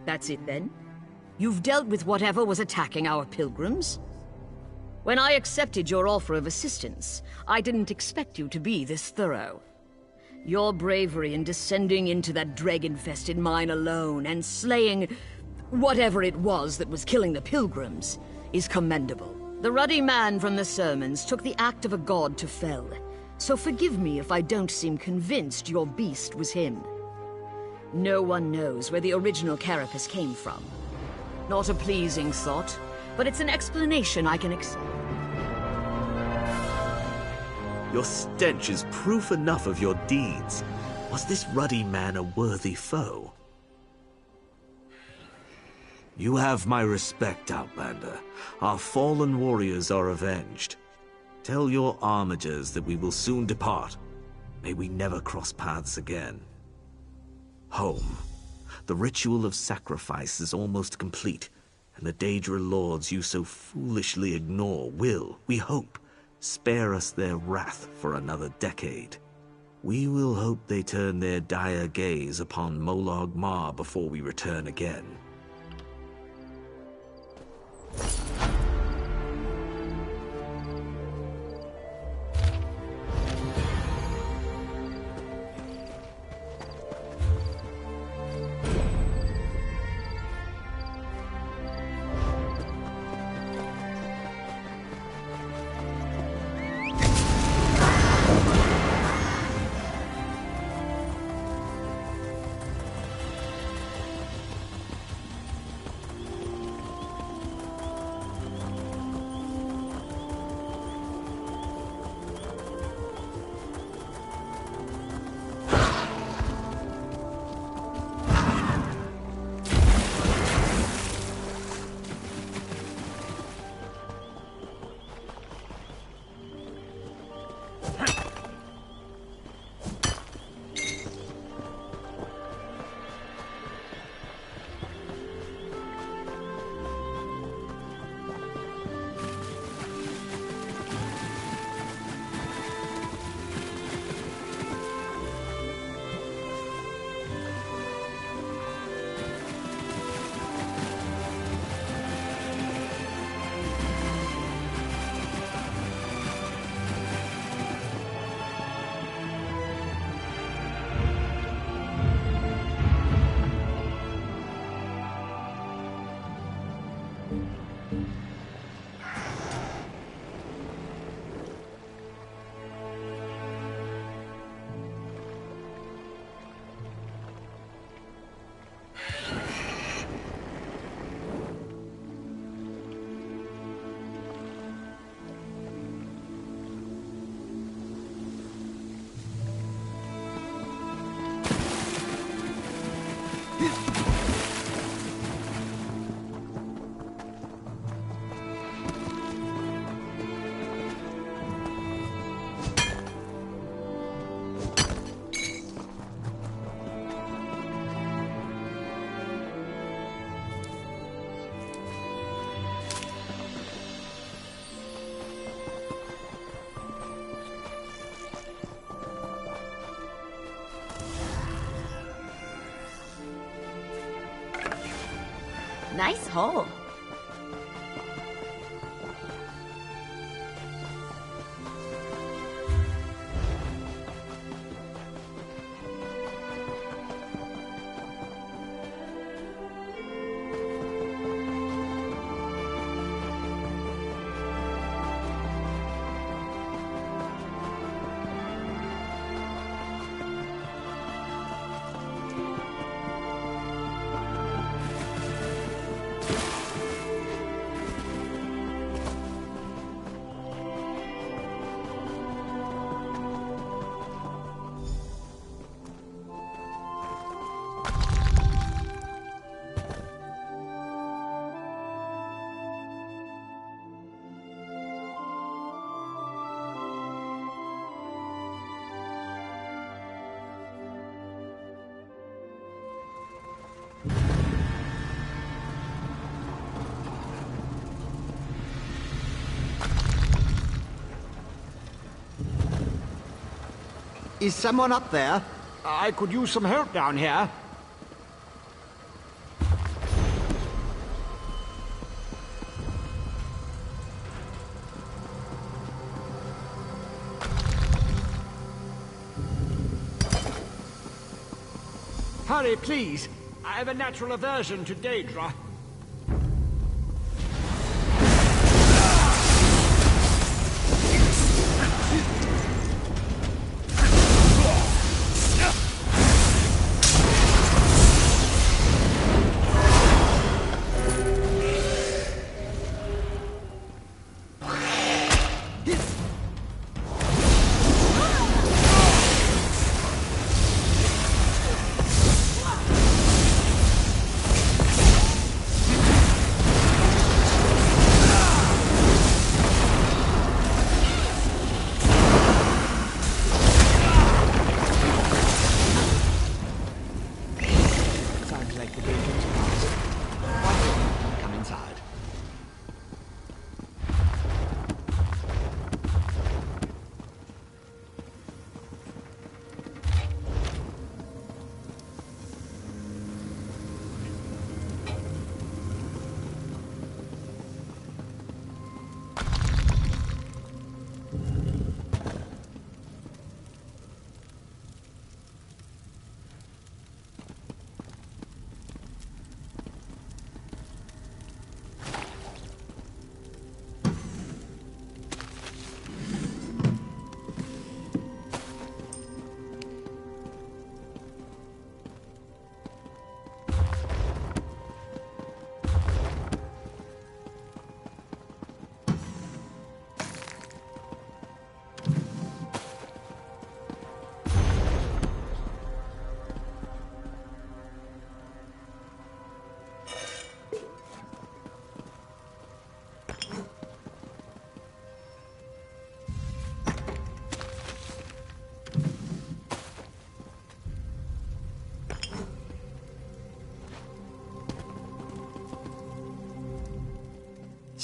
That's it then? You've dealt with whatever was attacking our pilgrims? When I accepted your offer of assistance, I didn't expect you to be this thorough. Your bravery in descending into that dreg-infested mine alone and slaying whatever it was that was killing the pilgrims is commendable. The ruddy man from the sermons took the act of a god to fell, so forgive me if I don't seem convinced your beast was him. No one knows where the original carapace came from. Not a pleasing thought, but it's an explanation I can accept. Your stench is proof enough of your deeds. Was this ruddy man a worthy foe? You have my respect, Outlander. Our fallen warriors are avenged. Tell your armigers that we will soon depart. May we never cross paths again. Home. The ritual of sacrifice is almost complete, and the Daedra lords you so foolishly ignore will, we hope, spare us their wrath for another decade. We will hope they turn their dire gaze upon Molag Mar before we return again. Nice hole. Is someone up there? I could use some help down here. Hurry, please. I have a natural aversion to Daedra.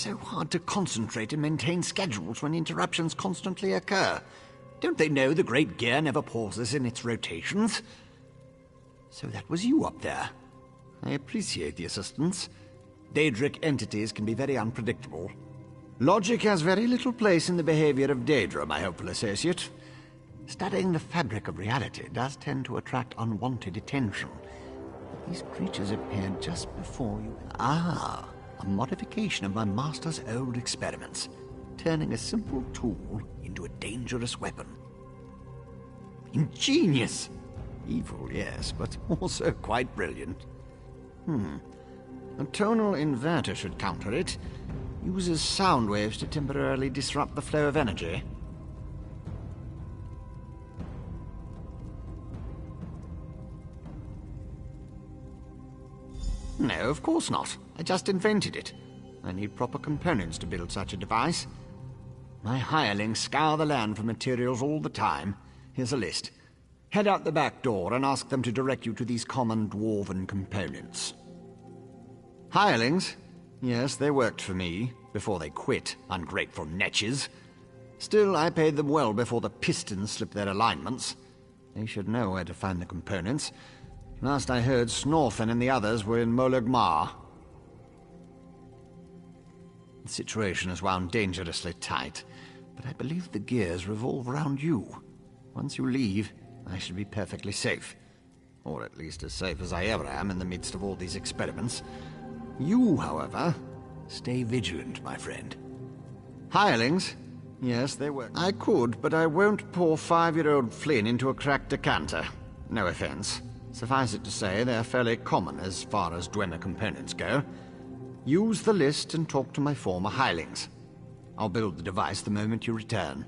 So hard to concentrate and maintain schedules when interruptions constantly occur. Don't they know the Great Gear never pauses in its rotations? So that was you up there. I appreciate the assistance. Daedric entities can be very unpredictable. Logic has very little place in the behavior of Daedra, my hopeful associate. Studying the fabric of reality does tend to attract unwanted attention. These creatures appeared just before you... Ah, A modification of my master's old experiments, turning a simple tool into a dangerous weapon. Ingenious! Evil, yes, but also quite brilliant. A tonal inverter should counter it. Uses sound waves to temporarily disrupt the flow of energy. No, of course not. I just invented it. I need proper components to build such a device. My hirelings scour the land for materials all the time. Here's a list. Head out the back door and ask them to direct you to these common dwarven components. Hirelings? Yes, they worked for me, before they quit, ungrateful netches. Still, I paid them well before the pistons slipped their alignments. They should know where to find the components. Last I heard, Snorfen and the others were in Molag Mar. The situation is wound dangerously tight, but I believe the gears revolve around you. Once you leave, I should be perfectly safe. Or at least as safe as I ever am in the midst of all these experiments. You, however, stay vigilant, my friend. Hirelings? Yes, they were. I could, but I won't pour 5-year-old Flynn into a cracked decanter. No offense. Suffice it to say, they're fairly common as far as Dwemer components go. Use the list and talk to my former hirelings. I'll build the device the moment you return.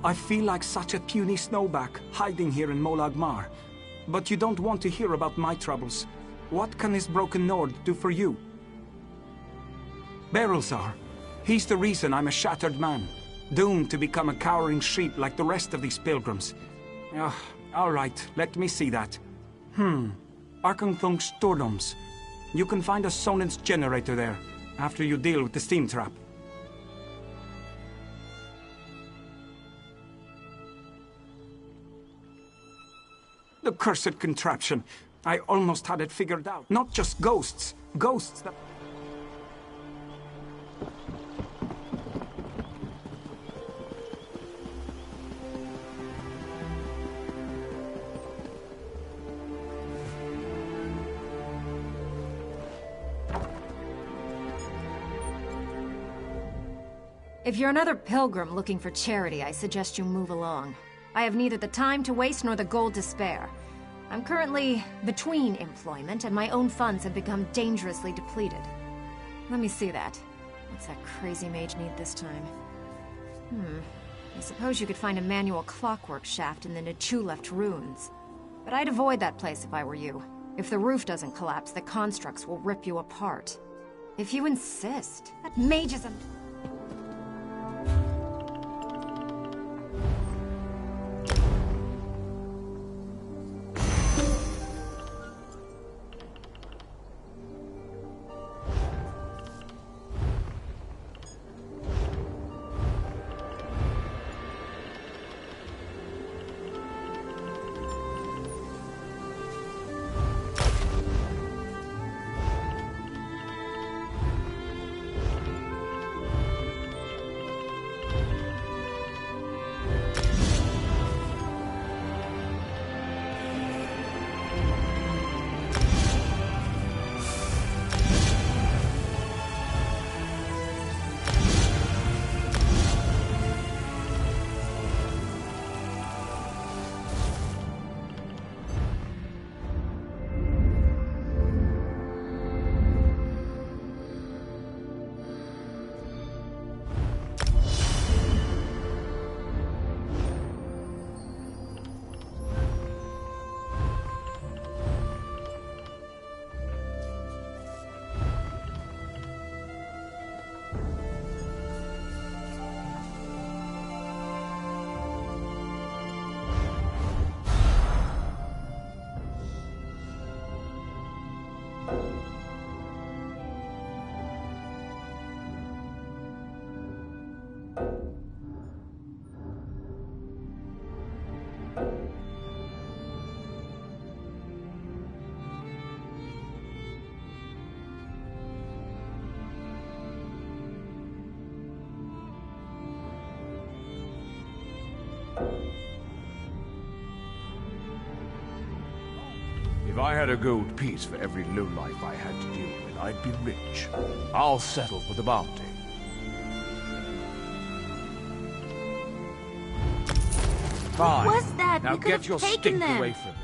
I feel like such a puny snowback, hiding here in Molag Mar. But you don't want to hear about my troubles. What can this broken Nord do for you? Berylzar. He's the reason I'm a shattered man, doomed to become a cowering sheep like the rest of these pilgrims. All right, let me see that. Arkanthung Stordoms. You can find a Sonance generator there, after you deal with the steam trap. The cursed contraption. I almost had it figured out. Not just ghosts. Ghosts that... If you're another pilgrim looking for charity, I suggest you move along. I have neither the time to waste nor the gold to spare. I'm currently between employment, and my own funds have become dangerously depleted. Let me see that. What's that crazy mage need this time? I suppose you could find a manual clockwork shaft in the Nichuleft ruins. But I'd avoid that place if I were you. If the roof doesn't collapse, the constructs will rip you apart. If you insist. That mage is a... If I had a gold piece for every lowlife I had to deal with, I'd be rich. I'll settle for the bounty. Fine. What was that? Now We could get have your taken stink them. away from me.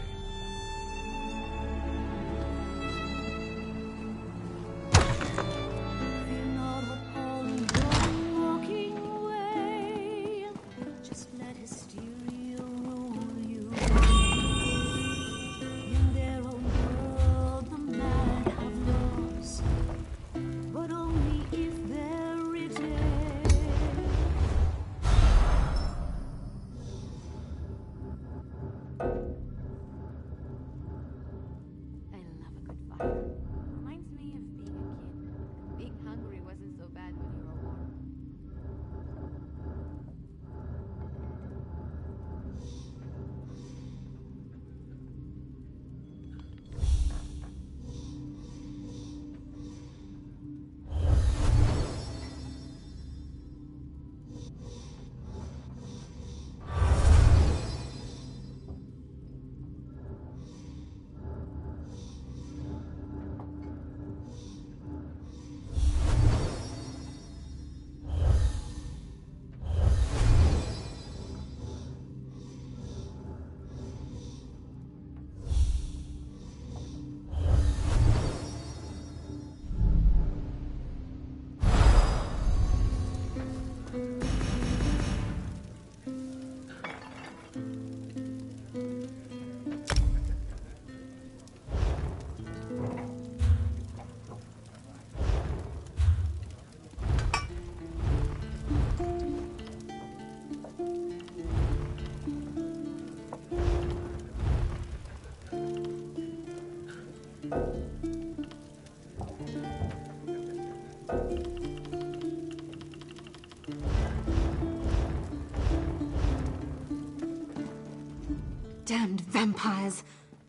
Damned vampires.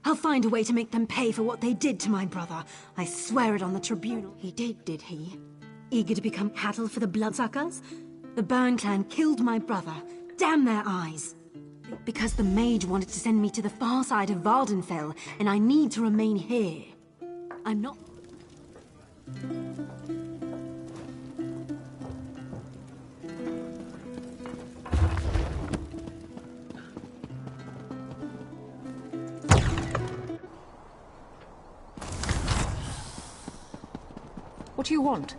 I'll find a way to make them pay for what they did to my brother. I swear it on the tribunal. He did he? Eager to become cattle for the bloodsuckers? The Burn clan killed my brother. Damn their eyes. Because the mage wanted to send me to the far side of Vvardenfell, and I need to remain here. I'm not... What do you want?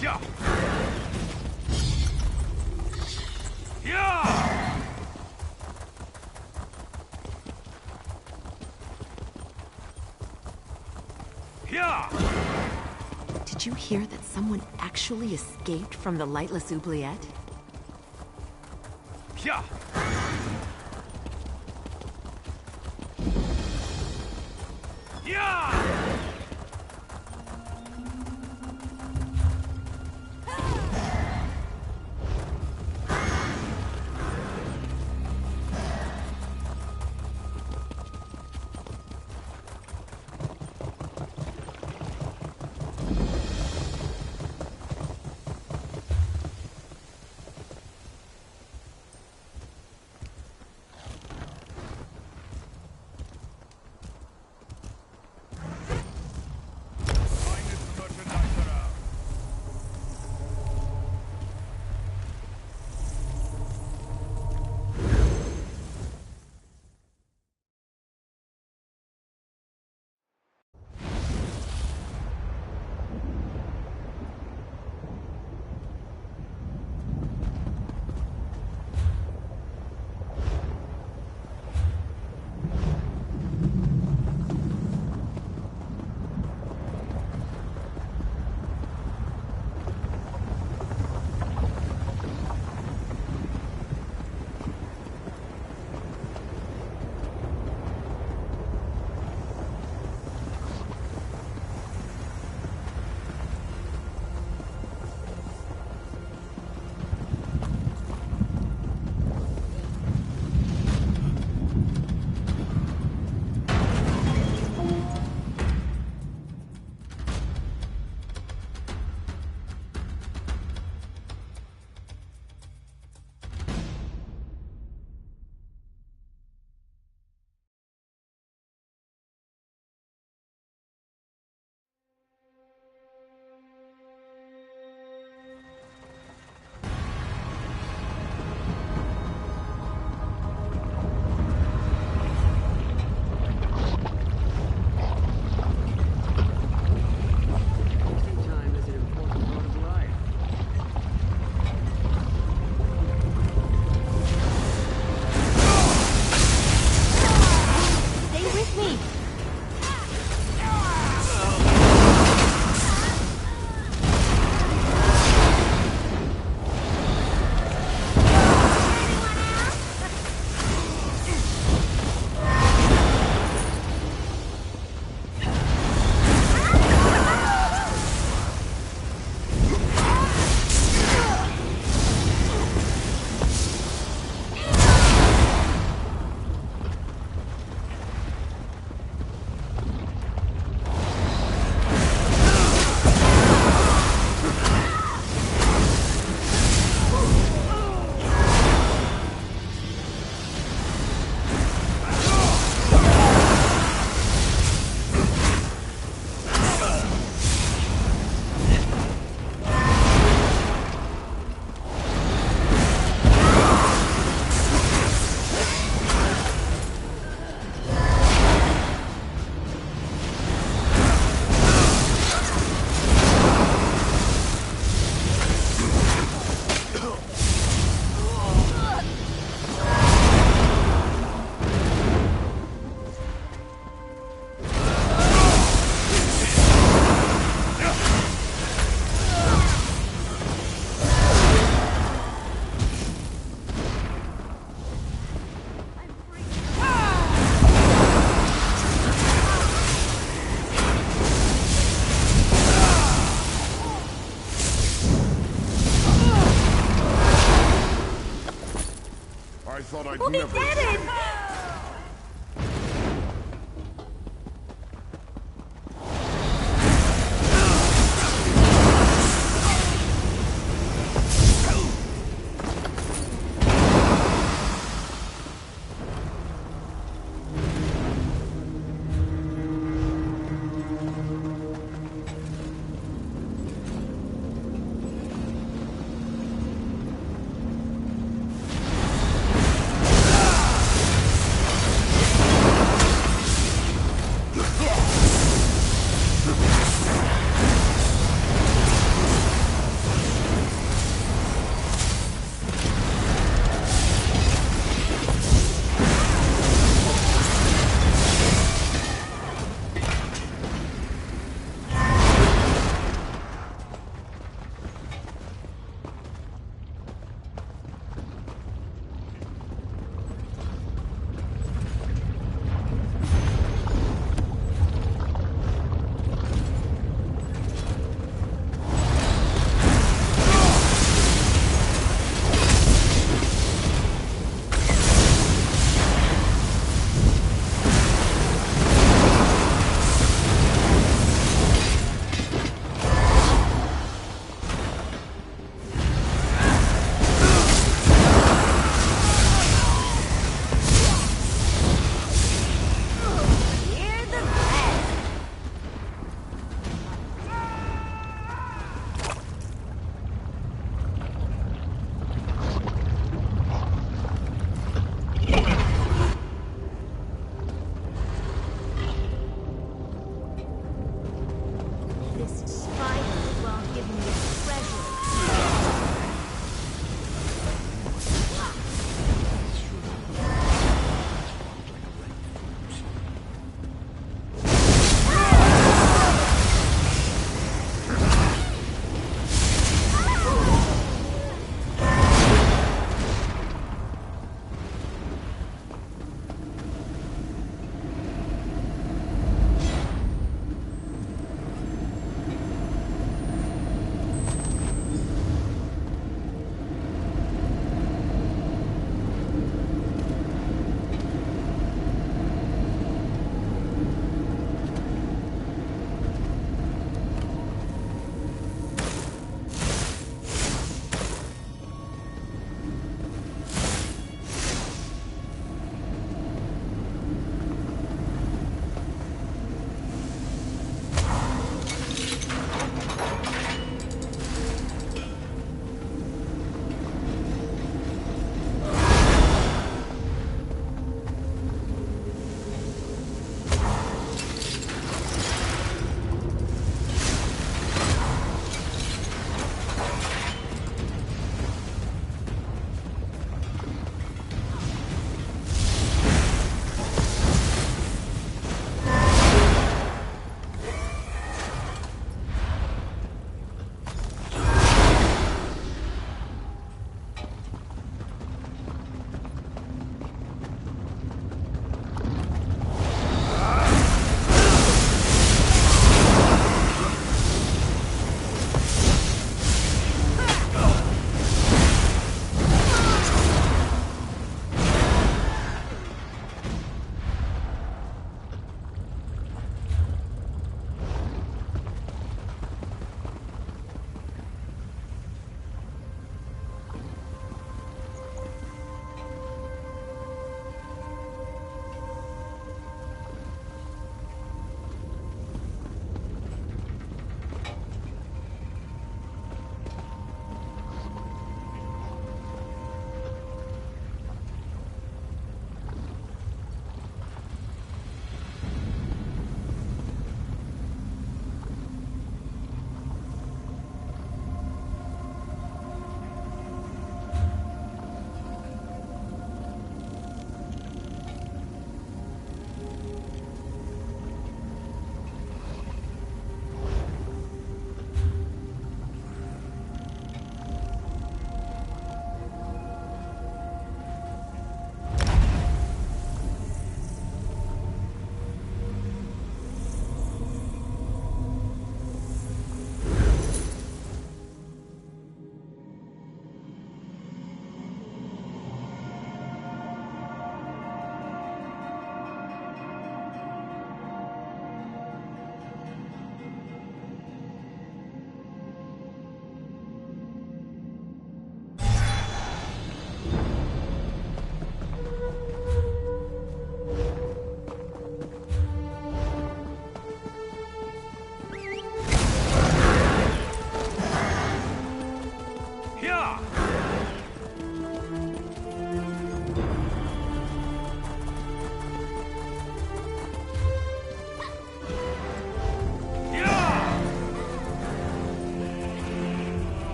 Yeah. Yeah. Yeah. Did you hear that someone actually escaped from the lightless oubliette? Yeah. Yeah. thought I'd We'll be never... dead!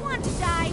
want to die.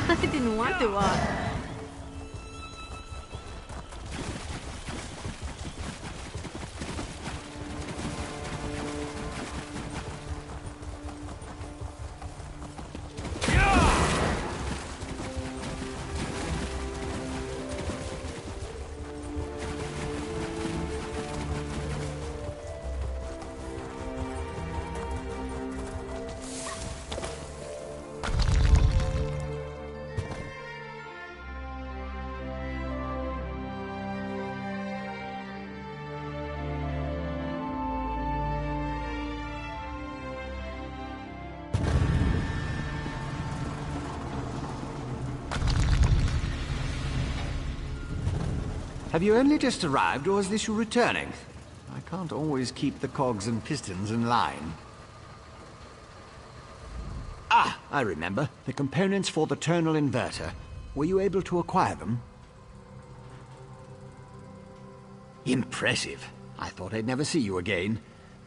I didn't want to walk. Have you only just arrived, or is this you returning? I can't always keep the cogs and pistons in line. Ah, I remember. The components for the tonal inverter. Were you able to acquire them? Impressive. I thought I'd never see you again.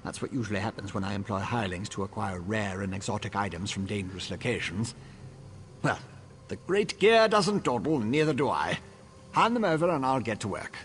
That's what usually happens when I employ hirelings to acquire rare and exotic items from dangerous locations. Well, the great gear doesn't dawdle, and neither do I. Hand them over and I'll get to work.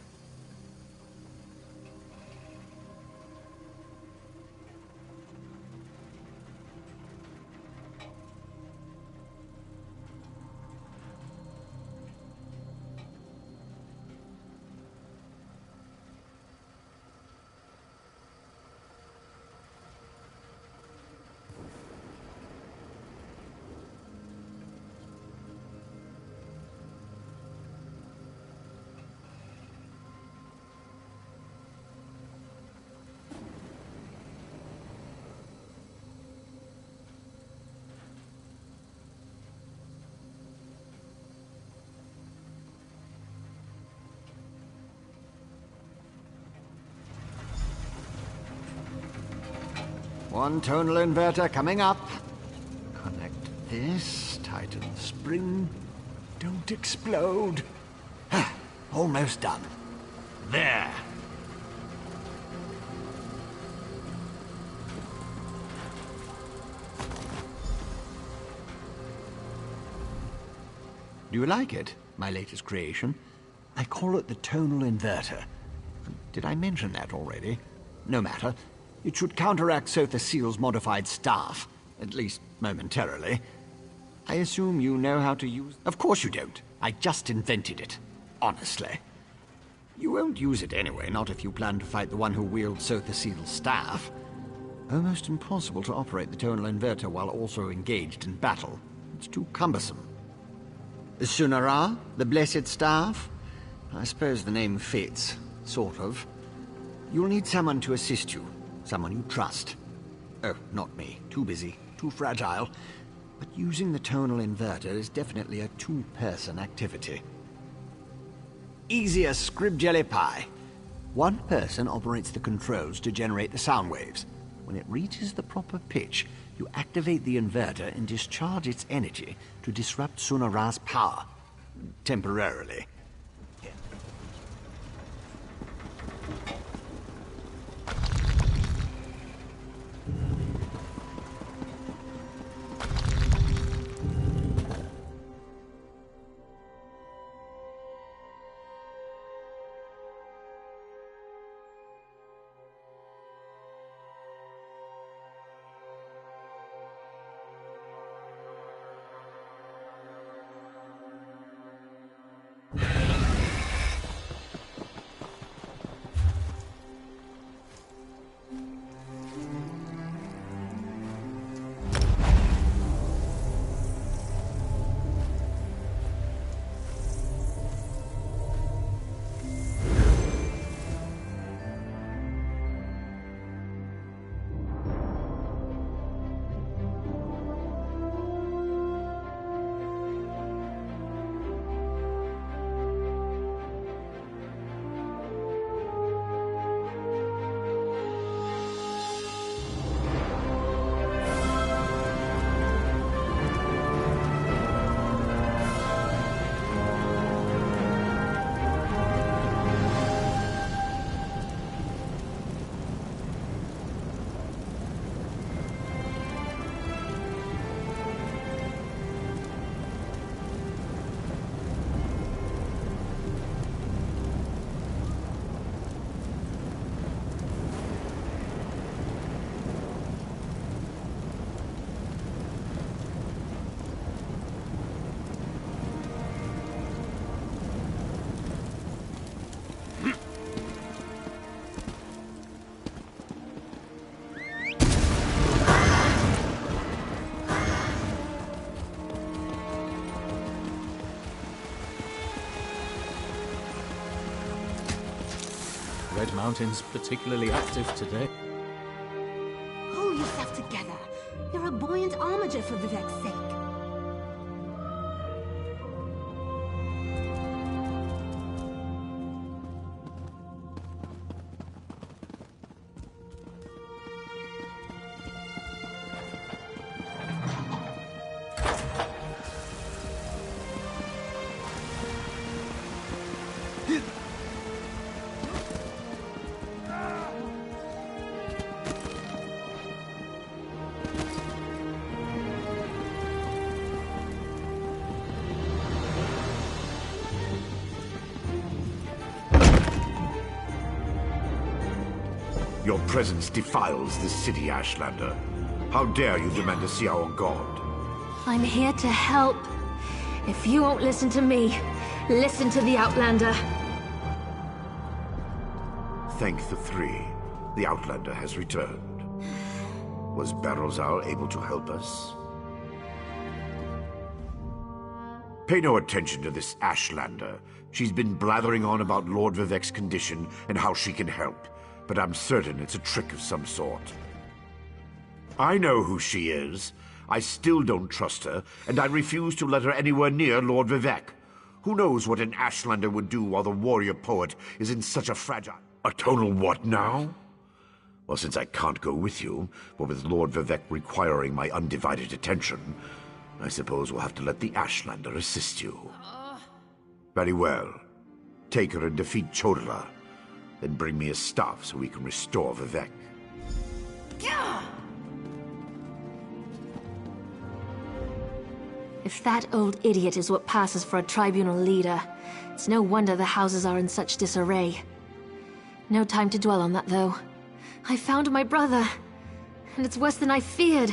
One tonal inverter coming up. Connect this, tighten the spring. Don't explode. Almost done. There. Do you like it, my latest creation? I call it the tonal inverter. Did I mention that already? No matter. It should counteract Sotha Seal's modified staff, at least momentarily. I assume you know how to use... Of course you don't. I just invented it. Honestly. You won't use it anyway, not if you plan to fight the one who wields Sotha Seal's staff. Almost impossible to operate the tonal inverter while also engaged in battle. It's too cumbersome. The Sunara, the Blessed Staff? I suppose the name fits, sort of. You'll need someone to assist you. Someone you trust. Oh, not me. Too busy. Too fragile. But using the tonal inverter is definitely a two-person activity. Easy as scrib jelly pie. One person operates the controls to generate the sound waves. When it reaches the proper pitch, you activate the inverter and discharge its energy to disrupt Sunara's power. Temporarily. Red Mountain's particularly active today. Pull yourself together. You're a buoyant armiger for Vivek's sake. Your presence defiles this city, Ashlander. How dare you demand to see our god? I'm here to help. If you won't listen to me, listen to the Outlander. Thank the three. The Outlander has returned. Was Barrowzal able to help us? Pay no attention to this Ashlander. She's been blathering on about Lord Vivek's condition and how she can help, but I'm certain it's a trick of some sort. I know who she is. I still don't trust her, and I refuse to let her anywhere near Lord Vivek. Who knows what an Ashlander would do while the warrior poet is in such a fragile... A tonal what now? Well, since I can't go with you, but with Lord Vivek requiring my undivided attention, I suppose we'll have to let the Ashlander assist you. Very well. Take her and defeat Chodala. Then bring me his staff so we can restore Vivek. If that old idiot is what passes for a tribunal leader, it's no wonder the houses are in such disarray. No time to dwell on that, though. I found my brother, and it's worse than I feared.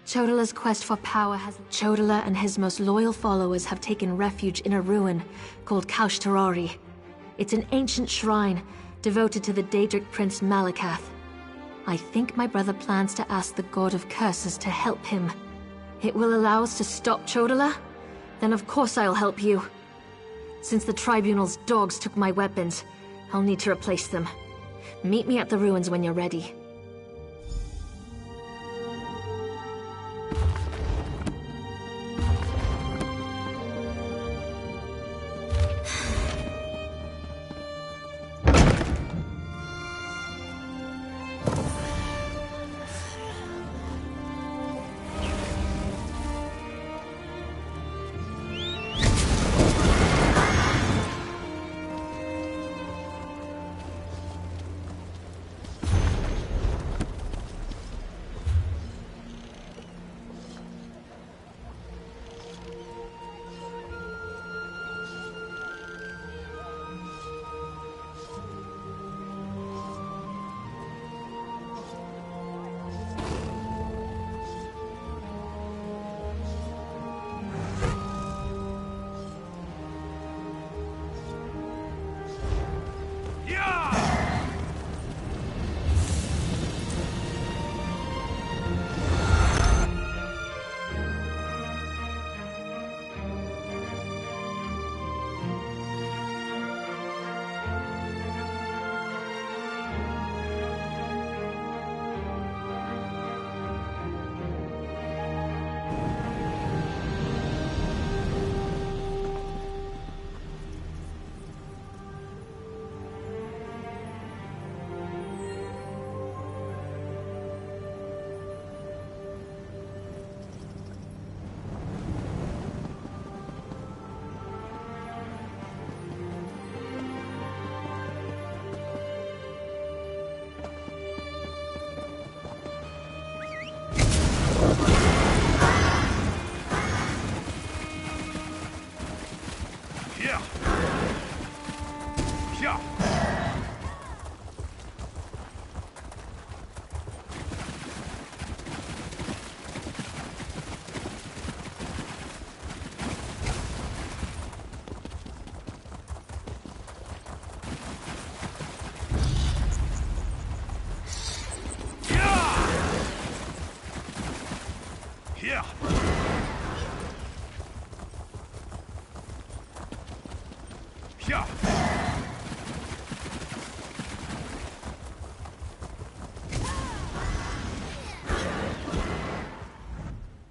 Chodala's quest for power has... Chodala and his most loyal followers have taken refuge in a ruin called Kaushtarari. It's an ancient shrine devoted to the Daedric prince Malakath. I think my brother plans to ask the God of Curses to help him. It will allow us to stop Chodala? Then of course I'll help you. Since the Tribunal's dogs took my weapons, I'll need to replace them. Meet me at the ruins when you're ready.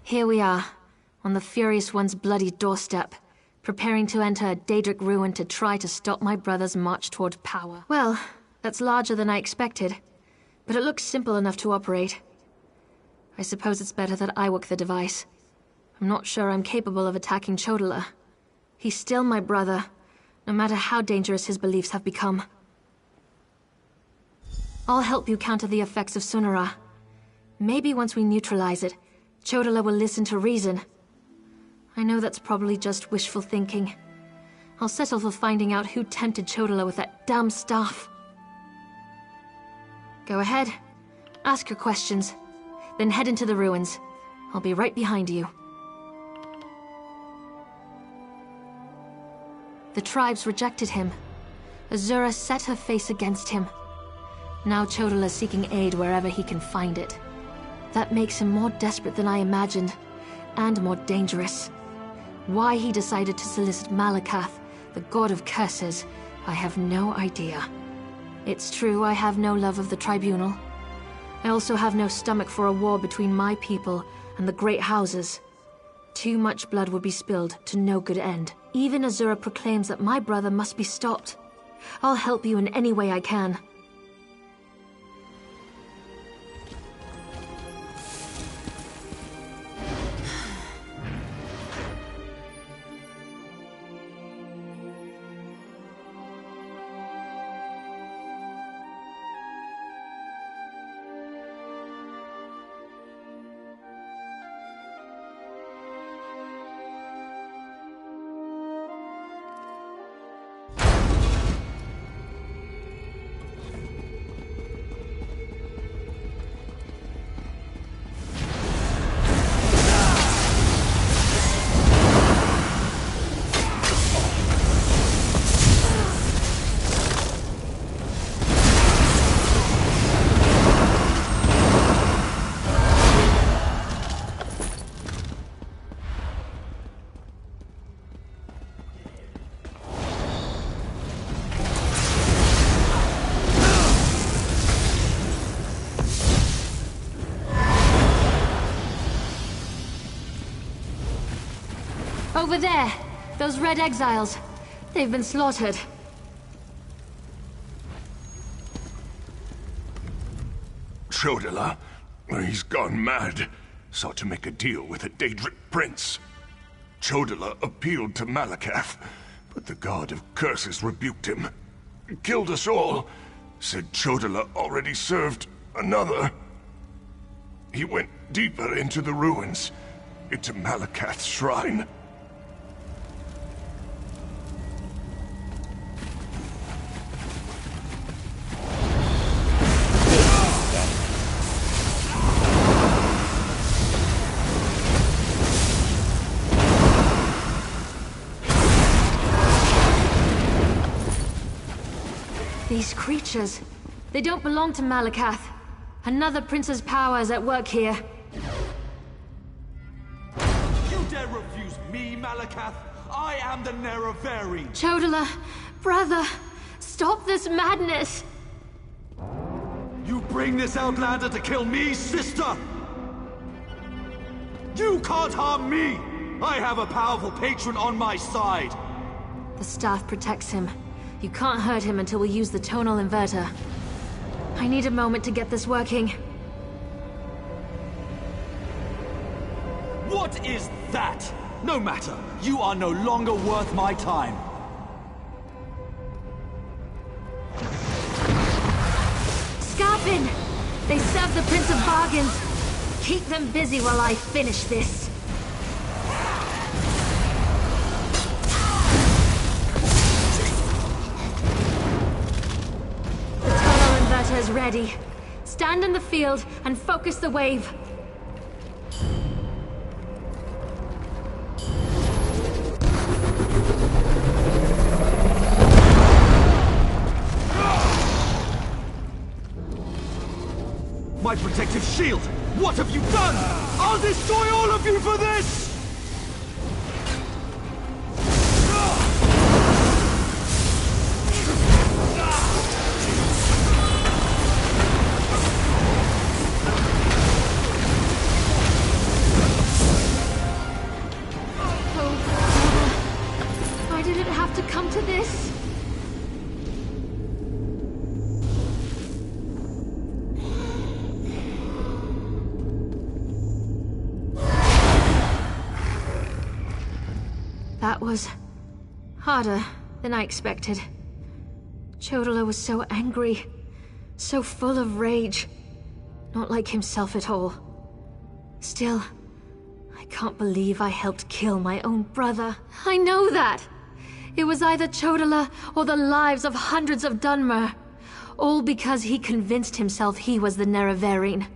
Here we are, on the Furious One's bloody doorstep, preparing to enter a Daedric ruin to try to stop my brother's march toward power. Well, that's larger than I expected, but it looks simple enough to operate. I suppose it's better that I work the device. I'm not sure I'm capable of attacking Chodola. He's still my brother, no matter how dangerous his beliefs have become. I'll help you counter the effects of Sunara. Maybe once we neutralize it, Chodola will listen to reason. I know that's probably just wishful thinking. I'll settle for finding out who tempted Chodola with that damn staff. Go ahead. Ask your questions. Then head into the ruins. I'll be right behind you. The tribes rejected him. Azura set her face against him. Now Chodola's seeking aid wherever he can find it. That makes him more desperate than I imagined, and more dangerous. Why he decided to solicit Malakath, the god of curses, I have no idea. It's true I have no love of the Tribunal. I also have no stomach for a war between my people and the great houses. Too much blood would be spilled to no good end. Even Azura proclaims that my brother must be stopped. I'll help you in any way I can. Over there! Those red exiles. They've been slaughtered. Chodola? He's gone mad. Sought to make a deal with a Daedric prince. Chodola appealed to Malakath, but the god of curses rebuked him. Killed us all. Said Chodola already served another. He went deeper into the ruins, into Malakath's shrine. These creatures, they don't belong to Malakath. Another prince's power is at work here. You dare refuse me, Malakath? I am the Nerevari! Chodola, brother, stop this madness! You bring this outlander to kill me, sister? You can't harm me! I have a powerful patron on my side! The staff protects him. You can't hurt him until we use the tonal inverter. I need a moment to get this working. What is that? No matter. You are no longer worth my time. Scarpin! They serve the Prince of Bargains. Keep them busy while I finish this. Is ready. Stand in the field and focus the wave. My protective shield! What have you done? I'll destroy all of you for this! to this? That was harder than I expected. Chodala was so angry, so full of rage. Not like himself at all. Still, I can't believe I helped kill my own brother. I know that! It was either Chodala or the lives of hundreds of Dunmer. All because he convinced himself he was the Nerevarine.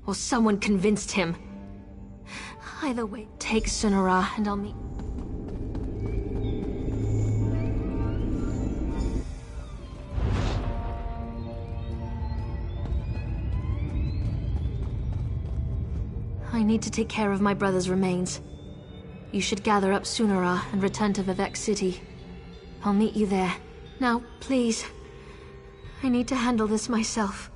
Or someone convinced him. Either way, take Sunara and I'll meet... I need to take care of my brother's remains. You should gather up Sunara and return to Vivec City. I'll meet you there. Now, please. I need to handle this myself.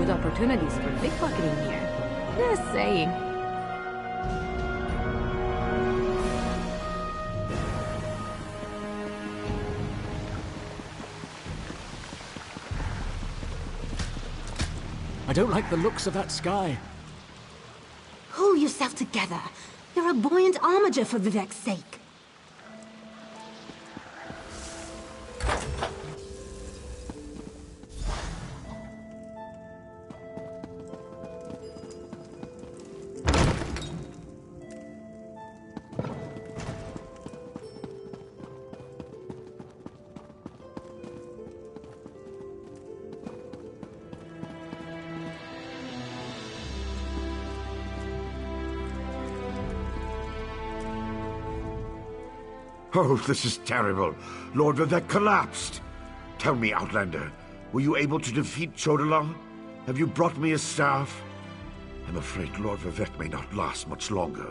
Opportunities for pickpocketing here. Just saying. I don't like the looks of that sky. Pull yourself together. You're a buoyant armiger for Vivec's sake. Oh, this is terrible. Lord Vivec collapsed. Tell me, Outlander, were you able to defeat Chodala? Have you brought me a staff? I'm afraid Lord Vivec may not last much longer.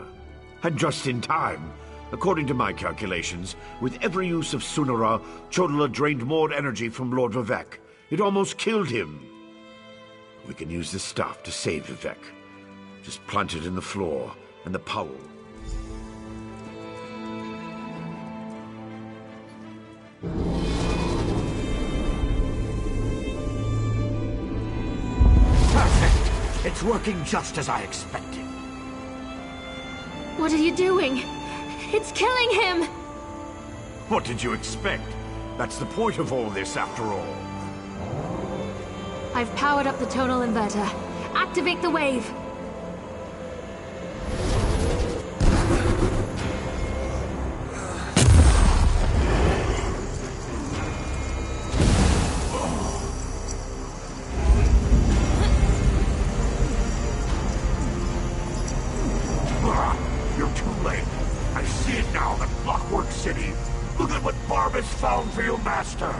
And just in time. According to my calculations, with every use of Sunara, Chodala drained more energy from Lord Vivec. It almost killed him. We can use this staff to save Vivec. Just plant it in the floor, and the power... Perfect! It's working just as I expected. What are you doing? It's killing him! What did you expect? That's the point of all this, after all. I've powered up the tonal inverter. Activate the wave! You're too late. I see it now, the Clockwork City. Look at what Barb has found for your master.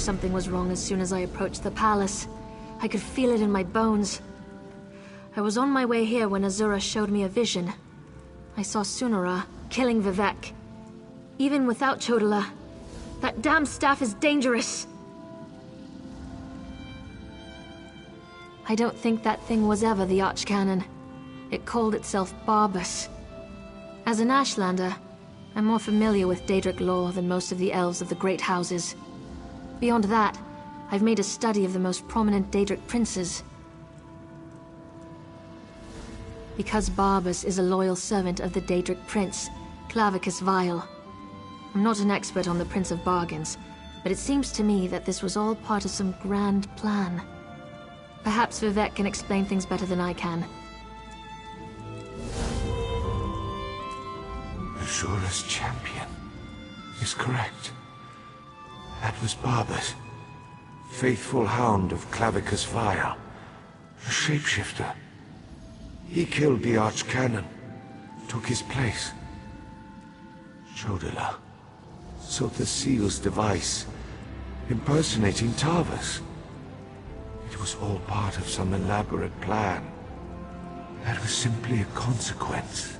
something was wrong as soon as I approached the palace. I could feel it in my bones. I was on my way here when Azura showed me a vision. I saw Sunara killing Vivek. Even without Chodala, that damn staff is dangerous. I don't think that thing was ever the Archcanon. It called itself Barbas. As an Ashlander, I'm more familiar with Daedric lore than most of the elves of the Great Houses. Beyond that, I've made a study of the most prominent Daedric princes. Because Barbas is a loyal servant of the Daedric prince, Clavicus Vile. I'm not an expert on the Prince of Bargains, but it seems to me that this was all part of some grand plan. Perhaps Vivek can explain things better than I can. Azura's champion is correct. That was Barbas, faithful hound of Clavicus Vile, a shapeshifter. He killed the Archcanon, took his place. Chodala sought the seal's device, impersonating Tarvas. It was all part of some elaborate plan. That was simply a consequence.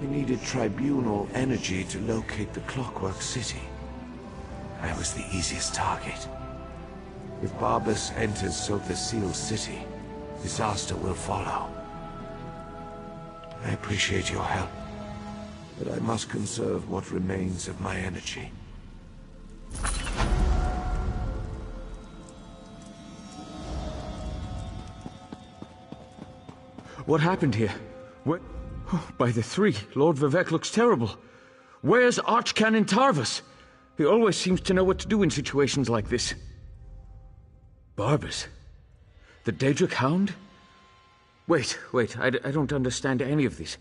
We needed tribunal energy to locate the Clockwork City. I was the easiest target. If Barbas enters Sotha Seal's city, disaster will follow. I appreciate your help, but I must conserve what remains of my energy. What happened here? Where... Oh, by the three, Lord Vivek looks terrible. Where's Archcanon Tarvas? He always seems to know what to do in situations like this. Barbas? The Daedric Hound? Wait, I don't understand any of this.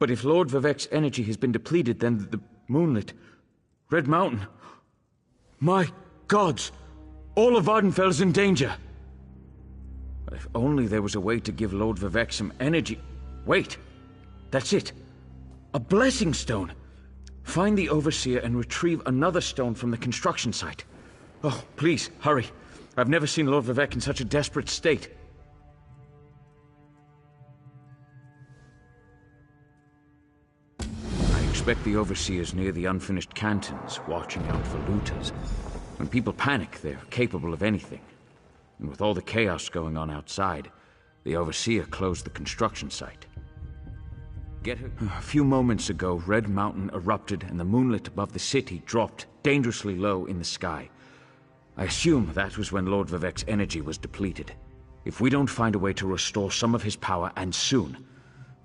But if Lord Vivek's energy has been depleted, then the moonlit... Red Mountain... My gods! All of Vvardenfell is in danger! If only there was a way to give Lord Vivek some energy... Wait! That's it! A blessing stone! Find the Overseer and retrieve another stone from the construction site. Oh, please, hurry. I've never seen Lord Vivek in such a desperate state. I expect the Overseer's near the unfinished cantons, watching out for looters. When people panic, they're capable of anything. And with all the chaos going on outside, the Overseer closed the construction site. A few moments ago, Red Mountain erupted and the moonlit above the city dropped dangerously low in the sky. I assume that was when Lord Vivek's energy was depleted. If we don't find a way to restore some of his power, and soon,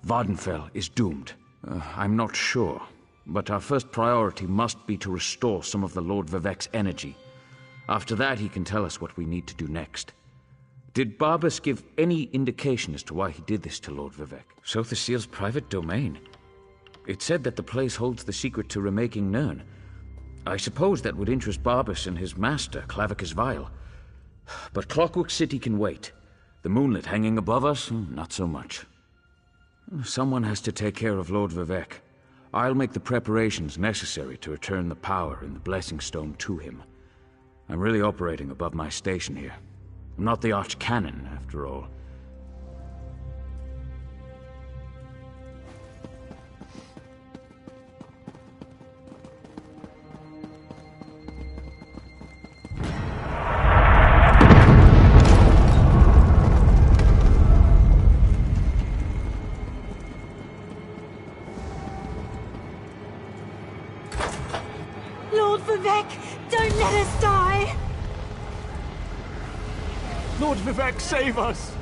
Vvardenfell is doomed. I'm not sure, but our first priority must be to restore some of the Lord Vivek's energy. After that, he can tell us what we need to do next. Did Barbas give any indication as to why he did this to Lord Vivek? Sotha Seal's private domain. It said that the place holds the secret to remaking Nirn. I suppose that would interest Barbas and his master, Clavicus Vile. But Clockwork City can wait. The moonlit hanging above us, not so much. Someone has to take care of Lord Vivek. I'll make the preparations necessary to return the power and the Blessing Stone to him. I'm really operating above my station here. I'm not the Archcanon, after all. Lord Vivek, don't let us die! Lord Vivek, save us!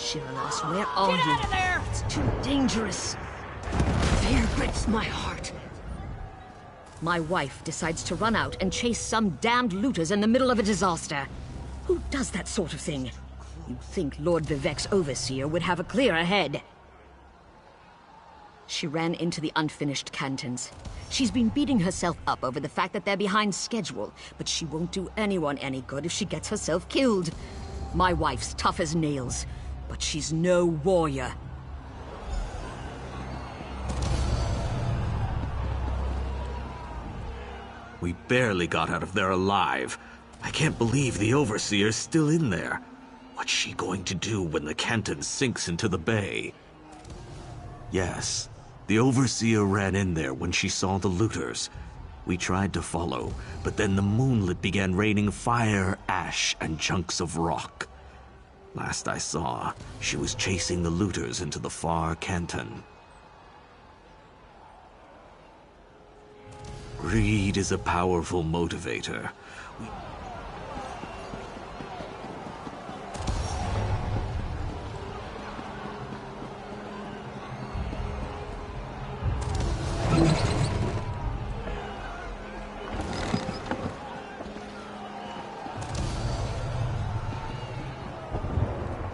Shiralas, where are you? Get out of there! It's too dangerous. Fear grips my heart. My wife decides to run out and chase some damned looters in the middle of a disaster. Who does that sort of thing? You'd think Lord Vivec's overseer would have a clearer head. She ran into the unfinished cantons. She's been beating herself up over the fact that they're behind schedule, but she won't do anyone any good if she gets herself killed. My wife's tough as nails, but she's no warrior. We barely got out of there alive. I can't believe the Overseer's still in there. What's she going to do when the canton sinks into the bay? Yes, the Overseer ran in there when she saw the looters. We tried to follow, but then the moonlit began raining fire, ash, and chunks of rock. Last I saw, she was chasing the looters into the far canton. Greed is a powerful motivator.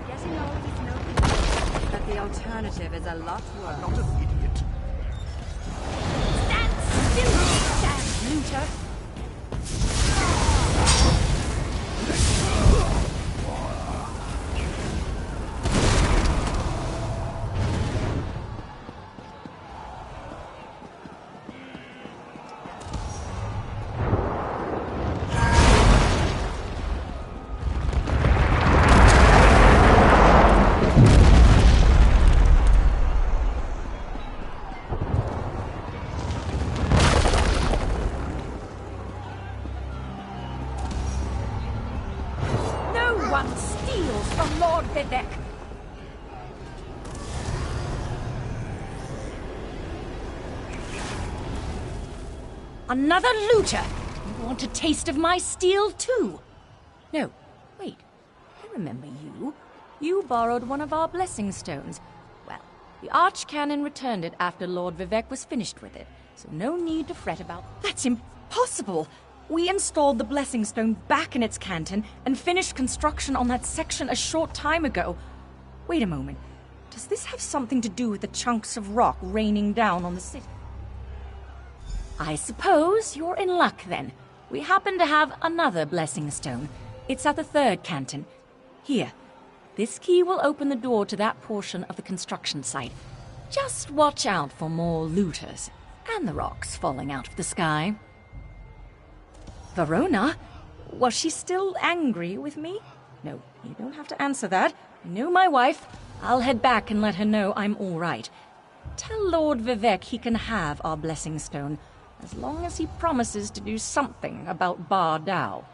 Getting old is no good, but the alternative is a lot worse. Not an idiot. Stand still, damn looter! One steals from Lord Vivec. Another looter! You want a taste of my steel, too? No, wait. I remember you. You borrowed one of our blessing stones. Well, the Archcanon returned it after Lord Vivec was finished with it, so no need to fret about... That's impossible! We installed the Blessing Stone back in its canton and finished construction on that section a short time ago. Wait a moment. Does this have something to do with the chunks of rock raining down on the city? I suppose you're in luck then. We happen to have another Blessing Stone. It's at the 3rd canton. Here. This key will open the door to that portion of the construction site. Just watch out for more looters and the rocks falling out of the sky. Verona? Was she still angry with me? No, you don't have to answer that. I know my wife. I'll head back and let her know I'm all right. Tell Lord Vivec he can have our Blessing Stone, as long as he promises to do something about Bar Dao.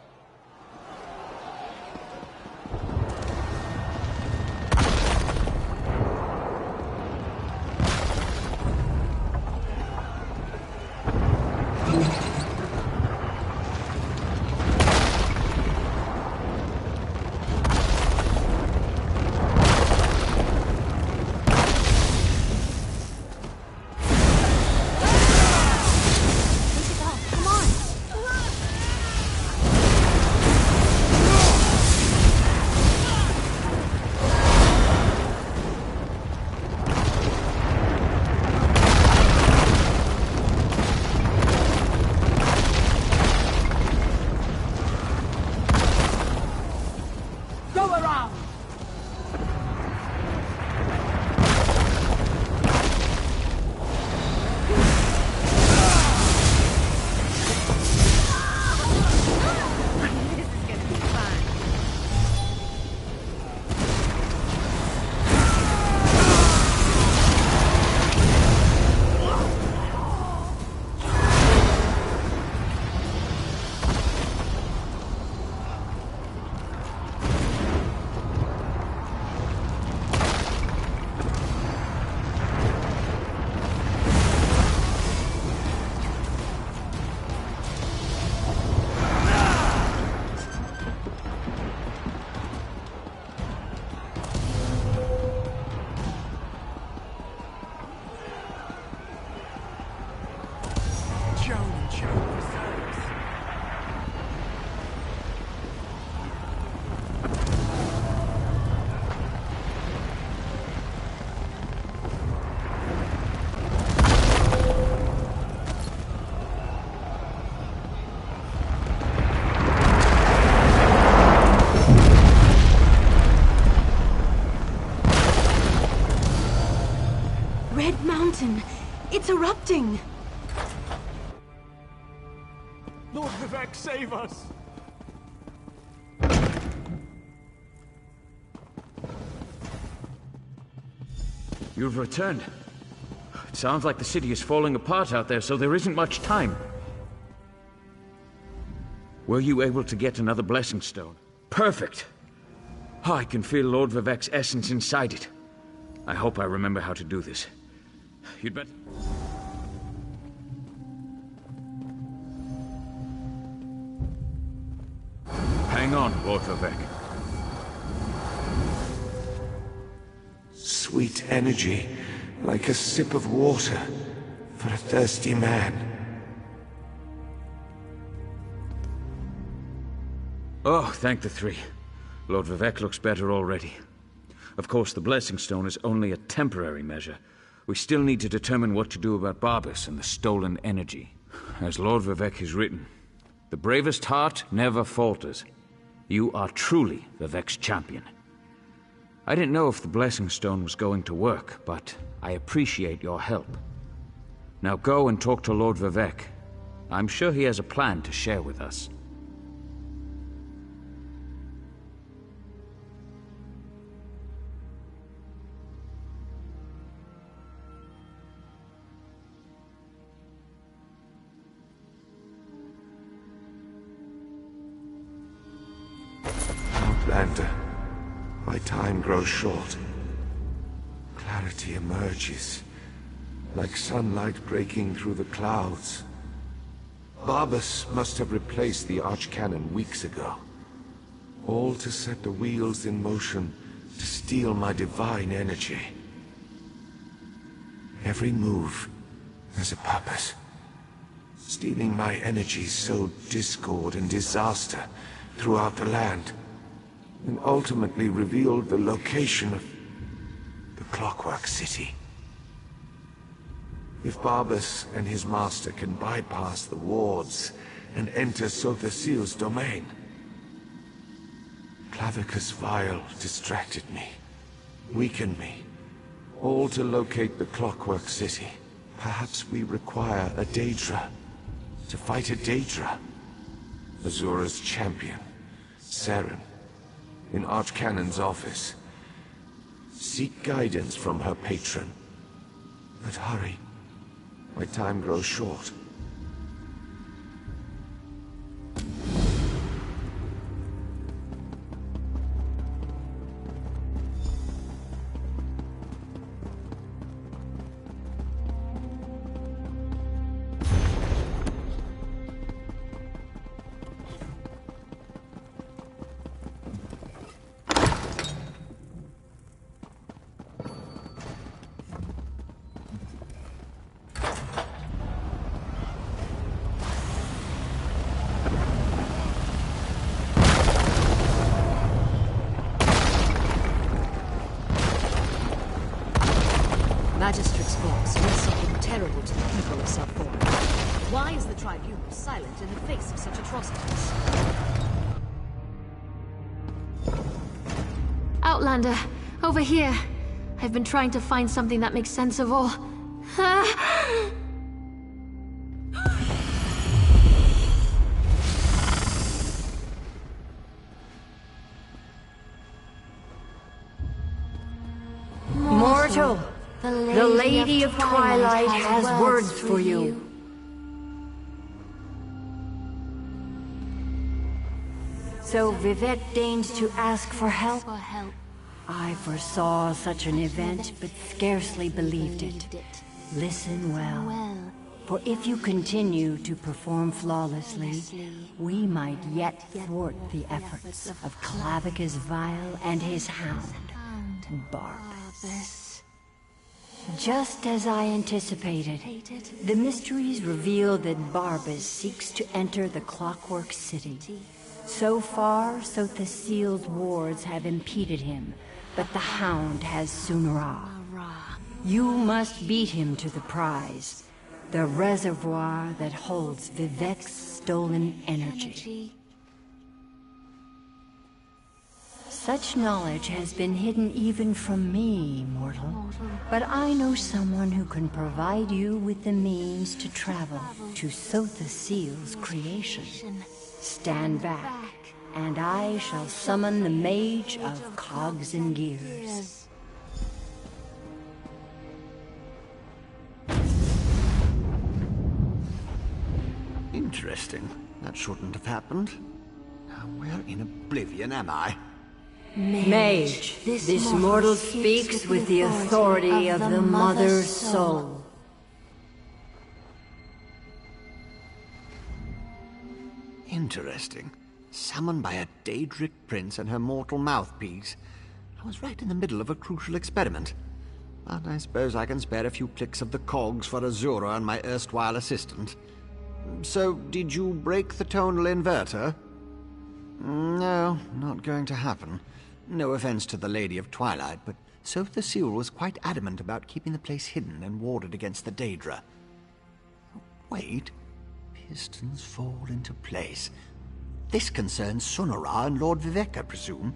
erupting! Lord Vivek, save us! You've returned. It sounds like the city is falling apart out there, so there isn't much time. Were you able to get another blessing stone? Perfect! Oh, I can feel Lord Vivek's essence inside it. I hope I remember how to do this. You'd better... Hang on, Lord Vivek. Sweet energy, like a sip of water for a thirsty man. Oh, thank the three. Lord Vivek looks better already. Of course, the Blessing Stone is only a temporary measure. We still need to determine what to do about Barbas and the stolen energy. As Lord Vivek has written, the bravest heart never falters. You are truly Vivek's champion. I didn't know if the Blessing Stone was going to work, but I appreciate your help. Now go and talk to Lord Vivek. I'm sure he has a plan to share with us. Outlander, my time grows short. Clarity emerges, like sunlight breaking through the clouds. Barbas must have replaced the archcannon weeks ago. All to set the wheels in motion to steal my divine energy. Every move has a purpose. Stealing my energy sowed discord and disaster throughout the land, and ultimately revealed the location of the Clockwork City. If Barbas and his master can bypass the wards and enter Sotherseal's domain. Clavicus Vile distracted me, weakened me, all to locate the Clockwork City. Perhaps we require a Daedra, to fight a Daedra. Azura's champion, Saren, in Archcannon's office. Seek guidance from her patron. But hurry. My time grows short. Magistrate's box means something terrible to the people of Southport. Why is the Tribunal silent in the face of such atrocities? Outlander, over here. I've been trying to find something that makes sense of all. Mortal, the Lady of Twilight has words for you. So Vivek deigns to ask for help? I foresaw such an event, but scarcely believed it. Listen well, for if you continue to perform flawlessly, we might yet thwart the efforts of Clavicus Vile and his hound, Barbas. Just as I anticipated, the mysteries reveal that Barbas seeks to enter the Clockwork City. So far, Sotherseal's wards have impeded him, but the Hound has Sunra. You must beat him to the prize, the reservoir that holds Vivek's stolen energy. Such knowledge has been hidden even from me, mortal. But I know someone who can provide you with the means to travel to Sotha Seal's creation. Stand back, and I shall summon the Mage of Cogs and Gears. Interesting. That shouldn't have happened. Now, where in oblivion am I? Mage, this mortal speaks with the authority of the Mother's soul. Interesting. Summoned by a Daedric prince and her mortal mouthpiece. I was right in the middle of a crucial experiment. But I suppose I can spare a few clicks of the cogs for Azura and my erstwhile assistant. So, did you break the tonal inverter? No, not going to happen. No offense to the Lady of Twilight, but Sotha Seal was quite adamant about keeping the place hidden and warded against the Daedra. Wait. Pistons fall into place. This concerns Sunara and Lord Vivek, I presume.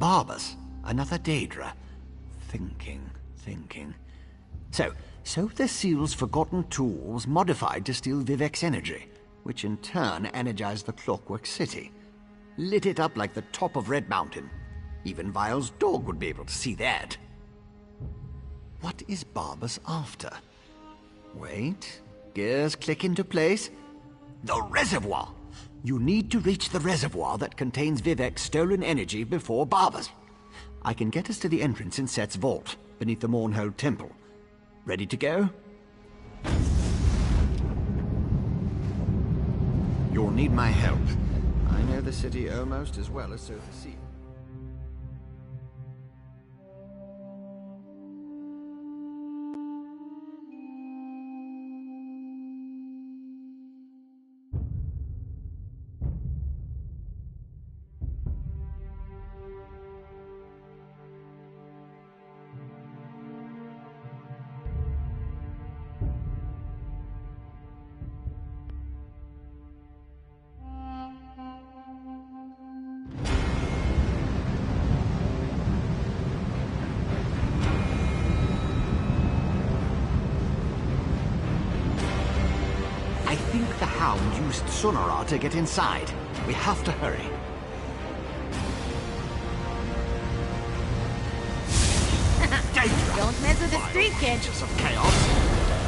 Barbas, another Daedra. Thinking. So the Seal's forgotten tool was modified to steal Vivek's energy, which in turn energized the Clockwork City. Lit it up like the top of Red Mountain. Even Vile's dog would be able to see that. What is Barbas after? Wait, gears click into place. The reservoir! You need to reach the reservoir that contains Vivek's stolen energy before Barbas. I can get us to the entrance in Set's vault, beneath the Mournhold Temple. Ready to go? You'll need my help. I know the city almost as well as Sotha Seal. Used Sunara to get inside. We have to hurry. Don't mess with the street kid. Of chaos.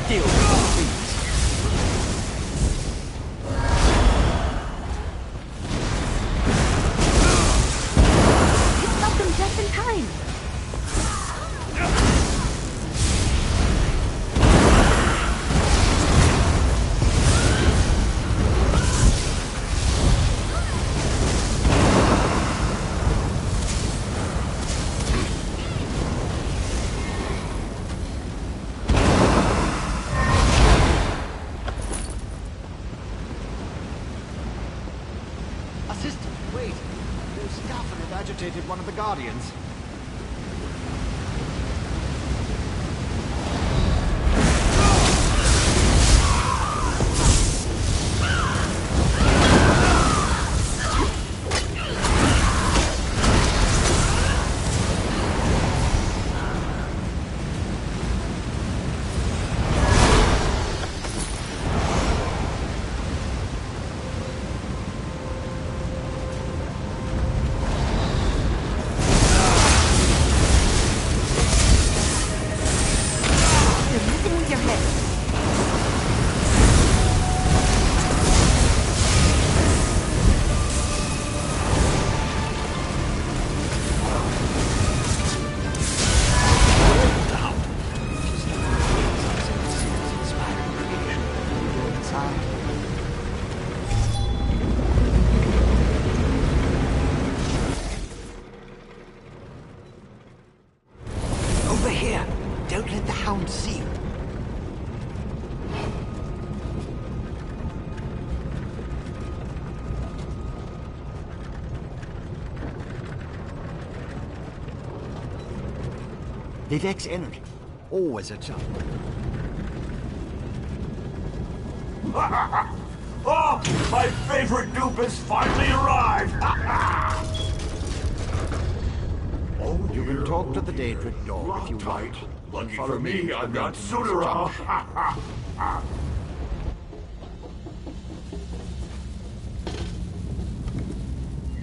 Deal with all these. You stopped them just in time. One of the Guardians. Vivek's energy. Always a chance. Oh, my favorite dupe has finally arrived! Oh, you can talk to the Daedric dog if you want. Lucky Follow for me, to the I've got maintenance sooner off.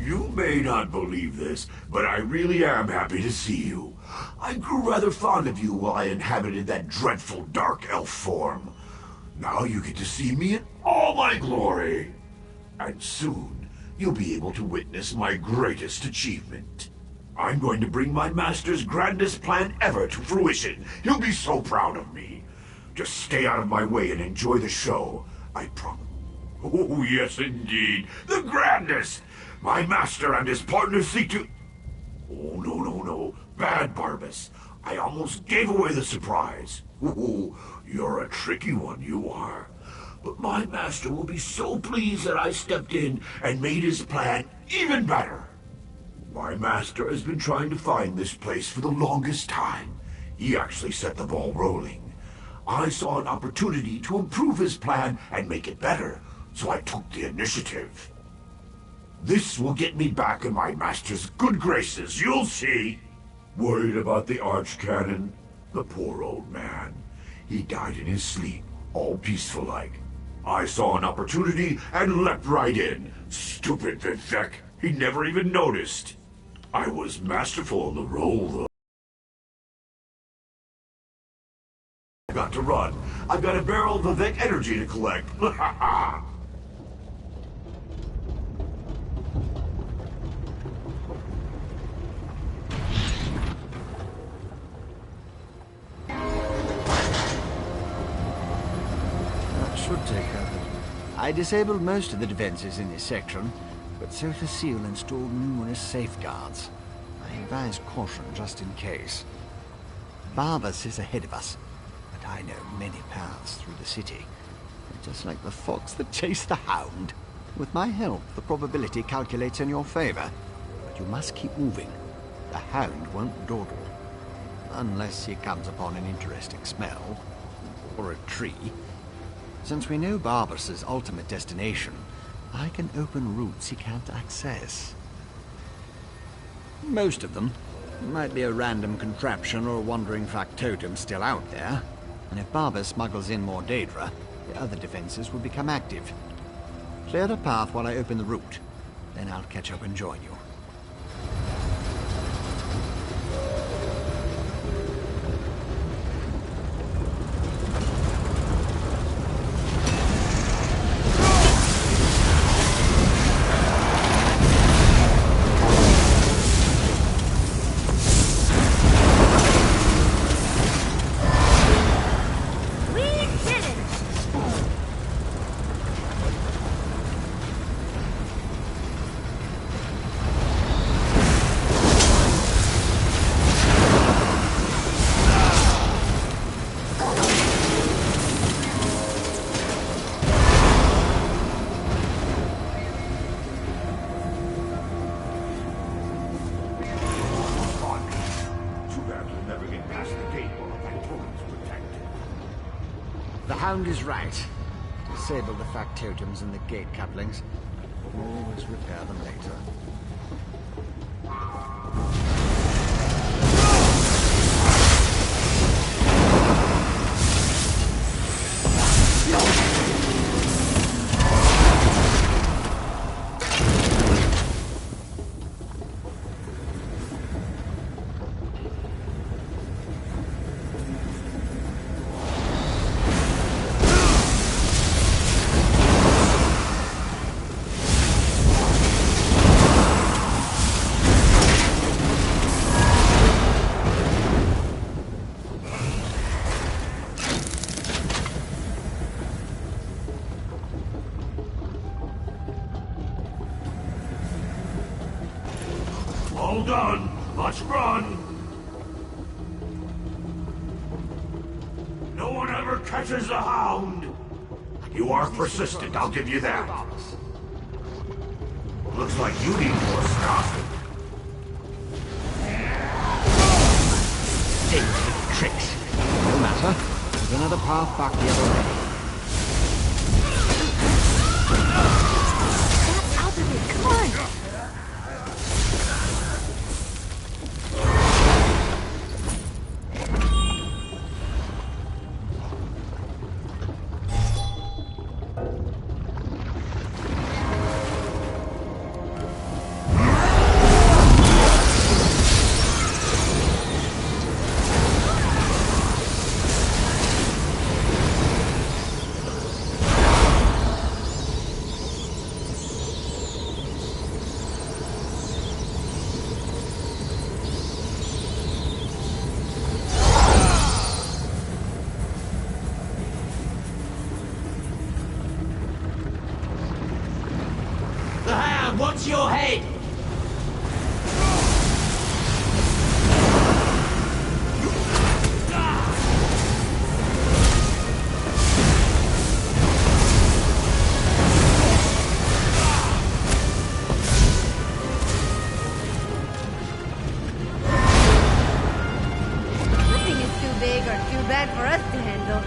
You may not believe this, but I really am happy to see you. I grew rather fond of you while I inhabited that dreadful dark elf form. Now you get to see me in all my glory. And soon, you'll be able to witness my greatest achievement. I'm going to bring my master's grandest plan ever to fruition. He'll be so proud of me. Just stay out of my way and enjoy the show. I promise. Oh, yes, indeed. The grandest! My master and his partner seek to... Oh, no. Bad Barbas. I almost gave away the surprise. Oh, you're a tricky one, you are. But my master will be so pleased that I stepped in and made his plan even better. My master has been trying to find this place for the longest time. He actually set the ball rolling. I saw an opportunity to improve his plan and make it better, so I took the initiative. This will get me back in my master's good graces, you'll see. Worried about the archcanon? The poor old man. He died in his sleep, all peaceful-like. I saw an opportunity and leapt right in. Stupid Vivek. He never even noticed. I was masterful in the role, though. I've got to run. I've got a barrel of Vivek energy to collect. Should take her. I disabled most of the defenses in this section, but Sofa Seal installed numerous safeguards. I advise caution just in case. Barbas is ahead of us, but I know many paths through the city. Just like the fox that chased the hound. With my help, the probability calculates in your favor, but you must keep moving. The hound won't dawdle. Unless he comes upon an interesting smell, or a tree. Since we know Barbas's ultimate destination, I can open routes he can't access. Most of them. Might be a random contraption or a wandering factotum still out there. And if Barbas smuggles in more Daedra, the other defenses will become active. Clear the path while I open the route. Then I'll catch up and join you. The Hound is right. Disable the factotums and the gate couplings. Always repair them later. All done. Let's run. No one ever catches the Hound. You are persistent, I'll give you that. Looks like you need more stuff. Daedric tricks. No matter. There's another path back the other way. What's your head? Nothing is too big or too bad for us to handle.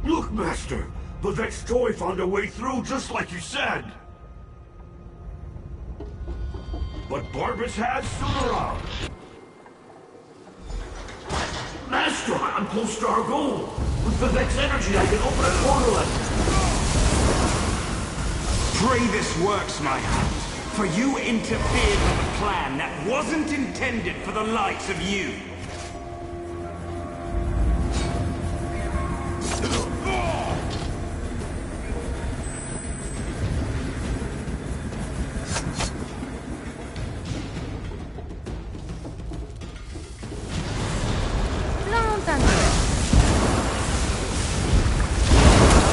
Look, Master! Vivek's toy found a way through just like you said! But Barbas has Sunara! Master, I'm close to our goal! With Vivek's energy, I can open a portal and... Pray this works, my hand. For you interfered with a plan that wasn't intended for the likes of you.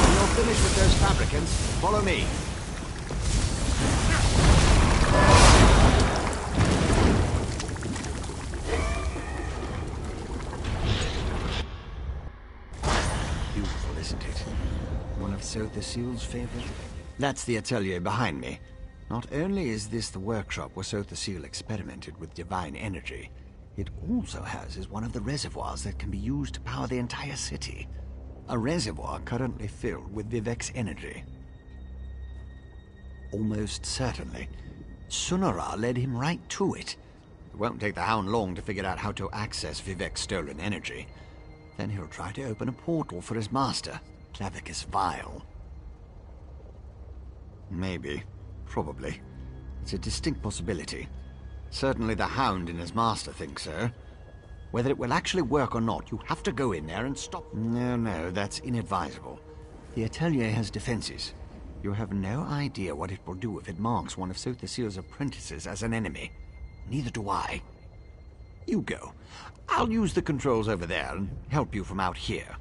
You're finished with those fabricants. Follow me. Beautiful, isn't it? One of Sothasyl's favorite. That's the atelier behind me. Not only is this the workshop where Sothasyl experimented with divine energy, it also houses one of the reservoirs that can be used to power the entire city. A reservoir currently filled with Vivek's energy. Almost certainly, Sunara led him right to it. It won't take the Hound long to figure out how to access Vivek's stolen energy. Then he'll try to open a portal for his master, Clavicus Vile. Maybe. Probably. It's a distinct possibility. Certainly the Hound and his master think so. Whether it will actually work or not, you have to go in there and stop... No, that's inadvisable. The atelier has defenses. You have no idea what it will do if it marks one of Sothasyl's apprentices as an enemy. Neither do I. You go. I'll use the controls over there and help you from out here.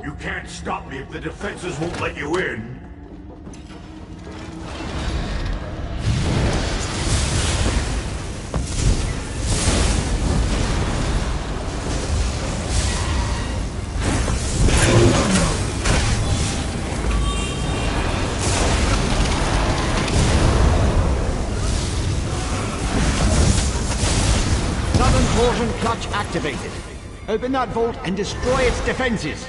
You can't stop me if the defenses won't let you in. Southern Portion clutch activated. Open that vault and destroy its defenses.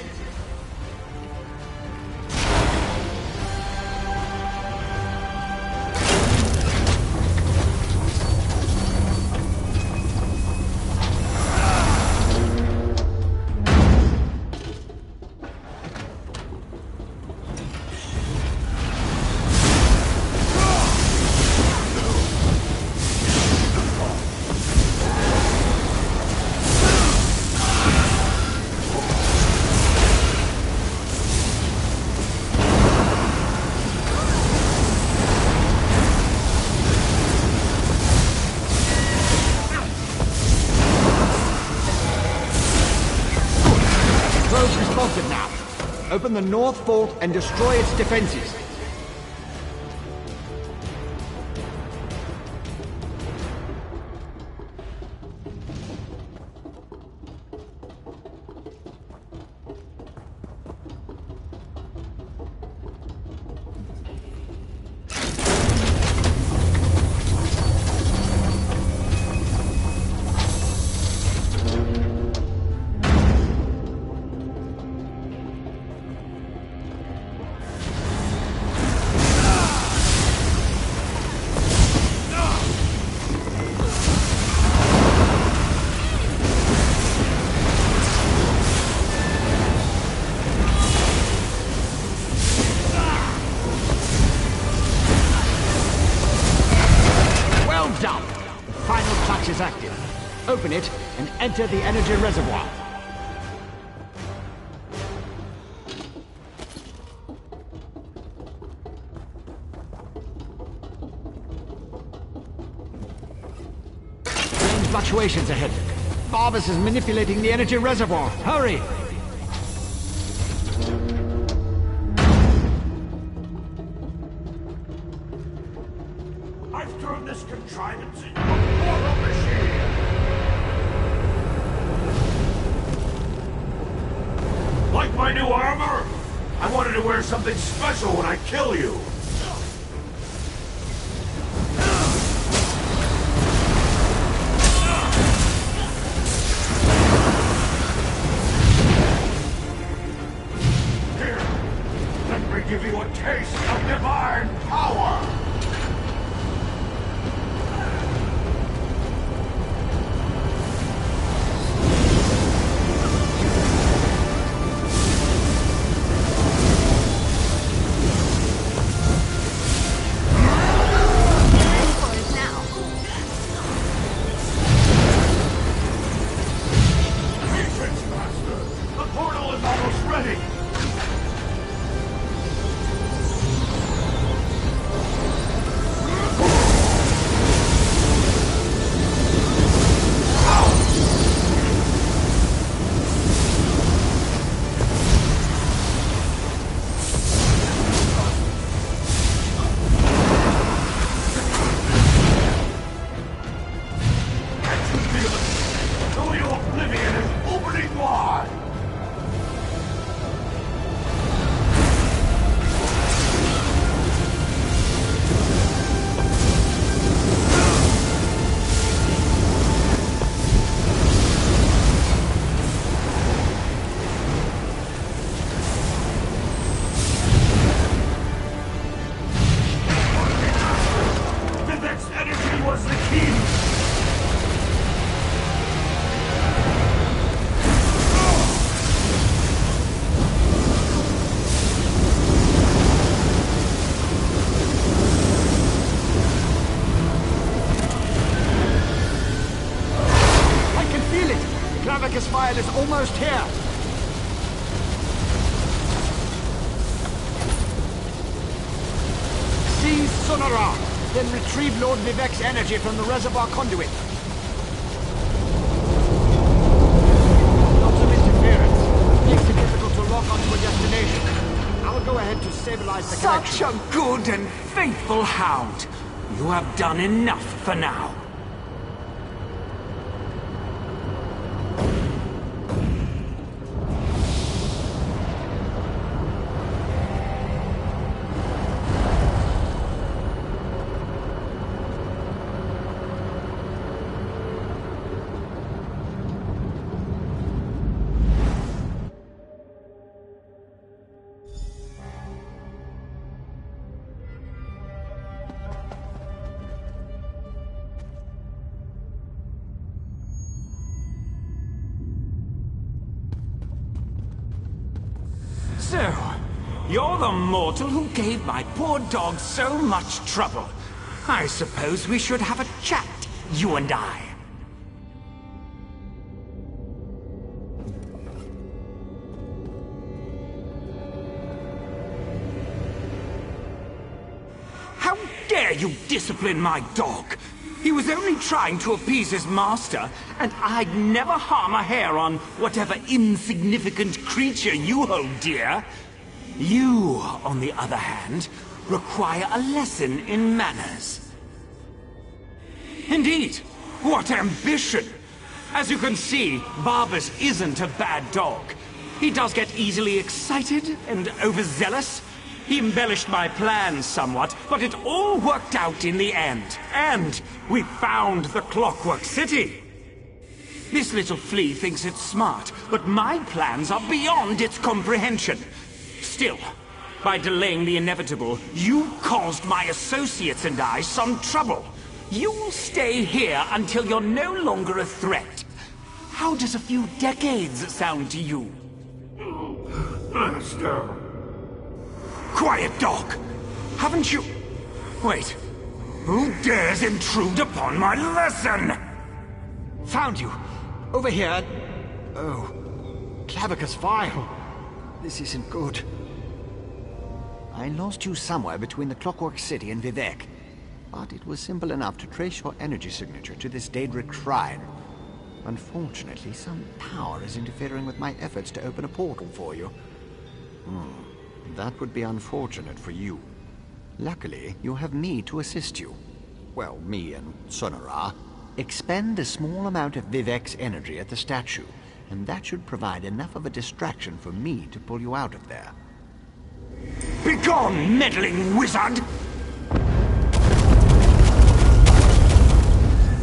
Open the north vault and destroy its defenses. Open it and enter the energy reservoir. Strange fluctuations ahead. Barbas is manipulating the energy reservoir. Hurry! I've turned this contrivance into a portal machine! Like my new armor? I wanted to wear something special when I kill you! Here, let me give you a taste of divine power! Is almost here. Seize Sonora, then retrieve Lord Vivek's energy from the reservoir conduit. Lots of interference. Makes it difficult to lock onto a destination. I'll go ahead to stabilize the connection. Such a good and faithful hound. You have done enough for now. So, you're the mortal who gave my poor dog so much trouble. I suppose we should have a chat, you and I. How dare you discipline my dog? He was only trying to appease his master, and I'd never harm a hair on whatever insignificant creature you hold dear. You, on the other hand, require a lesson in manners. Indeed, what ambition! As you can see, Barbas isn't a bad dog. He does get easily excited and overzealous. He embellished my plans somewhat, but it all worked out in the end. And we found the Clockwork City. This little flea thinks it's smart, but my plans are beyond its comprehension. Still, by delaying the inevitable, you caused my associates and I some trouble. You'll stay here until you're no longer a threat. How does a few decades sound to you? Master! Quiet, dog! Haven't you... Wait. Who dares intrude upon my lesson? Found you! Over here! Oh, Clavicus Vile! This isn't good. I lost you somewhere between the Clockwork City and Vivec, but it was simple enough to trace your energy signature to this Daedric shrine. Unfortunately, some power is interfering with my efforts to open a portal for you. That would be unfortunate for you. Luckily, you have me to assist you. Well, me and Sonara. Expend a small amount of Vivec's energy at the statue, and that should provide enough of a distraction for me to pull you out of there. Begone, meddling wizard!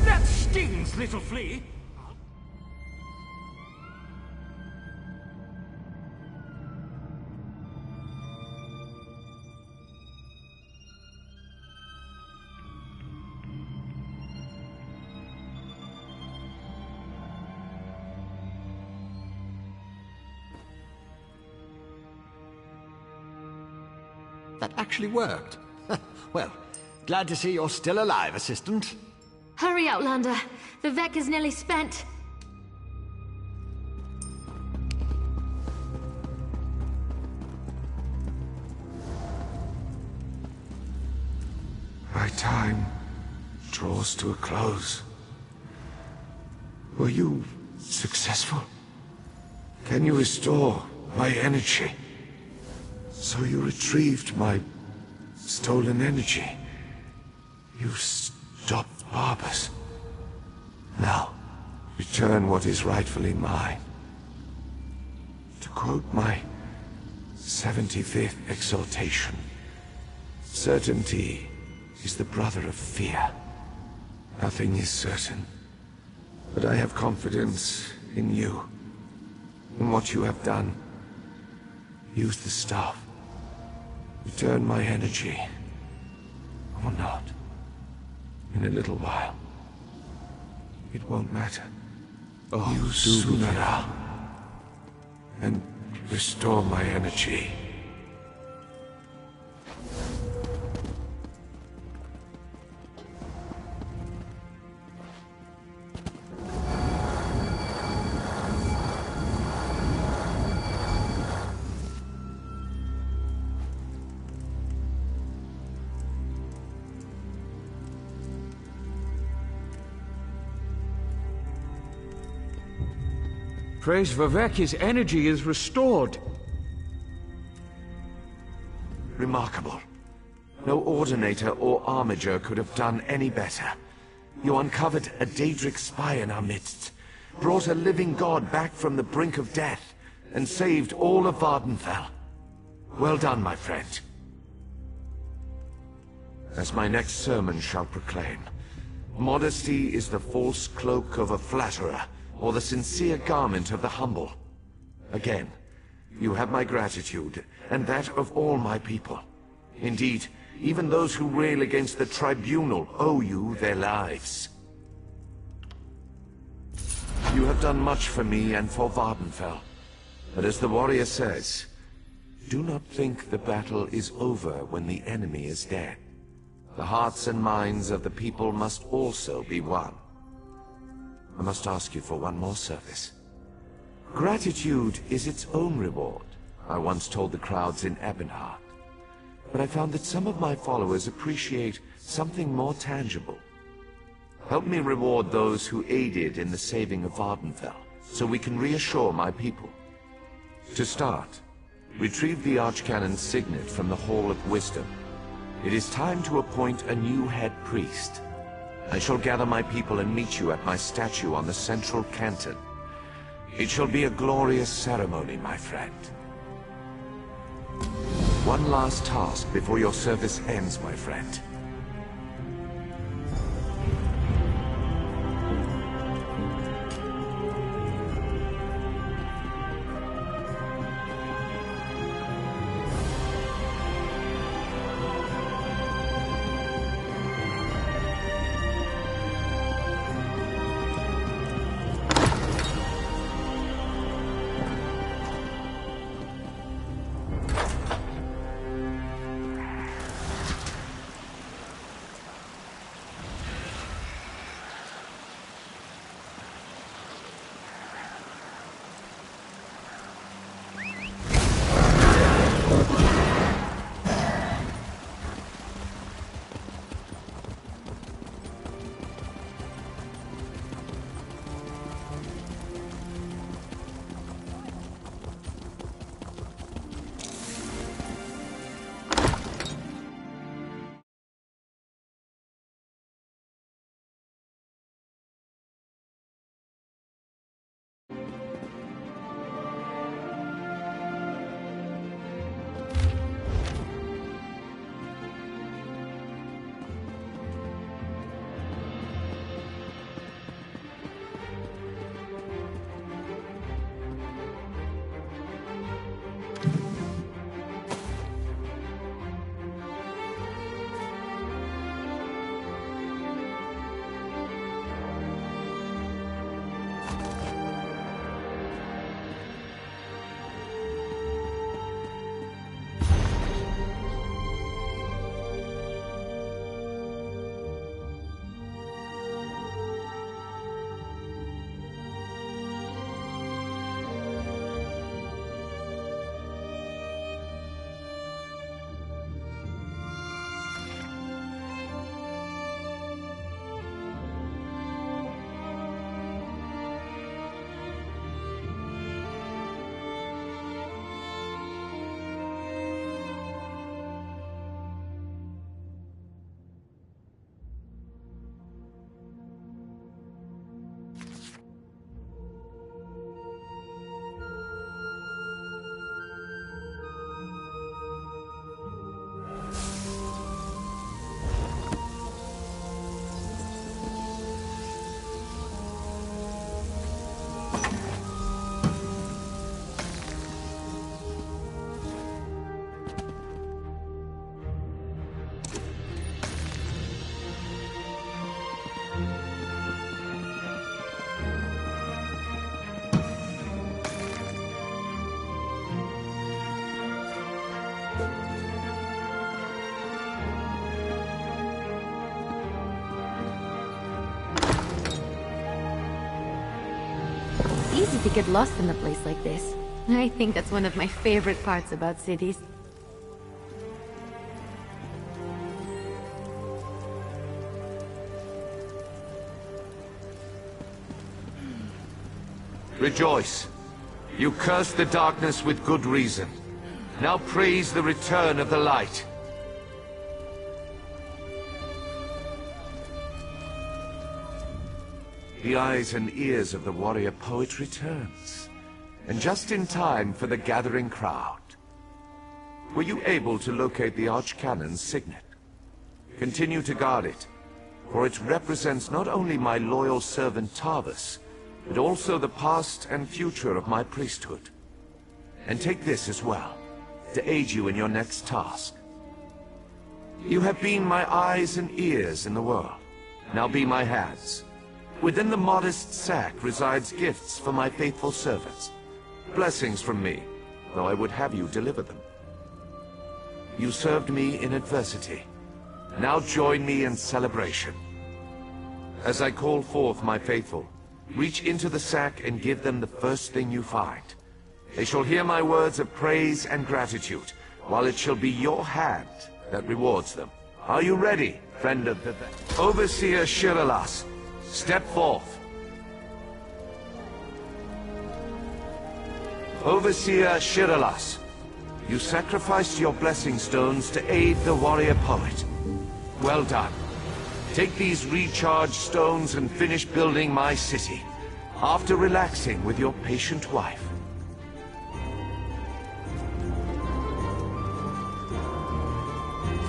That stings, little flea! That actually worked. Well, glad to see you're still alive, Assistant. Hurry, Outlander. Vivec is nearly spent. My time draws to a close. Were you successful? Can you restore my energy? So you retrieved my stolen energy. You stopped Barbas. Now, return what is rightfully mine. To quote my 75th exaltation, certainty is the brother of fear. Nothing is certain, but I have confidence in you, in what you have done. Use the staff. Return my energy. Or not. In a little while. It won't matter. Use Sunara. And restore my energy. Praise Vivec, his energy is restored. Remarkable. No Ordinator or Armiger could have done any better. You uncovered a Daedric spy in our midst, brought a living god back from the brink of death, and saved all of Vvardenfell. Well done, my friend. As my next sermon shall proclaim, modesty is the false cloak of a flatterer, or the sincere garment of the humble. Again, you have my gratitude, and that of all my people. Indeed, even those who rail against the tribunal owe you their lives. You have done much for me and for Vvardenfell, but as the warrior says, do not think the battle is over when the enemy is dead. The hearts and minds of the people must also be won. I must ask you for one more service. Gratitude is its own reward, I once told the crowds in Ebonheart. But I found that some of my followers appreciate something more tangible. Help me reward those who aided in the saving of Vvardenfell, so we can reassure my people. To start, retrieve the Archcanon's signet from the Hall of Wisdom. It is time to appoint a new head priest. I shall gather my people and meet you at my statue on the central canton. It shall be a glorious ceremony, my friend. One last task before your service ends, my friend. easy to get lost in a place like this. I think that's one of my favorite parts about cities. Rejoice. You cursed the darkness with good reason. Now praise the return of the light. The eyes and ears of the warrior poet returns, and just in time for the gathering crowd. Were you able to locate the Archcannon's signet? Continue to guard it, for it represents not only my loyal servant Tarvis, but also the past and future of my priesthood. And take this as well, to aid you in your next task. You have been my eyes and ears in the world. Now be my hands. Within the modest sack resides gifts for my faithful servants. Blessings from me, though I would have you deliver them. You served me in adversity. Now join me in celebration. As I call forth my faithful, reach into the sack and give them the first thing you find. They shall hear my words of praise and gratitude, while it shall be your hand that rewards them. Are you ready, friend of the Overseer Shiralas? Step forth. Overseer Shiralas, you sacrificed your blessing stones to aid the warrior poet. Well done. Take these recharged stones and finish building my city, after relaxing with your patient wife.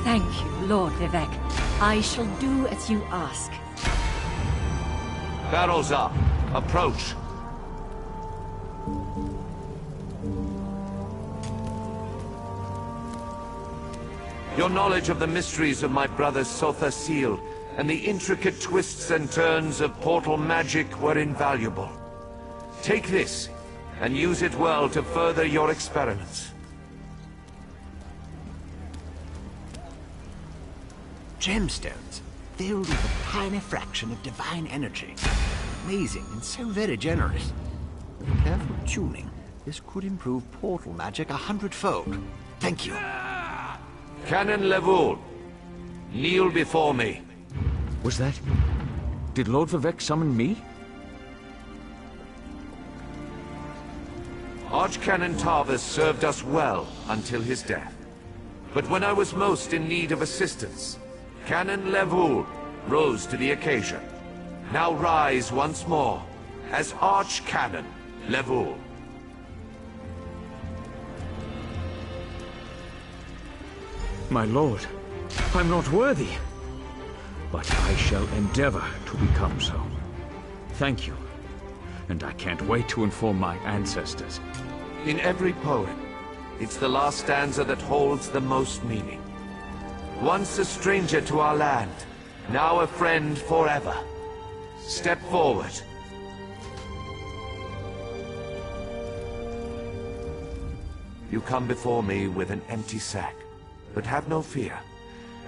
Thank you, Lord Vivek. I shall do as you ask. Barrels up. Approach. Your knowledge of the mysteries of my brother Sotha Seal and the intricate twists and turns of portal magic were invaluable. Take this, and use it well to further your experiments. Gemstones, filled with a tiny fraction of divine energy. Amazing and so very generous. With careful tuning, this could improve portal magic 100-fold. Thank you. Canon Levoul, kneel before me. Was that... Did Lord Vivek summon me? Archcanon Tarvis served us well until his death. But when I was most in need of assistance, Canon Levoul rose to the occasion. Now rise once more as Archcanon Levoul. My lord, I'm not worthy. But I shall endeavor to become so. Thank you. And I can't wait to inform my ancestors. In every poem, it's the last stanza that holds the most meaning. Once a stranger to our land, now a friend forever. Step forward. You come before me with an empty sack, but have no fear.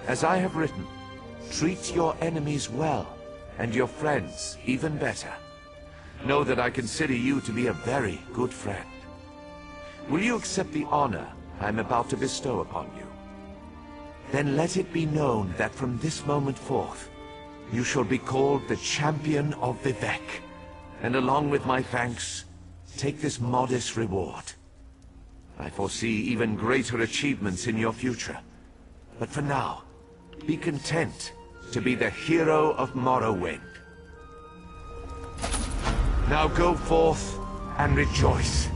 As I have written, treat your enemies well, and your friends even better. Know that I consider you to be a very good friend. Will you accept the honor I am about to bestow upon you? Then let it be known that from this moment forth, you shall be called the Champion of Vivek, and along with my thanks, take this modest reward. I foresee even greater achievements in your future, but for now, be content to be the hero of Morrowind. Now go forth and rejoice.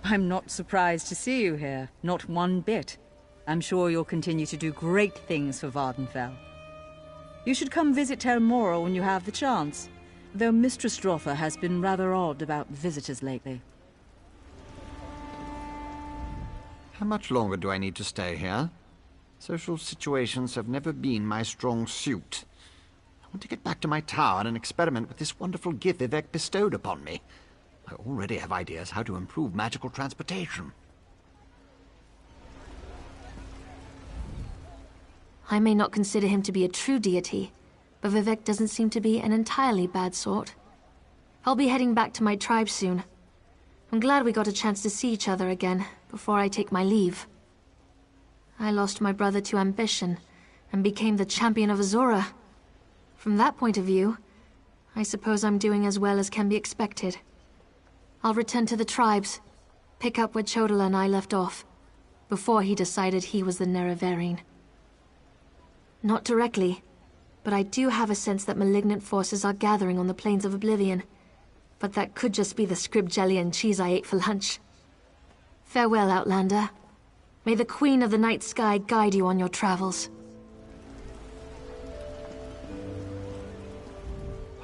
I'm not surprised to see you here, not one bit. I'm sure you'll continue to do great things for Vvardenfell. You should come visit Tel Mora when you have the chance, though Mistress Drotha has been rather odd about visitors lately. How much longer do I need to stay here? Social situations have never been my strong suit. I want to get back to my tower and experiment with this wonderful gift Vivek bestowed upon me. I already have ideas how to improve magical transportation. I may not consider him to be a true deity, but Vivek doesn't seem to be an entirely bad sort. I'll be heading back to my tribe soon. I'm glad we got a chance to see each other again before I take my leave. I lost my brother to ambition and became the champion of Azora. From that point of view, I suppose I'm doing as well as can be expected. I'll return to the tribes, pick up where Chodola and I left off, before he decided he was the Nerevarine. Not directly, but I do have a sense that malignant forces are gathering on the plains of Oblivion. But that could just be the scrib jelly and cheese I ate for lunch. Farewell, Outlander. May the Queen of the Night Sky guide you on your travels.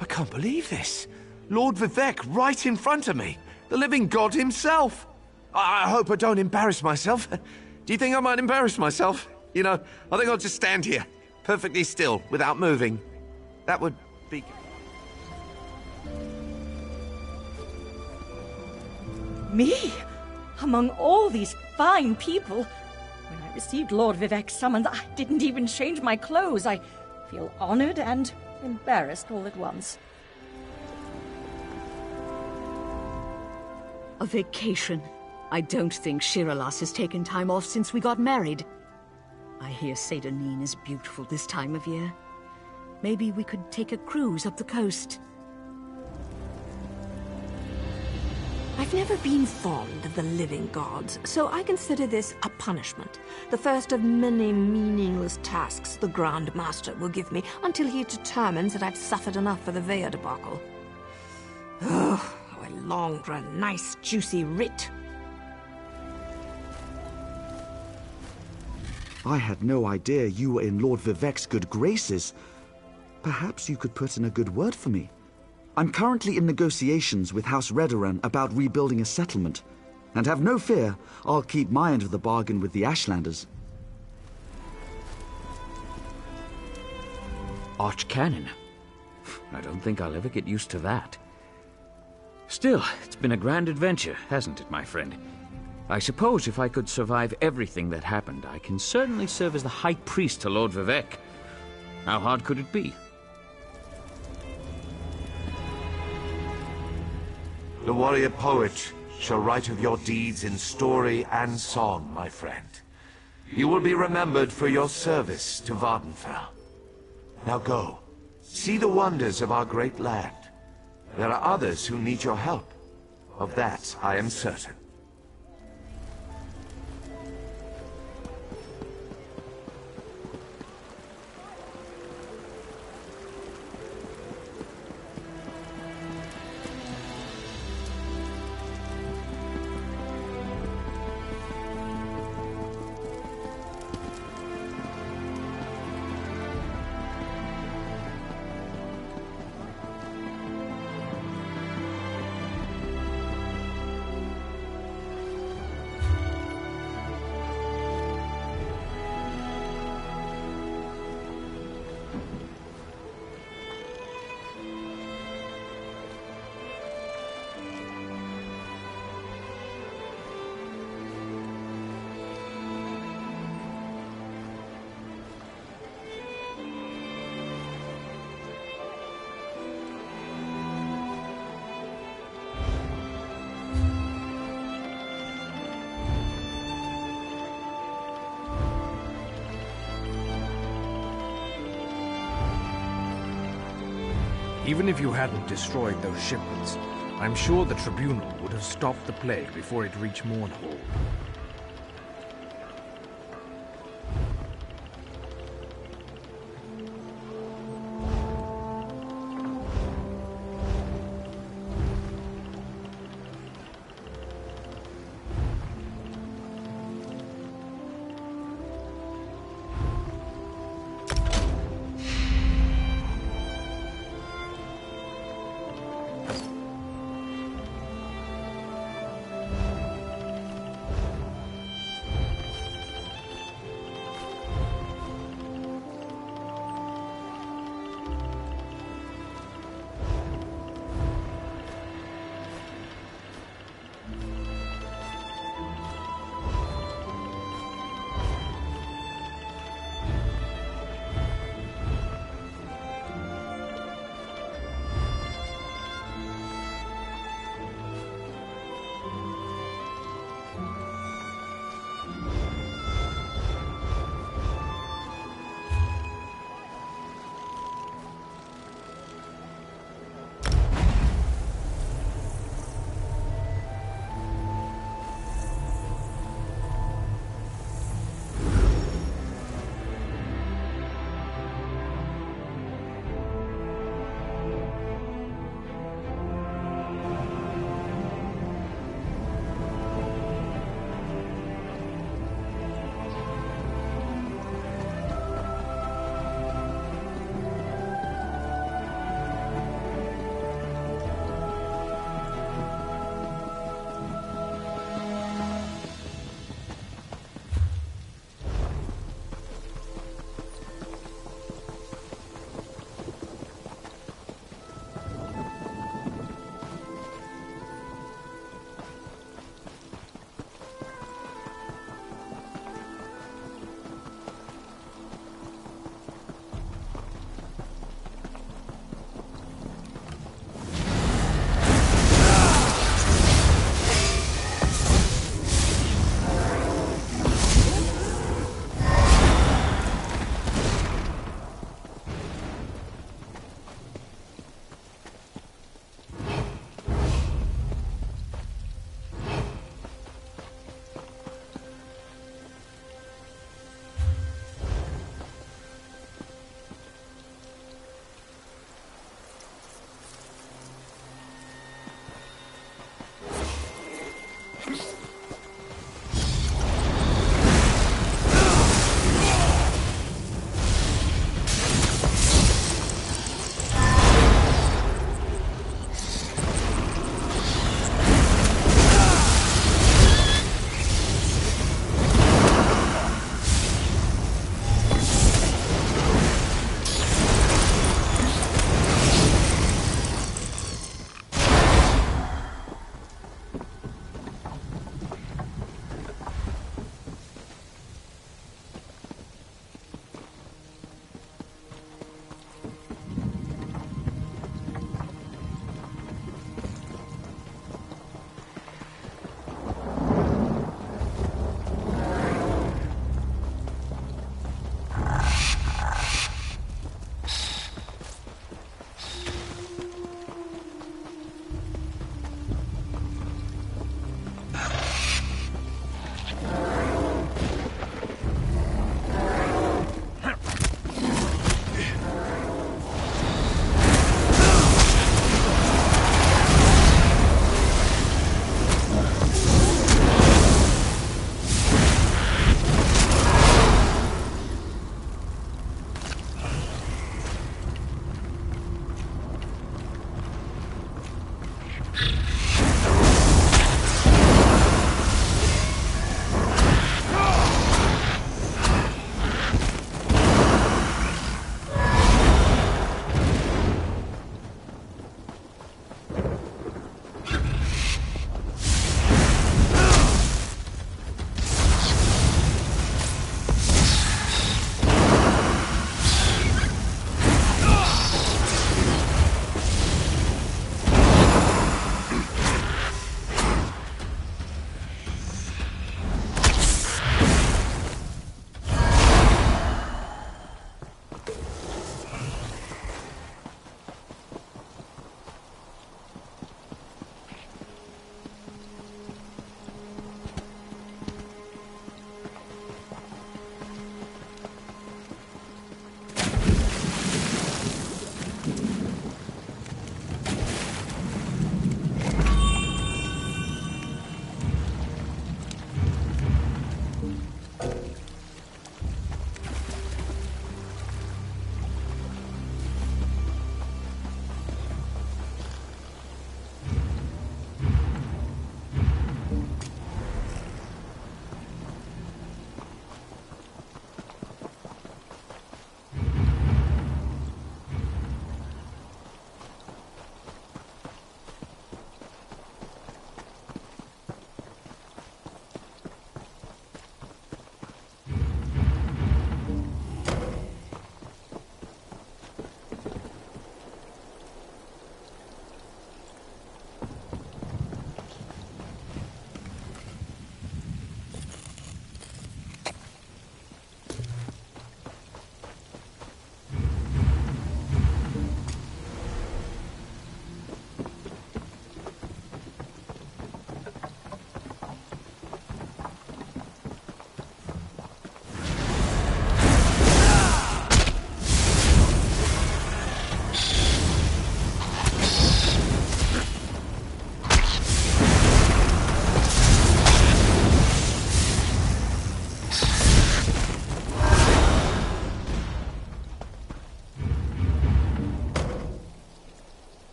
I can't believe this. Lord Vivek right in front of me. The living god himself. I hope I don't embarrass myself. Do you think I might embarrass myself? You know, I think I'll just stand here, perfectly still, without moving. That would be... Me? Among all these fine people? When I received Lord Vivek's summons, I didn't even change my clothes. I feel honored and embarrassed all at once. A vacation. I don't think Shiralas has taken time off since we got married. I hear Seydonin is beautiful this time of year. Maybe we could take a cruise up the coast. I've never been fond of the living gods, so I consider this a punishment. The first of many meaningless tasks the Grand Master will give me until he determines that I've suffered enough for the Veya debacle. Oh, I long for a nice, juicy writ. I had no idea you were in Lord Vivek's good graces. Perhaps you could put in a good word for me. I'm currently in negotiations with House Redoran about rebuilding a settlement. And have no fear, I'll keep my end of the bargain with the Ashlanders. Archcanon? I don't think I'll ever get used to that. Still, it's been a grand adventure, hasn't it, my friend? I suppose if I could survive everything that happened, I can certainly serve as the High Priest to Lord Vivek. How hard could it be? The warrior poet shall write of your deeds in story and song, my friend. You will be remembered for your service to Vvardenfell. Now go, see the wonders of our great land. There are others who need your help. Of that, I am certain. Even if you hadn't destroyed those shipments, I'm sure the Tribunal would have stopped the plague before it reached Mournhold.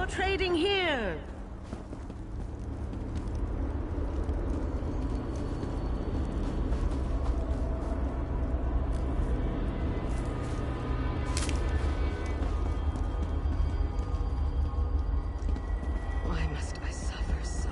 Trading here. Why must I suffer so?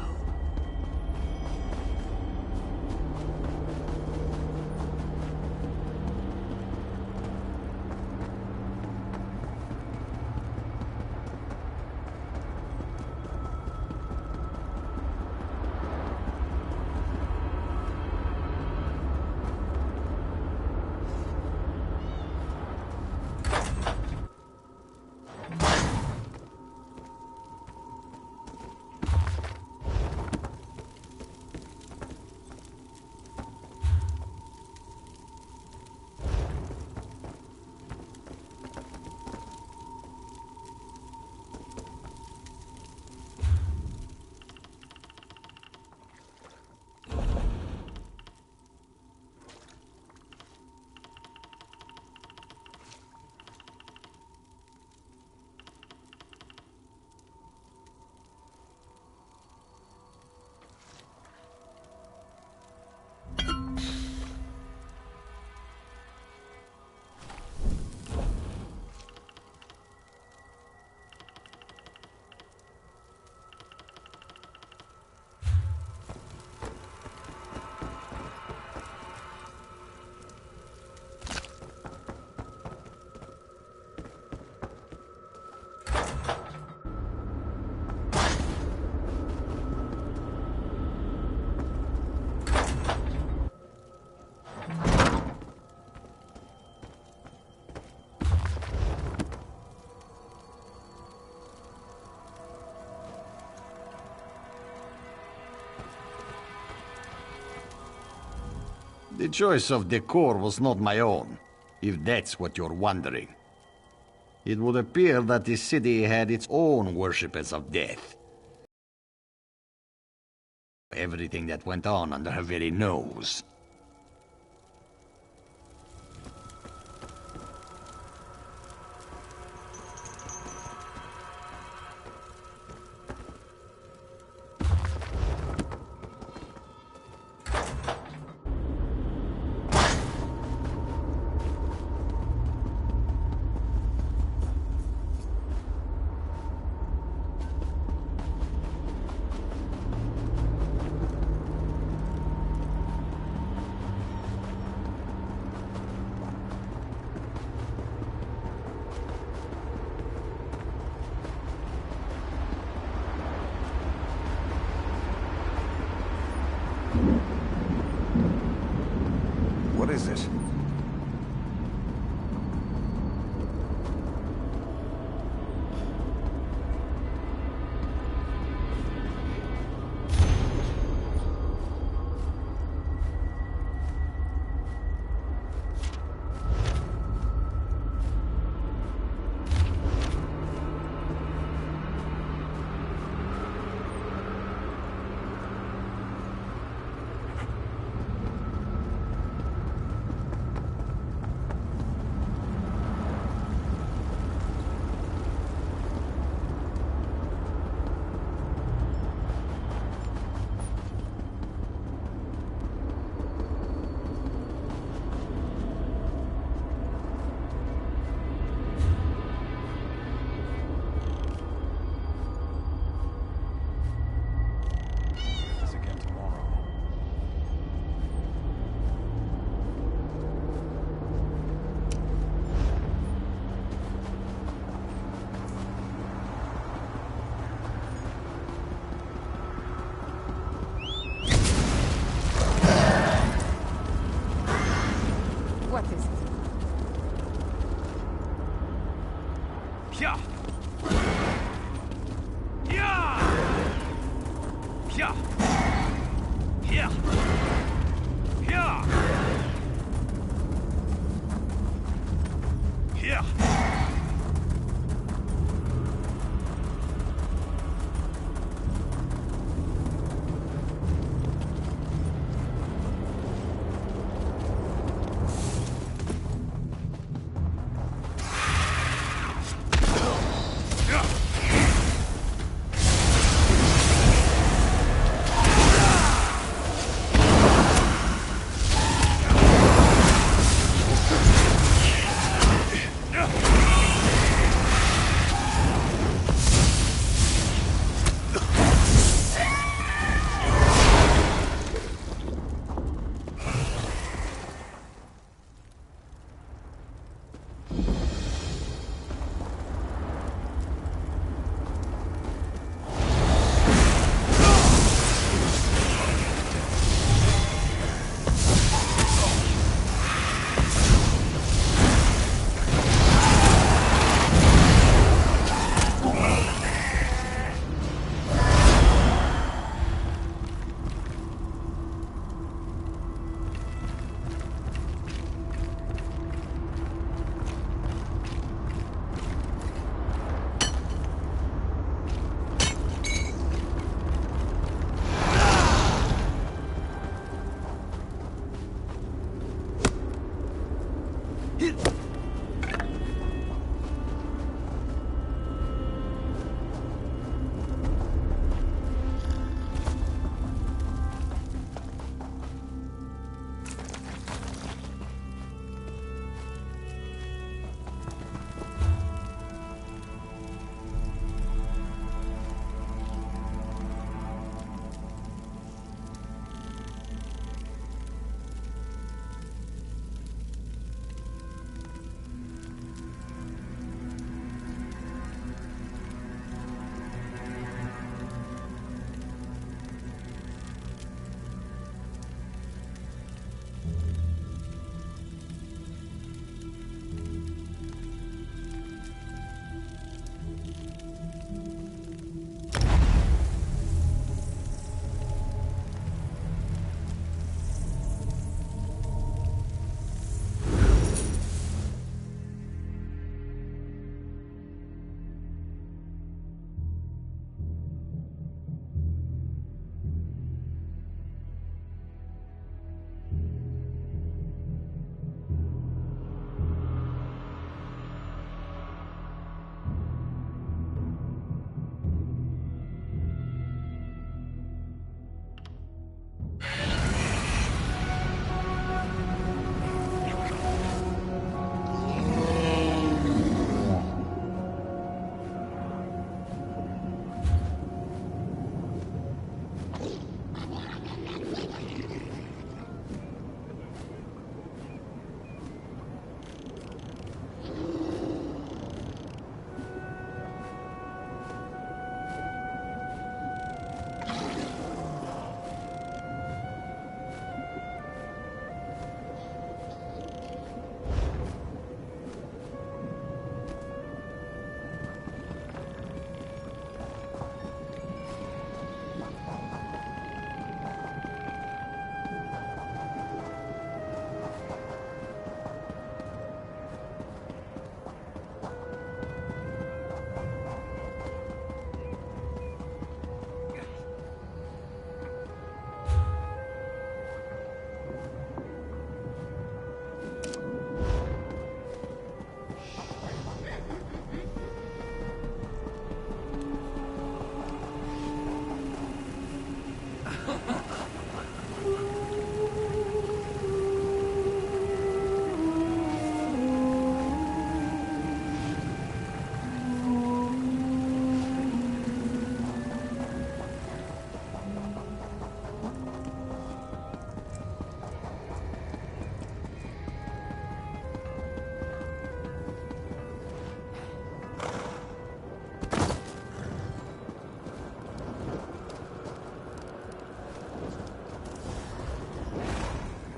The choice of decor was not my own, if that's what you're wondering. It would appear that the city had its own worshippers of death. Everything that went on under her very nose. What is this? What is it? Pia! Yeah! Pia! Here! Here! Here!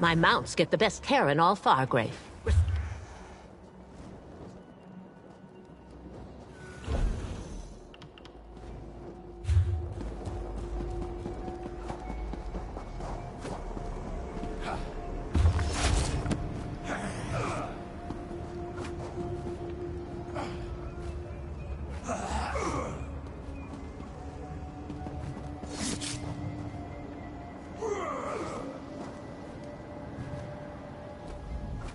My mounts get the best care in all Fargrave.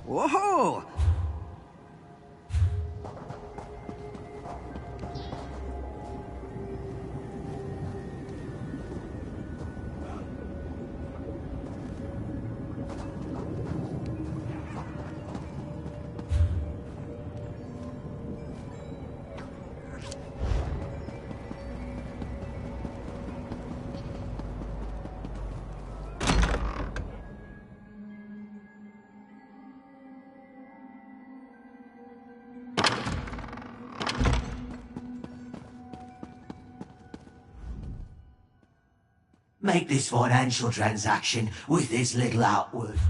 Whoa! Make this financial transaction with this little outward.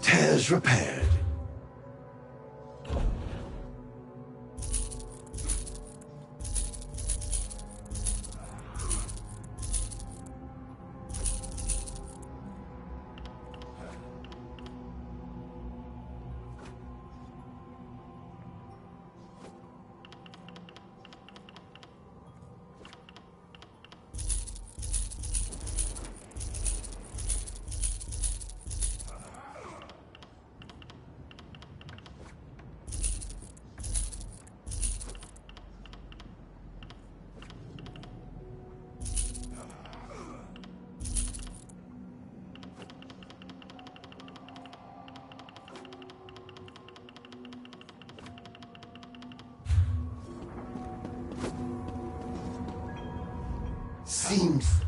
Tears repaired. Seems...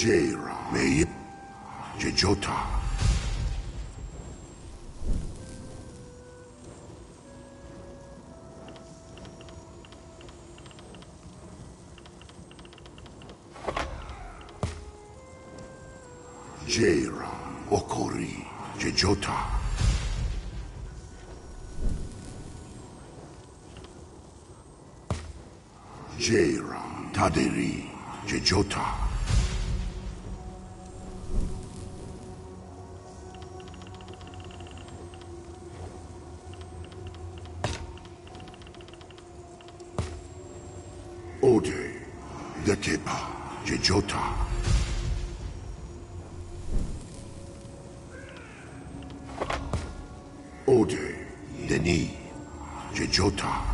Jaira, May, Jejota. Jaira, Okori, Jejota. Jaira, Taderi, Jejota. Ode, Dekepa, Jejota. Ode, Deni, Jejota.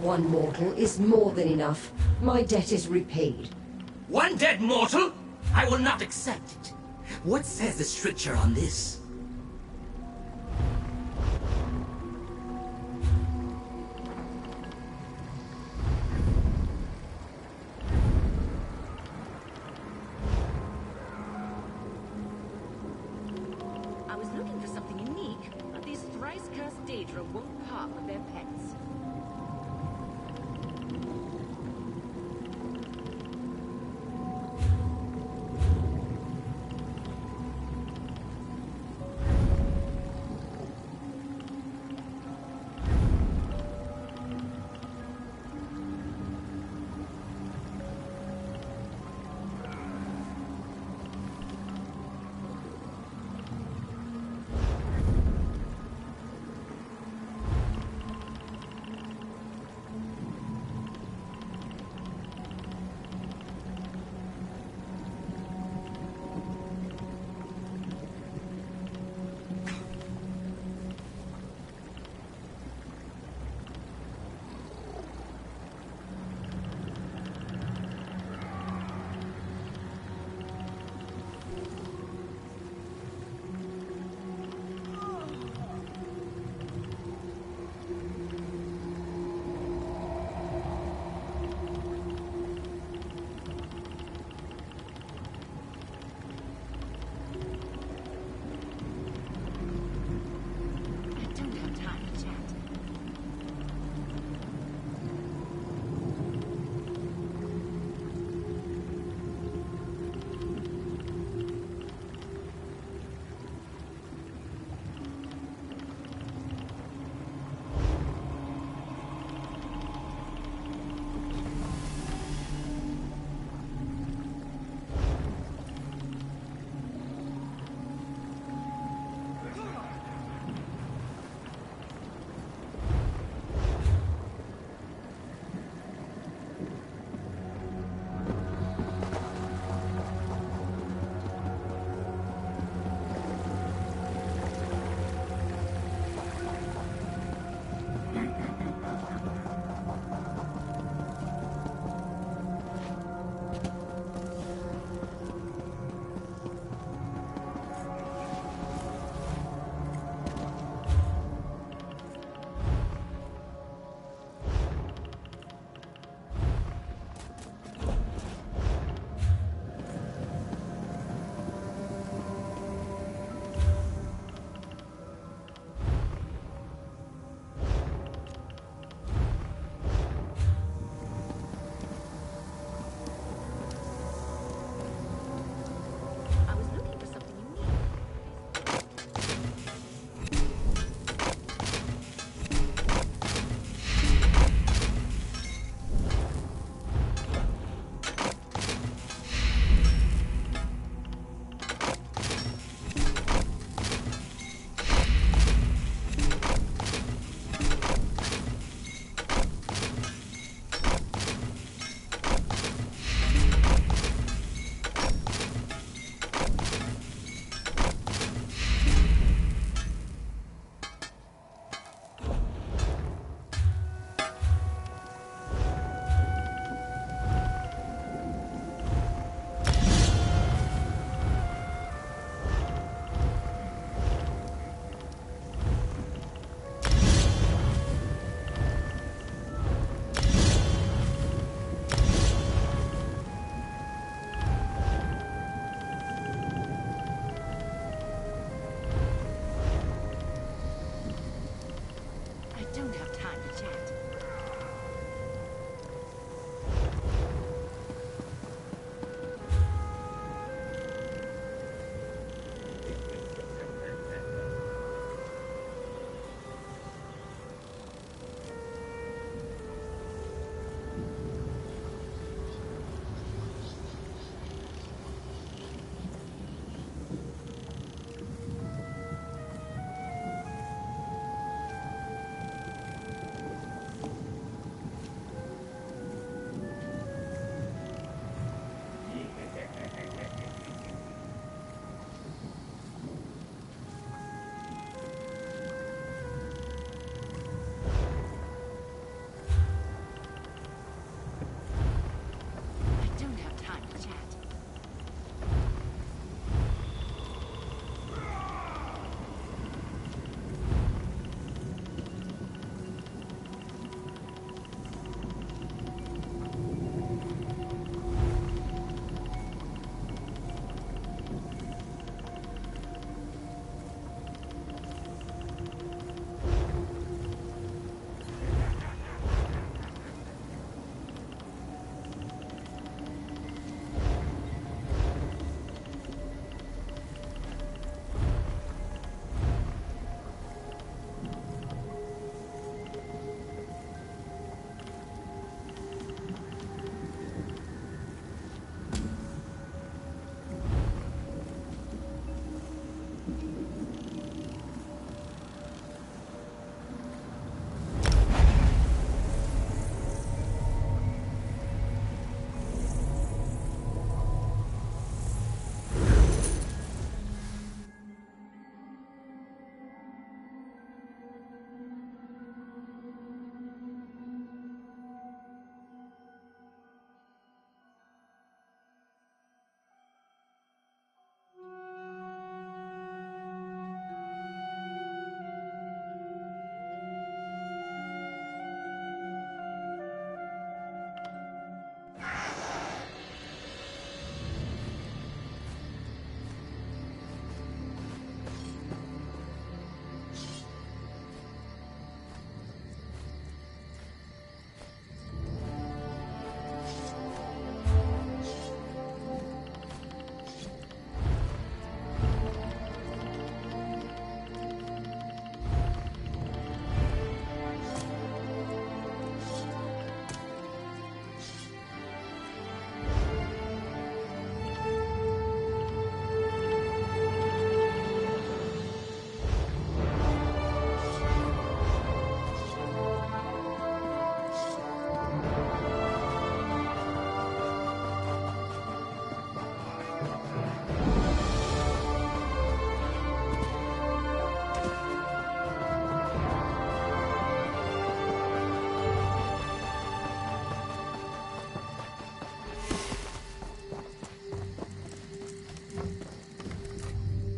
One mortal is more than enough. My debt is repaid. One dead mortal? I will not accept it. What says the stricture on this? I was looking for something unique, but these thrice-cursed Daedra won't part with their pets.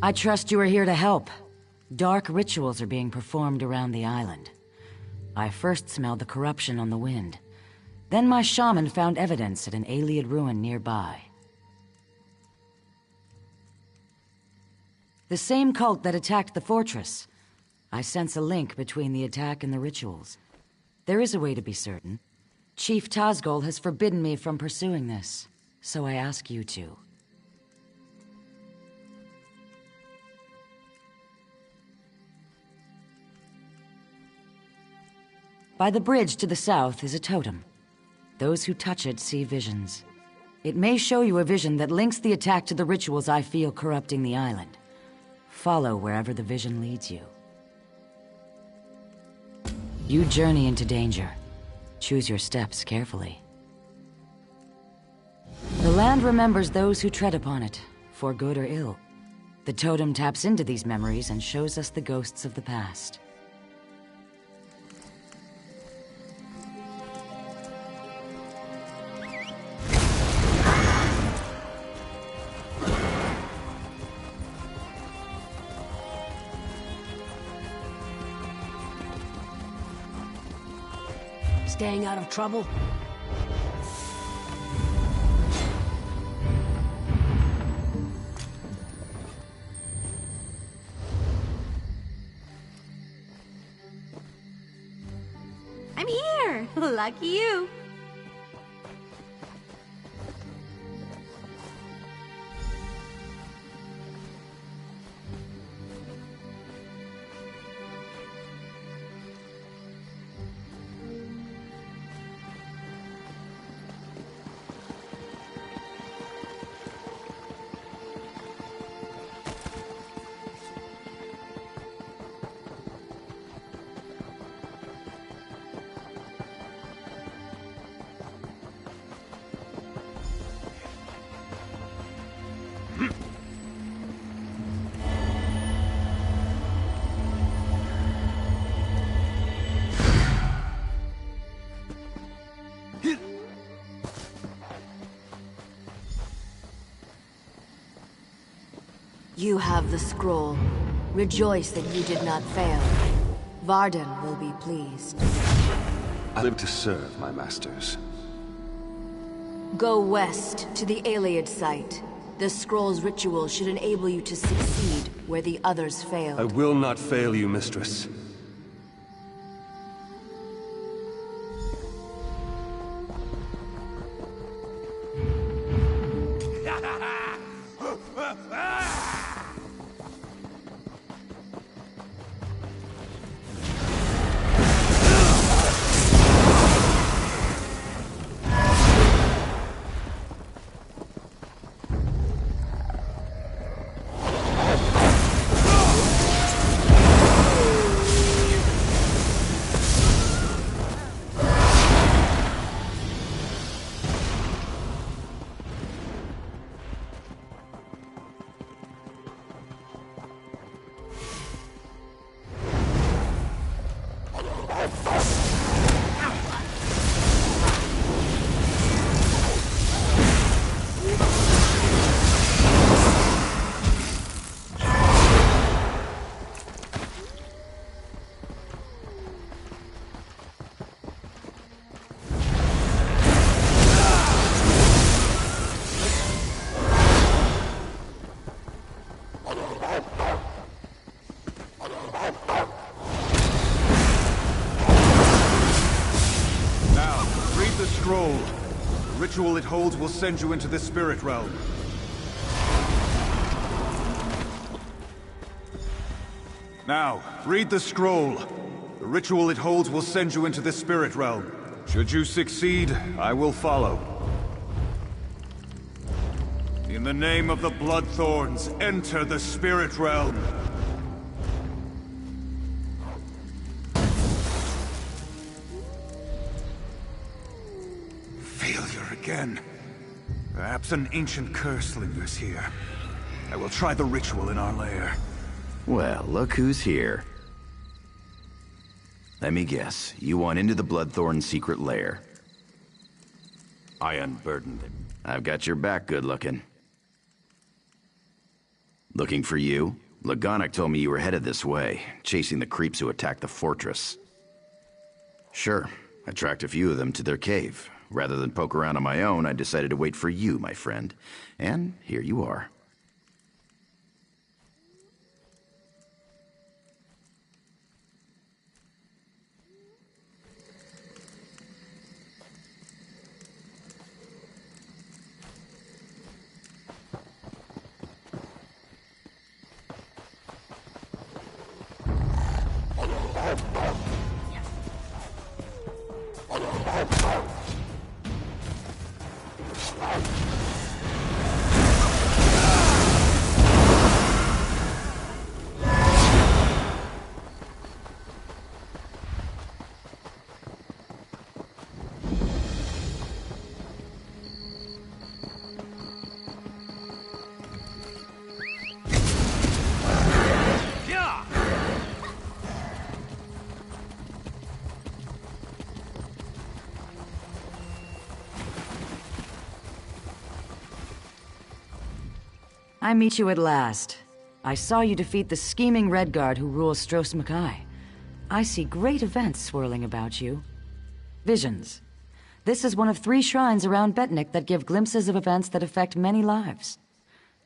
I trust you are here to help. Dark rituals are being performed around the island. I first smelled the corruption on the wind. Then my shaman found evidence at an Ayleid ruin nearby. The same cult that attacked the fortress. I sense a link between the attack and the rituals. There is a way to be certain. Chief Tazgol has forbidden me from pursuing this, so I ask you to. By the bridge to the south is a totem. Those who touch it see visions. It may show you a vision that links the attack to the rituals I feel corrupting the island. Follow wherever the vision leads you. You journey into danger. Choose your steps carefully. The land remembers those who tread upon it, for good or ill. The totem taps into these memories and shows us the ghosts of the past. Staying out of trouble? I'm here! Lucky you! You have the scroll. Rejoice that you did not fail. Vvarden will be pleased. I live to serve my masters. Go west to the Ayleid site. The scroll's ritual should enable you to succeed where the others failed. I will not fail you, mistress. The ritual it holds will send you into the spirit realm. Now, read the scroll. The ritual it holds will send you into the spirit realm. Should you succeed, I will follow. In the name of the Bloodthorns, enter the spirit realm. Again. Perhaps an ancient curse lingers here. I will try the ritual in our lair. Well, look who's here. Let me guess, you want into the Bloodthorn secret lair. I unburdened them. I've got your back, good looking. Looking for you? Lagonic told me you were headed this way, chasing the creeps who attacked the fortress. Sure, I tracked a few of them to their cave. Rather than poke around on my own, I decided to wait for you, my friend. And here you are. I meet you at last. I saw you defeat the scheming Redguard who rules Stros Mackay. I see great events swirling about you. Visions. This is one of 3 shrines around Betnik that give glimpses of events that affect many lives.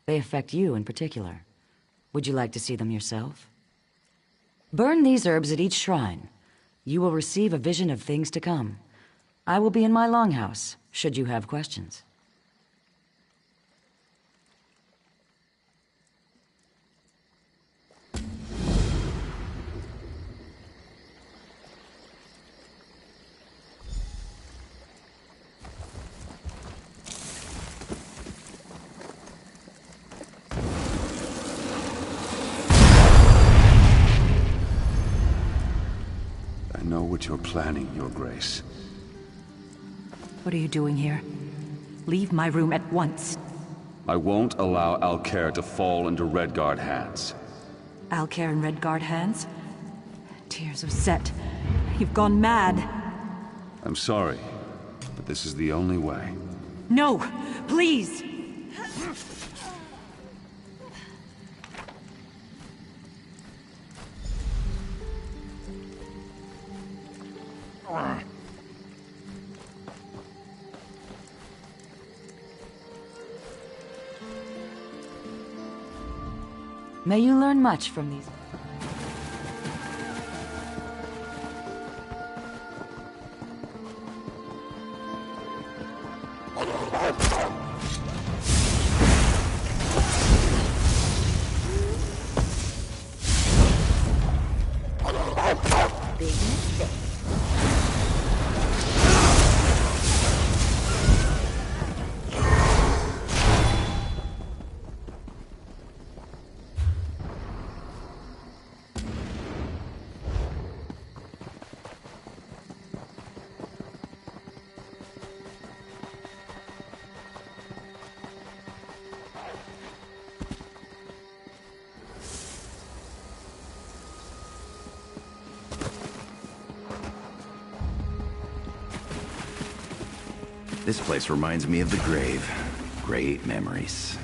They affect you in particular. Would you like to see them yourself? Burn these herbs at each shrine. You will receive a vision of things to come. I will be in my longhouse, should you have questions. I know what you're planning, Your Grace. What are you doing here? Leave my room at once. I won't allow Alcair to fall into Redguard hands. Alcair in Redguard hands? Tears of Set. You've gone mad. I'm sorry, but this is the only way. No! Please! May you learn much from these. Big mistake. This place reminds me of the grave. Great memories.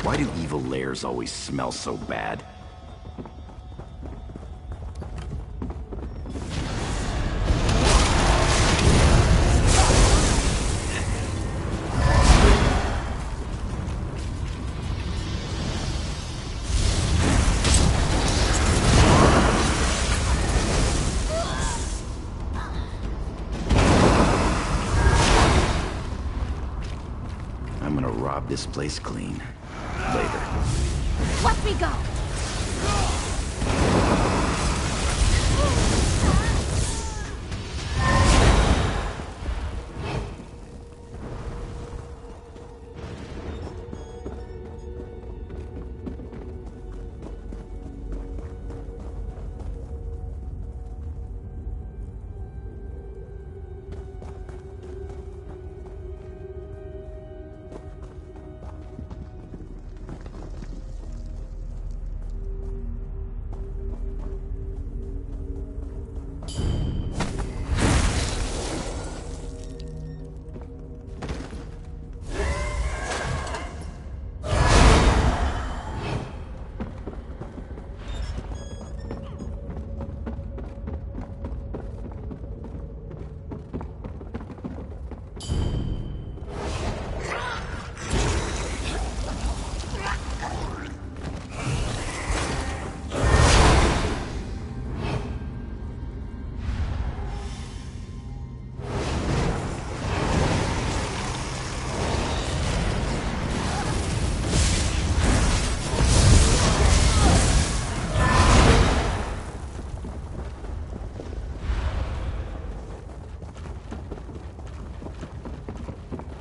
Why do evil lairs always smell so bad? This place clean. Later. Let me go!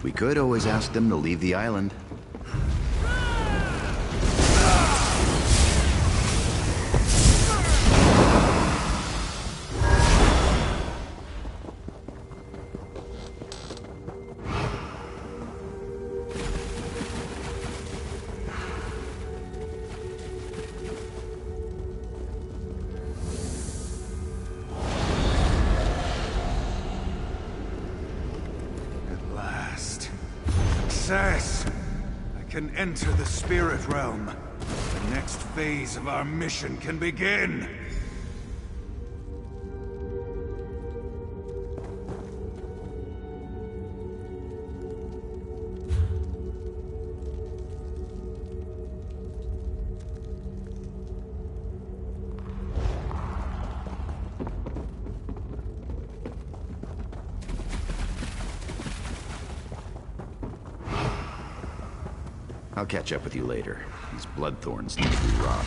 We could always ask them to leave the island. Success! I can enter the spirit realm. The next phase of our mission can begin. I'll catch up with you later. These bloodthorns need to be robbed.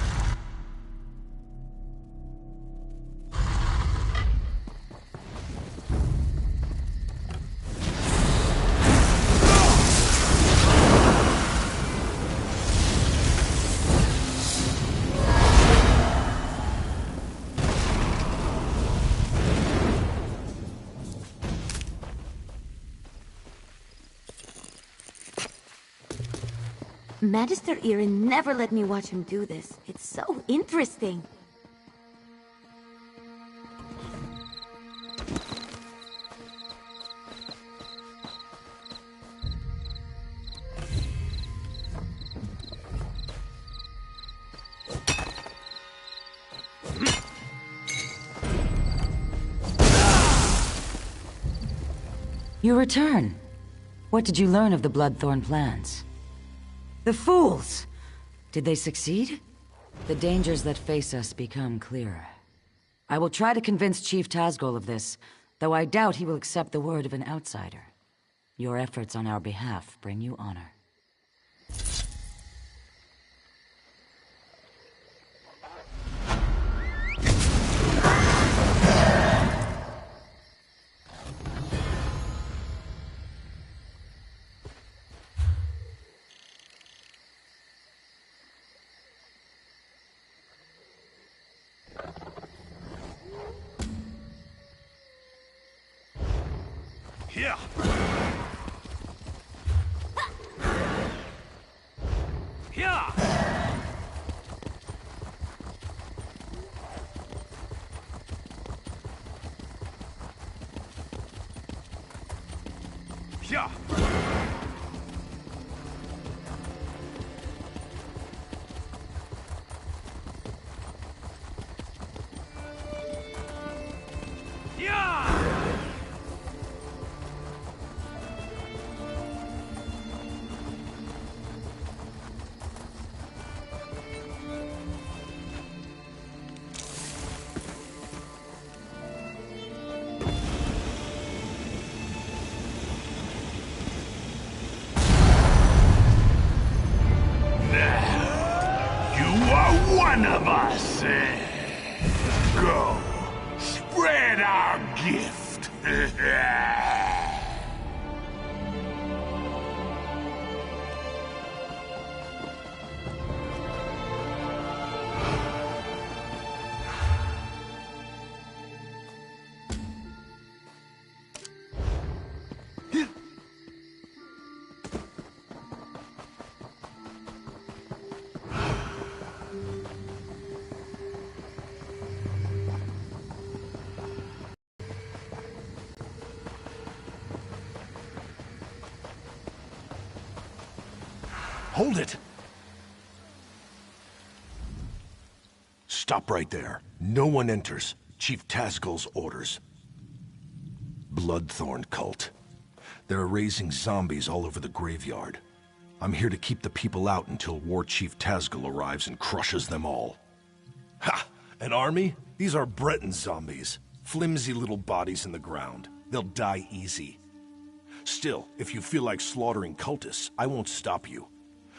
Magister Irin never let me watch him do this. It's so interesting. You return. What did you learn of the Bloodthorn plans? The fools! Did they succeed? The dangers that face us become clearer. I will try to convince Chief Tazgol of this, though I doubt he will accept the word of an outsider. Your efforts on our behalf bring you honor. Here! Here! Here! One of us. Go. Spread our gift. Hold it! Stop right there. No one enters. Chief Tazgol's orders. Bloodthorn cult. They're raising zombies all over the graveyard. I'm here to keep the people out until War Chief Tazgol arrives and crushes them all. Ha! An army? These are Breton zombies. Flimsy little bodies in the ground. They'll die easy. Still, if you feel like slaughtering cultists, I won't stop you.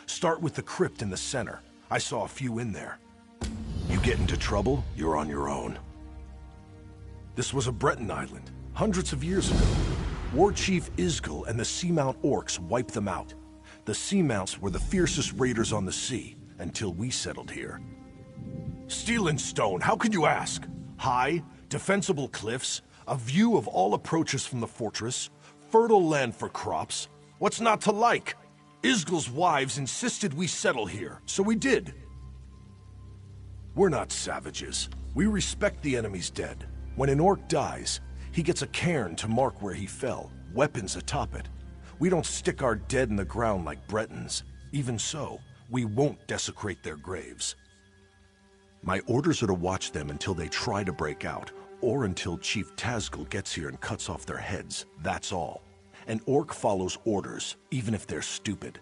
Start with the crypt in the center. I saw a few in there. You get into trouble, you're on your own. This was a Breton island, hundreds of years ago. War Chief Isgil and the Seamount Orcs wiped them out. The Seamounts were the fiercest raiders on the sea, until we settled here. Steel and stone, how could you ask? High, defensible cliffs, a view of all approaches from the fortress, fertile land for crops. What's not to like? Isgil's wives insisted we settle here, so we did. We're not savages. We respect the enemy's dead. When an orc dies, he gets a cairn to mark where he fell, weapons atop it. We don't stick our dead in the ground like Bretons. Even so, we won't desecrate their graves. My orders are to watch them until they try to break out, or until Chief Tazgil gets here and cuts off their heads, that's all. An orc follows orders, even if they're stupid.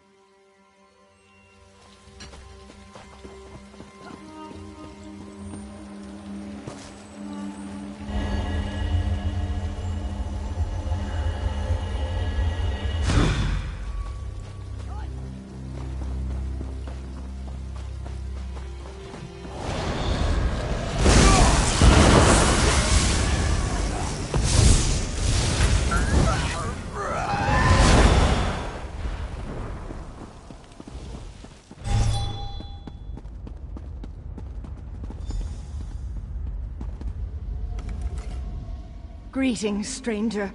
Greetings, stranger.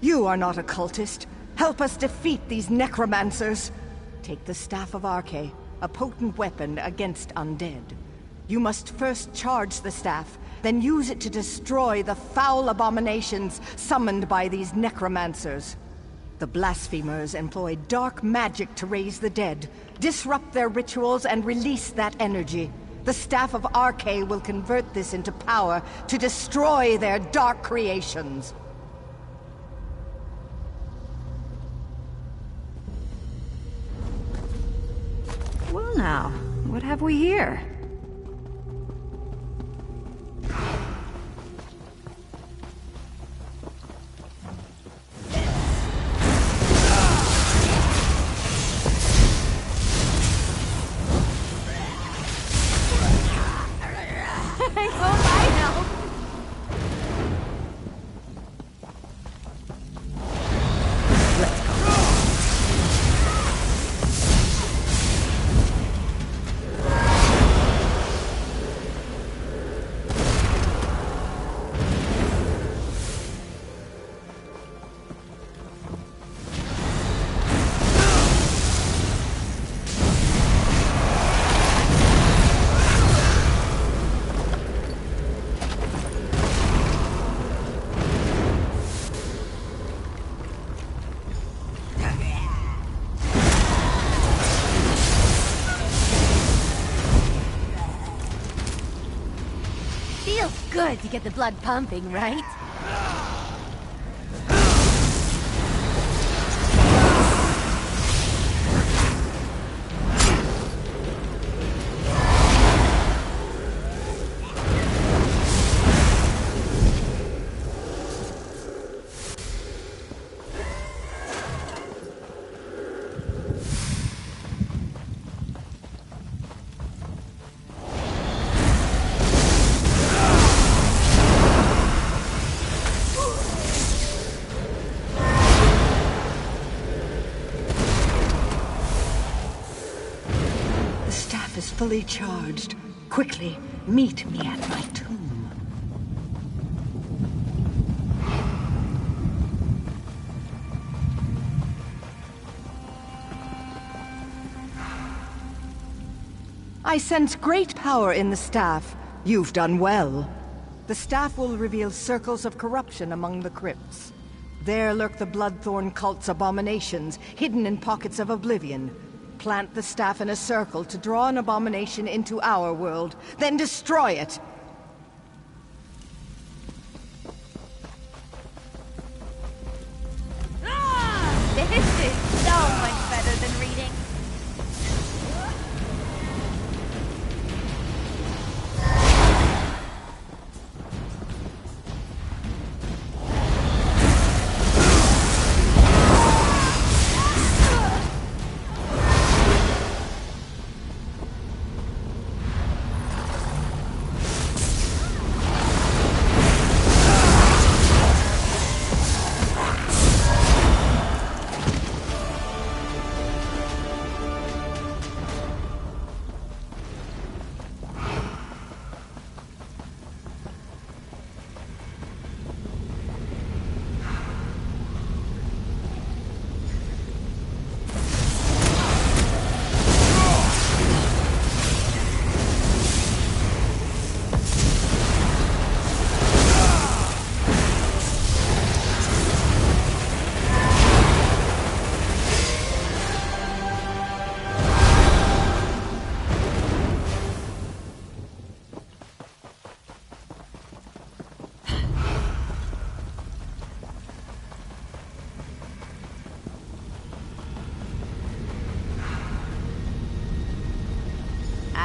You are not a cultist. Help us defeat these necromancers. Take the Staff of Arche, a potent weapon against undead. You must first charge the staff, then use it to destroy the foul abominations summoned by these necromancers. The blasphemers employ dark magic to raise the dead, disrupt their rituals, and release that energy. The Staff of Arche will convert this into power to destroy their dark creations. Well now, what have we here? Good to get the blood pumping, right? Fully charged. Quickly, meet me at my tomb. I sense great power in the staff. You've done well. The staff will reveal circles of corruption among the crypts. There lurk the Bloodthorn cult's abominations, hidden in pockets of oblivion. Plant the staff in a circle to draw an abomination into our world, then destroy it! This is so much better than reading.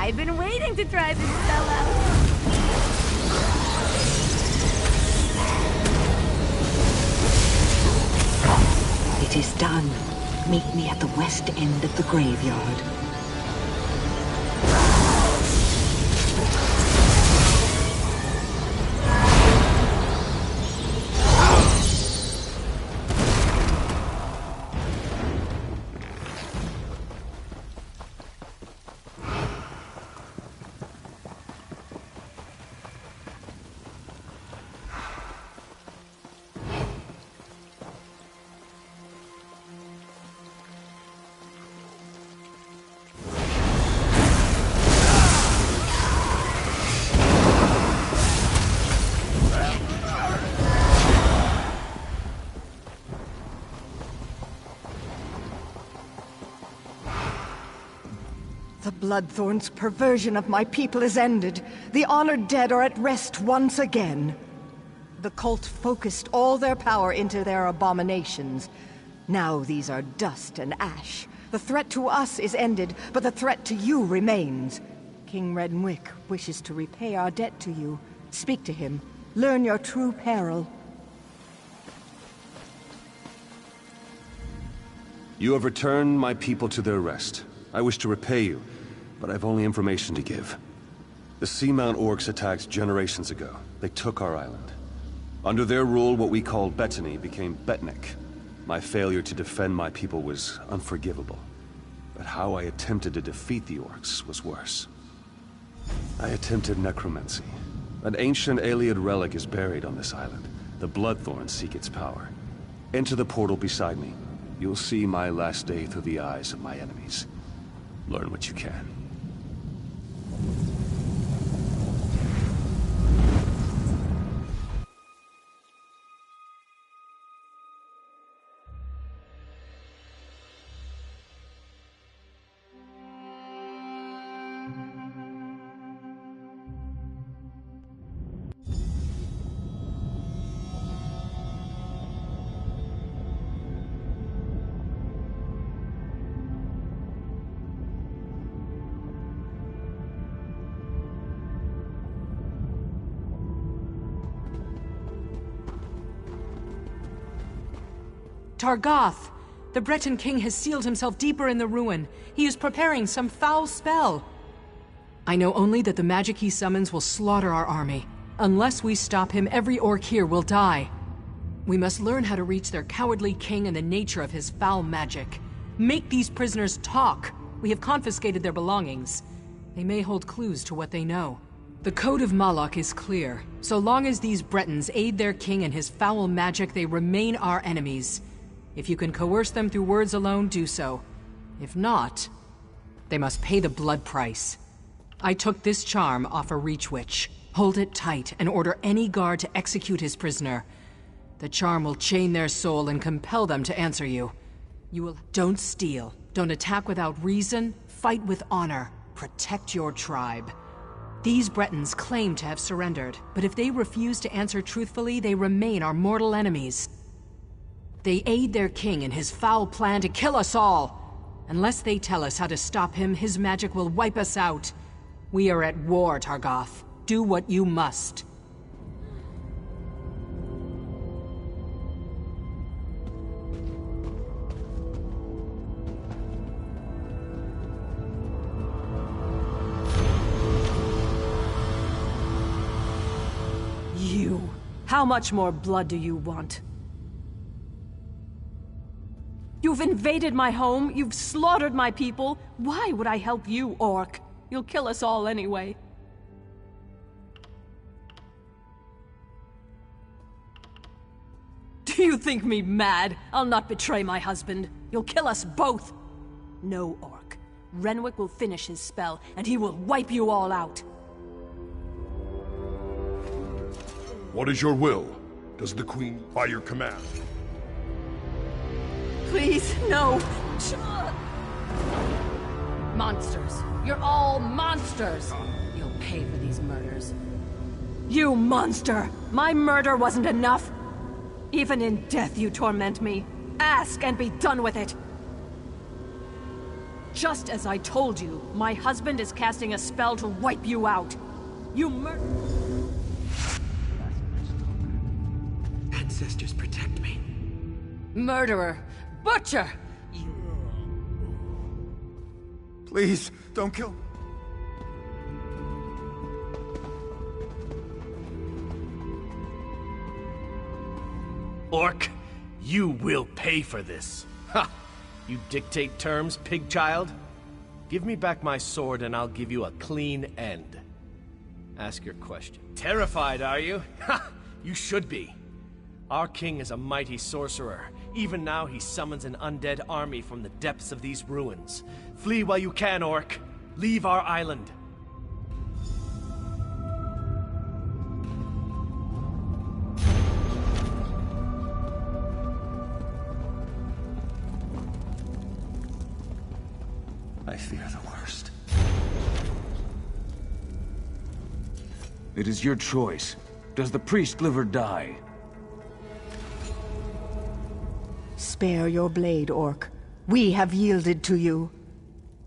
I've been waiting to try this spell out. It is done. Meet me at the west end of the graveyard. The Bloodthorn's perversion of my people is ended. The honored dead are at rest once again. The cult focused all their power into their abominations. Now these are dust and ash. The threat to us is ended, but the threat to you remains. King Renwick wishes to repay our debt to you. Speak to him. Learn your true peril. You have returned my people to their rest. I wish to repay you, but I've only information to give. The Seamount orcs attacked generations ago. They took our island. Under their rule, what we called Bettany became Betnik. My failure to defend my people was unforgivable. But how I attempted to defeat the orcs was worse. I attempted necromancy. An ancient Ayleid relic is buried on this island. The Bloodthorns seek its power. Enter the portal beside me. You'll see my last day through the eyes of my enemies. Learn what you can. Targoth! The Breton king has sealed himself deeper in the ruin. He is preparing some foul spell. I know only that the magic he summons will slaughter our army. Unless we stop him, every orc here will die. We must learn how to reach their cowardly king and the nature of his foul magic. Make these prisoners talk. We have confiscated their belongings. They may hold clues to what they know. The Code of Malok is clear. So long as these Bretons aid their king and his foul magic, they remain our enemies. If you can coerce them through words alone, do so. If not, they must pay the blood price. I took this charm off a Reach Witch. Hold it tight and order any guard to execute his prisoner. The charm will chain their soul and compel them to answer you. Don't steal. Don't attack without reason. Fight with honor. Protect your tribe. These Bretons claim to have surrendered, but if they refuse to answer truthfully, they remain our mortal enemies. They aid their king in his foul plan to kill us all. Unless they tell us how to stop him, his magic will wipe us out. We are at war, Targoth. Do what you must. You. How much more blood do you want? You've invaded my home, you've slaughtered my people. Why would I help you, orc? You'll kill us all anyway. Do you think me mad? I'll not betray my husband. You'll kill us both. No, orc. Renwick will finish his spell, and he will wipe you all out. What is your will? Does the Queen by your command? Please, no. Monsters. You're all monsters. You'll pay for these murders. You monster! My murder wasn't enough. Even in death you torment me. Ask and be done with it. Just as I told you, my husband is casting a spell to wipe you out. You Ancestors, protect me. murderer! Butcher! Please, don't kill... Orc, you will pay for this. Ha! You dictate terms, pig child? Give me back my sword and I'll give you a clean end. Ask your question. Terrified, are you? Ha! You should be. Our king is a mighty sorcerer. Even now he summons an undead army from the depths of these ruins. Flee while you can, Orc. Leave our island. I fear the worst. It is your choice. Does the priest live or die? Spare your blade, Orc. We have yielded to you.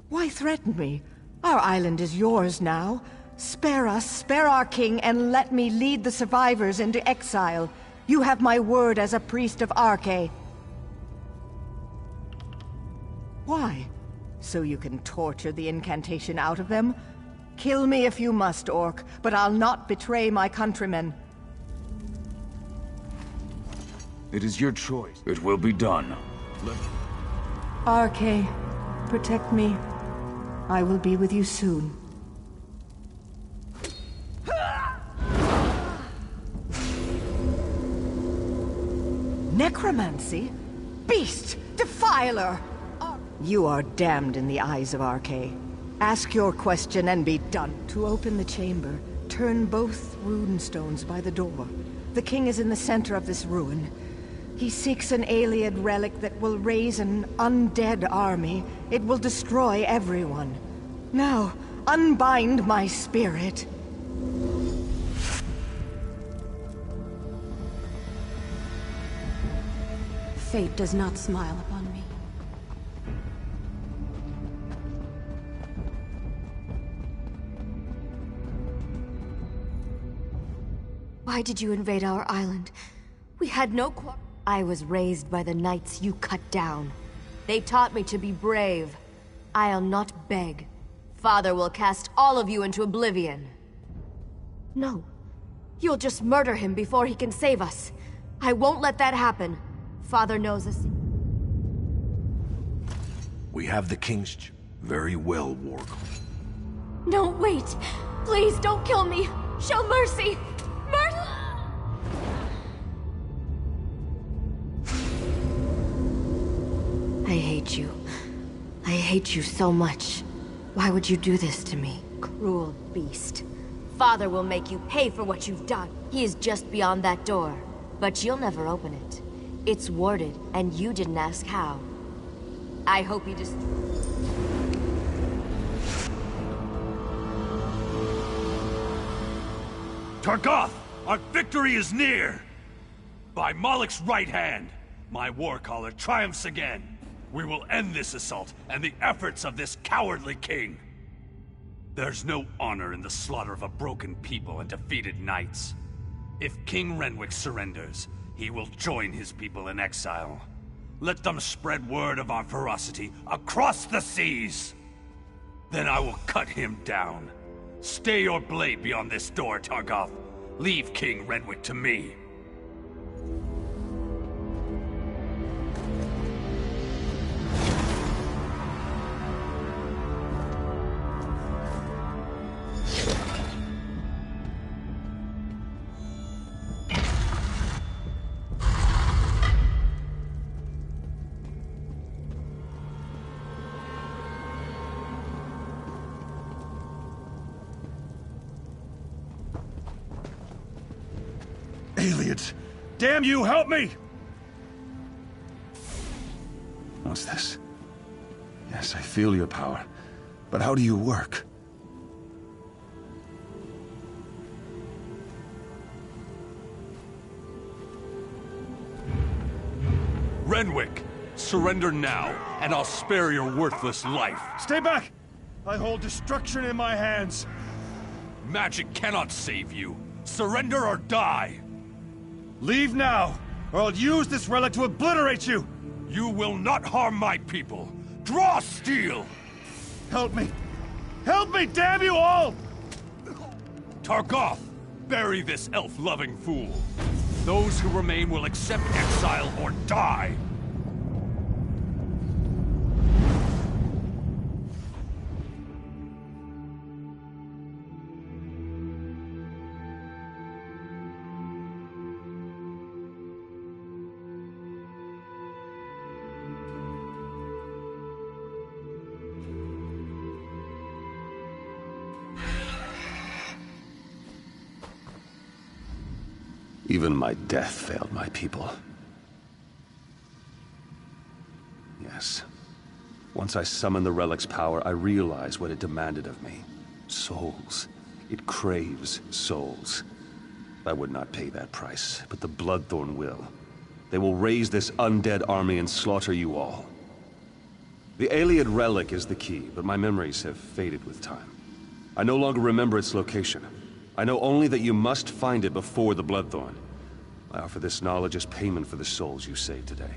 Why threaten me? Our island is yours now. Spare us, spare our king, and let me lead the survivors into exile. You have my word as a priest of Arkay. Why? So you can torture the incantation out of them? Kill me if you must, Orc, but I'll not betray my countrymen. It is your choice. It will be done. Arkay, protect me. I will be with you soon. Necromancy? Beast! Defiler! You are damned in the eyes of Arkay. Ask your question and be done. To open the chamber, turn both runestones by the door. The king is in the center of this ruin. He seeks an alien relic that will raise an undead army. It will destroy everyone. Now, unbind my spirit. Fate does not smile upon me. Why did you invade our island? We had no I was raised by the knights you cut down. They taught me to be brave. I'll not beg. Father will cast all of you into oblivion. No. You'll just murder him before he can save us. I won't let that happen. Father knows us. We have the king's... Very well, Warg. No, wait! Please don't kill me! Show mercy! Mercy! I hate you. I hate you so much. Why would you do this to me? Cruel beast. Father will make you pay for what you've done. He is just beyond that door. But you'll never open it. It's warded, and you didn't ask how. I hope you just... Targoth! Our victory is near! By Moloch's right hand, my warcaller triumphs again. We will end this assault and the efforts of this cowardly king. There's no honor in the slaughter of a broken people and defeated knights. If King Renwick surrenders, he will join his people in exile. Let them spread word of our ferocity across the seas. Then I will cut him down. Stay your blade beyond this door, Targoth. Leave King Renwick to me. Aliens! Damn you, help me! What's this? Yes, I feel your power. But how do you work? Renwick! Surrender now, and I'll spare your worthless life. Stay back! I hold destruction in my hands. Magic cannot save you. Surrender or die. Leave now, or I'll use this relic to obliterate you! You will not harm my people. Draw steel! Help me! Help me, damn you all! Targoth, bury this elf-loving fool. Those who remain will accept exile or die. Even my death failed my people. Yes. Once I summoned the relic's power, I realized what it demanded of me. Souls. It craves souls. I would not pay that price, but the Bloodthorn will. They will raise this undead army and slaughter you all. The Ayleid relic is the key, but my memories have faded with time. I no longer remember its location. I know only that you must find it before the Bloodthorn. I offer this knowledge as payment for the souls you saved today.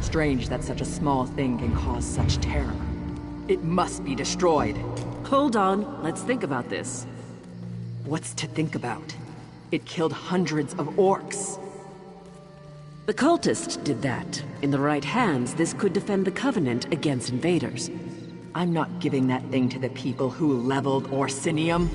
Strange that such a small thing can cause such terror. It must be destroyed. Hold on, let's think about this. What's to think about? It killed hundreds of orcs. The cultist did that. In the right hands, this could defend the Covenant against invaders. I'm not giving that thing to the people who leveled Orsinium.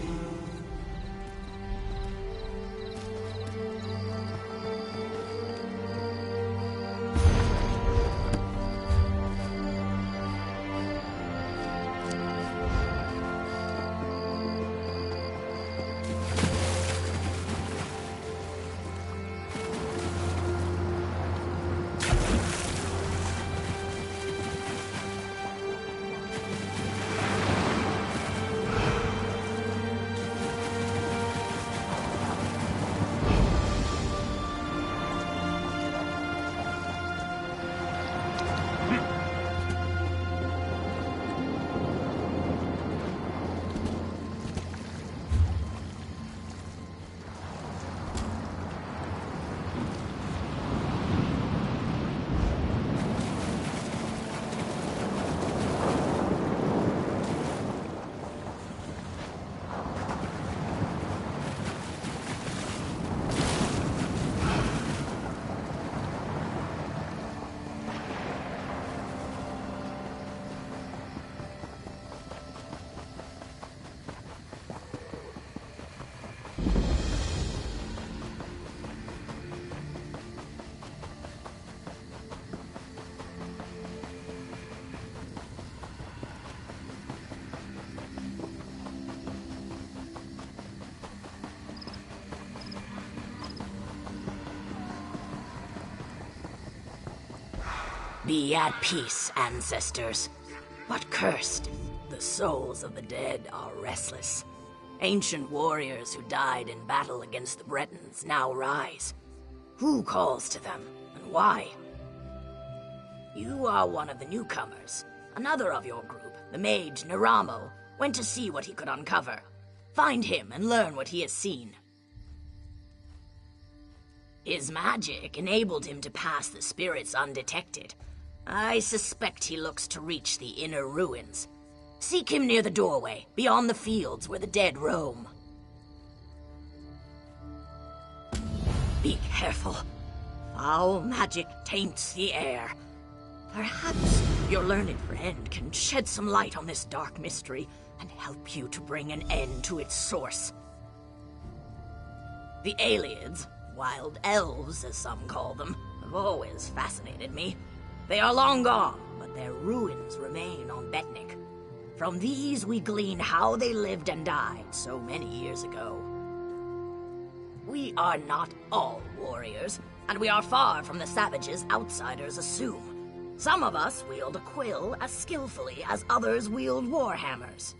Be at peace, ancestors. But cursed, the souls of the dead are restless. Ancient warriors who died in battle against the Bretons now rise. Who calls to them, and why? You are one of the newcomers, another of your group, the mage Naramo. went to see what he could uncover. Find him and learn what he has seen. His magic enabled him to pass the spirits undetected. I suspect he looks to reach the inner ruins. Seek him near the doorway, beyond the fields where the dead roam. Be careful. Foul magic taints the air. Perhaps your learned friend can shed some light on this dark mystery and help you to bring an end to its source. The Aliens, wild elves as some call them, have always fascinated me. They are long gone, but their ruins remain on Betnik. From these we glean how they lived and died so many years ago. We are not all warriors, and we are far from the savages outsiders assume. Some of us wield a quill as skillfully as others wield warhammers.